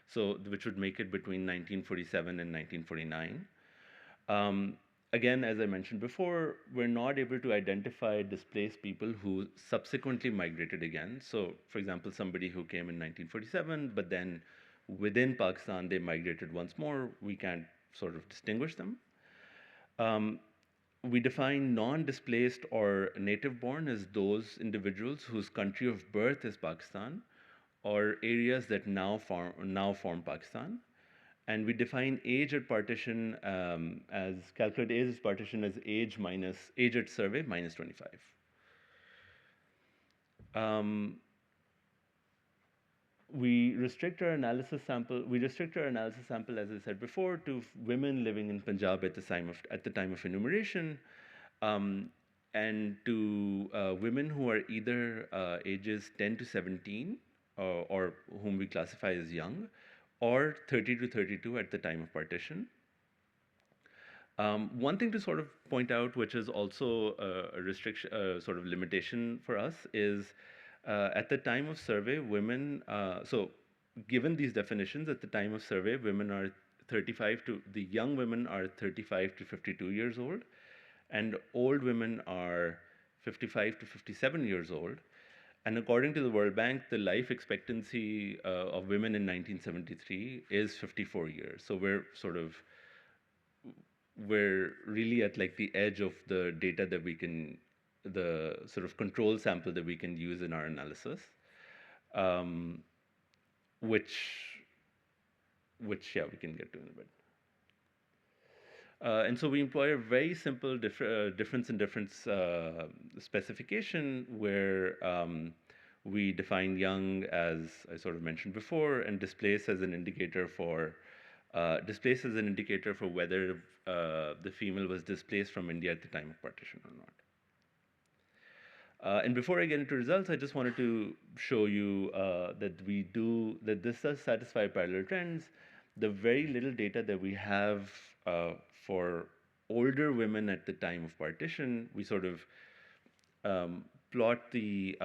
S19: so which would make it between 1947 and 1949. Again, as I mentioned before, we're not able to identify displaced people who subsequently migrated again. So, for example, somebody who came in 1947, but then within Pakistan, they migrated once more, we can't sort of distinguish them. We define non-displaced or native-born as those individuals whose country of birth is Pakistan or areas that now form Pakistan. And we define age at partition as calculate age at partition as age minus age at survey minus 25. We restrict our analysis sample. As I said before, to women living in Punjab at the time of enumeration. and to women who are either ages 10 to 17, or whom we classify as young, or 30 to 32 at the time of partition. One thing to sort of point out, which is also a restriction, sort of limitation for us, is at the time of survey, women, so given these definitions, at the time of survey, women are the young women are 35 to 52 years old, and old women are 55 to 57 years old. And according to the World Bank, the life expectancy of women in 1973 is 54 years. So we're really at like the edge of the data that we can, the sort of control sample that we can use in our analysis, which yeah, we can get to in a bit. And so we employ a very simple difference in difference specification where we define young as I sort of mentioned before, and displace as an indicator for whether the female was displaced from India at the time of partition or not. And before I get into results, I just wanted to show you that this does satisfy parallel trends. The very little data that we have for older women at the time of partition, we sort of plot the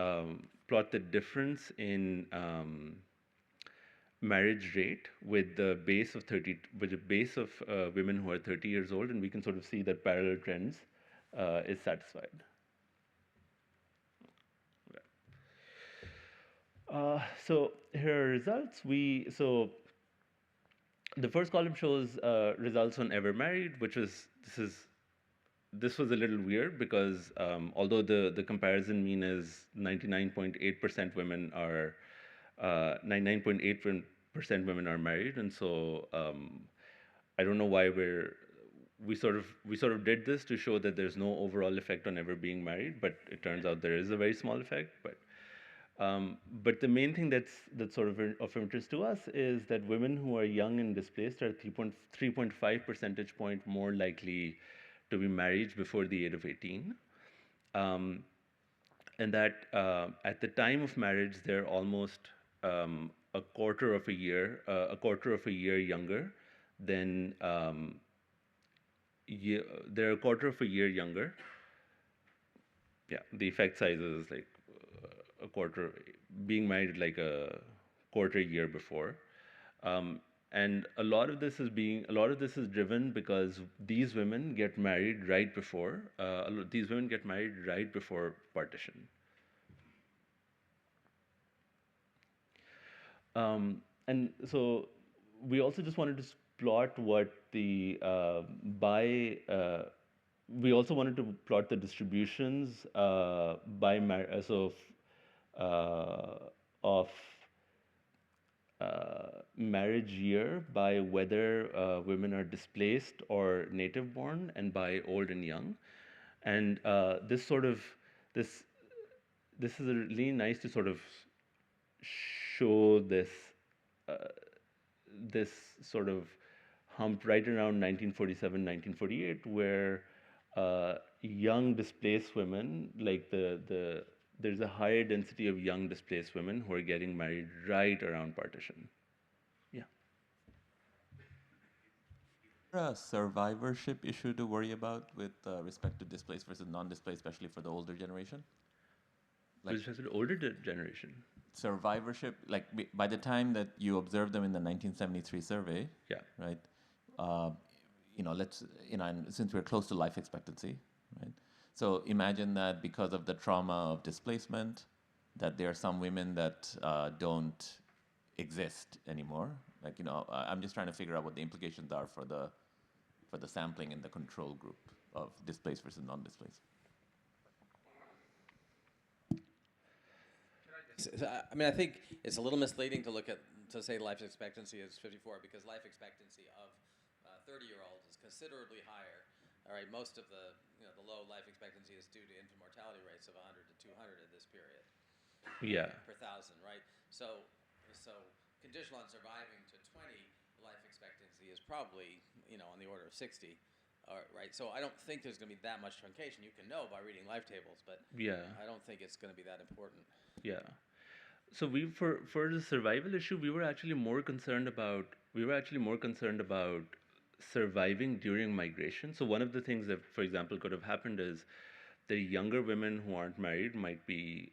S19: difference in marriage rate with the base of women who are 30 years old, and we can sort of see that parallel trends is satisfied. So here are results. The first column shows results on ever married, which was this was a little weird because although the comparison mean is 99.8% women are 99.8% women are married, and so I don't know why we sort of did this to show that there's no overall effect on ever being married, but it turns out there is a very small effect. But the main thing that's sort of interest to us is that women who are young and displaced are 3.5 percentage point more likely to be married before the age of 18, and that at the time of marriage they're almost a quarter of a year younger than they're a quarter of a year younger. Yeah, the effect size is like a quarter, being married like a quarter year before, and a lot of this is driven because these women get married right before partition. And so we also just wanted to plot what the we also wanted to plot the distributions by of marriage year by whether women are displaced or native born, and by old and young. And this is really nice to sort of show this this sort of hump right around 1947, 1948, where young displaced women, like there's a higher density of young displaced women who are getting married right around partition. Yeah.
S1: A survivorship issue to worry about with respect to displaced versus non-displaced, especially for the older generation?
S19: Like, with respect to the older generation?
S1: Survivorship, like by the time that you observed them in the 1973 survey,
S19: yeah,
S1: right? And since we're close to life expectancy, right? So imagine that because of the trauma of displacement, that there are some women that don't exist anymore. Like, I'm just trying to figure out what the implications are for the sampling in the control group of displaced versus non-displaced.
S3: I think it's a little misleading to say life expectancy is 54, because life expectancy of 30-year-olds is considerably higher. All right, most of the low life expectancy is due to infant mortality rates of 100 to 200 in this period.
S19: Yeah.
S3: Per thousand, right? So conditional on surviving to 20, life expectancy is probably on the order of 60. Right. So I don't think there's going to be that much truncation. You can know by reading life tables, but I don't think it's going to be that important.
S19: Yeah. So for the survival issue, we were actually more concerned about surviving during migration. So one of the things that, for example, could have happened is the younger women who aren't married might be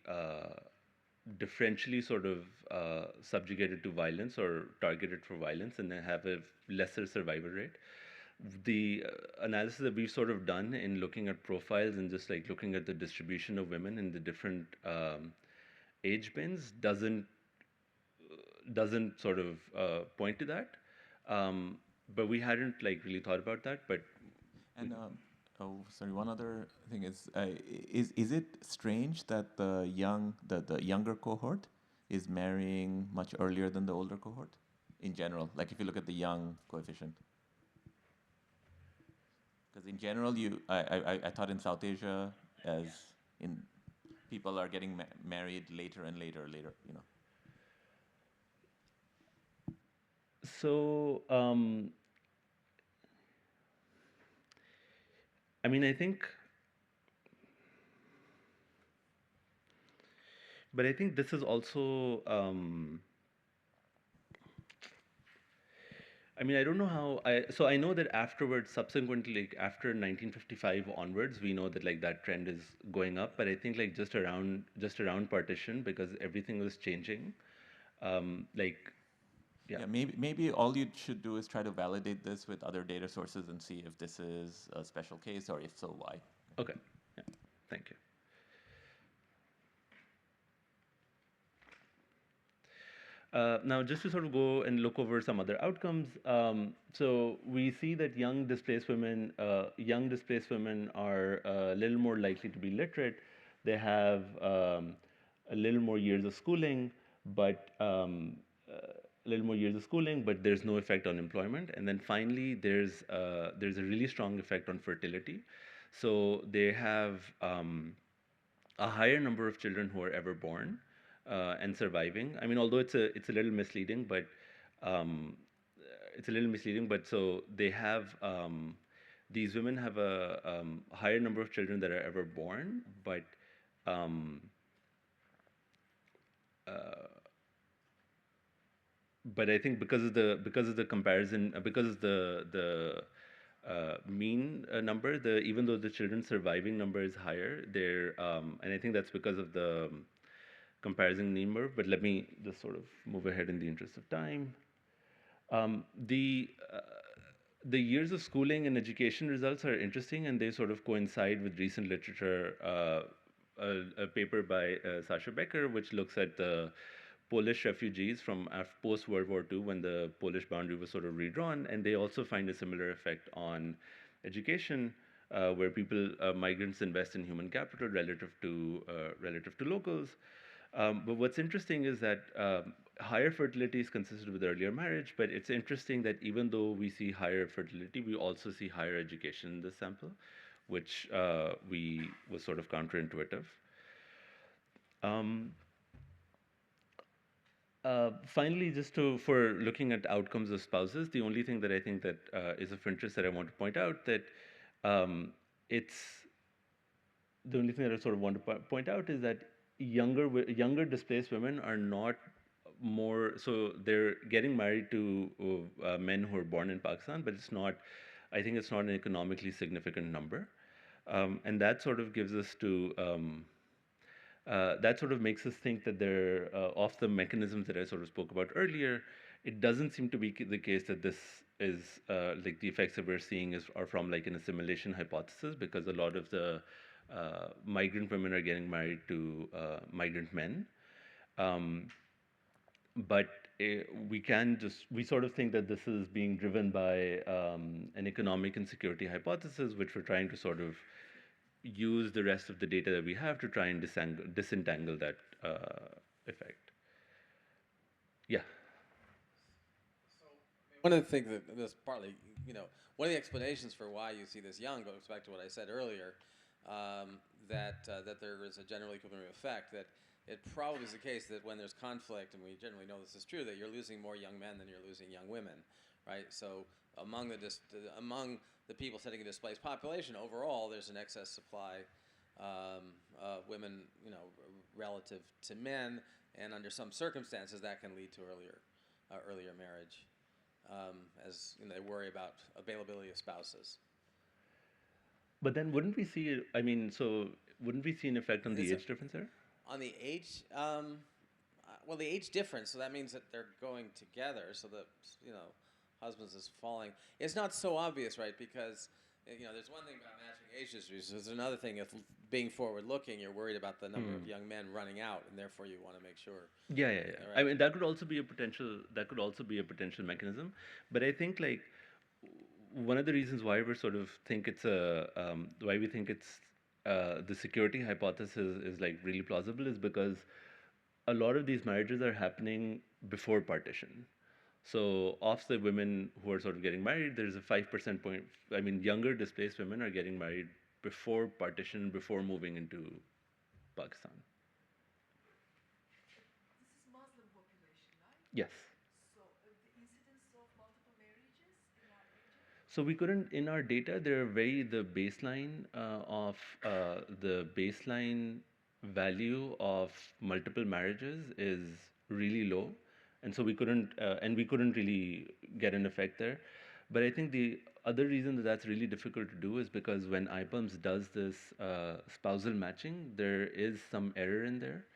S19: differentially sort of subjugated to violence or targeted for violence, and they have a lesser survival rate. The analysis that we've sort of done in looking at profiles and just like looking at the distribution of women in the different age bins doesn't sort of point to that. But we hadn't like really thought about that. But
S1: sorry, one other thing is it strange that the younger cohort is marrying much earlier than the older cohort in general? Like if you look at the young coefficient. Because in general, I thought in South Asia, as in people are getting married later and later, you know.
S19: So, I mean, I think, but I think this is also, I mean, I don't know how so I know that afterwards, subsequently, like after 1955 onwards, we know that like that trend is going up. But I think like just around partition, because everything was changing,
S1: Yeah, maybe all you should do is try to validate this with other data sources and see if this is a special case, or if so, why.
S19: Okay. Yeah. Thank you. Now, just to sort of go and look over some other outcomes, so we see that young displaced women are a little more likely to be literate. They have a little more years of schooling, but there's no effect on employment. And then finally, there's a really strong effect on fertility. So they have a higher number of children who are ever born. And surviving. I mean, although it's a little misleading, but so they have these women have a higher number of children that are ever born, but I think because of the comparison, because of the mean number, even though the children surviving number is higher, and I think that's because of the comparison number, but let me just sort of move ahead in the interest of time. The years of schooling and education results are interesting, and they sort of coincide with recent literature. A paper by Sasha Becker, which looks at the Polish refugees from post-World War II, when the Polish boundary was sort of redrawn, and they also find a similar effect on education, where migrants invest in human capital relative to locals. But what's interesting is that higher fertility is consistent with earlier marriage, but it's interesting that even though we see higher fertility, we also see higher education in this sample, which was sort of counterintuitive. Finally, for looking at outcomes of spouses, the only thing that I think that is of interest that I want to point out that the only thing that I sort of want to point out is that younger displaced women are not more, so they're getting married to men who are born in Pakistan, but I think it's not an economically significant number. And that sort of gives us that sort of makes us think that they're off the mechanisms that I sort of spoke about earlier. It doesn't seem to be the case that this is like the effects that we're seeing are from like an assimilation hypothesis, because a lot of the migrant women are getting married to migrant men. But we sort of think that this is being driven by an economic insecurity hypothesis, which we're trying to sort of use the rest of the data that we have to try and disentangle that effect. Yeah.
S3: One of the things that this partly, one of the explanations for why you see this young goes back to what I said earlier, that there is a general equilibrium effect, that it probably is the case that when there's conflict, and we generally know this is true, that you're losing more young men than you're losing young women, right? So among the people sitting in displaced population overall, there's an excess supply of women, relative to men, and under some circumstances that can lead to earlier marriage, as they worry about availability of spouses.
S19: But then wouldn't we see, wouldn't we see an effect on the age difference there?
S3: On the age, well, the age difference, so that means that they're going together, so that, husbands is falling. It's not so obvious, right, because, there's one thing about matching age distributions, there's another thing, if being forward-looking, you're worried about the number of young men running out, and therefore you want to make sure.
S19: Yeah.
S3: Right?
S19: I mean, that could also be a potential mechanism, but I think, like, one of the reasons why we sort of think it's why we think it's the security hypothesis is like really plausible is because a lot of these marriages are happening before partition. So of the women who are sort of getting married, there's a 5% point. I mean, younger displaced women are getting married before partition, before moving into Pakistan.
S6: This is Muslim population, right?
S19: Yes.
S6: So the incidence of multiple marriages in our region?
S19: So we couldn't, in our data, the baseline value of multiple marriages is really low. And so we couldn't really get an effect there. But I think the other reason that that's really difficult to do is because when IPUMS does this spousal matching, there is some error in there.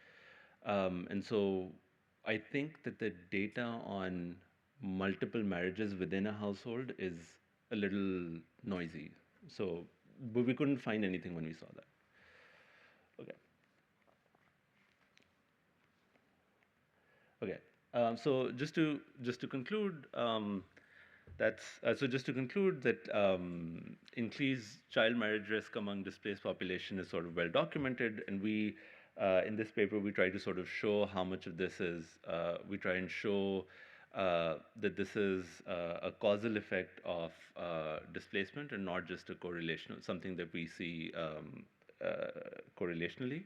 S19: And so I think that the data on multiple marriages within a household is a little noisy. So, but we couldn't find anything when we saw that. Okay. So just to conclude, increased child marriage risk among displaced population is sort of well documented, and we in this paper we try to sort of show how much of this is we try and show that this is a causal effect of displacement and not just a correlational, something that we see correlationally,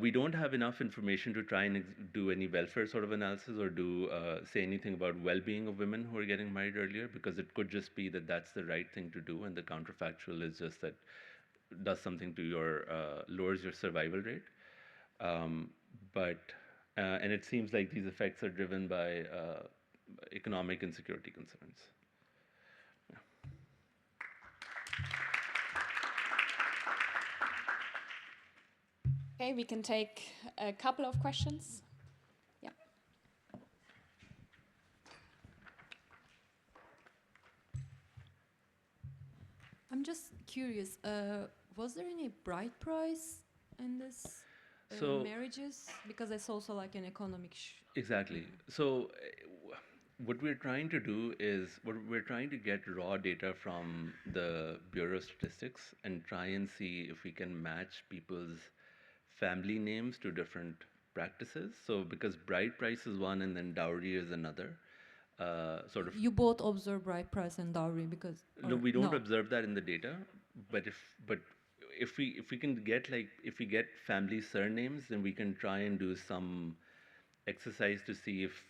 S19: we don't have enough information to try and do any welfare sort of analysis or do say anything about well-being of women who are getting married earlier, because it could just be that that's the right thing to do, and the counterfactual is just that does something to your lowers your survival rate. And it seems like these effects are driven by economic and security concerns.
S14: Okay, we can take a couple of questions. Yeah.
S21: I'm just curious, was there any bright price in this marriages? Because it's also like an economic
S19: Exactly. So what we're trying to do is we're trying to get raw data from the Bureau of Statistics and try and see if we can match people's family names to different practices. So because bride price is one and then dowry is another, sort of.
S21: You both observe bride price and dowry because.
S19: No, we don't observe that in the data. But if we get family surnames, then we can try and do some exercise to see if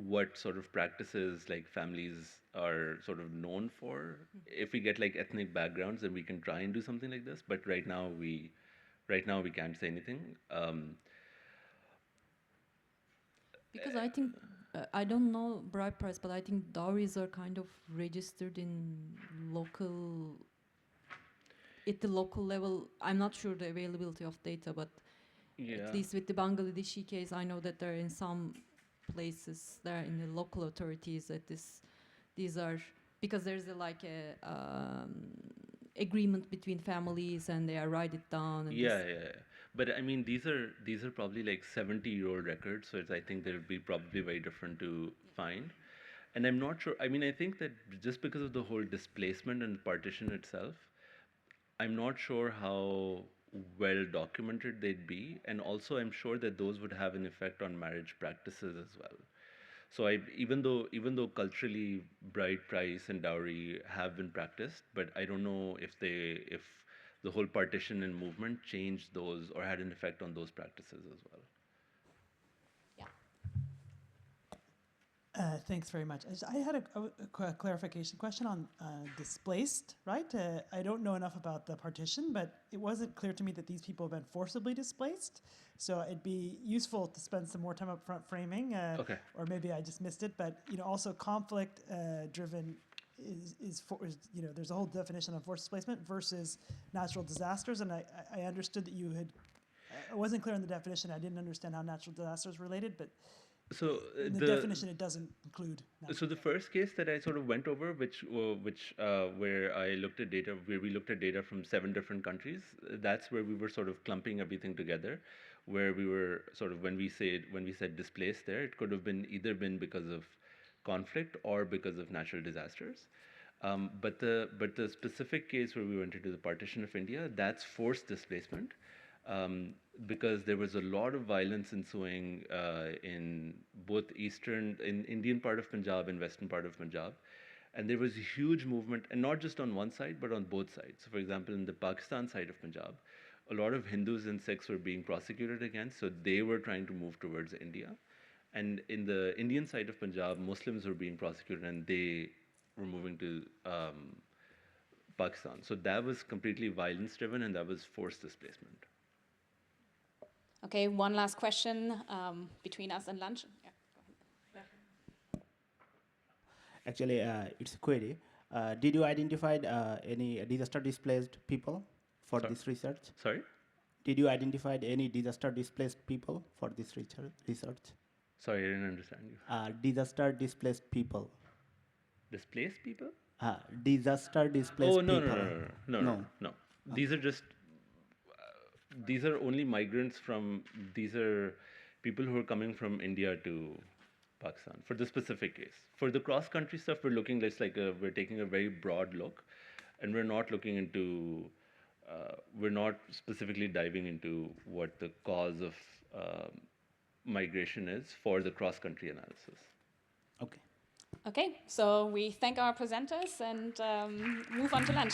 S19: what sort of practices like families are sort of known for. If we get like ethnic backgrounds, then we can try and do something like this. But right now we can't say anything.
S21: Because I think, I don't know bride price, but I think dowries are kind of registered in at the local level. I'm not sure the availability of data, but at least with the Bangladeshi case, I know that there are in some places, there are in the local authorities that these are, because there's agreement between families and they write it down. And
S19: But I mean, these are probably like 70-year-old records, so I think they'll be probably very different to find. And I'm not sure. I mean, I think that just because of the whole displacement and partition itself, I'm not sure how well documented they'd be, and also I'm sure that those would have an effect on marriage practices as well. So even though culturally bride price and dowry have been practiced, but I don't know if the whole partition and movement changed those or had an effect on those practices as well.
S14: Yeah.
S8: Thanks very much. I had a clarification question on displaced, right? I don't know enough about the partition, but it wasn't clear to me that these people have been forcibly displaced. So it'd be useful to spend some more time up front framing, or maybe I just missed it. But also conflict driven is there's a whole definition of forced displacement versus natural disasters, and I understood that you had. I wasn't clear on the definition. I didn't understand how natural disasters related, but.
S19: So
S8: in the definition, it doesn't include.
S19: So the first case that I sort of went over, where I looked at data, where we looked at data from 7 different countries, that's where we were sort of clumping everything together, where we were sort of when we said displaced there, it could have been either because of conflict or because of natural disasters. But the specific case where we went into the partition of India, that's forced displacement. Because there was a lot of violence ensuing in both in Indian part of Punjab and western part of Punjab. And there was a huge movement, and not just on one side, but on both sides. So for example, in the Pakistan side of Punjab, a lot of Hindus and Sikhs were being prosecuted against, so they were trying to move towards India. And in the Indian side of Punjab, Muslims were being prosecuted and they were moving to Pakistan. So that was completely violence driven and that was forced displacement.
S14: Okay, one last question between us and lunch. Yeah, go ahead.
S22: Actually, it's a query. Did you identify any disaster displaced people for this research?
S19: Sorry?
S22: Did you identify any disaster displaced people for this research?
S19: Sorry, I didn't understand you.
S22: Disaster displaced people.
S19: Displaced people?
S22: Disaster displaced people.
S19: No. These are just these are only migrants these are people who are coming from India to Pakistan for the specific case. For the cross-country stuff, we're looking we're taking a very broad look, and we're not looking into, we're not specifically diving into what the cause of migration is for the cross-country analysis.
S22: Okay.
S14: Okay, so we thank our presenters and move on to lunch.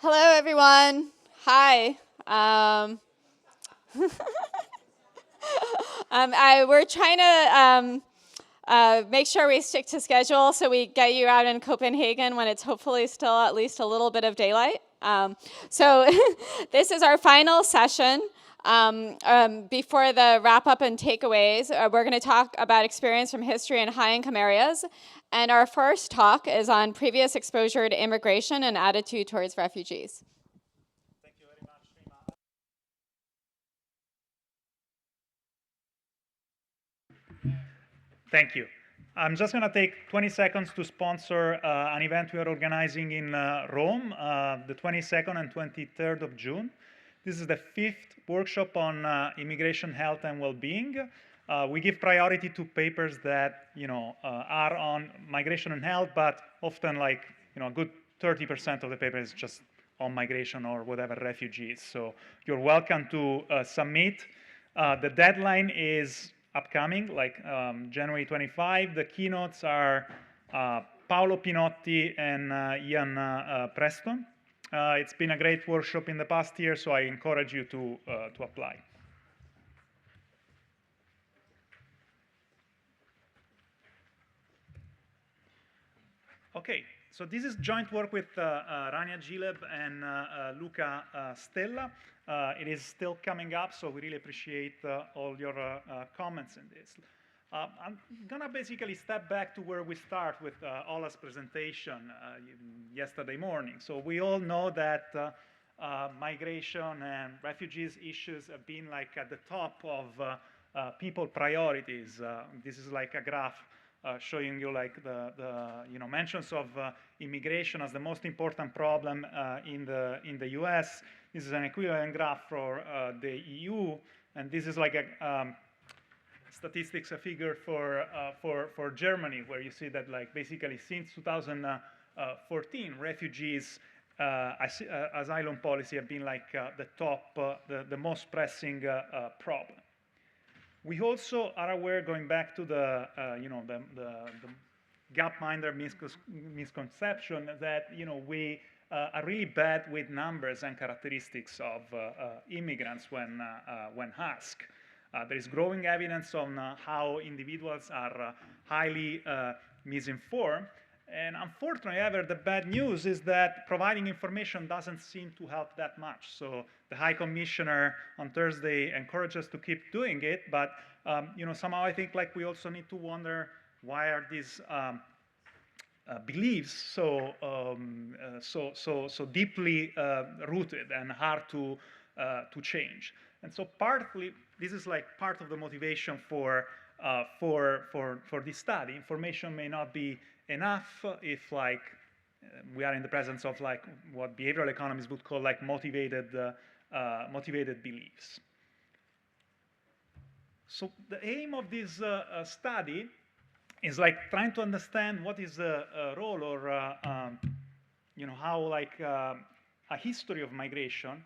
S2: Hello, everyone. Hi. We're trying to make sure we stick to schedule so we get you out in Copenhagen when it's hopefully still at least a little bit of daylight. So this is our final session. Before the wrap-up and takeaways, we're going to talk about experience from history in high-income areas. And our first talk is on previous exposure to immigration and attitude towards refugees.
S11: Thank you. I'm just going to take 20 seconds to sponsor an event we are organizing in Rome, the 22nd and 23rd of June. This is the 5th workshop on immigration, health, and well-being. We give priority to papers that are on migration and health, but often a good 30% of the paper is just on migration or whatever, refugees. So you're welcome to submit. The deadline is upcoming, January 25. The keynotes are Paolo Pinotti and Ian Preston. It's been a great workshop in the past year, so I encourage you to apply. Okay, so this is joint work with Rania Gileb and Luca Stella. It is still coming up, so we really appreciate all your comments in this. I'm going to basically step back to where we start with Ola's presentation yesterday morning. So we all know that migration and refugees issues have been at the top of people priorities. This is a graph showing you the mentions of immigration as the most important problem in the US. This is an equivalent graph for the EU, and this is a statistics, a figure for Germany, where you see that basically since 2014, refugees asylum policy have been the top, the most pressing problem. We also are aware, going back to the gapminder misconception, that we are really bad with numbers and characteristics of immigrants when asked. There is growing evidence on how individuals are highly misinformed. And unfortunately, however, the bad news is that providing information doesn't seem to help that much. So the High Commissioner on Thursday encouraged us to keep doing it, but somehow I think we also need to wonder, why are these beliefs so deeply rooted and hard to change? And so partly this is part of the motivation for this study. Information may not be enough if we are in the presence of what behavioral economists would call motivated beliefs. So the aim of this study is trying to understand what is the role or how a history of migration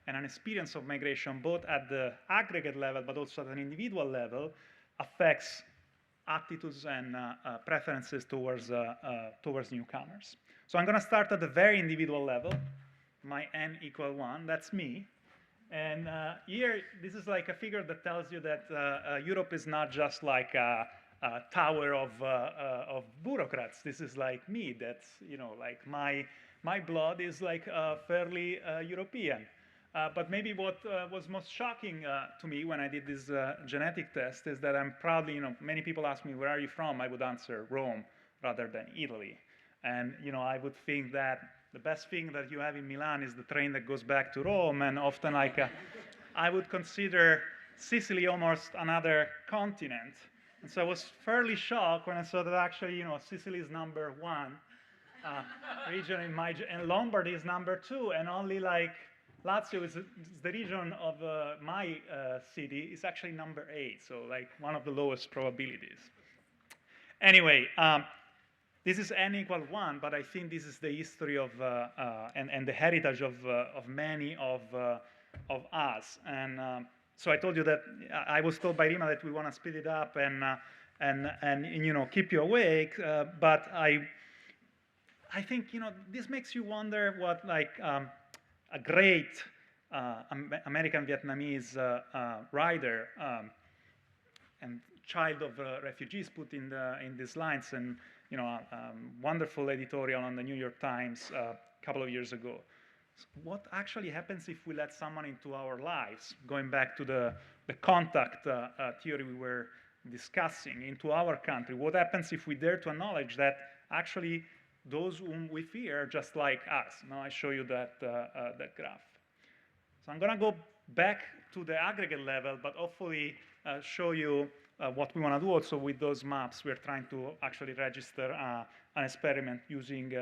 S11: and an experience of migration, both at the aggregate level but also at an individual level, affects attitudes and preferences towards newcomers. So I'm going to start at the very individual level. My n = 1, that's me. And here, this is a figure that tells you that Europe is not just a tower of bureaucrats. This is me. That's my blood is fairly European. But maybe what was most shocking to me when I did this genetic test is that I'm proudly, many people ask me, where are you from? I would answer Rome rather than Italy. And, I would think that the best thing that you have in Milan is the train that goes back to Rome. And often I would consider Sicily almost another continent. And so I was fairly shocked when I saw that actually, Sicily is number 1 region in my, and Lombardy is number 2, and only Lazio is the region of my city is actually number 8, so one of the lowest probabilities. Anyway, this is n = 1, but I think this is the history of and the heritage of many of us. And so I told you that I was told by Rima that we want to speed it up and keep you awake, but I think this makes you wonder what a great American Vietnamese writer and child of refugees put in these lines, and wonderful editorial on the New York Times a couple of years ago. So what actually happens if we let someone into our lives? Going back to the contact theory we were discussing, into our country, what happens if we dare to acknowledge that actually those whom we fear are just like us? Now I show you that graph. So I'm going to go back to the aggregate level, but hopefully show you what we want to do also with those maps. We're trying to actually register an experiment using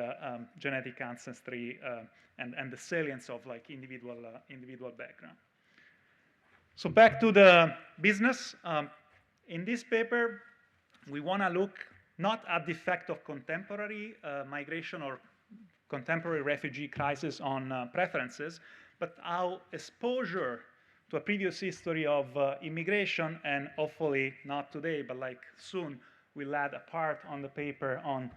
S11: genetic ancestry and the salience of like individual background. So back to the business. In this paper, we want to look not at the effect of contemporary migration or contemporary refugee crisis on preferences, but how exposure to a previous history of immigration, and hopefully not today, but like soon, we'll add a part on the paper on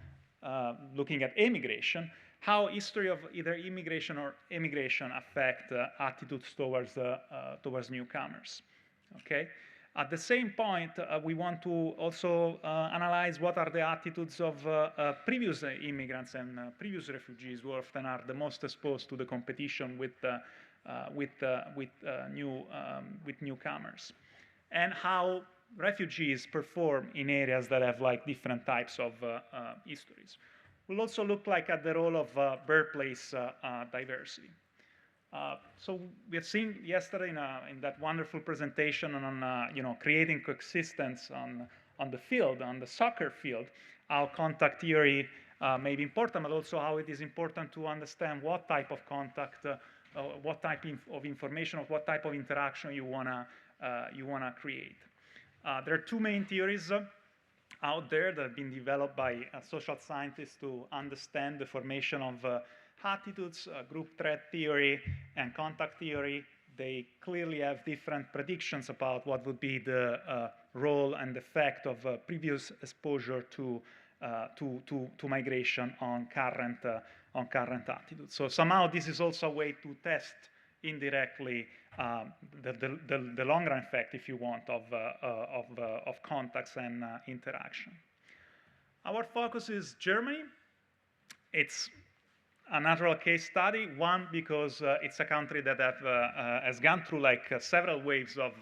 S11: looking at immigration, how history of either immigration or emigration affect attitudes towards newcomers. Okay. At the same point, we want to also analyze what are the attitudes of previous immigrants and previous refugees who often are the most exposed to the competition with newcomers, and how refugees perform in areas that have like different types of histories. We'll also look like at the role of birthplace diversity. So we have seen yesterday in that wonderful presentation on creating coexistence on the field, on the soccer field, how contact theory may be important, but also how it is important to understand what type of contact, what type of information, or what type of interaction you wanna create. There are two main theories out there that have been developed by social scientists to understand the formation of attitudes, group threat theory and contact theory. They clearly have different predictions about what would be the role and effect of previous exposure to migration on current attitudes. So somehow this is also a way to test indirectly the long run effect, if you want, of contacts and interaction. Our focus is Germany. It's a natural case study, one, because it's a country that has gone through like several waves of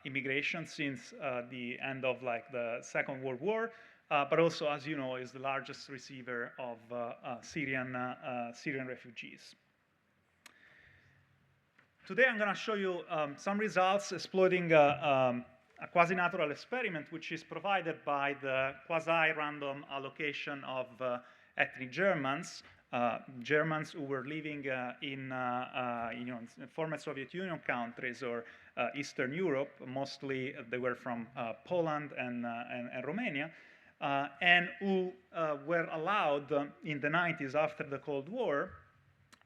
S11: immigration since the end of like the Second World War, but also, as you know, is the largest receiver of Syrian refugees. Today I'm going to show you some results exploiting a quasi-natural experiment which is provided by the quasi-random allocation of ethnic Germans, Germans who were living in former Soviet Union countries or Eastern Europe. Mostly they were from Poland and Romania, and who were allowed in the 90s after the Cold War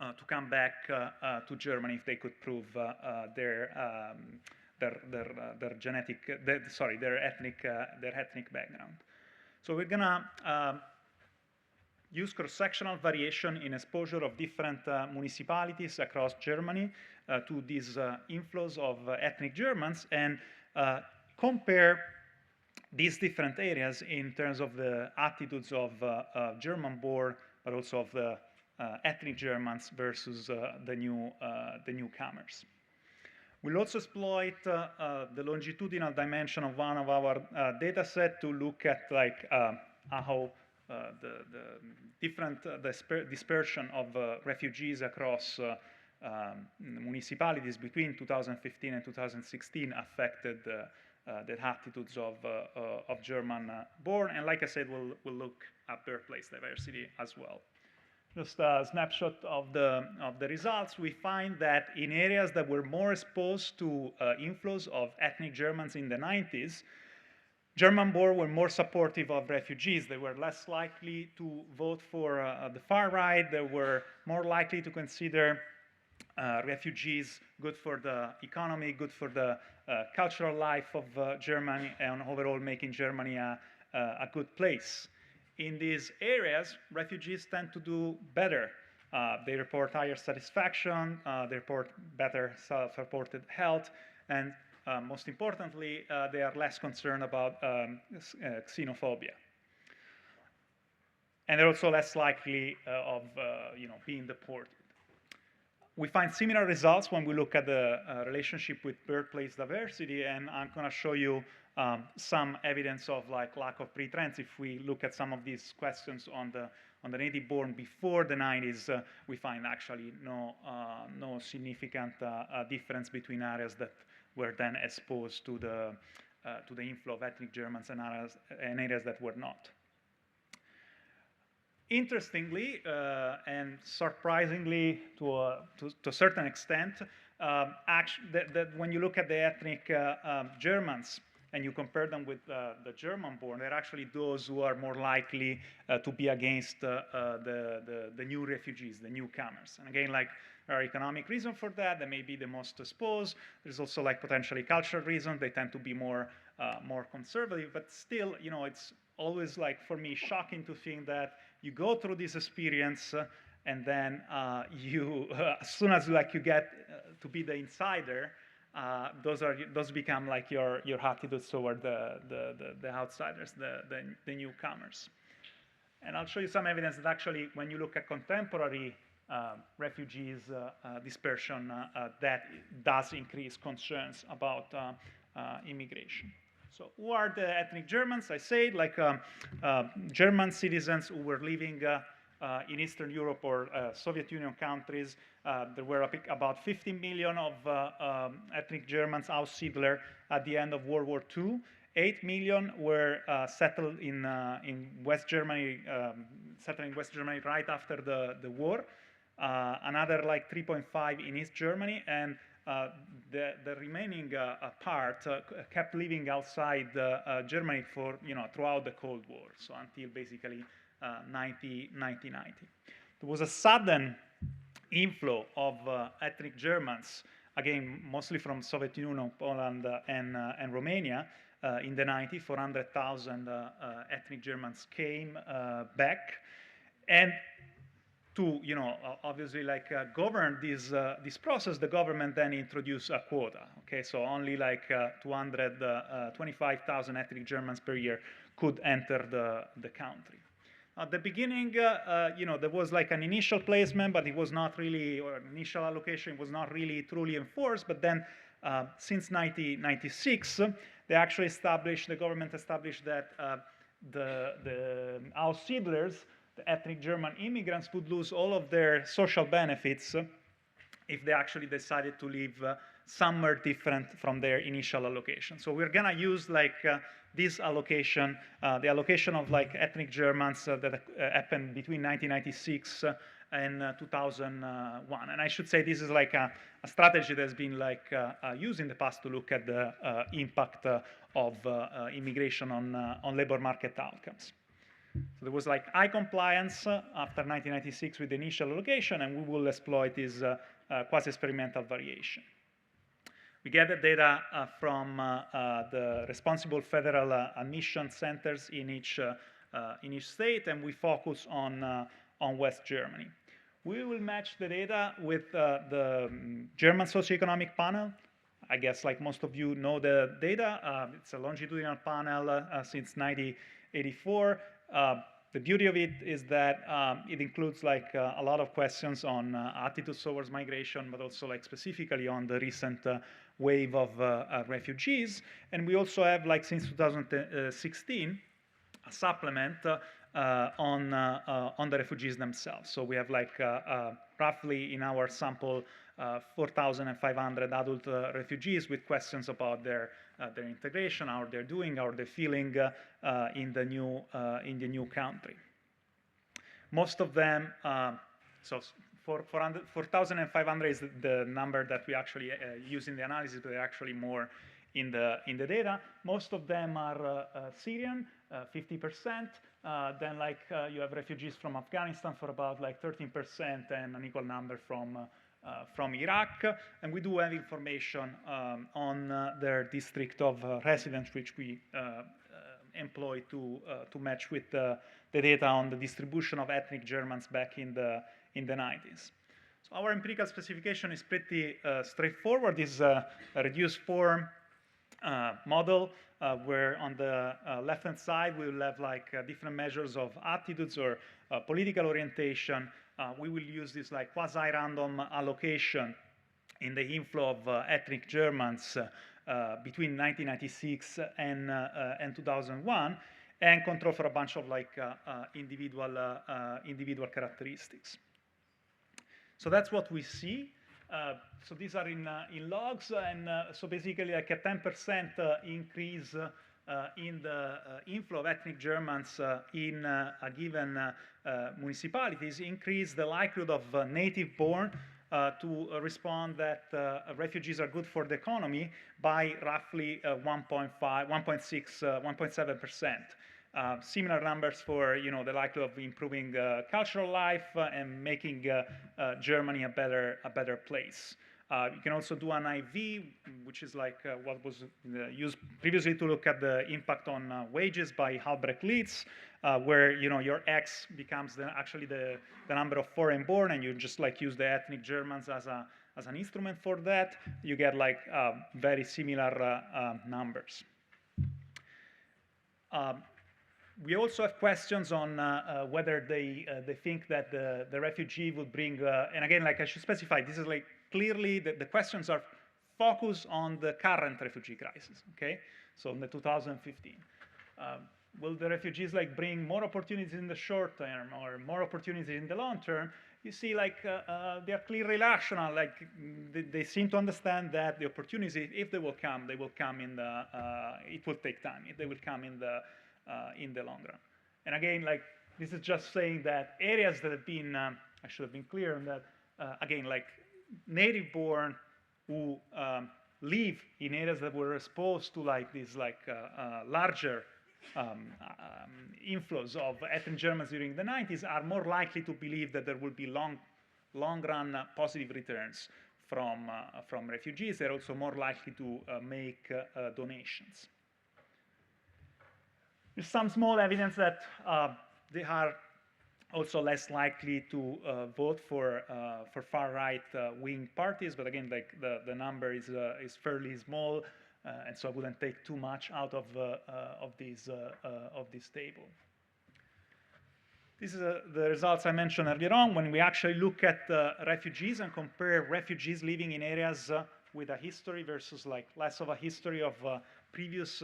S11: to come back to Germany if they could prove their ethnic background. So we're gonna use cross-sectional variation in exposure of different municipalities across Germany to these inflows of ethnic Germans, and compare these different areas in terms of the attitudes of German-born, but also of the ethnic Germans versus the newcomers. We'll also exploit the longitudinal dimension of one of our data set to look at like how the different dispersion of refugees across municipalities between 2015 and 2016 affected the attitudes of German-born, and like I said, we'll look at birthplace diversity as well. Just a snapshot of the results. We find that in areas that were more exposed to inflows of ethnic Germans in the 90s, German-born were more supportive of refugees. They were less likely to vote for the far right. They were more likely to consider refugees good for the economy, good for the cultural life of Germany, and overall making Germany a good place. In these areas, refugees tend to do better They report higher satisfaction, they report better self-reported health, and most importantly, they are less concerned about xenophobia. And they're also less likely of being deported. We find similar results when we look at the relationship with birthplace diversity, and I'm going to show you some evidence of lack of pre-trends. If we look at some of these questions on the native born before the 90s, we find actually no significant difference between areas that were then exposed to the inflow of ethnic Germans and areas that were not. Interestingly, and surprisingly to a certain extent, when you look at the ethnic Germans and you compare them with the German-born, they're actually those who are more likely to be against the new refugees, the newcomers. And again, there are economic reasons for that. They may be the most exposed. There's also potentially cultural reasons. They tend to be more conservative. But still, it's always for me shocking to think that you go through this experience and then as soon as you get to be the insider, those become your attitudes toward the outsiders, the newcomers. And I'll show you some evidence that actually, when you look at contemporary refugees dispersion, that does increase concerns about immigration. So who are the ethnic Germans? I said German citizens who were living in Eastern Europe or Soviet Union countries. There were about 50 million of ethnic Germans, Aussiedler, at the end of World War II. 8 million were settled in West Germany, settled in West Germany right after the war. Another 3.5 in East Germany, and the remaining part kept living outside Germany for throughout the Cold War, so until basically 1990. There was a sudden inflow of ethnic Germans, again mostly from Soviet Union, Poland, and Romania. In the 90s, 400,000 ethnic Germans came back, and to obviously govern this process, the government then introduced a quota. Okay, so only 225,000 ethnic Germans per year could enter the country. At the beginning, there was an initial placement, but it was not really, or an initial allocation was not really truly enforced. But then, since 1996, the government established that the Aussiedlers, the ethnic German immigrants, would lose all of their social benefits if they actually decided to live somewhere different from their initial allocation. So we're going to use this allocation, the allocation of ethnic Germans that happened between 1996 and 2001. And I should say this is a strategy that's been used in the past to look at the impact of immigration on labor market outcomes. So there was high compliance after 1996 with the initial allocation, and we will exploit this quasi-experimental variation. We get the data from the responsible federal admission centers in each state, and we focus on West Germany. We will match the data with the German socioeconomic panel. I guess most of you know the data. It's a longitudinal panel since 1984. The beauty of it is that it includes a lot of questions on attitudes towards migration, but also specifically on the recent wave of refugees. And we also have since 2016 a supplement on the refugees themselves. So we have roughly in our sample 4,500 adult refugees with questions about their integration, how they're doing, how they're feeling in the new country. Most of them, so 4,500 is the number that we actually use in the analysis, but they're actually more in the data. Most of them are Syrian, 50%. Then you have refugees from Afghanistan for about 13%, and an equal number from Iraq. And we do have information on their district of residence, which we employ to match with the data on the distribution of ethnic Germans back in the in the 90s. So our empirical specification is pretty straightforward. This is a reduced form model where on the left-hand side we will have like different measures of attitudes or political orientation. We will use this like quasi-random allocation in the inflow of ethnic Germans between 1996 and 2001, and control for a bunch of like individual characteristics. So that's what we see. So these are in logs, and so basically like a 10% increase in the inflow of ethnic Germans in a given municipalities increase the likelihood of native-born to respond that refugees are good for the economy by roughly 1.5, 1.6, 1.7%. Similar numbers for the likelihood of improving cultural life and making Germany a better place. You can also do an IV, which is like what was used previously to look at the impact on wages by Albrecht-Leeds, where your X becomes actually the number of foreign-born, and you just like use the ethnic Germans as an instrument for that. You get like very similar numbers. We also have questions on whether they think that the refugee would bring, and again, like I should specify, this is like clearly the questions are focused on the current refugee crisis, okay? So in the 2015. Will the refugees like bring more opportunities in the short term or more opportunities in the long term? You see like they are clearly rational, like they seem to understand that the opportunities, if they will come in the, it will take time, they will come in the long run. And again, like this is just saying that areas that have been, I should have been clear on that, again, like native-born who live in areas that were exposed to like these like larger inflows of ethnic Germans during the 90s are more likely to believe that there will be long-run positive returns from refugees. They're also more likely to make donations. There's some small evidence that they are also less likely to vote for far-right wing parties, but again, like the number is fairly small, and so I wouldn't take too much out of this table. This is the results I mentioned earlier on. When we actually look at refugees and compare refugees living in areas with a history versus like less of a history of previous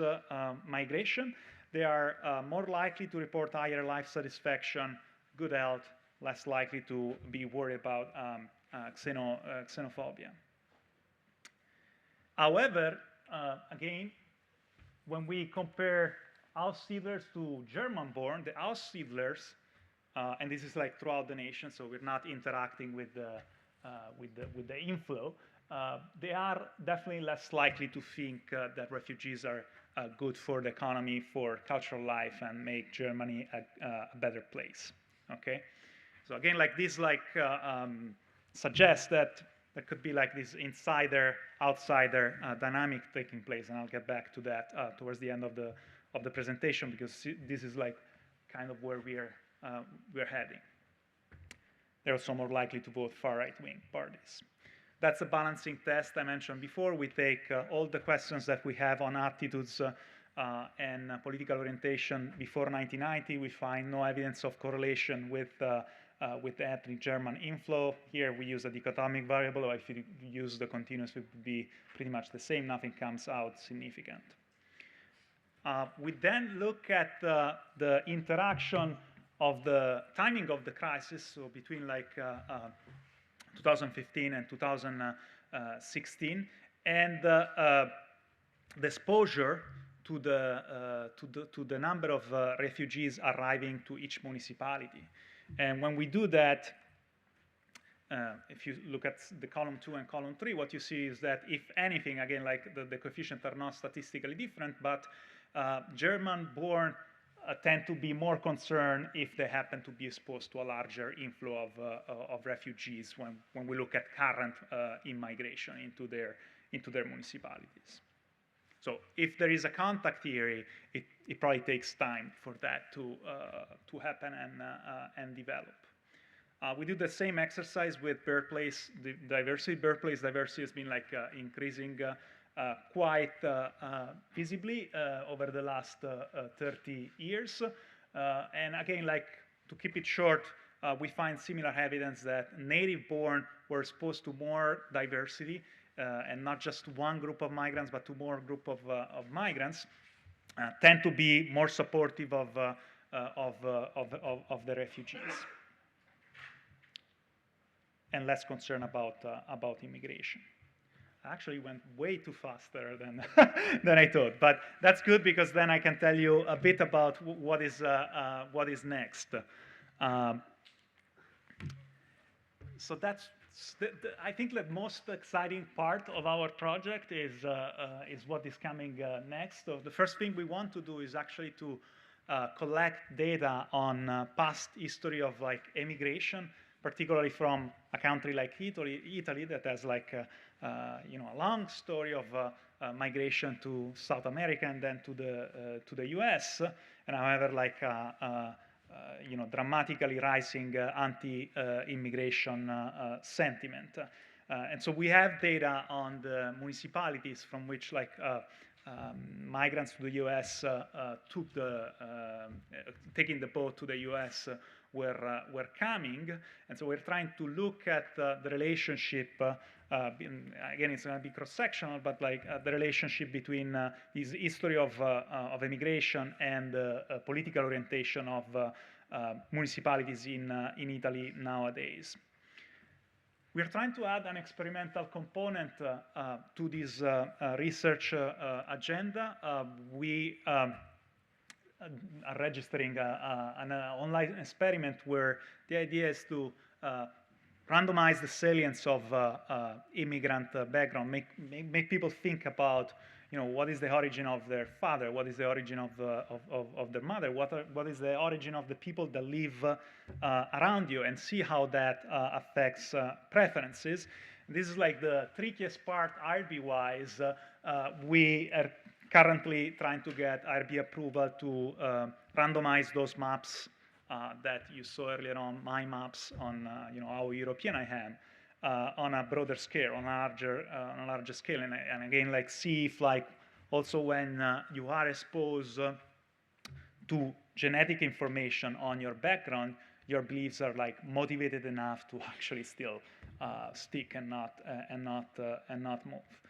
S11: migration, they are more likely to report higher life satisfaction, good health, less likely to be worried about xenophobia. However, again, when we compare Aussiedlers to German-born, the Aussiedlers, and this is like throughout the nation, so we're not interacting with the inflow, they are definitely less likely to think that refugees are good for the economy, for cultural life, and make Germany a better place. Okay, so again, like this, like suggests that there could be like this insider-outsider dynamic taking place, and I'll get back to that towards the end of the presentation, because this is like kind of where we're heading. They're also more likely to vote far-right-wing parties. That's a balancing test I mentioned before. We take all the questions that we have on attitudes and political orientation before 1990. We find no evidence of correlation with the ethnic German inflow. Here we use a dichotomic variable, or if you use the continuous, it would be pretty much the same. Nothing comes out significant. We then look at the interaction of the timing of the crisis, so between like 2015 and 2016, and the exposure to the number of refugees arriving to each municipality. And when we do that, if you look at the column 2 and column 3, what you see is that, if anything, again, like the coefficients are not statistically different, but German-born tend to be more concerned if they happen to be exposed to a larger inflow of refugees when we look at current immigration into their municipalities. So if there is a contact theory, it probably takes time for that to happen and develop. We do the same exercise with birthplace diversity. Birthplace diversity has been like increasing quite visibly over the last 30 years. And again, like to keep it short, we find similar evidence that native-born were exposed to more diversity, and not just one group of migrants, but to more group of migrants, tend to be more supportive of the refugees, and less concerned about immigration. I actually went way too faster than than I thought, but that's good because then I can tell you a bit about what is next. So that's I think the most exciting part of our project is what is coming next. So the first thing we want to do is actually to collect data on past history of like immigration, particularly from a country like Italy that has like a long story of migration to South America and then to the US, and however like dramatically rising anti-immigration sentiment. And so we have data on the municipalities from which like migrants to the US taking the boat to the US were coming. And so we're trying to look at the relationship, again, it's going to be cross-sectional, but like the relationship between his history of immigration and political orientation of municipalities in Italy nowadays. We're trying to add an experimental component to this research agenda. We are registering an online experiment where the idea is to randomize the salience of immigrant background, make people think about, what is the origin of their father, what is the origin of their mother, what is the origin of the people that live around you, and see how that affects preferences. This is like the trickiest part IRB-wise. We are currently trying to get IRB approval to randomize those maps that you saw earlier on, my maps on how European I am, on a broader scale, on a larger scale, and again, like see if like also when you are exposed to genetic information on your background, your beliefs are like motivated enough to actually still stick and not move.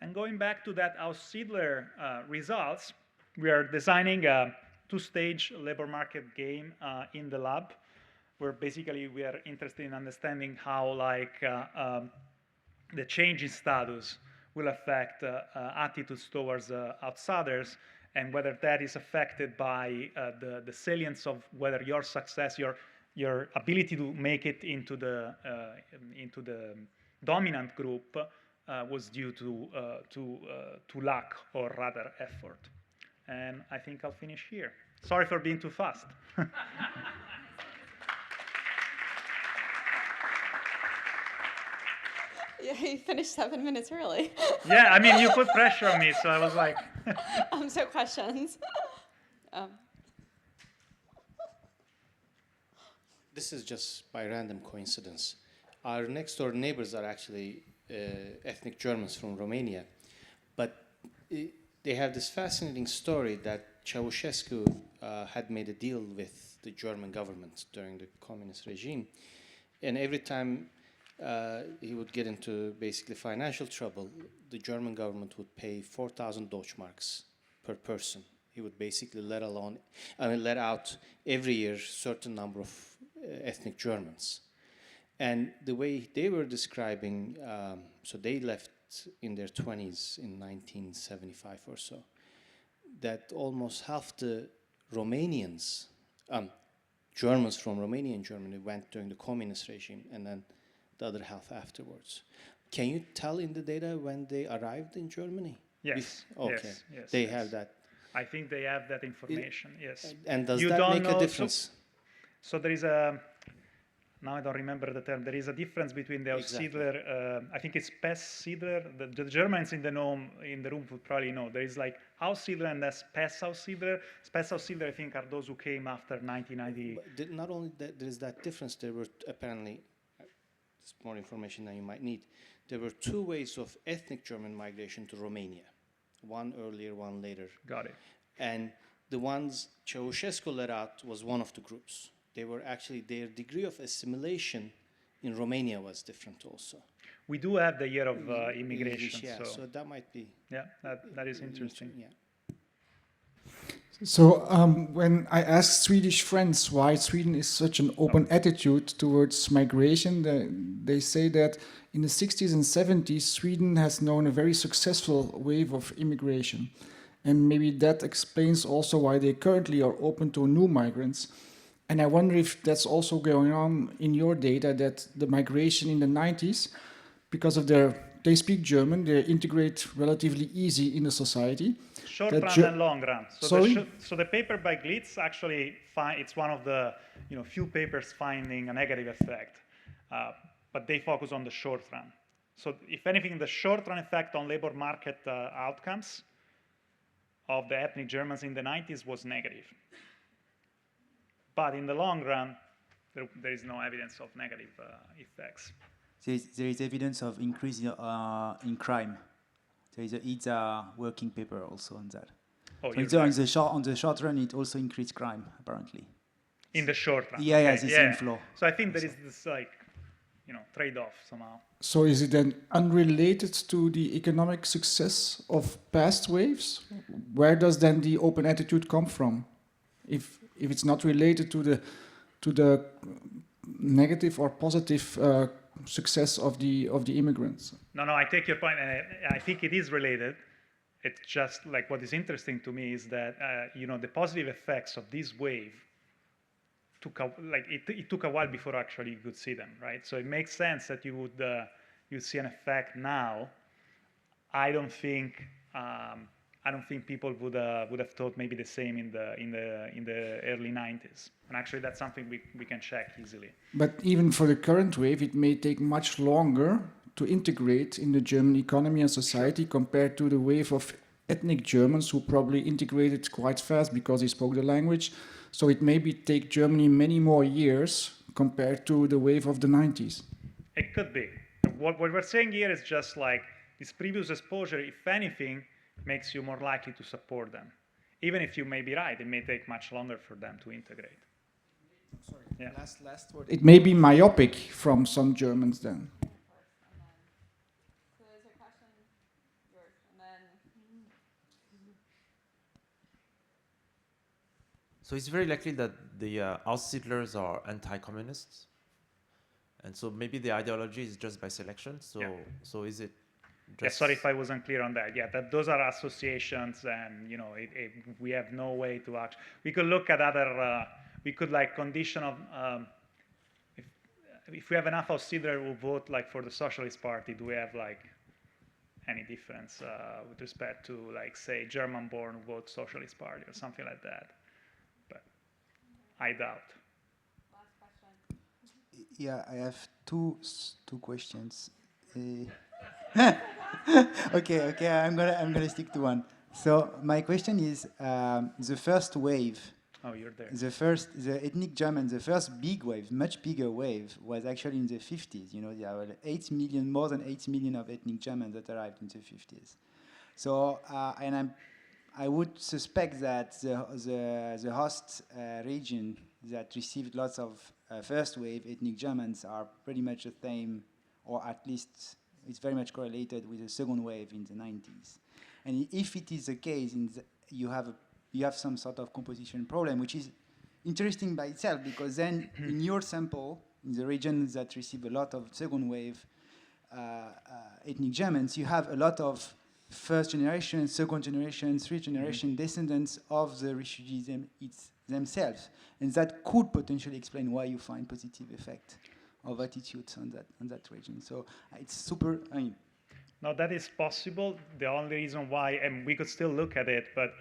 S11: And going back to that Aus-Siedler results, we are designing a two-stage labor market game in the lab, where basically we are interested in understanding how like the change in status will affect attitudes towards outsiders, and whether that is affected by the salience of whether your success, your ability to make it into the dominant group was due to luck or rather effort. And I think I'll finish here. Sorry for being too fast.
S2: Yeah, you finished 7 minutes early.
S11: Yeah, I mean, you put pressure on me, so I was like...
S2: So questions?
S12: This is just by random coincidence. Our next door neighbors are actually ethnic Germans from Romania, but they have this fascinating story that Ceausescu had made a deal with the German government during the communist regime, and every time he would get into basically financial trouble, the German government would pay 4,000 Deutschmarks per person. He would basically let out every year certain number of ethnic Germans. And the way they were describing, so they left in their 20s in 1975 or so, that almost half the Romanians, Germans from Romania and Germany went during the communist regime, and then the other half afterwards. Can you tell in the data when they arrived in Germany?
S11: Yes.
S12: Okay.
S11: Yes,
S12: they have that.
S11: I think they have that information. Yes.
S12: And does that make a difference?
S11: So there is a now I don't remember the term. There is a difference between the Aussiedler, I think it's Pestsiedler. The Germans in the room would probably know. There is like Aussiedler and there's Spessaussiedler. Spessaussiedler, I think, are those who came after 1990.
S12: But not only that, there is that difference. There were apparently, there's more information than you might need. There were two waves of ethnic German migration to Romania. One earlier, one later.
S11: Got it.
S12: And the ones Ceausescu let out was one of the groups. They were actually, their degree of assimilation in Romania was different also.
S11: We do have the year of immigration.
S12: Yeah, so that might be.
S11: Yeah, that is interesting.
S12: Yeah.
S4: So when I ask Swedish friends why Sweden is such an open attitude towards migration, they say that in the 60s and 70s, Sweden has known a very successful wave of immigration. And maybe that explains also why they currently are open to new migrants. And I wonder if that's also going on in your data, that the migration in the 90s, because of they speak German, they integrate relatively easy in the society.
S11: Short run and long run.
S4: Sorry?
S11: So the paper by Glitz actually, it's one of the few papers finding a negative effect, but they focus on the short run. So if anything, the short run effect on labor market outcomes of the ethnic Germans in the 90s was negative. But in the long run, there is no evidence of negative effects.
S20: There is evidence of increase in crime. There is a ITSA working paper also on that.
S11: Oh,
S20: so on the short run, it also increased crime, apparently.
S11: In the short run.
S20: Yeah,
S11: okay.
S20: this inflow.
S11: So I think there is this trade-off somehow.
S4: So is it then unrelated to the economic success of past waves? Where does then the open attitude come from? If it's not related to the negative or positive success of the immigrants.
S11: No, I take your point, and I think it is related. It's just like what is interesting to me is that the positive effects of this wave it took a while before actually you could see them, right? So it makes sense that you would see an effect now. I don't think people would have thought maybe the same in the early 90s. And actually, that's something we can check easily.
S4: But even for the current wave, it may take much longer to integrate in the German economy and society compared to the wave of ethnic Germans who probably integrated quite fast because they spoke the language. So it maybe take Germany many more years compared to the wave of the 90s.
S11: It could be. What we're saying here is just like this previous exposure, if anything, makes you more likely to support them. Even if you may be right, it may take much longer for them to integrate.
S4: Sorry,
S11: yeah.
S4: Last word. It may be myopic from some Germans then.
S18: So it's very likely that the Aussiedlers are anti-communists, and so maybe the ideology is just by selection. So, so is it?
S11: Yeah, sorry if I wasn't clear on that. Yeah, those are associations, and we have no way to act. We could look at other. We could condition of if we have enough Aussiedler who vote for the Socialist Party, do we have any difference with respect to say German-born who vote Socialist Party or something like that? But I doubt.
S14: Last question.
S20: Yeah, I have two questions. Okay, I'm gonna stick to one. So my question is the first wave.
S11: Oh, you're there.
S20: The ethnic German, the first big wave, much bigger wave, was actually in the 50s. There were 8 million, more than 8 million of ethnic Germans that arrived in the 50s. So, and I would suspect that the host region that received lots of first wave ethnic Germans are pretty much the same, or at least it's very much correlated with the second wave in the 90s. And if it is the case, you have some sort of composition problem, which is interesting by itself, because then in your sample, in the regions that receive a lot of second wave ethnic Germans, you have a lot of first generation, second generation, third generation descendants of the refugees themselves. And that could potentially explain why you find positive effect of attitudes on that region. So it's super,
S11: No, that is possible. The only reason why, and we could still look at it, but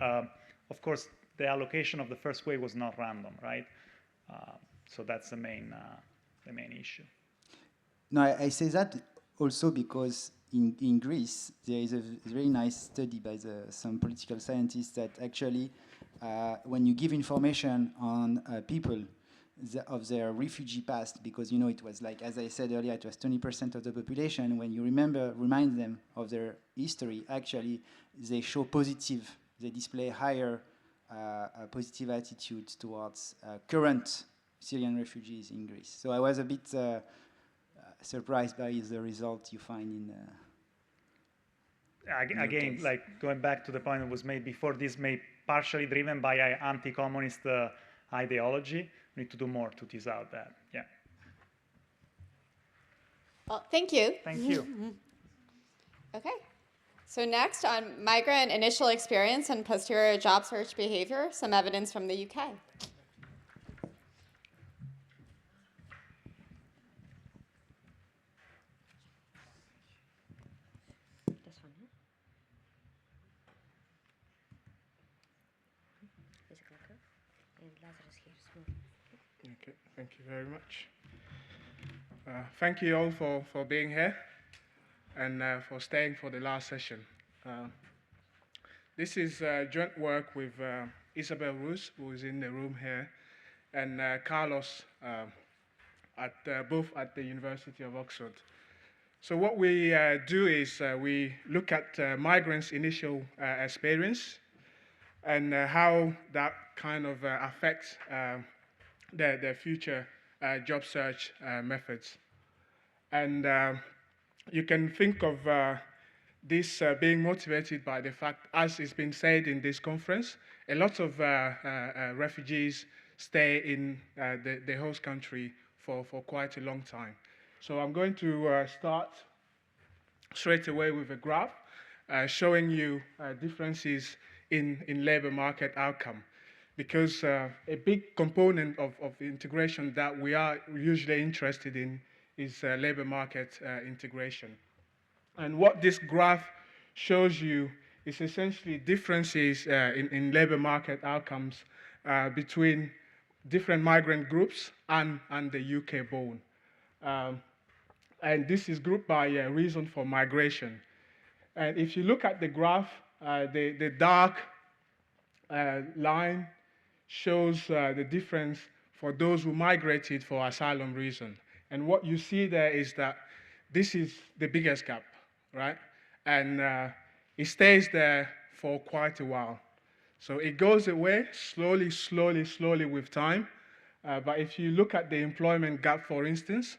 S11: of course the allocation of the first wave was not random, right? So that's the main the main issue.
S20: No, I say that also because in Greece, there is a very nice study by some political scientists that actually, when you give information on people of their refugee past, because it was like, as I said earlier, it was 20% of the population. When you remind them of their history, actually, they show positive, they display higher positive attitudes towards current Syrian refugees in Greece. So I was a bit surprised by the result you find in
S11: Again,
S20: case.
S11: like going back to the point that was made before, this may partially driven by an anti-communist ideology. We need to do more to tease out that. Yeah.
S2: Well, thank you.
S11: Thank you.
S2: Okay. So next on migrant initial experience and posterior job search behavior, some evidence from the UK.
S9: Okay, thank you very much. Thank you all for being here and for staying for the last session. This is joint work with Isabel Roos, who is in the room here, and Carlos, both at the University of Oxford. So what we do is we look at migrants' initial experience and how that kind of affects their future job search methods. And you can think of this being motivated by the fact, as has been said in this conference, a lot of refugees stay in the host country for quite a long time. So I'm going to start straight away with a graph showing you differences in labor market outcome. Because a big component of the integration that we are usually interested in is labor market integration. And what this graph shows you is essentially differences in labor market outcomes between different migrant groups and the UK born. And this is grouped by reason for migration. And if you look at the graph, the dark line shows the difference for those who migrated for asylum reason. And what you see there is that this is the biggest gap, right? And it stays there for quite a while. So it goes away slowly, slowly, slowly with time. But if you look at the employment gap, for instance,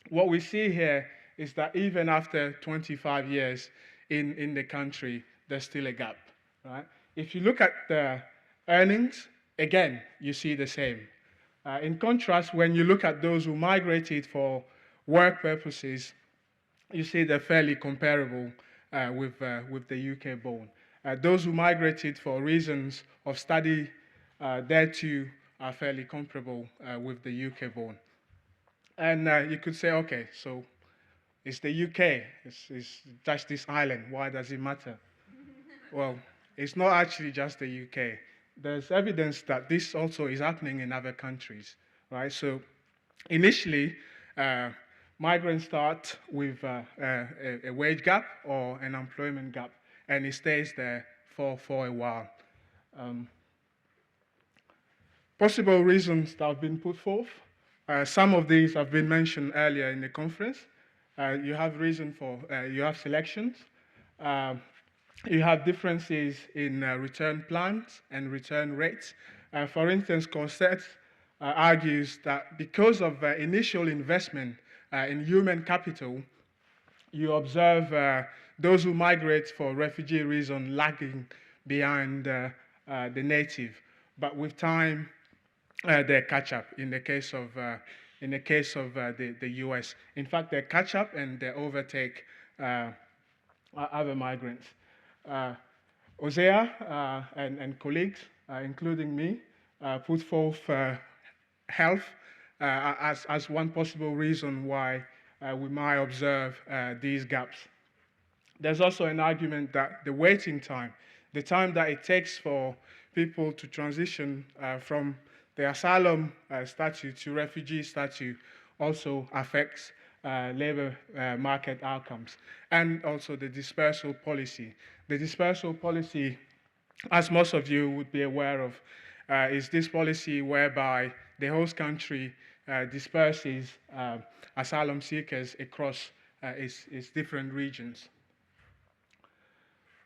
S9: what we see here is that even after 25 years in the country, there's still a gap, right? If you look at the earnings, again, you see the same. In contrast, when you look at those who migrated for work purposes, you see they're fairly comparable with the UK born. Those who migrated for reasons of study, there too are fairly comparable with the UK born. And you could say, okay, so it's the UK, it's just this island, why does it matter? Well, it's not actually just the UK. There's evidence that this also is happening in other countries, right? So initially, migrants start with a wage gap or an employment gap, and it stays there for a while. Possible reasons that have been put forth. Some of these have been mentioned earlier in the conference. You have reason for, you have selections. You have differences in return plans and return rates. For instance, Corset argues that because of initial investment in human capital, you observe those who migrate for refugee reason lagging behind the native. But with time, they catch up in the case of the US. In fact, they catch up and they overtake other migrants. Osea and colleagues, including me, put forth health as one possible reason why we might observe these gaps. There's also an argument that the waiting time, the time that it takes for people to transition from the asylum statute to refugee statute, also affects labor market outcomes, and also the dispersal policy. The dispersal policy, as most of you would be aware of, is this policy whereby the host country disperses asylum seekers across its different regions.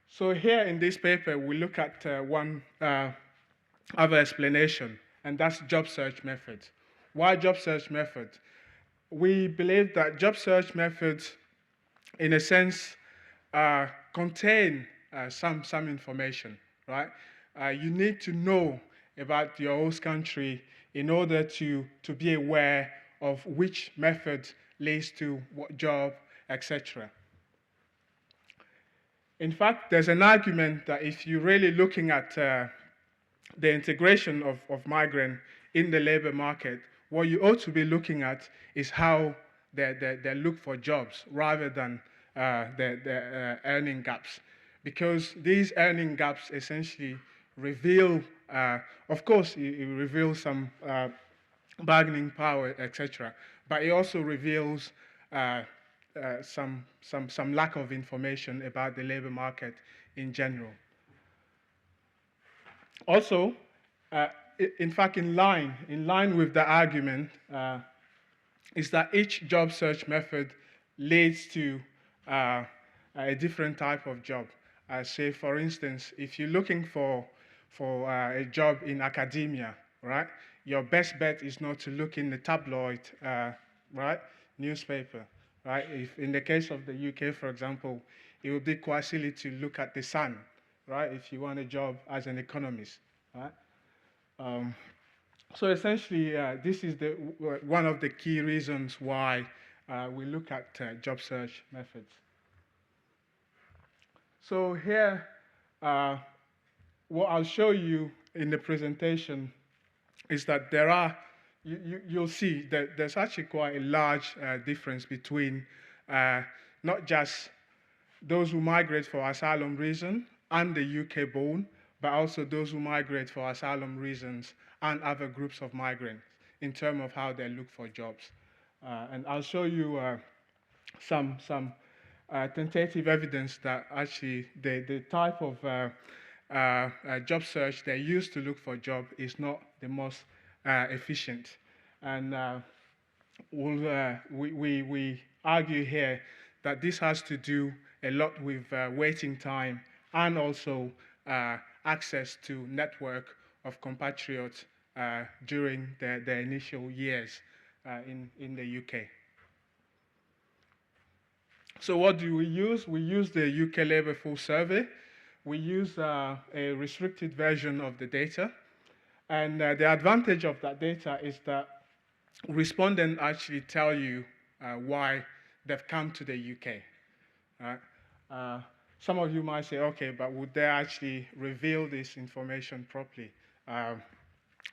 S9: So here in this paper, we look at one other explanation, and that's job search methods. Why job search methods? We believe that job search methods, in a sense, contain some information, right? You need to know about your host country in order to be aware of which method leads to what job, etc. In fact, there's an argument that if you're really looking at the integration of migrants in the labor market, what you ought to be looking at is how they look for jobs rather than the earning gaps. Because these earning gaps essentially reveal, of course, it reveals some bargaining power, etc. But it also reveals some lack of information about the labor market in general. Also, in fact, in line with the argument, is that each job search method leads to a different type of job. Say, for instance, if you're looking for a job in academia, right? Your best bet is not to look in the tabloid, right, newspaper, right? If in the case of the UK, for example, it would be quite silly to look at the Sun, right? If you want a job as an economist, right? So essentially, this is one of the key reasons why we look at job search methods. So here, what I'll show you in the presentation is that there are, you'll see that there's actually quite a large difference between not just those who migrate for asylum reason and the UK born, but also those who migrate for asylum reasons and other groups of migrants in terms of how they look for jobs. And I'll show you some tentative evidence that actually the type of job search they use to look for a job is not the most efficient. And we argue here that this has to do a lot with waiting time and also access to network of compatriots during the initial years in the UK. So what do we use? We use the UK Labour Force Survey. We use a restricted version of the data. And the advantage of that data is that respondents actually tell you why they've come to the UK. Right? Some of you might say, okay, but would they actually reveal this information properly?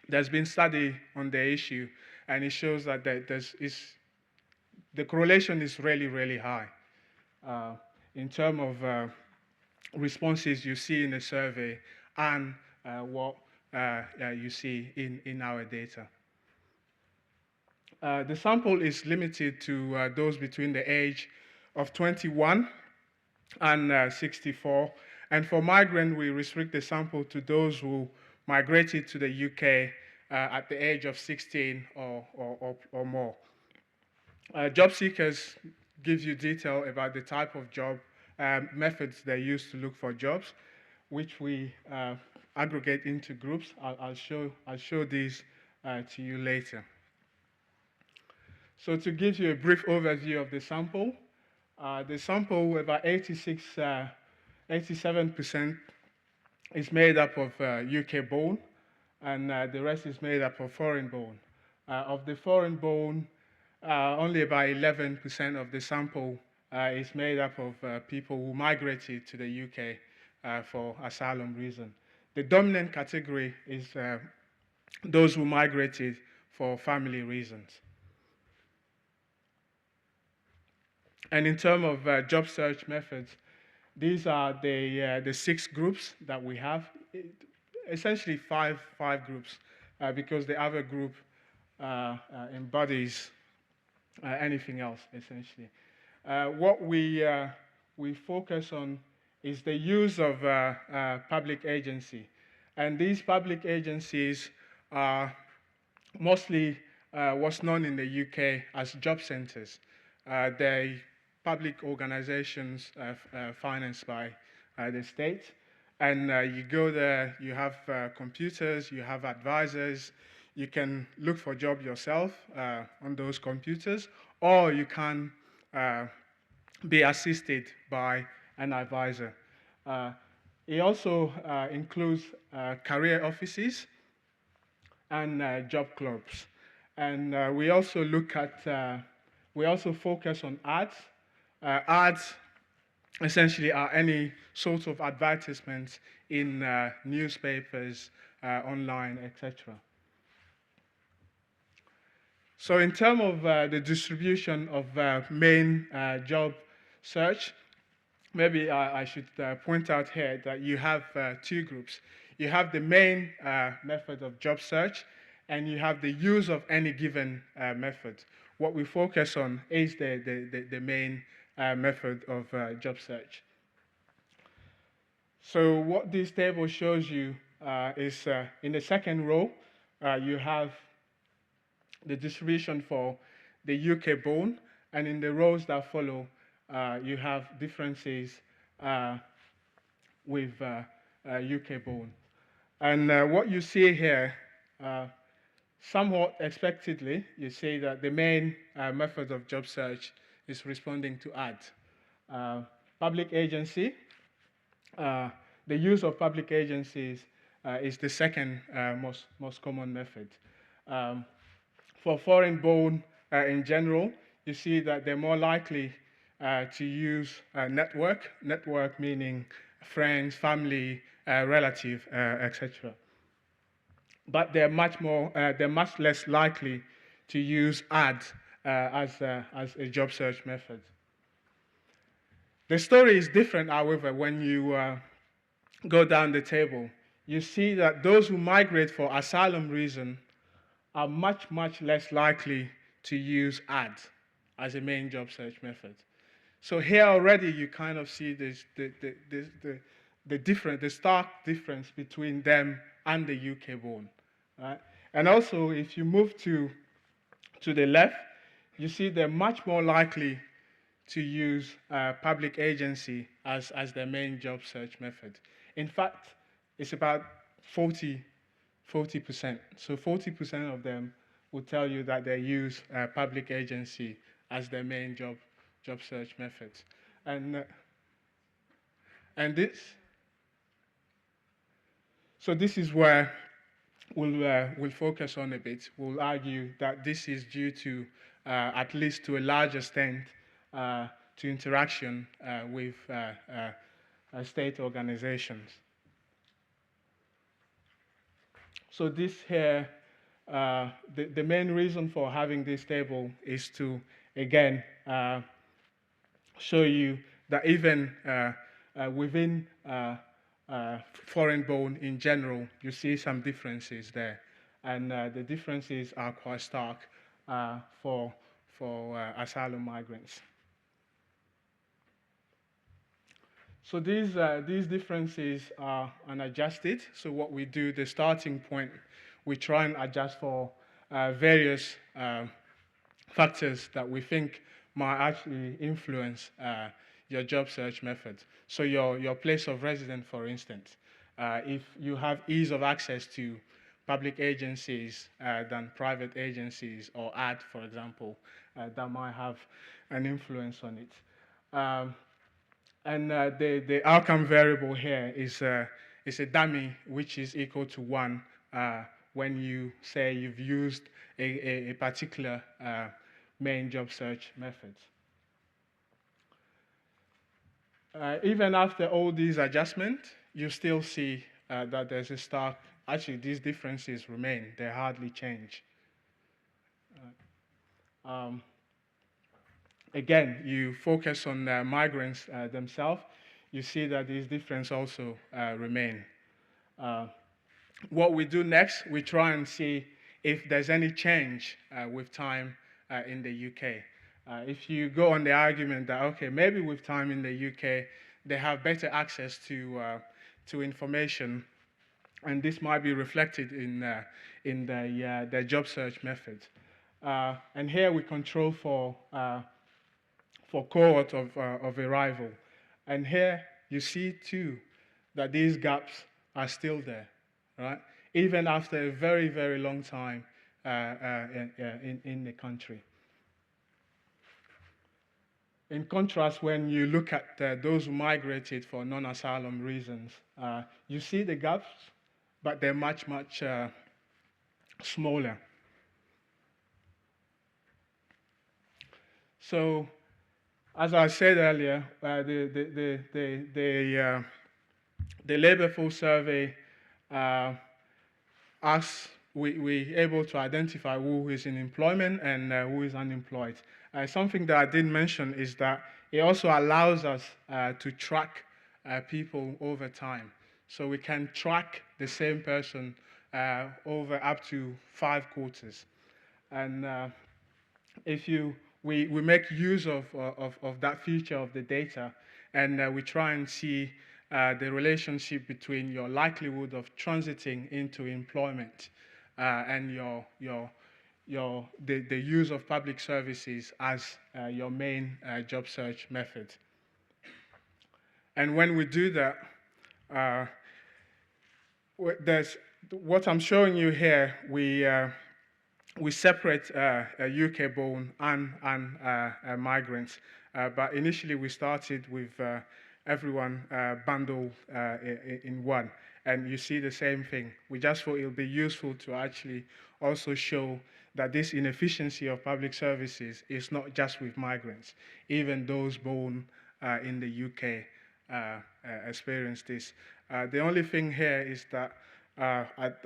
S9: There's been study on the issue, and it shows that the correlation is really, really high in terms of responses you see in the survey and what you see in our data. The sample is limited to those between the age of 21 and 64. And for migrants, we restrict the sample to those who migrated to the UK at the age of 16 or more. Job seekers gives you detail about the type of job methods they use to look for jobs, which we aggregate into groups. I'll show these to you later. So to give you a brief overview of the sample about 87% is made up of UK born, and the rest is made up of foreign born. Of the foreign born, only about 11% of the sample is made up of people who migrated to the UK for asylum reason. The dominant category is those who migrated for family reasons. And in terms of job search methods, these are the 6 groups that we have. Essentially five groups, because the other group embodies anything else, essentially. What we focus on is the use of public agency. And these public agencies are mostly what's known in the UK as job centres. They're public organisations financed by the state. And you go there, you have computers, you have advisors, you can look for a job yourself on those computers, or you can be assisted by an advisor. It also includes career offices and job clubs. And we also look at, we also focus on ads. Ads essentially are any sort of advertisements in newspapers, online, etc. So in terms of the distribution of main job search, maybe I should point out here that you have two groups. You have the main method of job search, and you have the use of any given method. What we focus on is the main method of job search. So what this table shows you is in the second row, you have the distribution for the UK born, and in the rows that follow, you have differences with UK born. And what you see here, somewhat expectedly, you see that the main method of job search is responding to ads. Public agency, the use of public agencies is the second most common method. For foreign-born in general, you see that they're more likely to use network meaning friends, family, relative, etc. But they're much less likely to use ads as a job search method. The story is different, however, when you go down the table. You see that those who migrate for asylum reason are much less likely to use ads as a main job search method. So here already you kind of see the stark difference between them and the UK born. Right? And also, if you move to the left, you see they're much more likely to use public agency as their main job search method. In fact, it's about 40%. So 40% of them will tell you that they use public agency as their main job search method. And this is where we'll focus on a bit. We'll argue that this is due to, at least to a large extent, to interaction with state organizations. So this here, the main reason for having this table is to, again, show you that even within foreign-born in general, you see some differences there. And the differences are quite stark for asylum migrants. So these differences are unadjusted. So what we do, the starting point, we try and adjust for various factors that we think might actually influence your job search method. So your place of residence, for instance. If you have ease of access to public agencies than private agencies or ads, for example, that might have an influence on it. And the outcome variable here is a dummy which is equal to 1 when you say you've used a particular main job search method. Even after all these adjustments, you still see that there's a stark, actually these differences remain, they hardly change. Again, you focus on migrants themselves, you see that these differences also remain. What we do next, we try and see if there's any change with time in the UK. If you go on the argument that, okay, maybe with time in the UK, they have better access to information, and this might be reflected in their job search method. And here we control for cohort of arrival. And here you see too that these gaps are still there, right? Even after a very, very long time in the country. In contrast, when you look at those who migrated for non-asylum reasons, you see the gaps, but they're much, much smaller. So, as I said earlier, the Labour Force Survey we're able to identify who is in employment and who is unemployed. Something that I didn't mention is that it also allows us to track people over time. So we can track the same person over up to 5 quarters. And we make use of that feature of the data, and we try and see the relationship between your likelihood of transiting into employment and the use of public services as your main job search method. And when we do that, there's what I'm showing you here. We separate UK-born and migrants, but initially we started with everyone bundled in one. And you see the same thing. We just thought it would be useful to actually also show that this inefficiency of public services is not just with migrants. Even those born in the UK experience this. The only thing here is that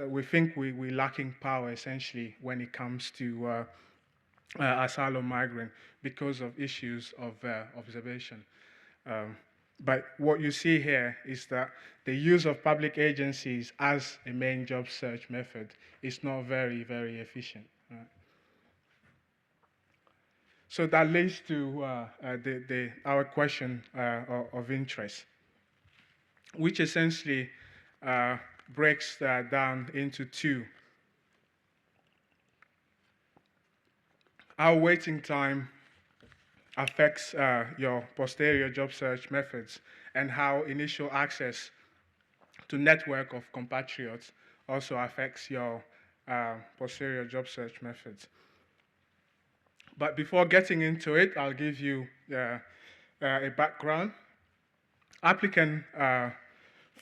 S9: we think we're lacking power, essentially, when it comes to asylum migrant because of issues of observation. But what you see here is that the use of public agencies as a main job search method is not very, very efficient. Right? So that leads to our question of interest, which essentially breaks down into 2. How waiting time affects your posterior job search methods, and how initial access to network of compatriots also affects your posterior job search methods. But before getting into it, I'll give you a background. Applicants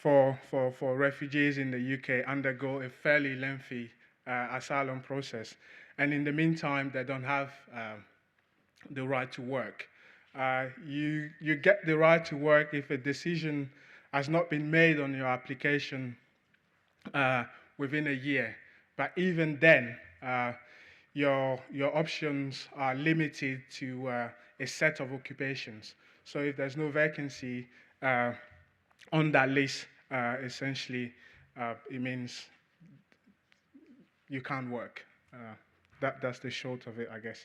S9: for refugees in the UK undergo a fairly lengthy asylum process, and in the meantime, they don't have the right to work. You get the right to work if a decision has not been made on your application within a year. But even then, your options are limited to a set of occupations. So if there's no vacancy on that list, essentially, it means you can't work. That's the short of it, I guess.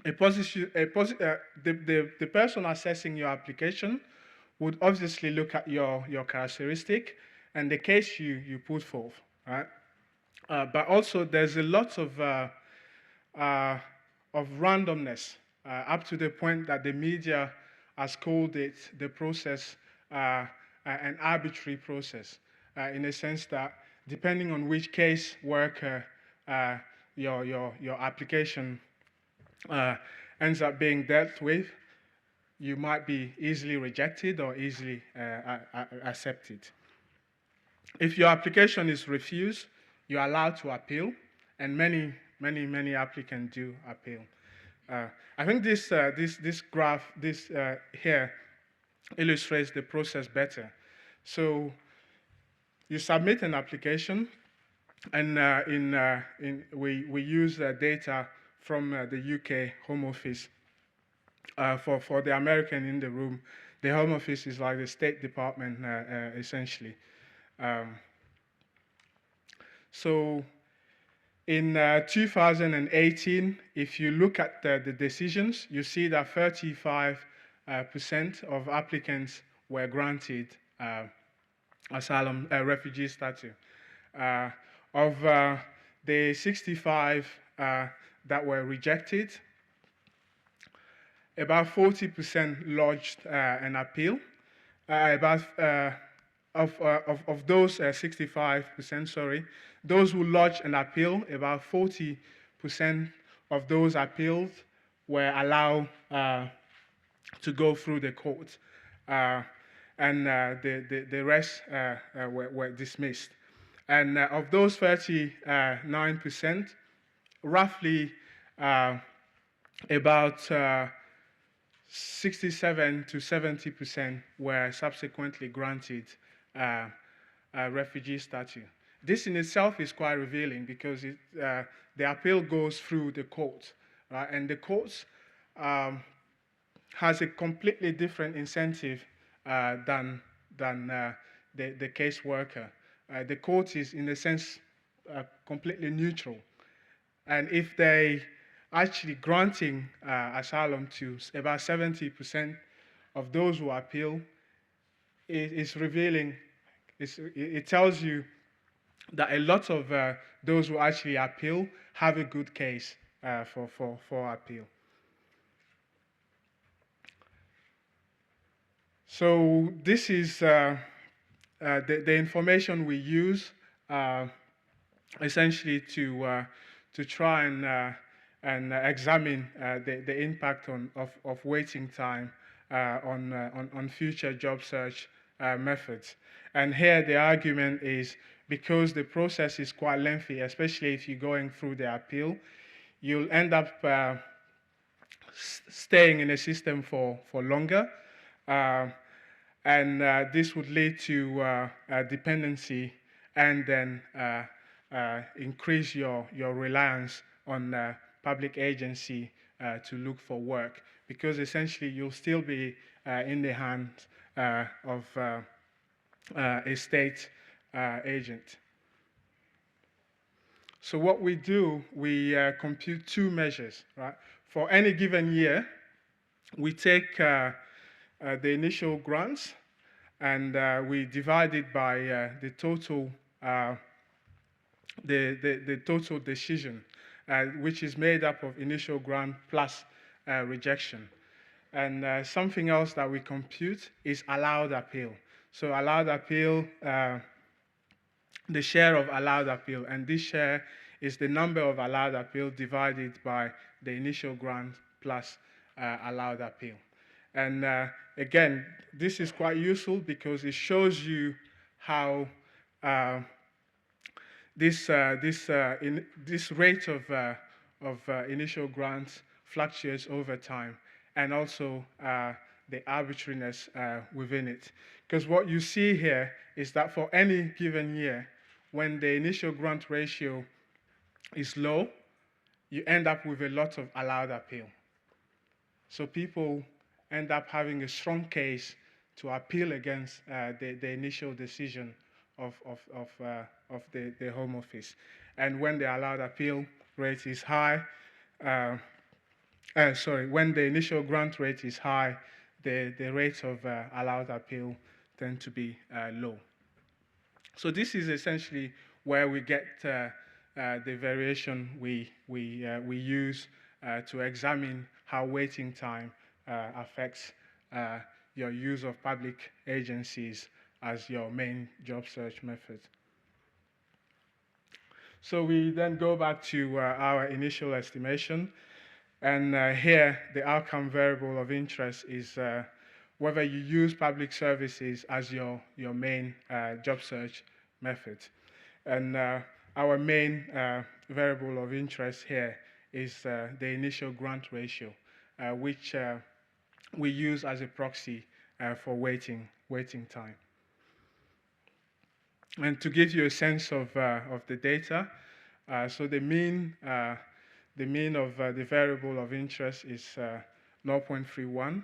S9: The person assessing your application would obviously look at your characteristic and the case you put forth, right? But also there's a lot of randomness up to the point that the media has called it the process an arbitrary process, in a sense that depending on which case worker your application ends up being dealt with, you might be easily rejected or easily accepted. If your application is refused, you're allowed to appeal, and many applicants do appeal. I think this graph here illustrates the process better. So you submit an application, and we use data from the UK Home Office. For the American in the room, the Home Office is like the State Department, essentially. So In 2018, if you look at the decisions, you see that 35% of applicants were granted asylum refugee status. Of the 65 that were rejected, about 40% lodged an appeal. Of those 65%, sorry, those who lodged an appeal, about 40% of those appeals were allowed to go through the court, and the rest were dismissed. And of those 39%, roughly about 67 to 70% were subsequently granted refugee status. This in itself is quite revealing because the appeal goes through the court, right? And the court has a completely different incentive than the caseworker. The court is, in a sense, completely neutral. And if they actually granting asylum to about 70% of those who appeal, it's revealing, it tells you that a lot of those who actually appeal have a good case for appeal. So this is the information we use essentially to try and examine the impact of waiting time on future job search methods. And here the argument is because the process is quite lengthy, especially if you're going through the appeal, you'll end up staying in a system for longer. And this would lead to dependency and then increase your reliance on public agency to look for work, because essentially you'll still be in the hands of a state agent. So what we do, we compute two measures, right? For any given year, we take the initial grants and we divide it by the total total decision, which is made up of initial grant plus rejection. And something else that we compute is allowed appeal. So allowed appeal, the share of allowed appeal, and this share is the number of allowed appeal divided by the initial grant plus allowed appeal. And again, this is quite useful because it shows you how this rate of initial grants fluctuates over time, and also the arbitrariness within it. Because what you see here is that for any given year, when the initial grant ratio is low, you end up with a lot of allowed appeal. So people end up having a strong case to appeal against the initial decision of the Home Office. And when the allowed appeal rate is high, when the initial grant rate is high, the rate of allowed appeal tend to be low. So this is essentially where we get the variation we use to examine how waiting time affects your use of public agencies as your main job search method. So we then go back to our initial estimation, and here the outcome variable of interest is whether you use public services as your main job search method. And our main variable of interest here is the initial grant ratio, which we use as a proxy for waiting time. And to give you a sense of the data, so the mean of the variable of interest is 0.31,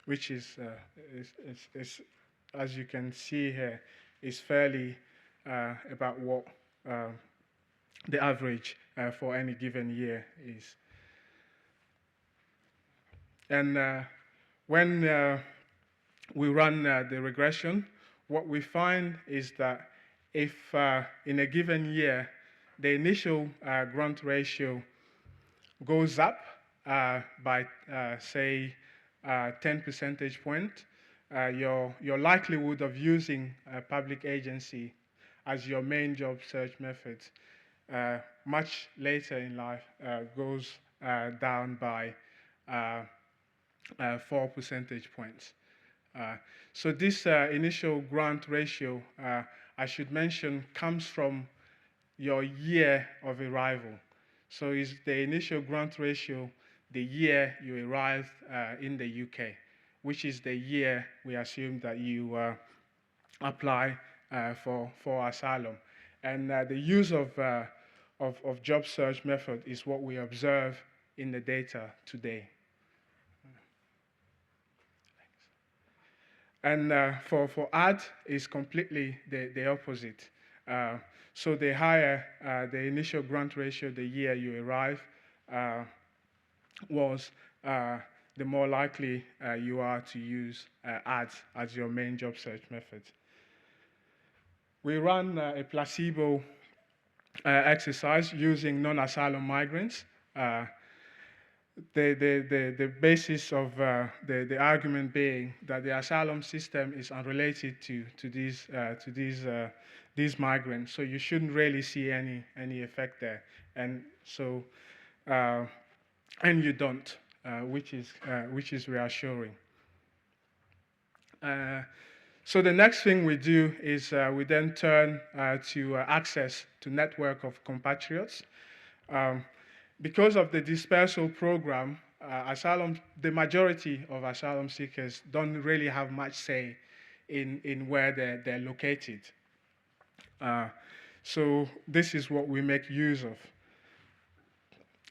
S9: which is, as you can see here, is fairly about what the average for any given year is. And when we run the regression, what we find is that if in a given year the initial grant ratio goes up by, say, 10 percentage point, your likelihood of using a public agency as your main job search method much later in life goes down by 4 percentage points. So this initial grant ratio, I should mention, comes from your year of arrival. So is the initial grant ratio the year you arrived in the UK, which is the year we assume that you apply for asylum. And the use of job search method is what we observe in the data today. And for ad is completely the opposite. So the higher the initial grant ratio the year you arrive was, the more likely you are to use ads as your main job search method. We run a placebo exercise using non-asylum migrants. The basis of the argument being that the asylum system is unrelated to these migrants, so you shouldn't really see any effect there, and so and you don't, which is reassuring. So the next thing we do is we then turn to access to network of compatriots. Because of the dispersal program, the majority of asylum seekers don't really have much say in where they're located. So this is what we make use of.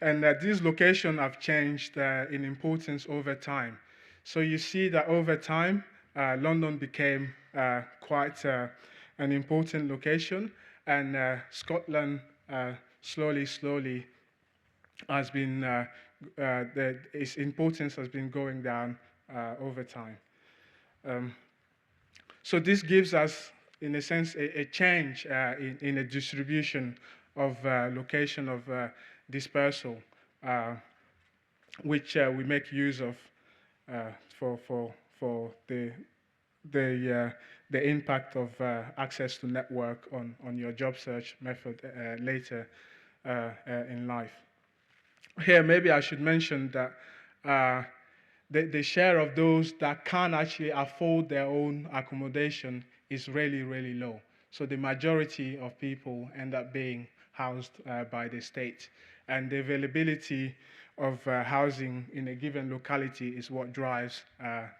S9: And these locations have changed in importance over time. So you see that over time, London became quite an important location, and Scotland slowly has been, its importance has been going down over time. So this gives us, in a sense, a change in the distribution of location of dispersal, which we make use of for the impact of access to network on your job search method later in life. Here, maybe I should mention that the share of those that can actually afford their own accommodation is really, really low. So the majority of people end up being housed by the state. And the availability of housing in a given locality is what drives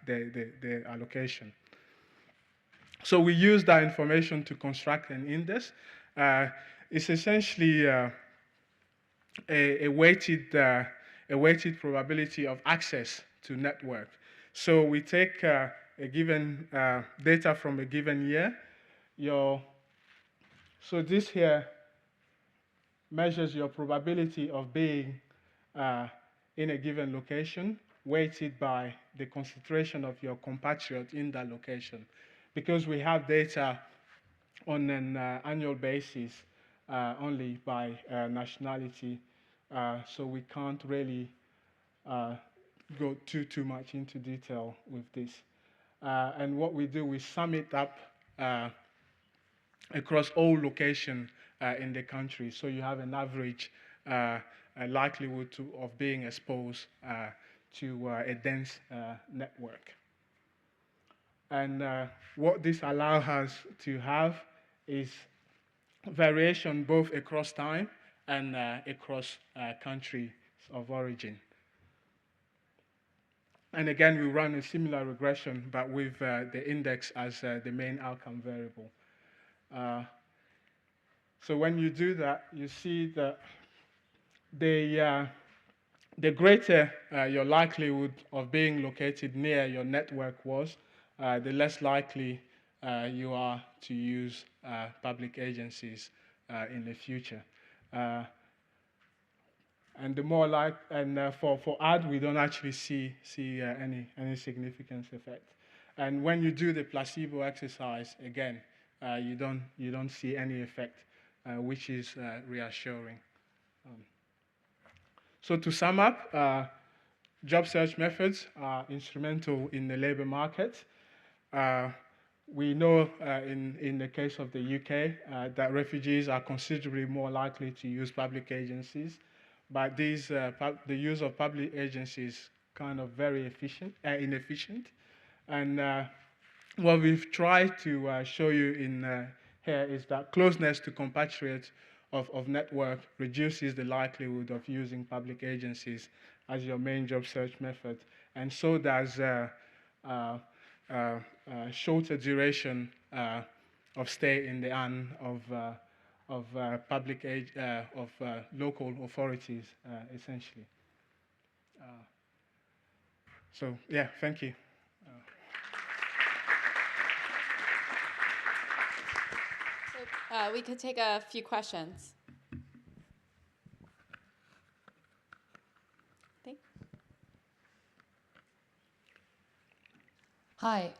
S9: the allocation. So we use that information to construct an index. It's essentially a weighted probability of access to network. So we take a given data from a given year. So this here measures your probability of being in a given location, weighted by the concentration of your compatriot in that location. Because we have data on an annual basis only by nationality, so we can't really go too much into detail with this. And what we do, we sum it up across all locations in the country, so you have an average likelihood of being exposed to a dense network. And what this allows us to have is variation both across time and across countries of origin. And again, we run a similar regression, but with the index as the main outcome variable. So when you do that, you see that the greater your likelihood of being located near your network was, the less likely you are to use public agencies in the future. And the more for ad, we don't actually see any significant effect. And when you do the placebo exercise again, you don't see any effect, which is reassuring. So to sum up, job search methods are instrumental in the labour market. We know in the case of the UK that refugees are considerably more likely to use public agencies, but the use of public agencies kind of very inefficient. And what we've tried to show you in here is that closeness to compatriots of network reduces the likelihood of using public agencies as your main job search method, and so does shorter duration of stay in the hand of local authorities, essentially. So yeah, thank you.
S2: We could take a few questions.
S5: Hi.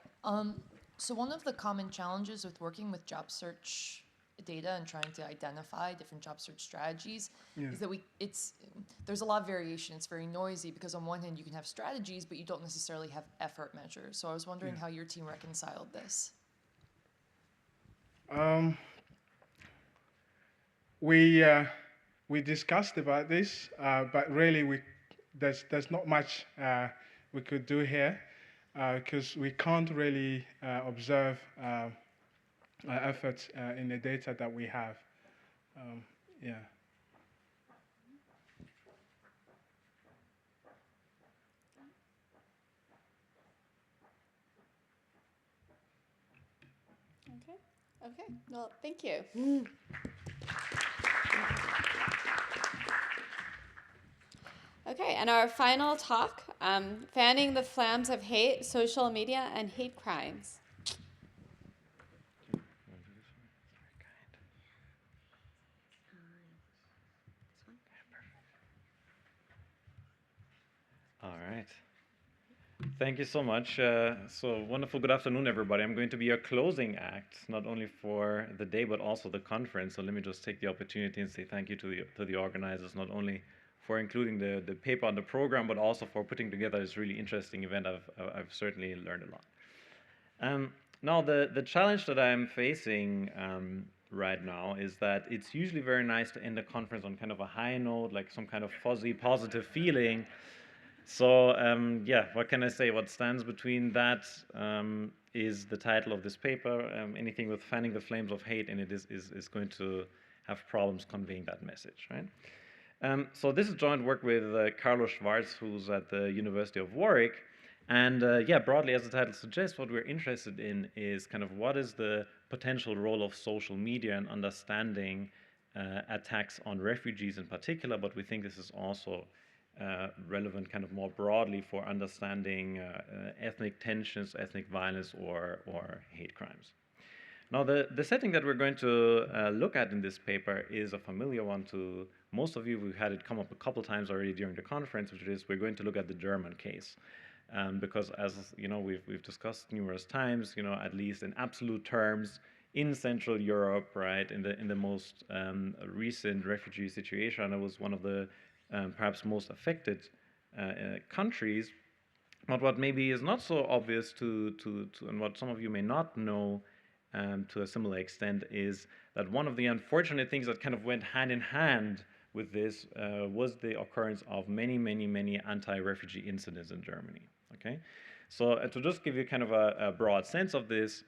S5: So one of the common challenges with working with job search data and trying to identify different job search strategies is that there's a lot of variation. It's very noisy because on one hand you can have strategies, but you don't necessarily have effort measures. So I was wondering how your team reconciled this.
S9: We discussed about this, but really there's not much we could do here because we can't really observe efforts in the data that we have. Yeah.
S2: Okay. Well, thank you. Okay, and our final talk, fanning the flames of hate, social media, and hate crimes.
S13: All right. Thank you so much. So wonderful. Good afternoon, everybody. I'm going to be your closing act, not only for the day, but also the conference. So let me just take the opportunity and say thank you to the organizers, not only for including the paper on the program, but also for putting together this really interesting event. I've certainly learned a lot. Now, the challenge that I'm facing right now is that it's usually very nice to end a conference on kind of a high note, like some kind of fuzzy, positive feeling. So yeah, what can I say? What stands between that is the title of this paper. Anything with fanning the flames of hate in it is going to have problems conveying that message, right? So this is joint work with Carlos Schwarz, who's at the University of Warwick. And yeah, broadly, as the title suggests, what we're interested in is kind of what is the potential role of social media in understanding attacks on refugees in particular, but we think this is also relevant kind of more broadly for understanding ethnic tensions, ethnic violence, or hate crimes. Now, the setting that we're going to look at in this paper is a familiar one to most of you. We've had it come up a couple times already during the conference, which is we're going to look at the German case. Because as you know, we've discussed numerous times, you know, at least in absolute terms, in Central Europe, right, in the most recent refugee situation, it was one of the perhaps most affected countries. But what maybe is not so obvious to and what some of you may not know to a similar extent is that one of the unfortunate things that kind of went hand in hand with this was the occurrence of many anti-refugee incidents in Germany. Okay, so to just give you kind of a broad sense of this,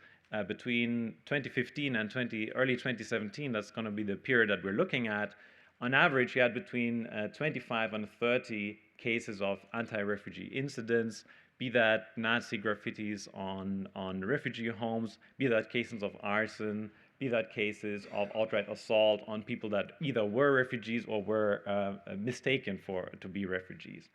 S13: between 2015 and early 2017, that's going to be the period that we're looking at. On average, you had between 25 and 30 cases of anti-refugee incidents, be that Nazi graffitis on refugee homes, be that cases of arson, be that cases of outright assault on people that either were refugees or were mistaken to be refugees.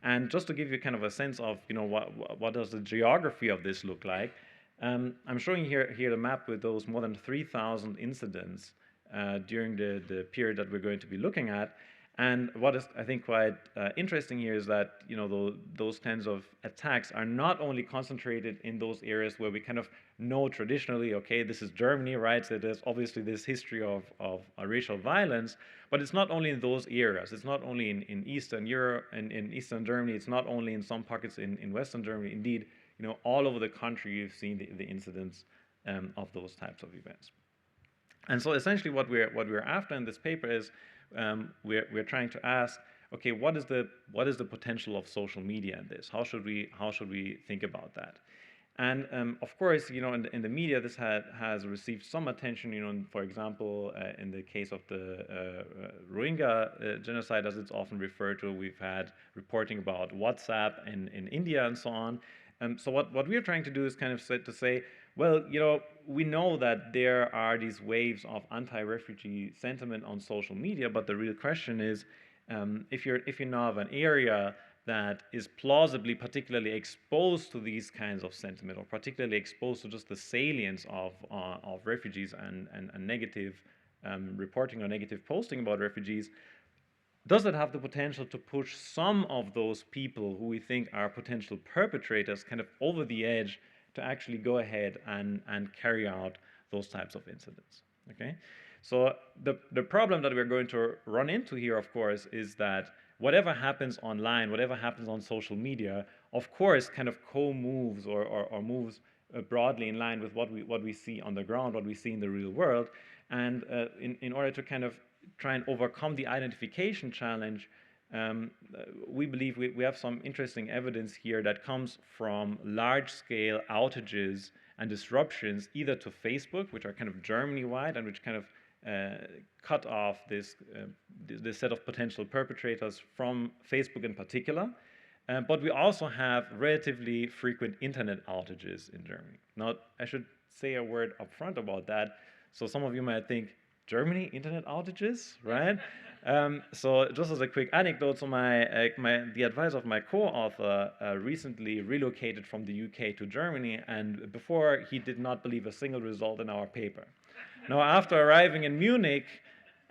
S13: And just to give you kind of a sense of, you know, what does the geography of this look like, I'm showing here the map with those more than 3,000 incidents during the period that we're going to be looking at. And what is, I think, quite interesting here is that, you know, those kinds of attacks are not only concentrated in those areas where we kind of know traditionally, okay, this is Germany, right? So there's obviously this history of racial violence, but it's not only in those areas. It's not only in Eastern Europe and in Eastern Germany. It's not only in some pockets in Western Germany. Indeed, you know, all over the country, you've seen the incidents of those types of events. And so essentially what we're after in this paper is we're trying to ask, okay, what is the potential of social media in this? How should we think about that? And of course, you know, in the media, this has received some attention. You know, for example, in the case of the Rohingya genocide, as it's often referred to, we've had reporting about WhatsApp in India and so on. So what we're trying to do is kind of say, well, you know, we know that there are these waves of anti-refugee sentiment on social media, but the real question is, if you now have an area that is plausibly particularly exposed to these kinds of sentiment, or particularly exposed to just the salience of refugees and negative reporting or negative posting about refugees, does it have the potential to push some of those people who we think are potential perpetrators kind of over the edge to actually go ahead and carry out those types of incidents, okay? So the problem that we're going to run into here, of course, is that whatever happens online, whatever happens on social media, of course, kind of co-moves or moves broadly in line with what we see on the ground, what we see in the real world. And in order to kind of try and overcome the identification challenge, we believe we have some interesting evidence here that comes from large-scale outages and disruptions, either to Facebook, which are kind of Germany-wide and which kind of cut off this set of potential perpetrators from Facebook in particular. But we also have relatively frequent internet outages in Germany. Now, I should say a word up front about that. So some of you might think, Germany, internet outages, right? So just as a quick anecdote, so the advisor of my co-author recently relocated from the UK to Germany, and before he did not believe a single result in our paper. Now, after arriving in Munich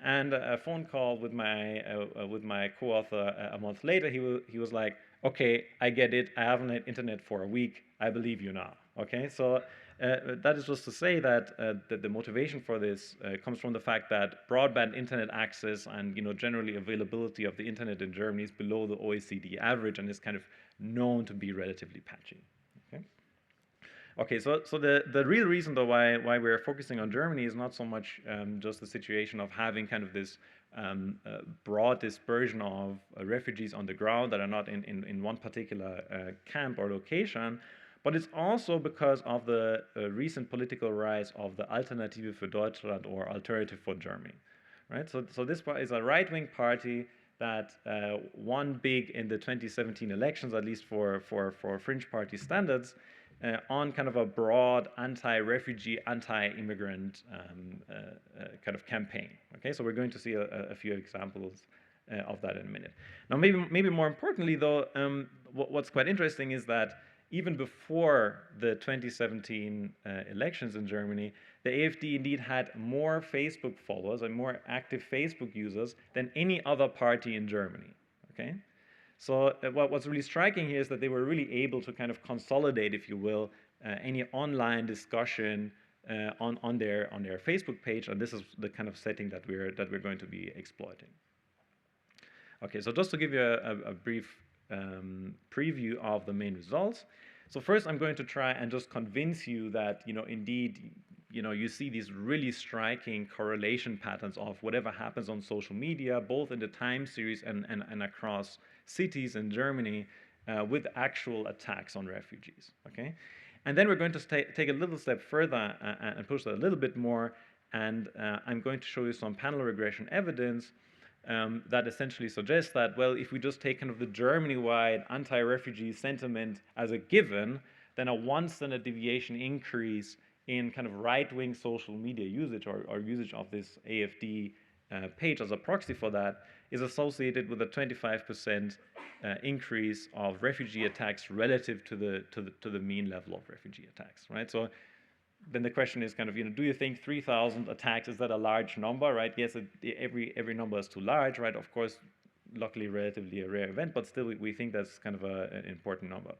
S13: and a phone call with my co-author a month later, he was like, okay, I get it. I haven't had internet for a week. I believe you now. Okay, so that is just to say that the motivation for this comes from the fact that broadband internet access and, you know, generally availability of the internet in Germany is below the OECD average and is kind of known to be relatively patchy. Okay, so the real reason though why we're focusing on Germany is not so much just the situation of having kind of this broad dispersion of refugees on the ground that are not in one particular camp or location, but it's also because of the recent political rise of the Alternative für Deutschland, or Alternative for Germany, right? So this is a right-wing party that won big in the 2017 elections, at least for fringe party standards, on kind of a broad anti-refugee, anti-immigrant kind of campaign. Okay, so we're going to see a few examples of that in a minute. Now, maybe more importantly, though, what's quite interesting is that even before the 2017 elections in Germany, the AfD indeed had more Facebook followers and more active Facebook users than any other party in Germany. Okay. So what's really striking here is that they were really able to kind of consolidate, if you will, any online discussion on their Facebook page, and this is the kind of setting that we're going to be exploiting. Okay, so just to give you a brief preview of the main results. So first, I'm going to try and just convince you that, you know, indeed, you know, you see these really striking correlation patterns of whatever happens on social media, both in the time series and across cities in Germany, with actual attacks on refugees, okay? And then we're going to take a little step further and push that a little bit more, and I'm going to show you some panel regression evidence that essentially suggests that, well, if we just take kind of the Germany-wide anti-refugee sentiment as a given, then a 1 standard deviation increase in kind of right-wing social media usage or usage of this AfD page as a proxy for that is associated with a 25% increase of refugee attacks relative to the mean level of refugee attacks, right? So
S11: then the question is kind of, do you think 3,000 attacks, is that a large number, right? Yes, every number is too large, right? Of course, luckily relatively a rare event, but still we think that's kind of an important number.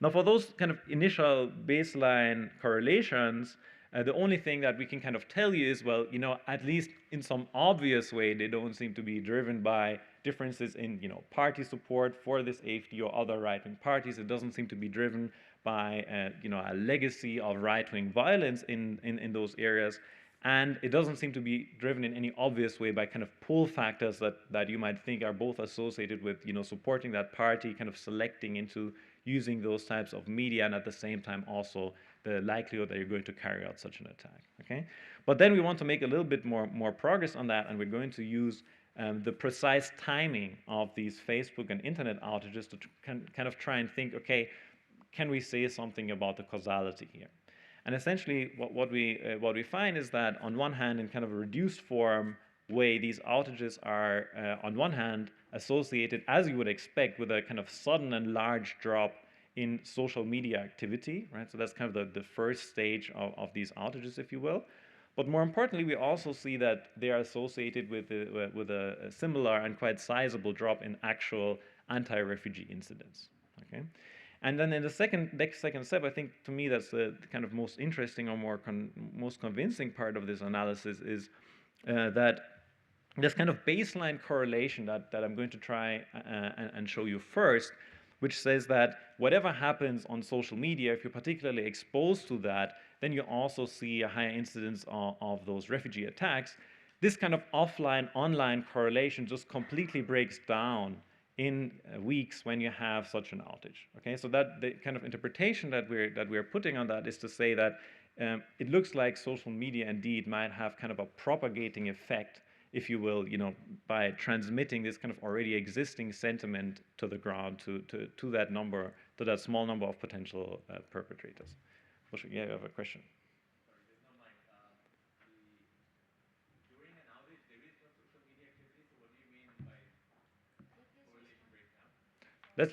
S11: Now, for those kind of initial baseline correlations, the only thing that we can kind of tell you is, well, at least in some obvious way, they don't seem to be driven by differences in, party support for this AfD or other right-wing parties. It doesn't seem to be driven by, a legacy of right-wing violence in those areas. And it doesn't seem to be driven in any obvious way by kind of pull factors that you might think are both associated with, supporting that party, kind of selecting into using those types of media, and at the same time also the likelihood that you're going to carry out such an attack. Okay, but then we want to make a little bit more progress on that, and we're going to use the precise timing of these Facebook and internet outages to kind of try and think, okay, can we say something about the causality here? And essentially, what we find is that on one hand, in kind of a reduced form way, these outages are on one hand associated, as you would expect, with a kind of sudden and large drop in social media activity, right? So that's kind of the first stage of these outages, if you will. But more importantly, we also see that they are associated with a similar and quite sizable drop in actual anti-refugee incidents. Okay. And then in the next step, I think to me that's the kind of most interesting or most convincing part of this analysis is that this kind of baseline correlation that I'm going to try and show you first, which says that whatever happens on social media, if you're particularly exposed to that, then you also see a higher incidence of those refugee attacks. This kind of offline-online correlation just completely breaks down in weeks when you have such an outage. Okay, so that the kind of interpretation that we're putting on that is to say that it looks like social media indeed might have kind of a propagating effect, if you will, by transmitting this kind of already existing sentiment to the ground, to that small number of potential perpetrators. Yeah, you have a question.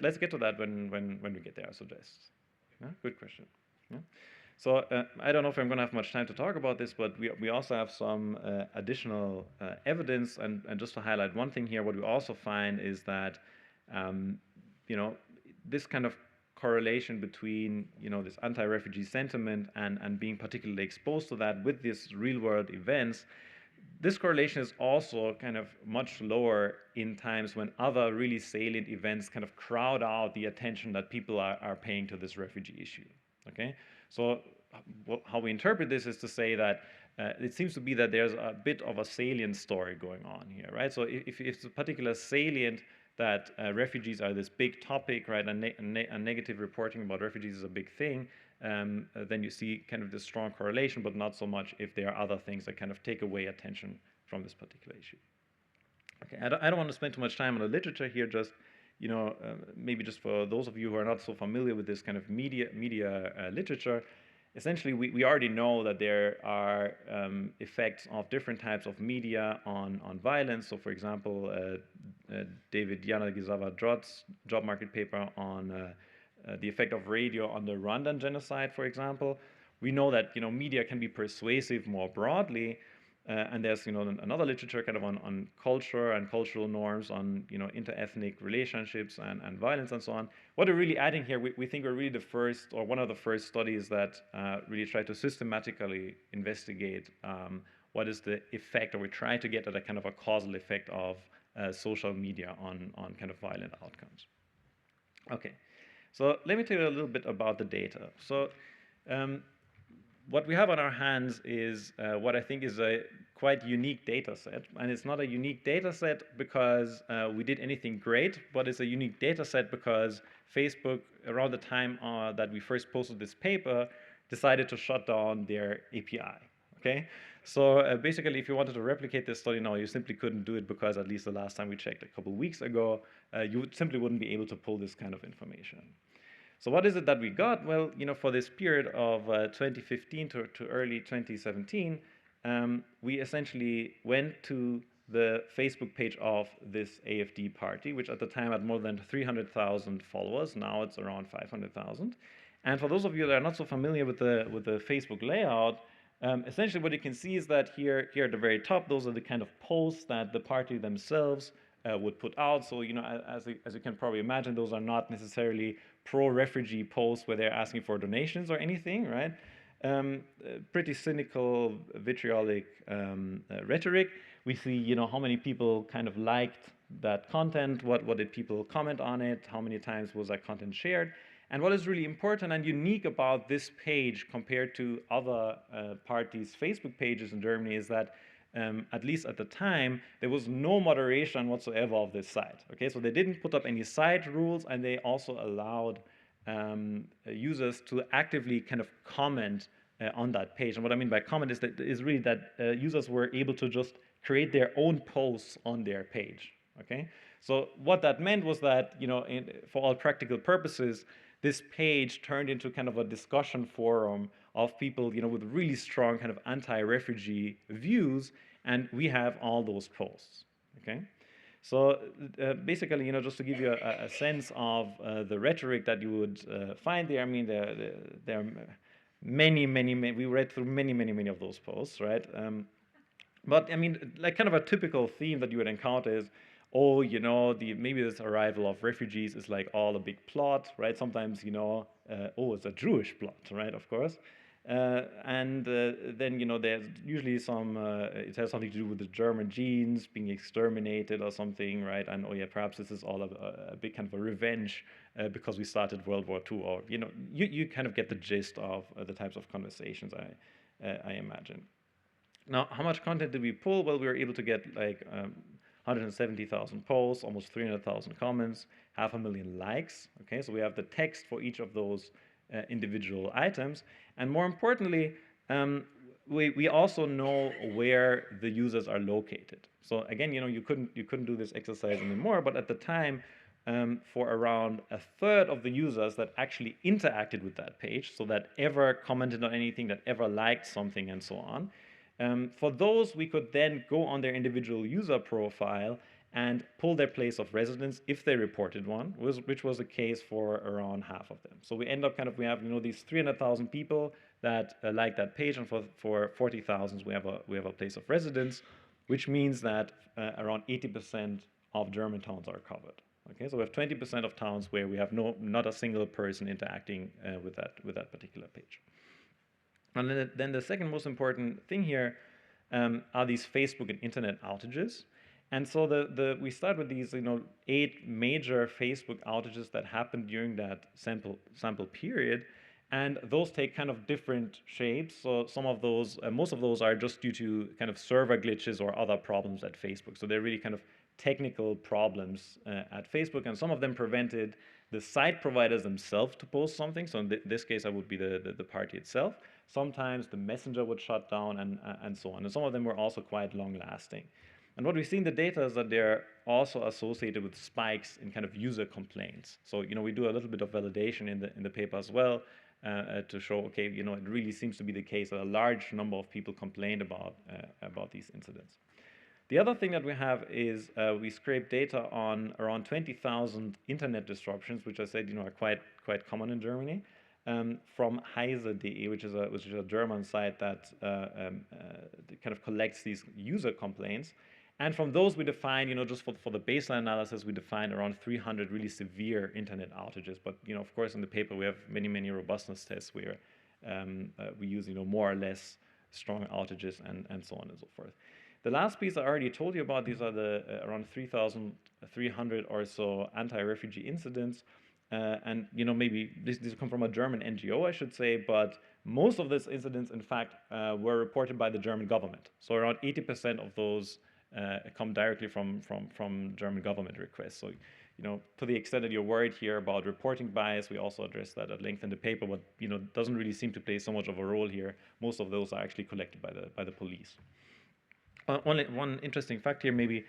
S11: Let's get to that when we get there, I suggest. Yeah? Good question. Yeah? So I don't know if I'm going to have much time to talk about this, but we also have some additional evidence, and just to highlight one thing here, what we also find is that this kind of correlation between this anti-refugee sentiment and being particularly exposed to that with these real-world events, this correlation is also kind of much lower in times when other really salient events kind of crowd out the attention that people are paying to this refugee issue. Okay, so how we interpret this is to say that it seems to be that there's a bit of a salient story going on here, right? So if it's a particular salient that refugees are this big topic, right, and negative reporting about refugees is a big thing, then you see kind of this strong correlation, but not so much if there are other things that kind of take away attention from this particular issue. Okay, I don't want to spend too much time on the literature here, just maybe just for those of you who are not so familiar with this kind of media literature, essentially we already know that there are effects of different types of media on violence. So for example, David Yanagisawa-Drott's job market paper on the effect of radio on the Rwandan genocide, for example. We know that media can be persuasive more broadly, and there's another literature kind of on culture and cultural norms, on inter-ethnic relationships and violence and so on. What we're really adding here, we think we're really the first, or one of the first studies that really try to systematically investigate what is the effect, or we try to get at a kind of a causal effect of social media on kind of violent outcomes. Okay. So let me tell you a little bit about the data. So what we have on our hands is what I think is a quite unique data set. And it's not a unique data set because we did anything great, but it's a unique data set because Facebook, around the time that we first posted this paper, decided to shut down their API. Okay? So basically, if you wanted to replicate this study now, you simply couldn't do it because at least the last time we checked a couple of weeks ago, you simply wouldn't be able to pull this kind of information. So what is it that we got? Well, for this period of 2015 to early 2017, we essentially went to the Facebook page of this AfD party, which at the time had more than 300,000 followers. Now it's around 500,000.
S13: And for those of you that are not so familiar with the Facebook layout, essentially what you can see is that here at the very top, those are the kind of posts that the party themselves would put out. So, as you can probably imagine, those are not necessarily pro-refugee posts where they're asking for donations or anything, right? Pretty cynical, vitriolic rhetoric. We see, how many people kind of liked that content, what did people comment on it, how many times was that content shared. And what is really important and unique about this page compared to other parties' Facebook pages in Germany is that at least at the time, there was no moderation whatsoever of this site. Okay, so they didn't put up any site rules, and they also allowed users to actively kind of comment on that page. And what I mean by comment is really that users were able to just create their own posts on their page. Okay, so what that meant was that for all practical purposes, this page turned into kind of a discussion forum of people with really strong kind of anti-refugee views, and we have all those posts. Okay, so basically, just to give you a sense of the rhetoric that you would find there. I mean, there are many. We read through many of those posts, right? But I mean, like kind of a typical theme that you would encounter is, oh, maybe this arrival of refugees is like all a big plot, right? Sometimes, oh, it's a Jewish plot, right? Of course. And then, there's usually it has something to do with the German genes being exterminated or something, right? And, oh yeah, perhaps this is all a big kind of a revenge because we started World War II, or, you kind of get the gist of the types of conversations I imagine. Now, how much content did we pull? Well, we were able to get like 170,000 posts, almost 300,000 comments, 500,000 likes. Okay, so we have the text for each of those individual items, and more importantly, we also know where the users are located. So again, you couldn't do this exercise anymore, but at the time, for around a third of the users that actually interacted with that page, so that ever commented on anything, that ever liked something, and so on. For those, we could then go on their individual user profile and pull their place of residence if they reported one, which was the case for around half of them. So we end up we have these 300,000 people that like that page, and for 40,000 we have a place of residence, which means that around 80% of German towns are covered. Okay, so we have 20% of towns where we have not a single person interacting with that particular page. And then the second most important thing here are these Facebook and internet outages. And so we start with these 8 major Facebook outages that happened during that sample period, and those take kind of different shapes. So some of those, most of those are just due to kind of server glitches or other problems at Facebook. So they're really kind of technical problems at Facebook, and some of them prevented the site providers themselves to post something. So in this case, I would be the party itself. Sometimes the messenger would shut down and so on. And some of them were also quite long-lasting. And what we see in the data is that they're also associated with spikes in kind of user complaints. So, we do a little bit of validation in the paper as well to show, okay, it really seems to be the case that a large number of people complained about these incidents. The other thing that we have is we scrape data on around 20,000 internet disruptions, which I said are quite common in Germany, from heise.de, which is a German site that kind of collects these user complaints. And from those we define, just for the baseline analysis, we define around 300 really severe internet outages. But of course, in the paper we have many robustness tests where we use more or less strong outages and so on and so forth. The last piece I already told you about. These are the around 3,300 or so anti-refugee incidents. And maybe these come from a German NGO, I should say, but most of these incidents, in fact, were reported by the German government. So around 80% of those come directly from German government requests. So, to the extent that you're worried here about reporting bias, we also address that at length in the paper, but doesn't really seem to play so much of a role here. Most of those are actually collected by the police. One interesting fact here, maybe,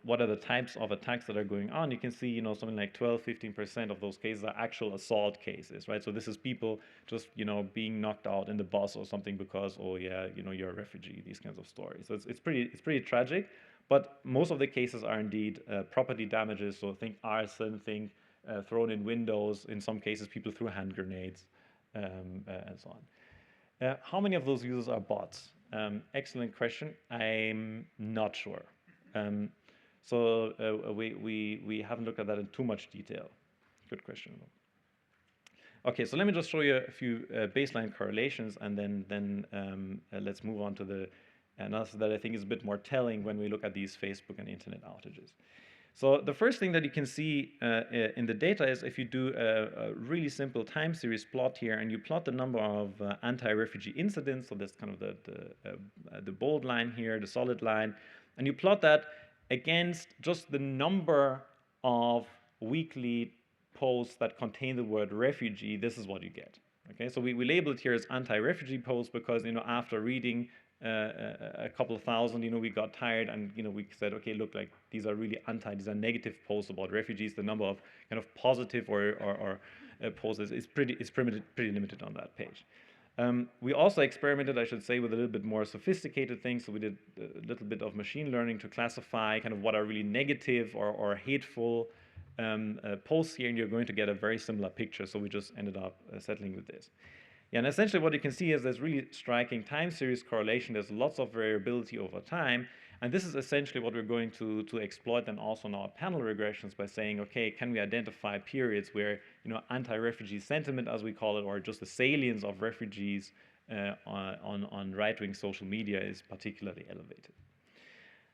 S13: what are the types of attacks that are going on? You can see, something like 12-15% of those cases are actual assault cases, right? So this is people just, being knocked out in the bus or something because, oh yeah, you're a refugee, these kinds of stories. So it's pretty tragic, but most of the cases are indeed property damages. So think arson, think thrown in windows. In some cases, people threw hand grenades, and so on. How many of those users are bots? Excellent question. I'm not sure. We haven't looked at that in too much detail. Good question. Okay, so let me just show you a few baseline correlations, and then let's move on to the analysis that I think is a bit more telling when we look at these Facebook and internet outages. So the first thing that you can see in the data is if you do a really simple time series plot here, and you plot the number of anti-refugee incidents, so that's kind of the bold line here, the solid line, and you plot that against just the number of weekly posts that contain the word refugee. This is what you get. Okay, so we label it here as anti-refugee posts because, you know, after reading a couple of thousand, you know, we got tired, and, you know, we said, okay, look, like these are really these are negative posts about refugees. The number of kind of positive or posts is pretty limited on that page. We also experimented, I should say, with a little bit more sophisticated things. So we did a little bit of machine learning to classify kind of what are really negative or hateful posts here, and you're going to get a very similar picture. So we just ended up settling with this. Yeah, and essentially what you can see is there's really striking time series correlation. There's lots of variability over time. And this is essentially what we're going to exploit then also in our panel regressions by saying, okay, can we identify periods where, you know, anti-refugee sentiment, as we call it, or just the salience of refugees on right-wing social media is particularly elevated.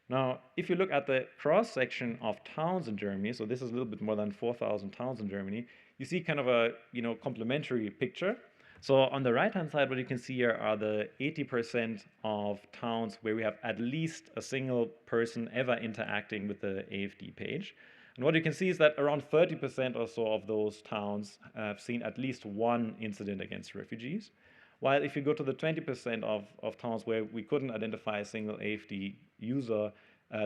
S13: Now, if you look at the cross-section of towns in Germany, so this is a little bit more than 4,000 towns in Germany, you see kind of a, you know, complementary picture. So on the right-hand side, what you can see here are the 80% of towns where we have at least a single person ever interacting with the AFD page. And what you can see is that around 30% or so of those towns have seen at least one incident against refugees. While if you go to the 20% of towns where we couldn't identify a single AFD user,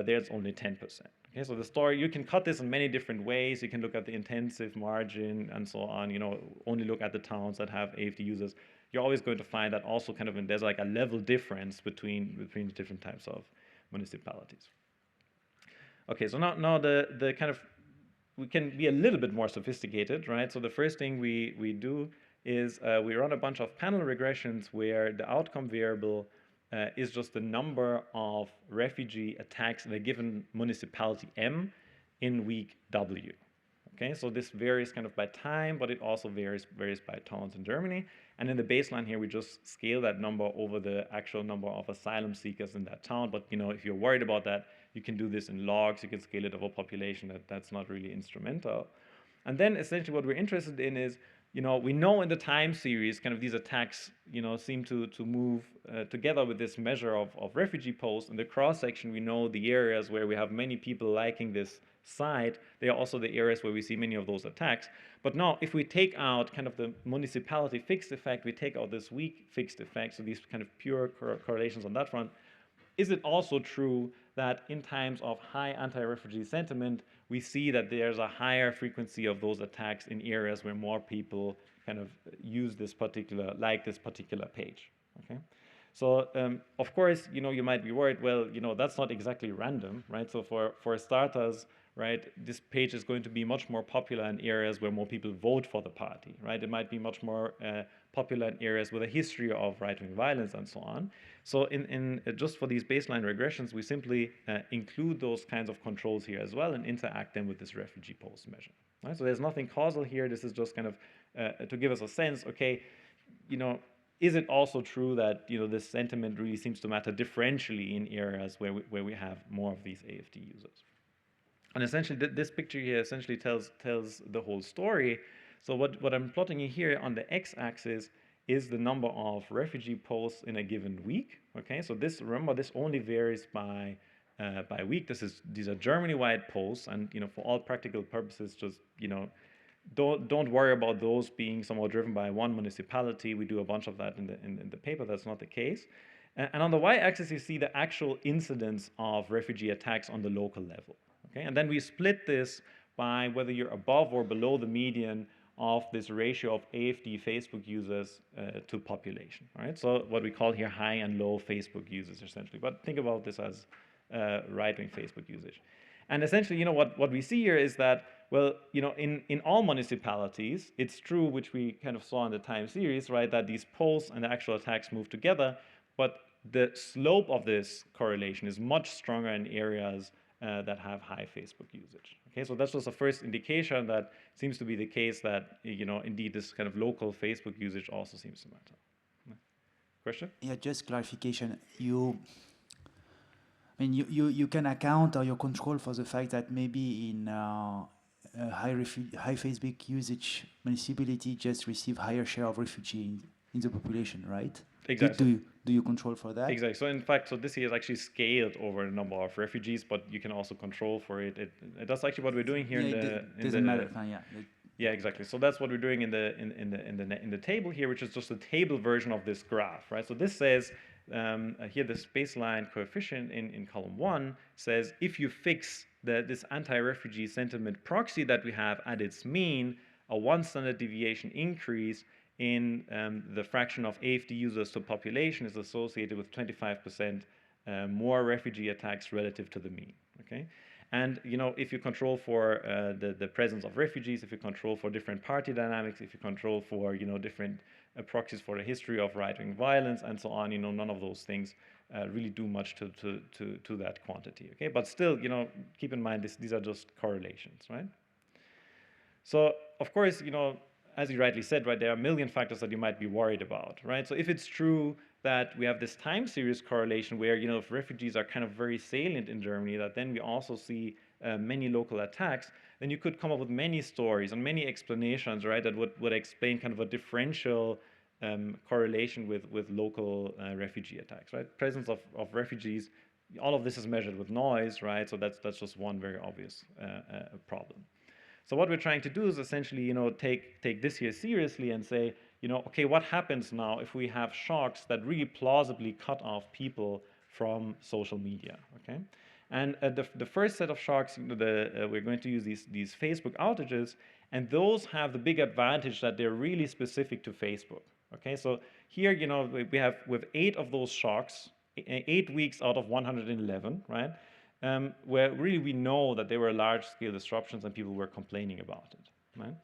S13: there's only 10%. Okay, so the story, you can cut this in many different ways. You can look at the intensive margin and so on, you know, only look at the towns that have AFD users. You're always going to find that also kind of there's like a level difference between different types of municipalities. Okay, so now the kind of, we can be a little bit more sophisticated, right? So the first thing we do is we run a bunch of panel regressions where the outcome variable is just the number of refugee attacks in a given municipality M in week W. Okay, so this varies kind of by time, but it also varies by towns in Germany. And in the baseline here, we just scale that number over the actual number of asylum seekers in that town. But, you know, if you're worried about that, you can do this in logs. You can scale it over population. That's not really instrumental. And then essentially what we're interested in is, you know, we know in the time series, kind of these attacks, you know, seem to move together with this measure of refugee posts. In the cross-section, we know the areas where we have many people liking this site. They are also the areas where we see many of those attacks. But now, if we take out kind of the municipality fixed effect, we take out this weak fixed effect, so these kind of pure correlations on that front, is it also true that in times of high anti-refugee sentiment, we see that there's a higher frequency of those attacks in areas where more people kind of use this particular page, okay? So, of course, you know, you might be worried, well, you know, that's not exactly random, right? So for starters, right, this page is going to be much more popular in areas where more people vote for the party, right? It might be much more popular in areas with a history of right-wing violence and so on. So in just for these baseline regressions, we simply include those kinds of controls here as well and interact them with this refugee post measure. Right? So there's nothing causal here. This is just kind of to give us a sense, okay, you know, is it also true that, you know, this sentiment really seems to matter differentially in areas where we have more of these AFD users? And essentially, this picture here essentially tells the whole story. So what I'm plotting here on the x-axis is the number of refugee posts in a given week. Okay, so this, remember, this only varies by week. These are Germany-wide posts, and, you know, for all practical purposes, just, you know, don't worry about those being somehow driven by one municipality. We do a bunch of that in the paper. That's not the case. And on the y-axis, you see the actual incidence of refugee attacks on the local level. Okay, and then we split this by whether you're above or below the median of this ratio of AFD Facebook users to population. Right? So what we call here high and low Facebook users, essentially. But think about this as right-wing Facebook usage. And essentially, you know, what we see here is that Well, in all municipalities, it's true, which we kind of saw in the time series, right, that these polls and the actual attacks move together, but the slope of this correlation is much stronger in areas that have high Facebook usage. Okay, so that's just the first indication that seems to be the case that, indeed this kind of local Facebook usage also seems to matter. Question?
S20: Yeah, just clarification. You can account or you control for the fact that maybe in high Facebook usage municipality just receive higher share of refugee in the population, right?
S13: Exactly.
S20: Do you control for that?
S13: Exactly. So in fact, this year is actually scaled over the number of refugees, but you can also control for it. That's actually what we're doing here
S20: Doesn't matter.
S13: Yeah, exactly. So that's what we're doing in the table here, which is just a table version of this graph, right? So this says here this baseline coefficient in column 1 says if you fix this anti-refugee sentiment proxy that we have at its mean, a 1 standard deviation increase in the fraction of AFD users to population is associated with 25% more refugee attacks relative to the mean. Okay, and if you control for the presence of refugees, if you control for different party dynamics, if you control for different proxies for the history of right-wing violence and so on, none of those things really do much to that quantity. Okay, but still, keep in mind these are just correlations, right? So of course, as you rightly said, right, there are a million factors that you might be worried about, right? So if it's true that we have this time series correlation where, if refugees are kind of very salient in Germany, that then we also see many local attacks, then you could come up with many stories and many explanations, right, that would explain kind of a differential correlation with local refugee attacks, right? Presence of refugees, all of this is measured with noise, right? So that's just one very obvious problem. So what we're trying to do is essentially, take this here seriously and say, okay, what happens now if we have shocks that really plausibly cut off people from social media, okay? And the first set of shocks, we're going to use these Facebook outages, and those have the big advantage that they're really specific to Facebook, okay? So here, we have with 8 of those shocks, 8 weeks out of 111, right? Where really we know that there were large-scale disruptions and people were complaining about it, right?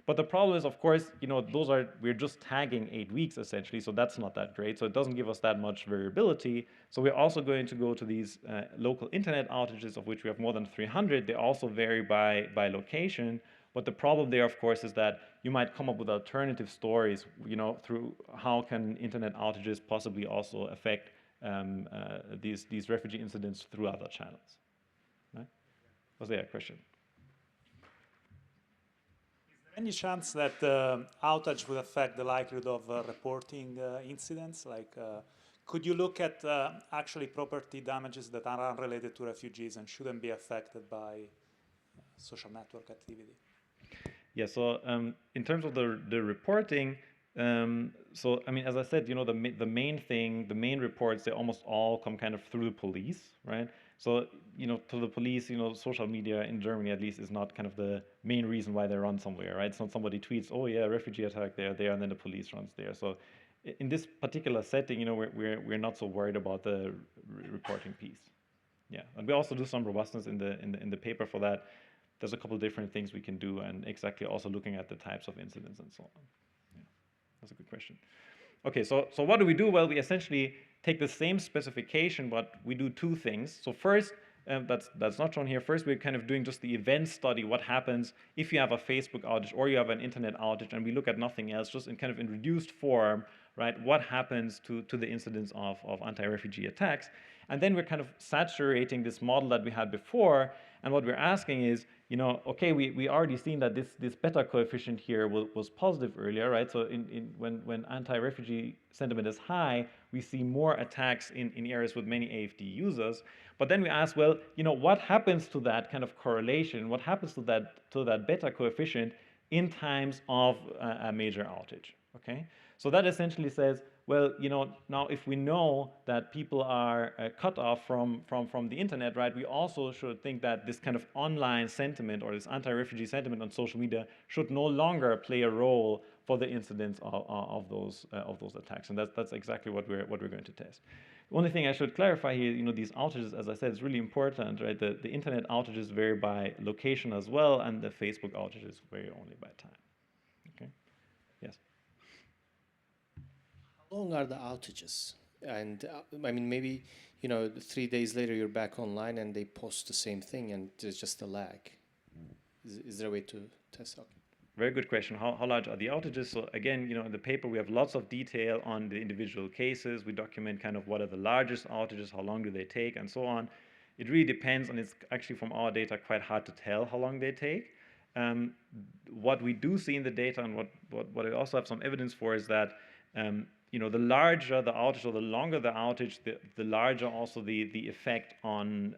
S13: But the problem is, of course, we're just tagging 8 weeks essentially, so that's not that great. So it doesn't give us that much variability. So we're also going to go to these local internet outages, of which we have more than 300. They also vary by location. But the problem there, of course, is that you might come up with alternative stories, through how can internet outages possibly also affect these refugee incidents through other channels. Right? Was there a question?
S11: Is there any chance that the outage will affect the likelihood of reporting incidents? Like, could you look at actually property damages that are unrelated to refugees and shouldn't be affected by social network activity?
S13: Yeah, so in terms of the reporting, so I mean, as I said, the main reports, they almost all come kind of through the police, right? So to the police, social media in Germany at least is not kind of the main reason why they run somewhere, right? It's not somebody tweets, oh yeah, refugee attack there, and then the police runs there. So in this particular setting, we're not so worried about the reporting piece. Yeah, and we also do some robustness in the paper for that. There's a couple of different things we can do, and exactly also looking at the types of incidents and so on. Yeah, that's a good question. Okay, so what do we do? Well, we essentially take the same specification, but we do 2 things. So first, that's not shown here. First, we're kind of doing just the event study, what happens if you have a Facebook outage or you have an internet outage, and we look at nothing else, just in kind of in reduced form, right? What happens to the incidence of anti-refugee attacks? And then we're kind of saturating this model that we had before, and what we're asking is, okay, we already seen that this beta coefficient here was positive earlier, right? So when anti-refugee sentiment is high, we see more attacks in areas with many AFD users. But then we ask, well, what happens to that kind of correlation? What happens to that beta coefficient in times of a major outage? Okay, so that essentially says, well, now if we know that people are cut off from the internet, right, we also should think that this kind of online sentiment or this anti-refugee sentiment on social media should no longer play a role for the incidence of those attacks, and that's exactly what we're going to test. Only thing I should clarify here, these outages, as I said, is really important, right? The internet outages vary by location as well, and the Facebook outages vary only by time. Okay. Yes.
S12: How long are the outages? And I mean, maybe 3 days later you're back online and they post the same thing, and there's just a lag. Is there a way to test out?
S13: Very good question. How large are the outages? So again, in the paper we have lots of detail on the individual cases. We document kind of what are the largest outages, how long do they take, and so on. It really depends, and it's actually from our data quite hard to tell how long they take. What we do see in the data, and what I also have some evidence for, is that the larger the outage or the longer the outage, the larger also the effect on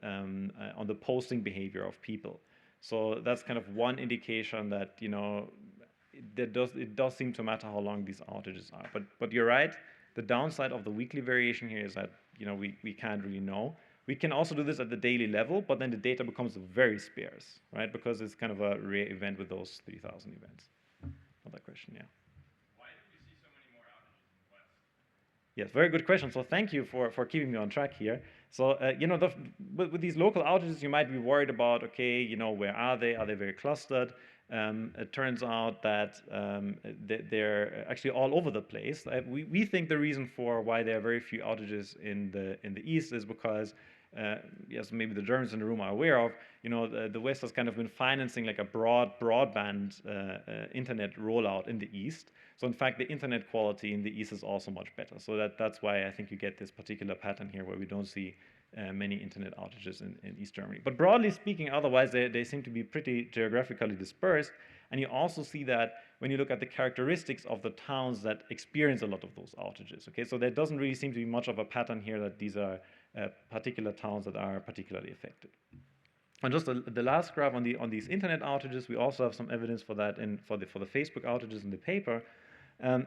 S13: the posting behavior of people. So that's kind of one indication that it does seem to matter how long these outages are. But you're right. The downside of the weekly variation here is that we can't really know. We can also do this at the daily level, but then the data becomes very sparse, right? Because it's kind of a rare event with those 3,000 events. Another question, yeah.
S15: Why do we see so many more outages in the West?
S13: Yes, very good question. So thank you for keeping me on track here. So, with these local outages, you might be worried about, okay, where are they? Are they very clustered? It turns out that they're actually all over the place. We think the reason for why there are very few outages in the East is because, yes, maybe the Germans in the room are aware of, the West has kind of been financing like a broadband internet rollout in the East. So in fact, the internet quality in the East is also much better. So that's why I think you get this particular pattern here where we don't see many internet outages in East Germany. But broadly speaking, otherwise, they seem to be pretty geographically dispersed. And you also see that when you look at the characteristics of the towns that experience a lot of those outages. Okay, so there doesn't really seem to be much of a pattern here that these are particular towns that are particularly affected. And just the last graph on these internet outages, we also have some evidence for that for the Facebook outages in the paper.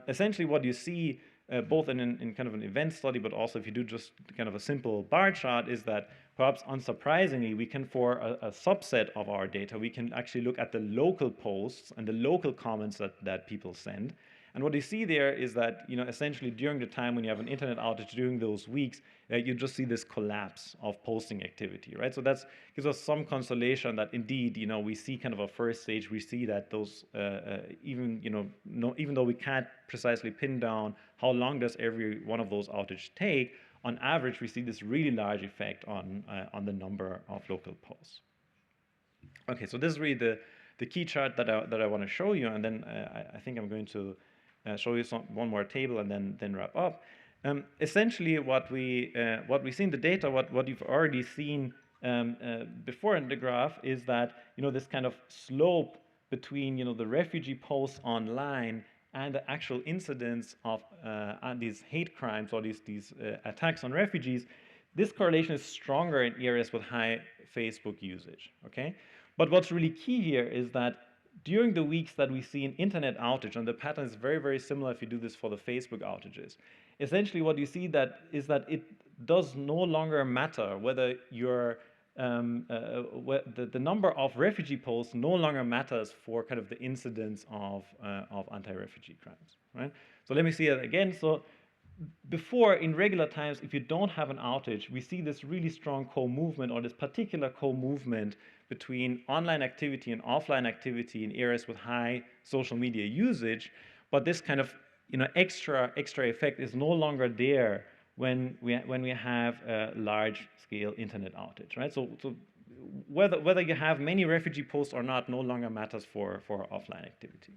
S13: Essentially, what you see both in kind of an event study, but also if you do just kind of a simple bar chart, is that perhaps unsurprisingly, we can, for a subset of our data, we can actually look at the local posts and the local comments that people send. And what you see there is that, essentially during the time when you have an internet outage during those weeks, you just see this collapse of posting activity, right? So that gives us some consolation that indeed, we see kind of a first stage. We see that those, even though we can't precisely pin down how long does every one of those outages take, on average, we see this really large effect on the number of local posts. Okay, so this is really the key chart that I want to show you, and then I think I'm going to show you one more table and then wrap up. Essentially, what we see in the data, what you've already seen before in the graph, is that this kind of slope between the refugee posts online and the actual incidence of these hate crimes or these attacks on refugees. This correlation is stronger in areas with high Facebook usage. Okay, but what's really key here is that during the weeks that we see an internet outage, and the pattern is very, very similar if you do this for the Facebook outages, essentially what you see is that it does no longer matter whether you're the number of refugee posts no longer matters for kind of the incidence of anti-refugee crimes, right? So let me see it again. So before, in regular times, if you don't have an outage, we see this really strong co-movement, or this particular co-movement between online activity and offline activity in areas with high social media usage. But this kind of extra effect is no longer there when we have a large-scale internet outage, right? So whether you have many refugee posts or not no longer matters for offline activity.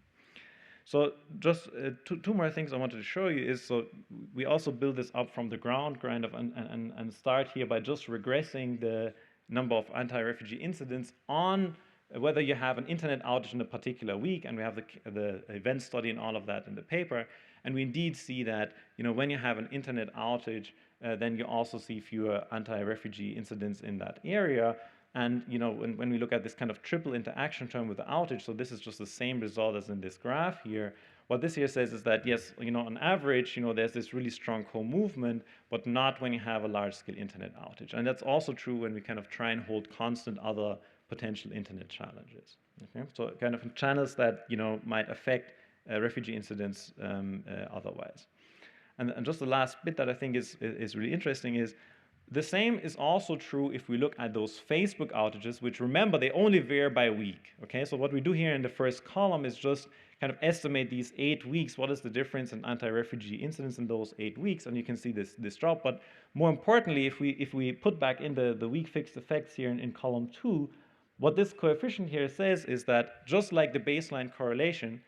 S13: So just two more things I wanted to show you is, so we also build this up from the ground kind of and start here by just regressing the number of anti-refugee incidents on whether you have an internet outage in a particular week, and we have the event study and all of that in the paper. And we indeed see that when you have an internet outage, then you also see fewer anti-refugee incidents in that area. And when we look at this kind of triple interaction term with the outage, so this is just the same result as in this graph here. What this here says is that yes, on average, there's this really strong co-movement, but not when you have a large-scale internet outage. And that's also true when we kind of try and hold constant other potential internet challenges. Okay? So kind of channels that might affect refugee incidents otherwise.
S11: And just the last bit that I think is really interesting is the same is also true if we look at those Facebook outages, which remember, they only vary by week, okay? So what we do here in the first column is just kind of estimate these 8 weeks, what is the difference in anti-refugee incidents in those 8 weeks, and you can see this drop. But more importantly, if we put back in the week fixed effects here in column 2, what this coefficient here says is that just like the baseline correlation,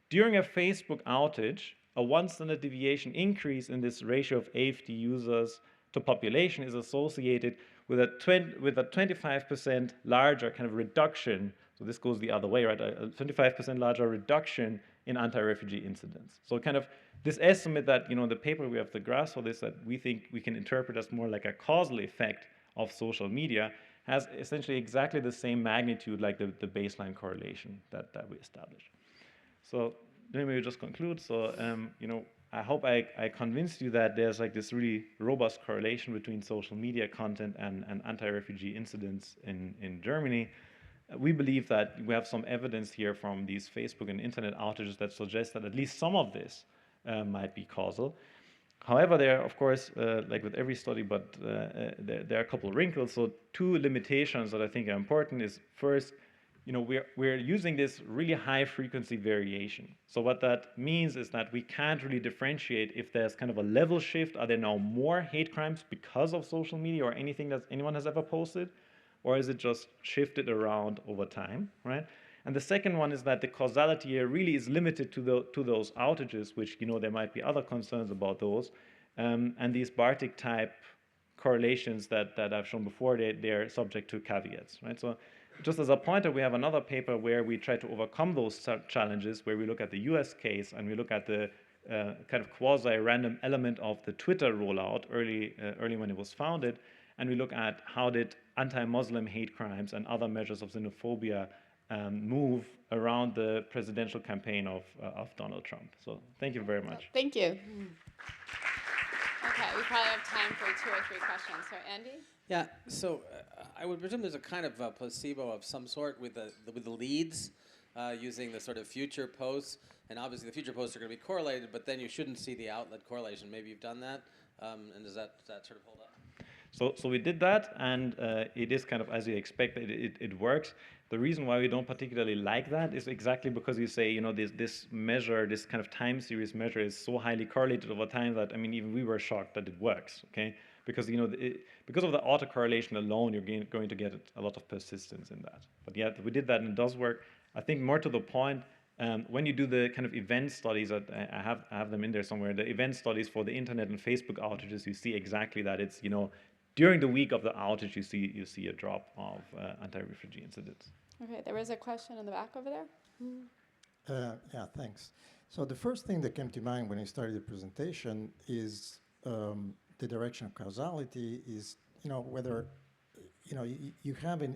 S11: during a Facebook outage, a 1 standard deviation increase in this ratio of AFD users to population is associated with a 25% larger kind of reduction. So this goes the other way, right? A 25% larger reduction in anti-refugee incidents. So kind of this estimate that, in the paper we have the graphs for this, that we think we can interpret as more like a causal effect of social media, has essentially exactly the same magnitude like the baseline correlation that we established. So let me just conclude. So, I hope I convinced you that there's like this really robust correlation between social media content and anti-refugee incidents in Germany. We believe that we have some evidence here from these Facebook and internet outages that suggests that at least some of this might be causal. However, there are, of course, like with every study, but there are a couple of wrinkles. So 2 limitations that I think are important is, first, we're using this really high frequency variation. So what that means is that we can't really differentiate if there's kind of a level shift. Are there now more hate crimes because of social media or anything that anyone has ever posted? Or is it just shifted around over time, right? And the second one is that the causality here really is limited to those outages, which, there might be other concerns about those. And these Bartik type correlations that I've shown before, they're subject to caveats, right? So just as a pointer, we have another paper where we try to overcome those challenges, where we look at the US case and we look at the kind of quasi-random element of the Twitter rollout early when it was founded, and we look at how did anti-Muslim hate crimes and other measures of xenophobia move around the presidential campaign of Donald Trump. So thank you very much.
S2: Thank you. Okay, we probably have time for 2 or 3 questions. So Andy?
S3: Yeah, so I would presume there's a kind of a placebo of some sort with the leads using the sort of future posts, and obviously the future posts are going to be correlated, but then you shouldn't see the outlet correlation. Maybe you've done that, and does that sort of hold up?
S11: So we did that, and it is kind of as you expect. It works. The reason why we don't particularly like that is exactly because you say, this measure, this kind of time series measure is so highly correlated over time that, even we were shocked that it works, okay? Because, because of the autocorrelation alone, you're going to get a lot of persistence in that. But yeah, we did that and it does work. I think more to the point, when you do the kind of event studies, I have them in there somewhere, the event studies for the internet and Facebook outages, you see exactly that. It's, during the week of the outage, you see a drop of anti-refugee incidents.
S2: Okay, there was a question in the back over there.
S10: Yeah, thanks. So the first thing that came to mind when I started the presentation is the direction of causality is, whether, you have an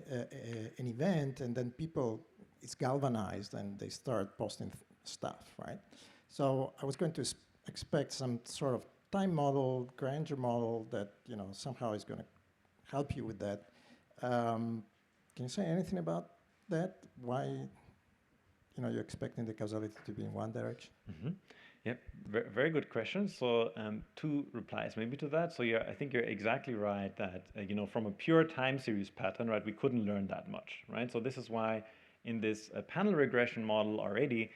S10: event and then people, it's galvanized and they start posting stuff, right? So I was going to expect some sort of time model, grandeur model that, somehow is going to help you with that. Can you say anything about that? Why, you're expecting the causality to be in one direction?
S11: Mm-hmm. Yep, very good question. So 2 replies maybe to that. So I think you're exactly right that, from a pure time series pattern, right, we couldn't learn that much, right? So this is why in this panel regression model already,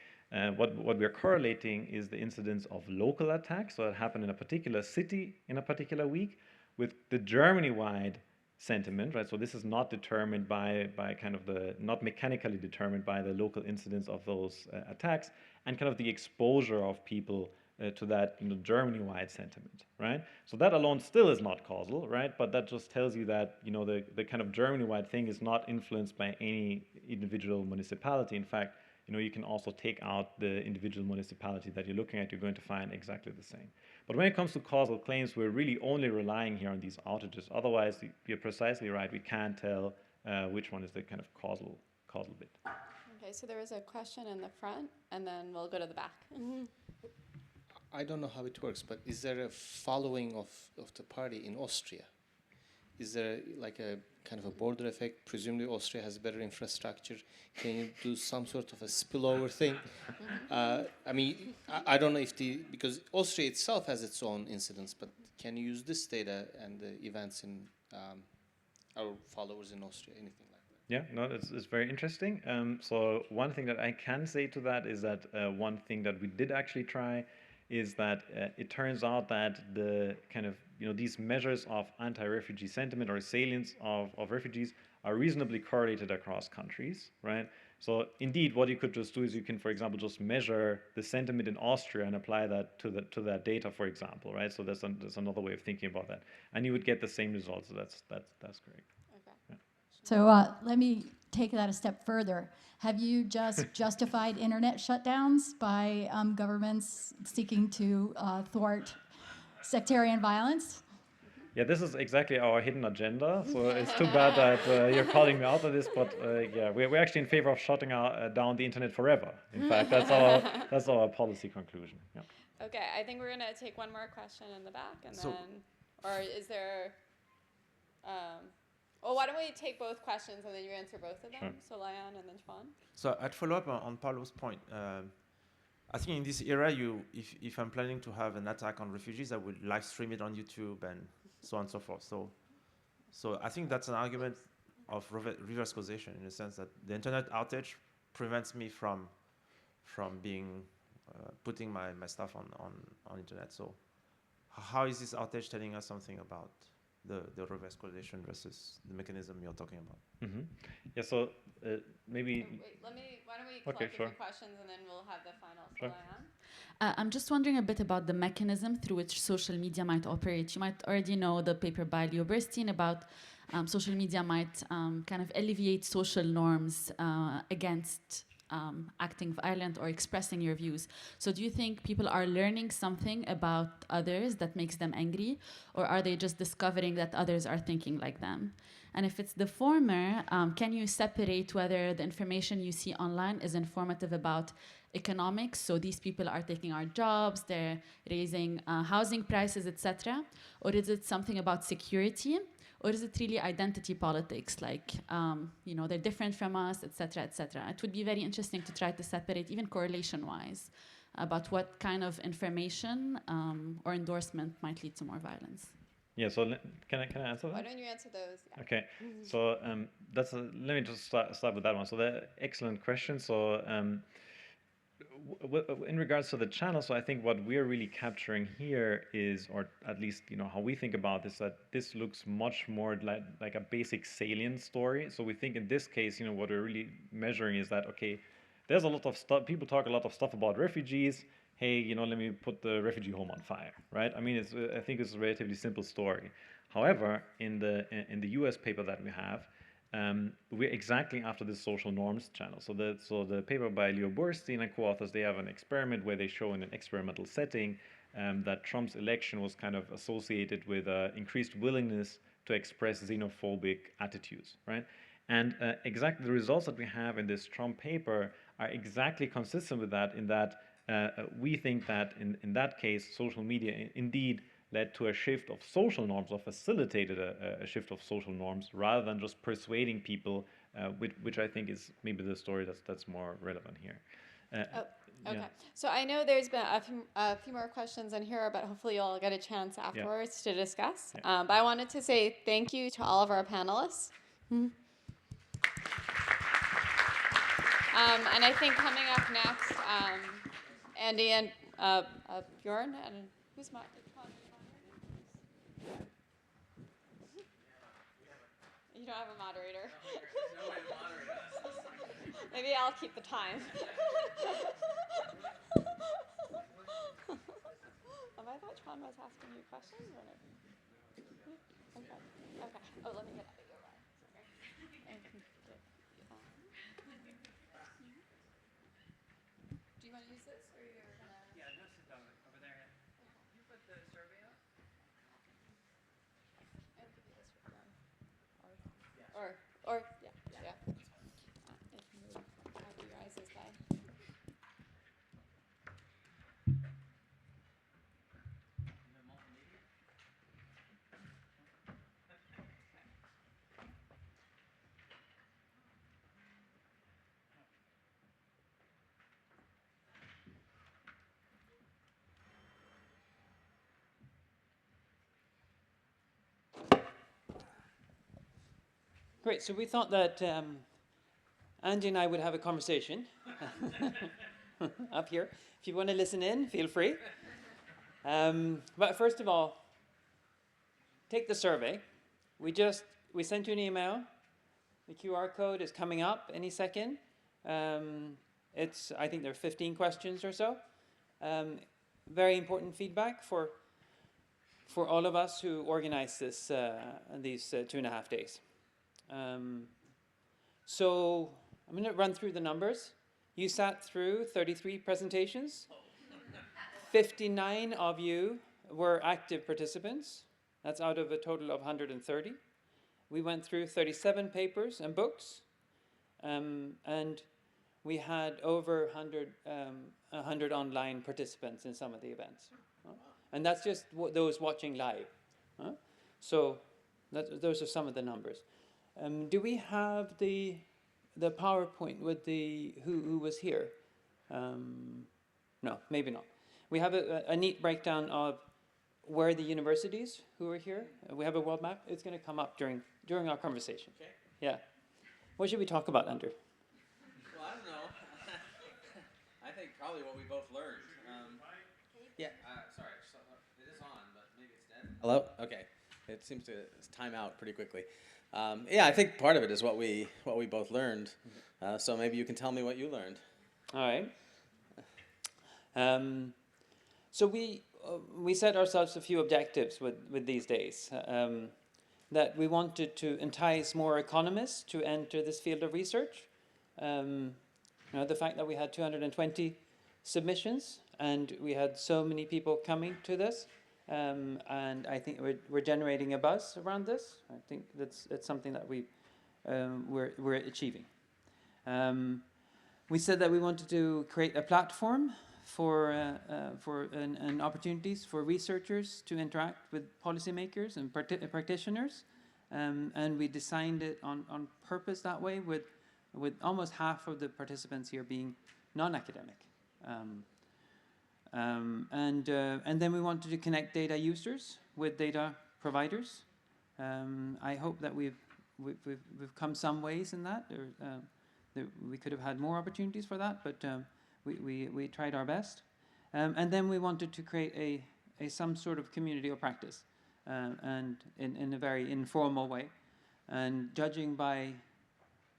S11: what we're correlating is the incidence of local attacks, so it happened in a particular city in a particular week, with the Germany-wide sentiment, right? So this is not determined by kind of not mechanically determined by the local incidence of those attacks, and kind of the exposure of people to that Germany-wide sentiment, right? So that alone still is not causal, right? But that just tells you that the kind of Germany-wide thing is not influenced by any individual municipality. In fact, you can also take out the individual municipality that you're looking at, you're going to find exactly the same. But when it comes to causal claims, we're really only relying here on these outages. Otherwise, you're precisely right, we can't tell which one is the kind of causal bit.
S2: Okay, so there was a question in the front, and then we'll go to the back. Mm-hmm.
S12: I don't know how it works, but is there a following of the party in Austria? Is there like a kind of a border effect? Presumably Austria has better infrastructure. Can you do some sort of a spillover thing? I mean, I don't know if because Austria itself has its own incidents, but can you use this data and the events in our followers in Austria, anything like that?
S13: Yeah, no, it's very interesting. So one thing that I can say to that is that one thing that we did actually try is that it turns out that the kind of, these measures of anti-refugee sentiment or salience of refugees are reasonably correlated across countries, right? So indeed, what you could just do is you can, for example, just measure the sentiment in Austria and apply that to that data, for example, right? So that's another way of thinking about that, and you would get the same results. So that's correct.
S16: Okay.
S13: Yeah.
S16: So let me take that a step further. Have you just justified internet shutdowns by governments seeking to thwart sectarian violence?
S13: Yeah, this is exactly our hidden agenda. So it's too bad that you're calling me out on this, but yeah, we're actually in favor of shutting down the internet forever. In fact, that's our policy conclusion. Yeah.
S2: Okay, I think we're gonna take one more question in the back, and then, or is there? Well, why don't we take both questions and then you answer both of them?
S13: Sure.
S2: So Layan and then Chwan.
S18: So I'd follow up on Paulo's point. I think in this era, if I'm planning to have an attack on refugees, I would live stream it on YouTube and so on and so forth. So I think that's an argument of reverse causation in the sense that the internet outage prevents me from being putting my stuff on internet. So how is this outage telling us something about the reverse causation versus the mechanism you're talking about?
S13: Mm-hmm. Yeah, so maybe...
S2: Wait, why don't we collect a few questions and then we'll have the final for Layan.
S17: I'm just wondering a bit about the mechanism through which social media might operate. You might already know the paper by Leo Burstein about social media might kind of alleviate social norms against acting violent or expressing your views. So do you think people are learning something about others that makes them angry, or are they just discovering that others are thinking like them? And if it's the former, can you separate whether the information you see online is informative about economics, so these people are taking our jobs, they're raising housing prices, etc., or is it something about security? Or is it really identity politics, like, they're different from us, etc., etc.? It would be very interesting to try to separate, even correlation-wise, about what kind of information or endorsement might lead to more violence.
S13: Yeah, so can I answer that?
S2: Why don't you answer those? Yeah.
S13: Okay, so let me just start with that one. So excellent question. So in regards to the channel, so I think what we're really capturing here is, or at least how we think about this, that this looks much more like a basic salient story. So we think in this case, what we're really measuring is that, okay, there's a lot of stuff, people talk a lot of stuff about refugees. Hey, let me put the refugee home on fire, right? I mean, I think it's a relatively simple story. However, in the US paper that we have, we're exactly after the social norms channel. So the paper by Leo Burstein and co-authors, they have an experiment where they show in an experimental setting that Trump's election was kind of associated with increased willingness to express xenophobic attitudes, right? And exactly the results that we have in this Trump paper are exactly consistent with that, in that we think that in that case, social media indeed led to a shift of social norms, or facilitated a shift of social norms, rather than just persuading people, which I think is maybe the story that's more relevant here.
S2: Okay. Yeah. So I know there's been a few more questions in here, but hopefully you'll get a chance afterwards to discuss.
S13: Yeah.
S2: But I wanted to say thank you to all of our panelists. And I think coming up next, Andy and Bjorn, and who's my... You don't have a moderator. Maybe I'll keep the time. I thought Chwan was asking you questions. Or no? Okay. Okay. Oh, let me get out of your way. Do you want to use this, or you're gonna?
S23: Yeah, no, sit down over there. You put the survey up.
S2: Or yeah. If you have you guys as well.
S1: Great. So we thought that Andy and I would have a conversation up here. If you want to listen in, feel free. But first of all, take the survey. We sent you an email. The QR code is coming up any second. I think there are 15 questions or so. Very important feedback for all of us who organized these 2.5 days. So I'm going to run through the numbers. You sat through 33 presentations. 59 of you were active participants. That's out of a total of 130. We went through 37 papers and books, and we had over 100 online participants in some of the events. And that's just those watching live. So those are some of the numbers. Do we have the PowerPoint with who was here? No, maybe not. We have a neat breakdown of where the universities who are here. We have a world map. It's going to come up during our conversation. Okay. Yeah. What should we talk about, Andrew?
S3: Well, I don't know. I think probably what we both learned. Sorry, it is on, but maybe it's dead. Hello? Okay. It seems to time out pretty quickly. I think part of it is what we both learned. So maybe you can tell me what you learned.
S1: All right. So we set ourselves a few objectives with these days. That we wanted to entice more economists to enter this field of research. The fact that we had 220 submissions and we had so many people coming to this, and I think we're generating a buzz around this. I think it's something that we're achieving. We said that we wanted to create a platform for opportunities for researchers to interact with policymakers and practitioners, and we designed it on purpose that way, with almost half of the participants here being non-academic, and then we wanted to connect data users with data providers. I hope that we've come some ways in that. We could have had more opportunities for that, but we tried our best. And then we wanted to create some sort of community or practice, and in a very informal way. And judging by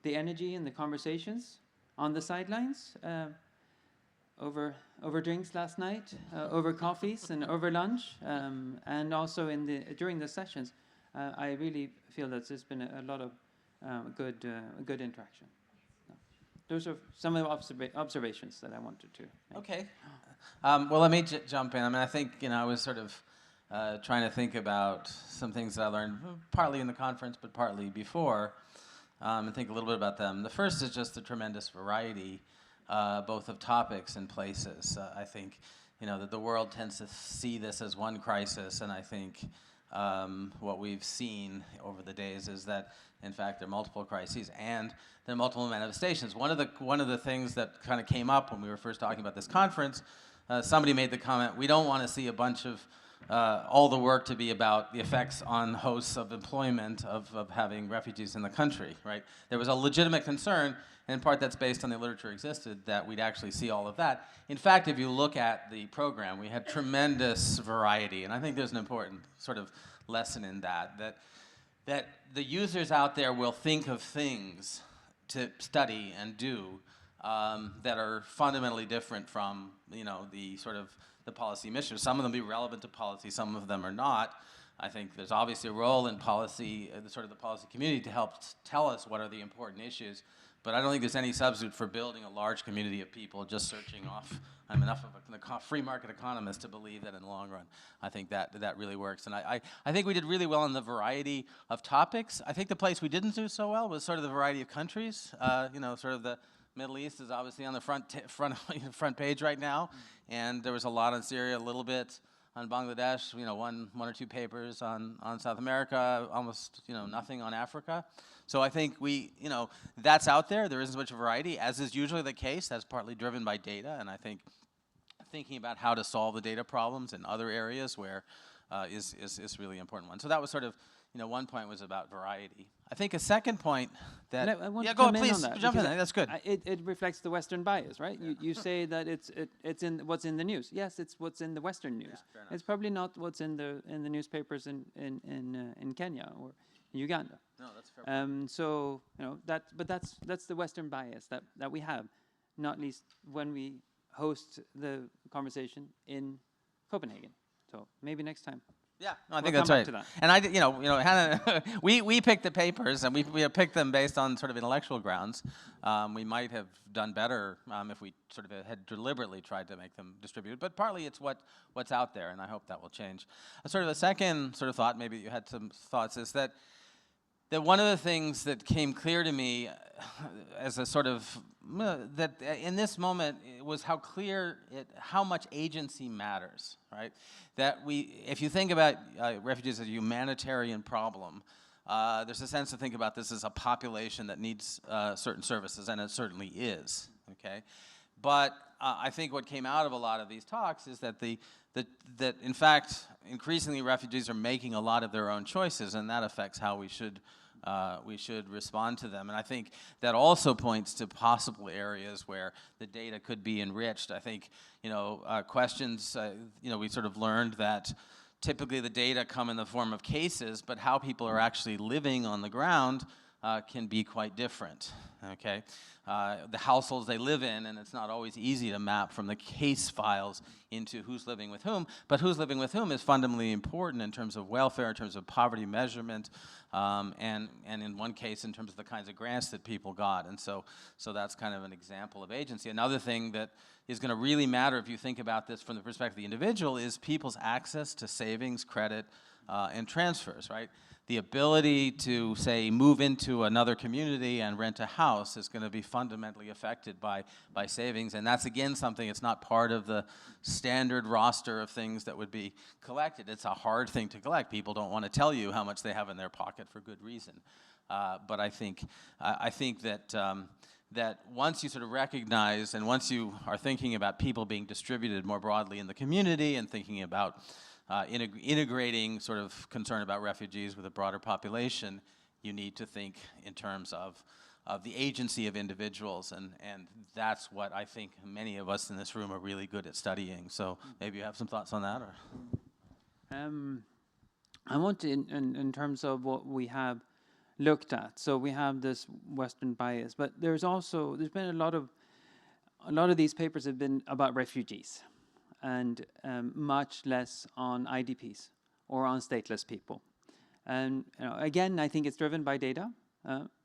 S1: the energy and the conversations on the sidelines, over drinks last night, over coffees and over lunch, and also during the sessions, I really feel that there's been a lot of good interaction. Those are some of the observations that I wanted to make.
S3: Okay. Well, let me jump in. I mean, I think, I was sort of trying to think about some things that I learned partly in the conference, but partly before, and think a little bit about them. The first is just the tremendous variety, both of topics and places. I think, that the world tends to see this as one crisis, and I think what we've seen over the days is that, in fact, there are multiple crises and there are multiple manifestations. One of the things that kind of came up when we were first talking about this conference, somebody made the comment, we don't want to see a bunch of all the work to be about the effects on hosts of employment of having refugees in the country, right? There was a legitimate concern, and in part that's based on the literature existed, that we'd actually see all of that. In fact, if you look at the program, we had tremendous variety, and I think there's an important sort of lesson in that the users out there will think of things to study and do that are fundamentally different from, the sort of the policy mission. Some of them be relevant to policy, some of them are not. I think there's obviously a role in policy, the policy community, to help tell us what are the important issues. But I don't think there's any substitute for building a large community of people just searching off. I'm enough of a free market economist to believe that in the long run, I think that really works. And I think we did really well in the variety of topics. I think the place we didn't do so well was sort of the variety of countries. Sort of the Middle East is obviously on the front page right now, and there was a lot on Syria, a little bit on Bangladesh. One or two papers on South America, almost nothing on Africa. So I think that's out there. There isn't as much variety, as is usually the case. That's partly driven by data, and I think thinking about how to solve the data problems in other areas where is really important one. So that was sort of one point was about variety. I think a second point that
S1: I want
S3: yeah,
S1: to
S3: go
S1: come in
S3: please
S1: on that
S3: jump in.
S1: because
S3: That's good.
S1: It reflects the Western bias, right? You say that it's in what's in the news. Yes, it's what's in the Western news. It's probably not what's in the newspapers in Kenya or in Uganda.
S3: No, that's fair.
S1: So that's the Western bias that we have, not least when we host the conversation in Copenhagen. So maybe next time.
S3: Yeah, no, I think
S1: We'll
S3: that's
S1: come
S3: right.
S1: back to that.
S3: And I, Hannah, we picked the papers, and we picked them based on sort of intellectual grounds. We might have done better if we sort of had deliberately tried to make them distributed. But partly it's what's out there, and I hope that will change. Sort of a second sort of thought, maybe you had some thoughts, is that one of the things that came clear to me as a sort of that in this moment was how clear how much agency matters, right? That if you think about refugees as a humanitarian problem, there's a sense to think about this as a population that needs certain services, and it certainly is, okay? But I think what came out of a lot of these talks is that that in fact increasingly refugees are making a lot of their own choices, and that affects how we should respond to them. And I think that also points to possible areas where the data could be enriched. I think questions. We sort of learned that typically the data come in the form of cases, but how people are actually living on the ground can be quite different, okay? The households they live in, and it's not always easy to map from the case files into who's living with whom, but who's living with whom is fundamentally important in terms of welfare, in terms of poverty measurement, and in one case in terms of the kinds of grants that people got. And so that's kind of an example of agency. Another thing that is going to really matter if you think about this from the perspective of the individual is people's access to savings, credit, and transfers, right? The ability to, say, move into another community and rent a house is going to be fundamentally affected by savings. And that's, again, something that's not part of the standard roster of things that would be collected. It's a hard thing to collect. People don't want to tell you how much they have in their pocket for good reason. But I think that once you sort of recognize and once you are thinking about people being distributed more broadly in the community and thinking about integrating sort of concern about refugees with a broader population, you need to think in terms of the agency of individuals, and that's what I think many of us in this room are really good at studying. So maybe you have some thoughts on that, or?
S1: I want to, in terms of what we have looked at. So we have this Western bias, but there's been a lot of these papers have been about refugees, and much less on IDPs or on stateless people. And again, I think it's driven by data.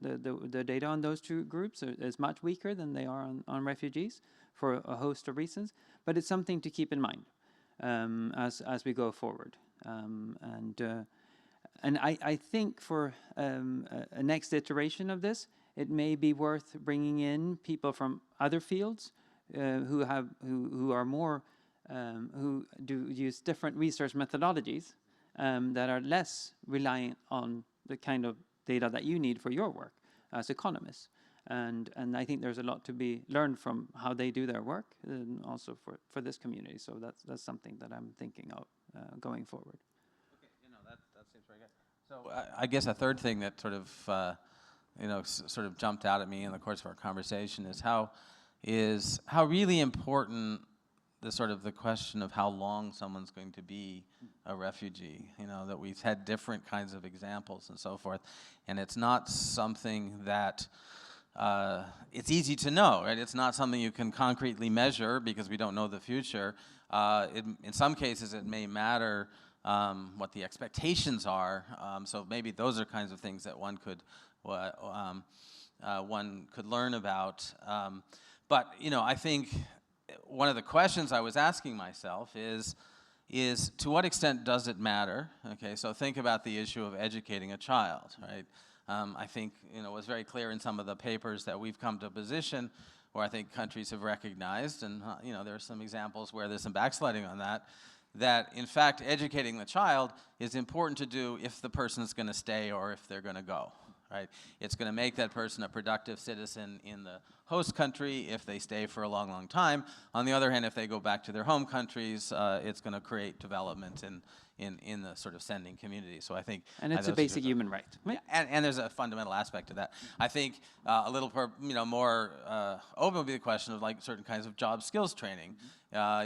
S1: The data on those two groups is much weaker than they are on refugees for a host of reasons. But it's something to keep in mind as we go forward. And I think for a next iteration of this, it may be worth bringing in people from other fields who are more who do use different research methodologies that are less reliant on the kind of data that you need for your work as economists. And I think there's a lot to be learned from how they do their work, and also for this community. So that's something that I'm thinking of going forward.
S3: Okay, that seems very good. So I guess a third thing that sort of sort of jumped out at me in the course of our conversation is how really important the question of how long someone's going to be a refugee, that we've had different kinds of examples and so forth, and it's not something that it's easy to know, right? It's not something you can concretely measure because we don't know the future. In some cases, it may matter what the expectations are, so maybe those are kinds of things that one could learn about. But I think one of the questions I was asking myself is to what extent does it matter? Okay, so think about the issue of educating a child, right? I think it was very clear in some of the papers that we've come to a position where I think countries have recognized, and there are some examples where there's some backsliding on that in fact educating the child is important to do if the person is going to stay or if they're going to go. Right? It's going to make that person a productive citizen in the host country if they stay for a long, long time. On the other hand, if they go back to their home countries, it's going to create development in the sort of sending community. So I think,
S1: and it's a
S3: those
S1: basic
S3: two-
S1: human right. Right?
S3: and there's a fundamental aspect to that. I think a little more open would be the question of like certain kinds of job skills training.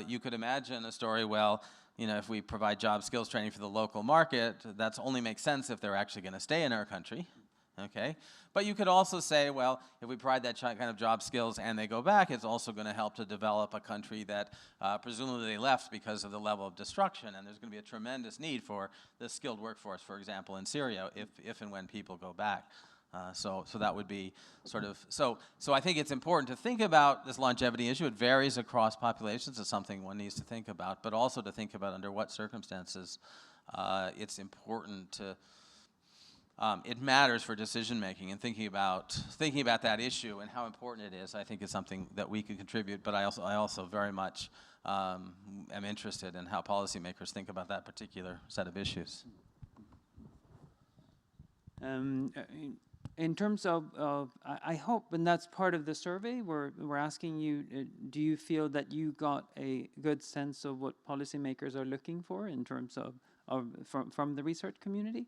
S3: You could imagine a story, well, if we provide job skills training for the local market, that's only makes sense if they're actually going to stay in our country. Okay, but you could also say, well, if we provide that kind of job skills and they go back, it's also going to help to develop a country that presumably they left because of the level of destruction, and there's going to be a tremendous need for the skilled workforce, for example, in Syria, if and when people go back. So that would be sort of, so I think it's important to think about this longevity issue. It varies across populations. It's something one needs to think about, but also to think about under what circumstances it's important to, it matters for decision making, and thinking about that issue and how important it is, I think is something that we could contribute, but I also very much am interested in how policymakers think about that particular set of issues.
S1: In terms of, I hope, and that's part of the survey, we're asking you, do you feel that you got a good sense of what policymakers are looking for in terms of from the research community?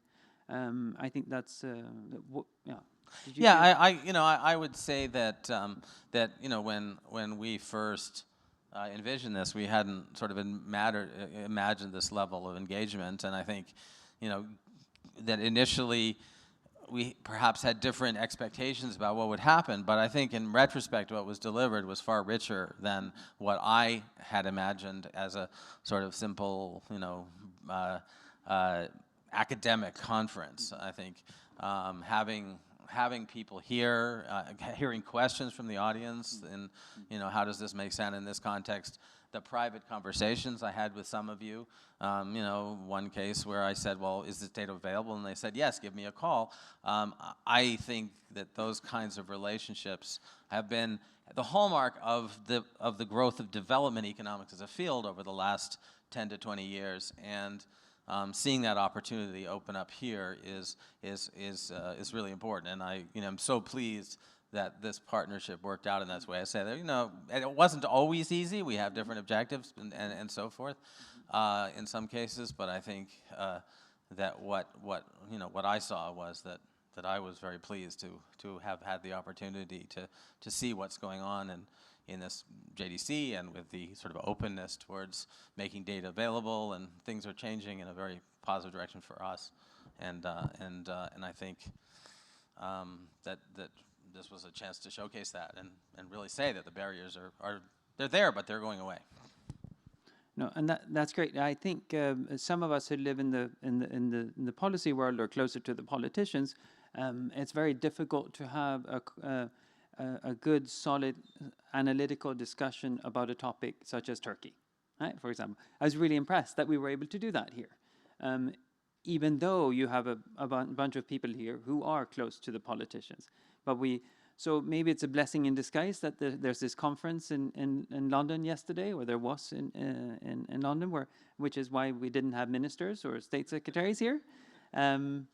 S1: I think that's, yeah.
S3: I would say that when we first envisioned this, we hadn't sort of imagined this level of engagement, and I think, that initially we perhaps had different expectations about what would happen, but I think in retrospect what was delivered was far richer than what I had imagined as a sort of simple, academic conference. I think having people here, hearing questions from the audience, and how does this make sense in this context? The private conversations I had with some of you, one case where I said, well, is this data available? And they said, yes, give me a call. I think that those kinds of relationships have been the hallmark of the growth of development economics as a field over the last 10 to 20 years. And seeing that opportunity open up here is really important. And I'm so pleased that this partnership worked out in that way. I say that, it wasn't always easy. We have different objectives and so forth in some cases, but I think that what I saw was that I was very pleased to have had the opportunity to see what's going on in this JDC, and with the sort of openness towards making data available, and things are changing in a very positive direction for us, and I think that this was a chance to showcase that and really say that the barriers they're there, but they're going away.
S1: No, and that's great. I think some of us who live in the policy world or closer to the politicians, it's very difficult to have a good, solid, analytical discussion about a topic such as Turkey, right? For example, I was really impressed that we were able to do that here, even though you have a bunch of people here who are close to the politicians. But so maybe it's a blessing in disguise that there's this conference in London yesterday, or there was in London, which is why we didn't have ministers or state secretaries here. It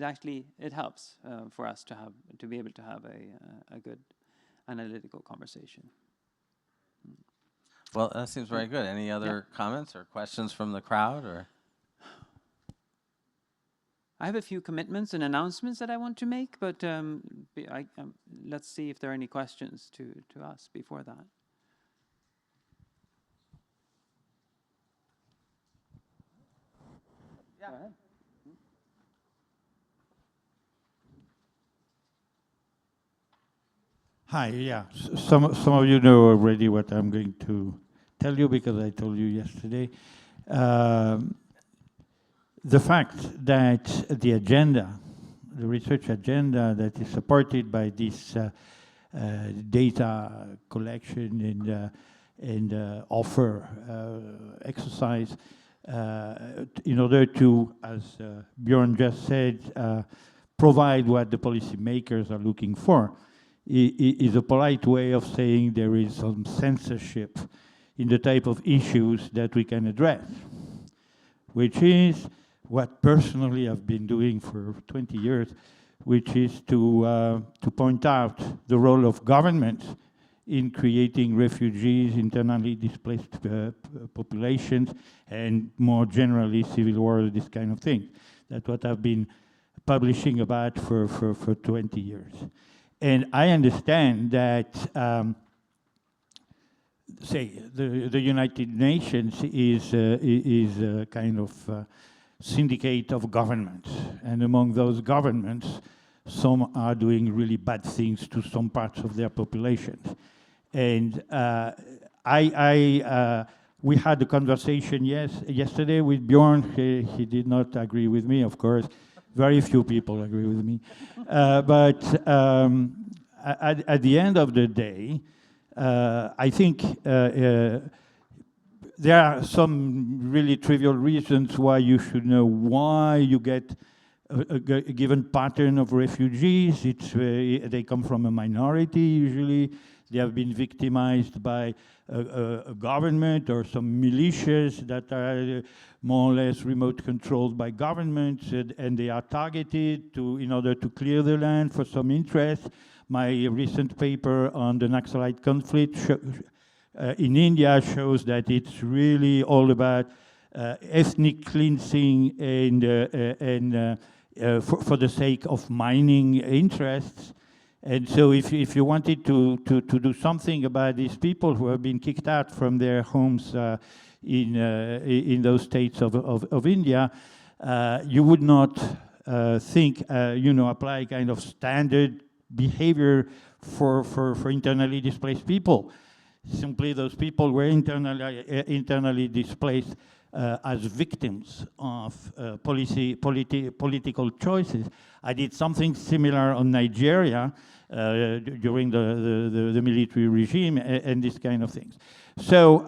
S1: actually helps for us to be able to have a good analytical conversation.
S3: Well, that seems very good. Any other comments or questions from the crowd, or?
S1: I have a few commitments and announcements that I want to make, but let's see if there are any questions to us before that.
S3: Yeah.
S1: Go ahead.
S6: Hi, yeah. Some of you know already what I'm going to tell you, because I told you yesterday. The fact that the agenda, the research agenda that is supported by this data collection and offer exercise, in order to, as Bjorn just said, provide what the policymakers are looking for, is a polite way of saying there is some censorship in the type of issues that we can address, which is what personally I've been doing for 20 years, which is to point out the role of government in creating refugees, internally displaced populations, and more generally civil war, this kind of thing. That's what I've been publishing about for 20 years. And I understand that, say, the United Nations is a kind of syndicate of governments. And among those governments, some are doing really bad things to some parts of their populations. And we had a conversation yesterday with Bjorn. He did not agree with me, of course. Very few people agree with me. But at the end of the day, I think there are some really trivial reasons why you should know why you get a given pattern of refugees. They come from a minority usually. They have been victimized by a government or some militias that are more or less remote controlled by governments, and they are targeted in order to clear the land for some interest. My recent paper on the Naxalite conflict in India shows that it's really all about ethnic cleansing and for the sake of mining interests. And so if you wanted to do something about these people who have been kicked out from their homes in those states of India, you would not think, apply kind of standard behavior for internally displaced people. Simply those people were internally displaced as victims of political choices. I did something similar on Nigeria during the military regime and these kind of things. So,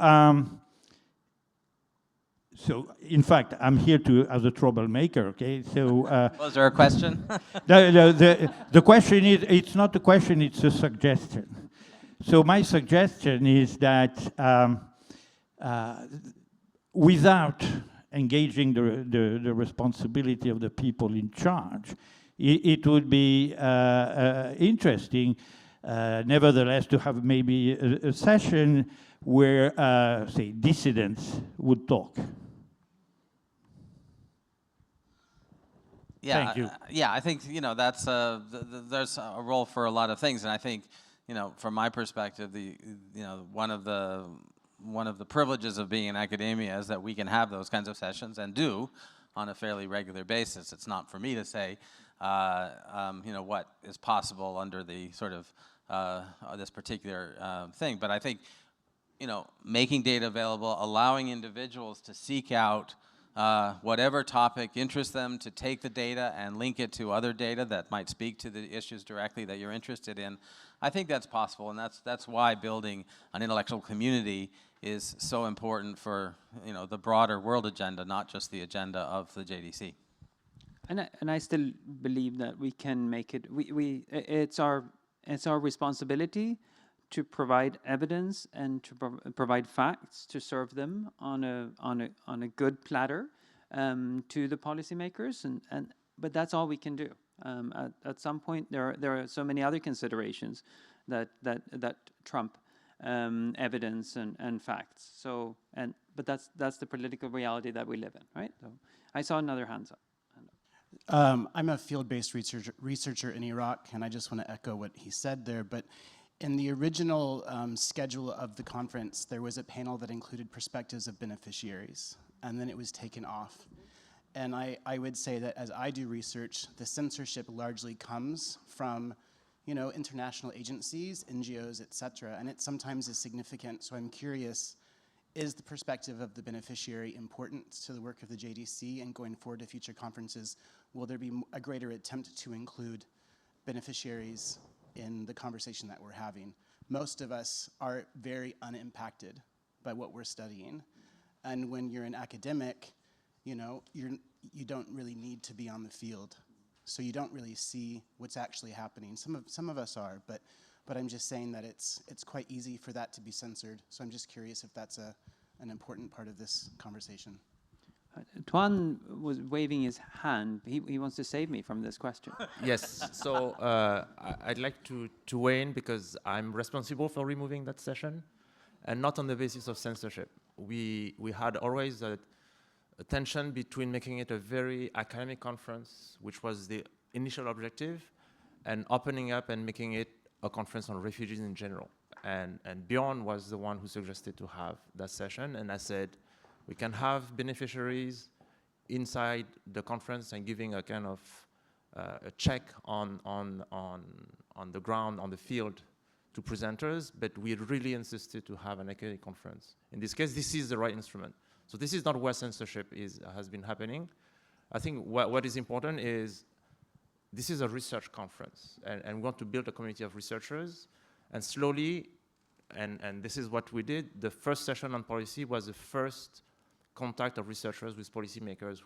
S6: in fact, I'm here as a troublemaker, okay? So,
S3: was there a question?
S6: the question is, it's not a question, it's a suggestion. So my suggestion is that without engaging the responsibility of the people in charge, it would be interesting, nevertheless, to have maybe a session where, say, dissidents would talk.
S3: Yeah,
S6: Thank you.
S3: Yeah, I think that's there's a role for a lot of things, and I think from my perspective, one of the privileges of being in academia is that we can have those kinds of sessions and do on a fairly regular basis. It's not for me to say, what is possible under the sort of this particular thing, but I think making data available, allowing individuals to seek out whatever topic interests them, to take the data and link it to other data that might speak to the issues directly that you're interested in. I think that's possible, and that's why building an intellectual community is so important for the broader world agenda, not just the agenda of the JDC.
S1: And I still believe that we can make it. It's our responsibility to provide evidence and to provide facts, to serve them on a good platter to the policymakers, but that's all we can do. At some point, there are so many other considerations that trump evidence and facts. So but that's the political reality that we live in, right? So I saw another hands up.
S7: I'm a field-based researcher in Iraq, and I just want to echo what he said there. But in the original schedule of the conference, there was a panel that included perspectives of beneficiaries, and then it was taken off. And I would say that as I do research, the censorship largely comes from, international agencies, NGOs, et cetera, and it sometimes is significant. So I'm curious, is the perspective of the beneficiary important to the work of the JDC, and going forward to future conferences, will there be a greater attempt to include beneficiaries in the conversation that we're having? Most of us are very unimpacted by what we're studying. And when you're an academic, you don't really need to be on the field. So you don't really see what's actually happening. Some of us are, but I'm just saying that it's quite easy for that to be censored. So I'm just curious if that's an important part of this conversation.
S1: Tuan was waving his hand. He wants to save me from this question.
S18: Yes, so I'd like to weigh in because I'm responsible for removing that session, and not on the basis of censorship. We had always a tension between making it a very academic conference, which was the initial objective, and opening up and making it a conference on refugees in general. And Bjorn was the one who suggested to have that session, and I said, we can have beneficiaries inside the conference and giving a kind of a check on the ground, on the field to presenters, but we really insisted to have an academic conference. In this case, this is the right instrument. So this is not where censorship has been happening. I think what is important is this is a research conference, and we want to build a community of researchers, and slowly, and this is what we did, the first session on policy was the first contact of researchers with policymakers.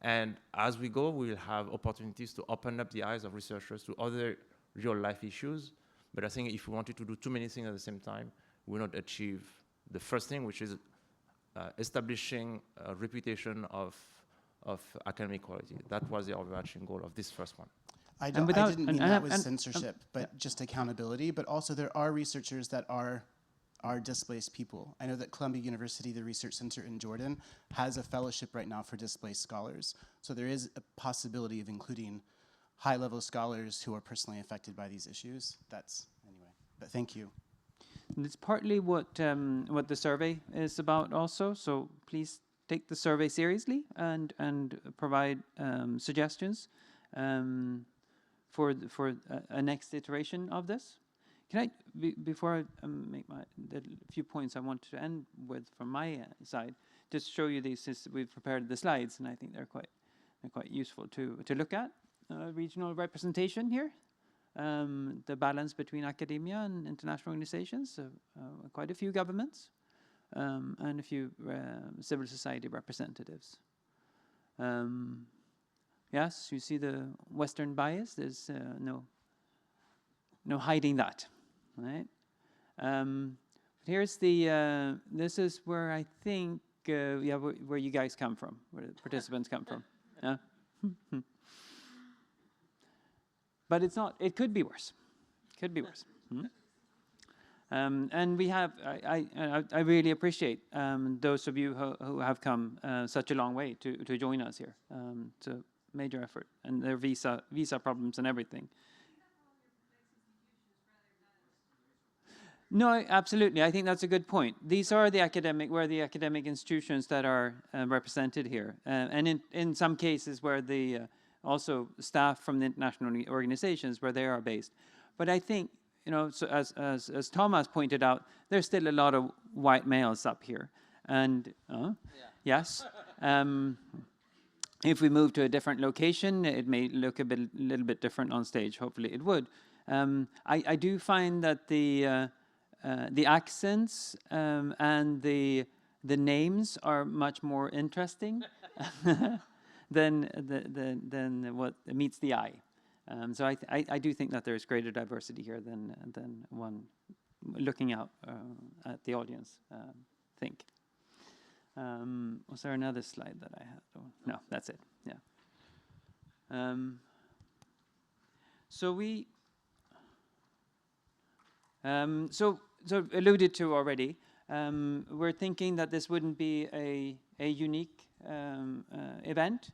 S18: And as we go, we will have opportunities to open up the eyes of researchers to other real life issues. But I think if we wanted to do too many things at the same time, we will not achieve the first thing, which is establishing a reputation of academic quality. That was the overarching goal of this first one.
S7: I didn't mean that was censorship, but just accountability. But also there are researchers that are displaced people. I know that Columbia University, the Research Center in Jordan, has a fellowship right now for displaced scholars. So there is a possibility of including high-level scholars who are personally affected by these issues. That's, anyway, but thank you.
S1: And it's partly what the survey is about also, so please take the survey seriously and provide suggestions for a next iteration of this. Can I, before I make the few points I want to end with from my side, just show you these, since we've prepared the slides, and I think they're quite useful to look at. Regional representation here, the balance between academia and international organizations, quite a few governments, and a few civil society representatives. Yes, you see the Western bias. There's no hiding that, right? Here's the. This is where I think where you guys come from, where the participants come from. Yeah. But it's not. It could be worse. Could be worse. And we have. I really appreciate those of you who have come such a long way to join us here. It's a major effort, and their visa problems and everything. No, absolutely. I think that's a good point. These are the academic institutions that are represented here, and in some cases where the also staff from the international organizations where they are based. But I think, so as Thomas pointed out, there's still a lot of white males up here, and yes. If we move to a different location, it may look a little bit different on stage. Hopefully, it would. I do find that the accents and the names are much more interesting than what meets the eye. So I do think that there is greater diversity here than one looking out at the audience think. Was there another slide that I had? Oh, no, that's it. Yeah. So we. So alluded to already, we're thinking that this wouldn't be a unique event,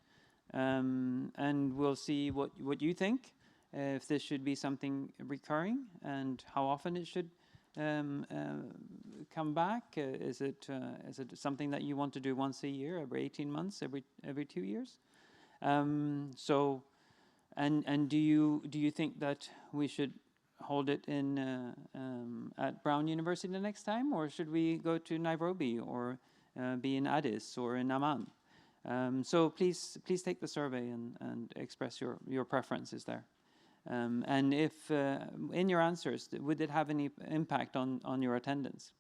S1: and we'll see what you think, if this should be something recurring and how often it should come back. Is it something that you want to do once a year, every 18 months, every 2 years? So, and do you think that we should hold it in at Brown University the next time, or should we go to Nairobi or be in Addis or in Amman? So please take the survey and express your preferences there. And if in your answers, would it have any impact on your attendance?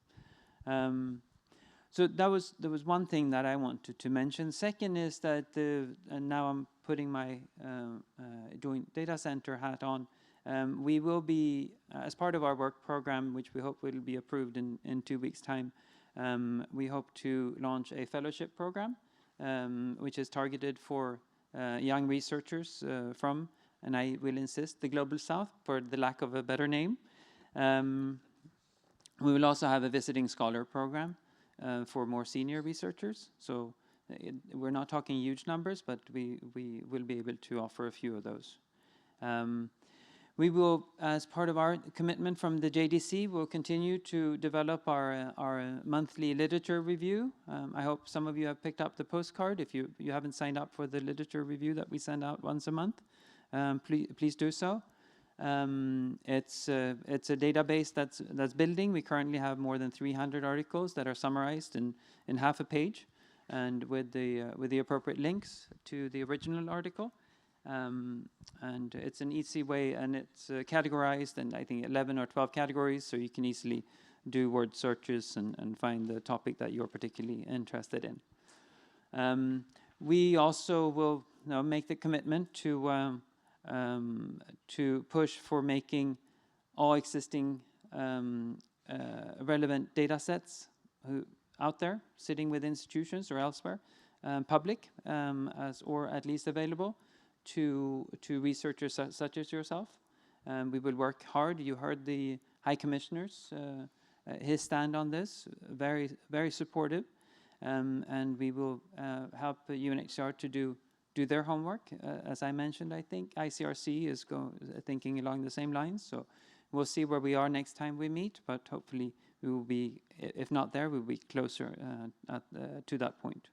S1: So there was one thing that I wanted to mention. Second is that and now I'm putting my joint data center hat on. We will be, as part of our work program, which we hope will be approved in 2 weeks' time, we hope to launch a fellowship program which is targeted for young researchers from, and I will insist, the Global South, for the lack of a better name. We will also have a visiting scholar program for more senior researchers. So we're not talking huge numbers, but we will be able to offer a few of those. We will, as part of our commitment from the JDC, will continue to develop our monthly literature review. I hope some of you have picked up the postcard. If you haven't signed up for the literature review that we send out once a month, please do so. It's a database that's building. We currently have more than 300 articles that are summarized in half a page, and with the appropriate links to the original article. And it's an easy way, and it's categorized in, I think, 11 or 12 categories, so you can easily do word searches and find the topic that you're particularly interested in. We also will make the commitment to push for making all existing relevant data sets out there, sitting with institutions or elsewhere, public, or at least available to researchers such as yourself. We will work hard. You heard the High Commissioner's his stand on this, very, very supportive, and we will help UNHCR to do their homework. As I mentioned, I think ICRC is thinking along the same lines, so we'll see where we are next time we meet, but hopefully we will be, if not there, we'll be closer to that point.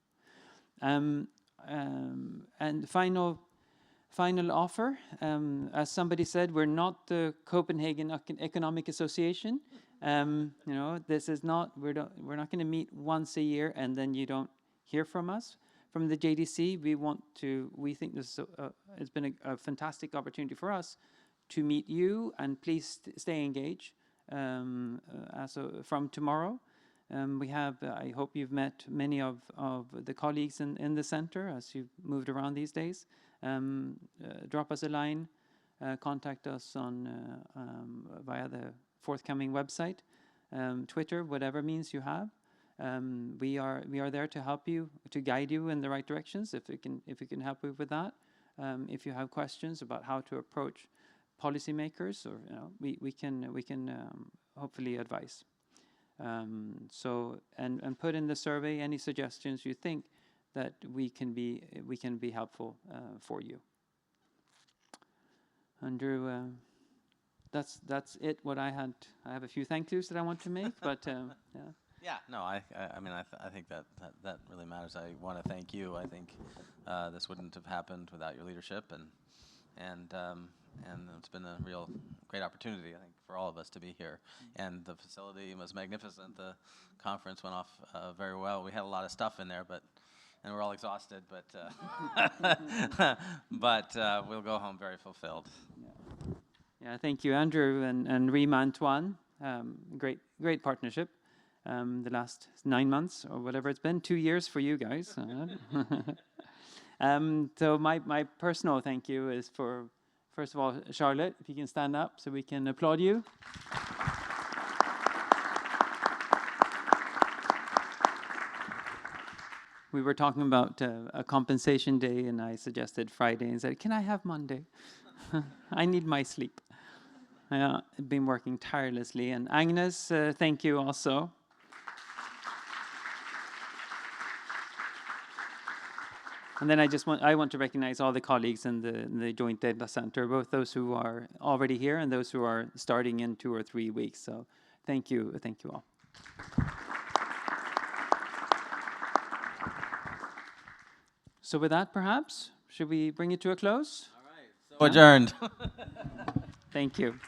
S1: And final offer, as somebody said, we're not the Copenhagen Economic Association. This is not, we're not going to meet once a year and then you don't hear from us. From the JDC, we think this has been a fantastic opportunity for us to meet you, and please stay engaged from tomorrow. I hope you've met many of the colleagues in the center as you've moved around these days. Drop us a line, contact us via the forthcoming website, Twitter, whatever means you have. We are there to help you, to guide you in the right directions if we can help you with that. If you have questions about how to approach policymakers, or we can hopefully advise. And put in the survey any suggestions you think that we can be helpful for you. Andrew, that's it. What I had. I have a few thank yous that I want to make, but yeah.
S3: Yeah, no, I think that really matters. I want to thank you. I think this wouldn't have happened without your leadership, and it's been a real great opportunity, I think, for all of us to be here. And the facility was magnificent. The conference went off very well. We had a lot of stuff in there, and we're all exhausted, but we'll go home very fulfilled.
S1: Yeah, thank you, Andrew and Rima Antoine. Great partnership. The last 9 months or whatever it's been, 2 years for you guys. So my personal thank you is for, first of all, Charlotte, if you can stand up so we can applaud you. We were talking about a compensation day, and I suggested Friday and said, can I have Monday? I need my sleep. I've been working tirelessly. And Agnes, thank you also. And then I want to recognize all the colleagues in the Joint Data Center, both those who are already here and those who are starting in 2 or 3 weeks. So thank you all. So with that, perhaps, should we bring it to a close?
S3: All right, so adjourned.
S1: Thank you.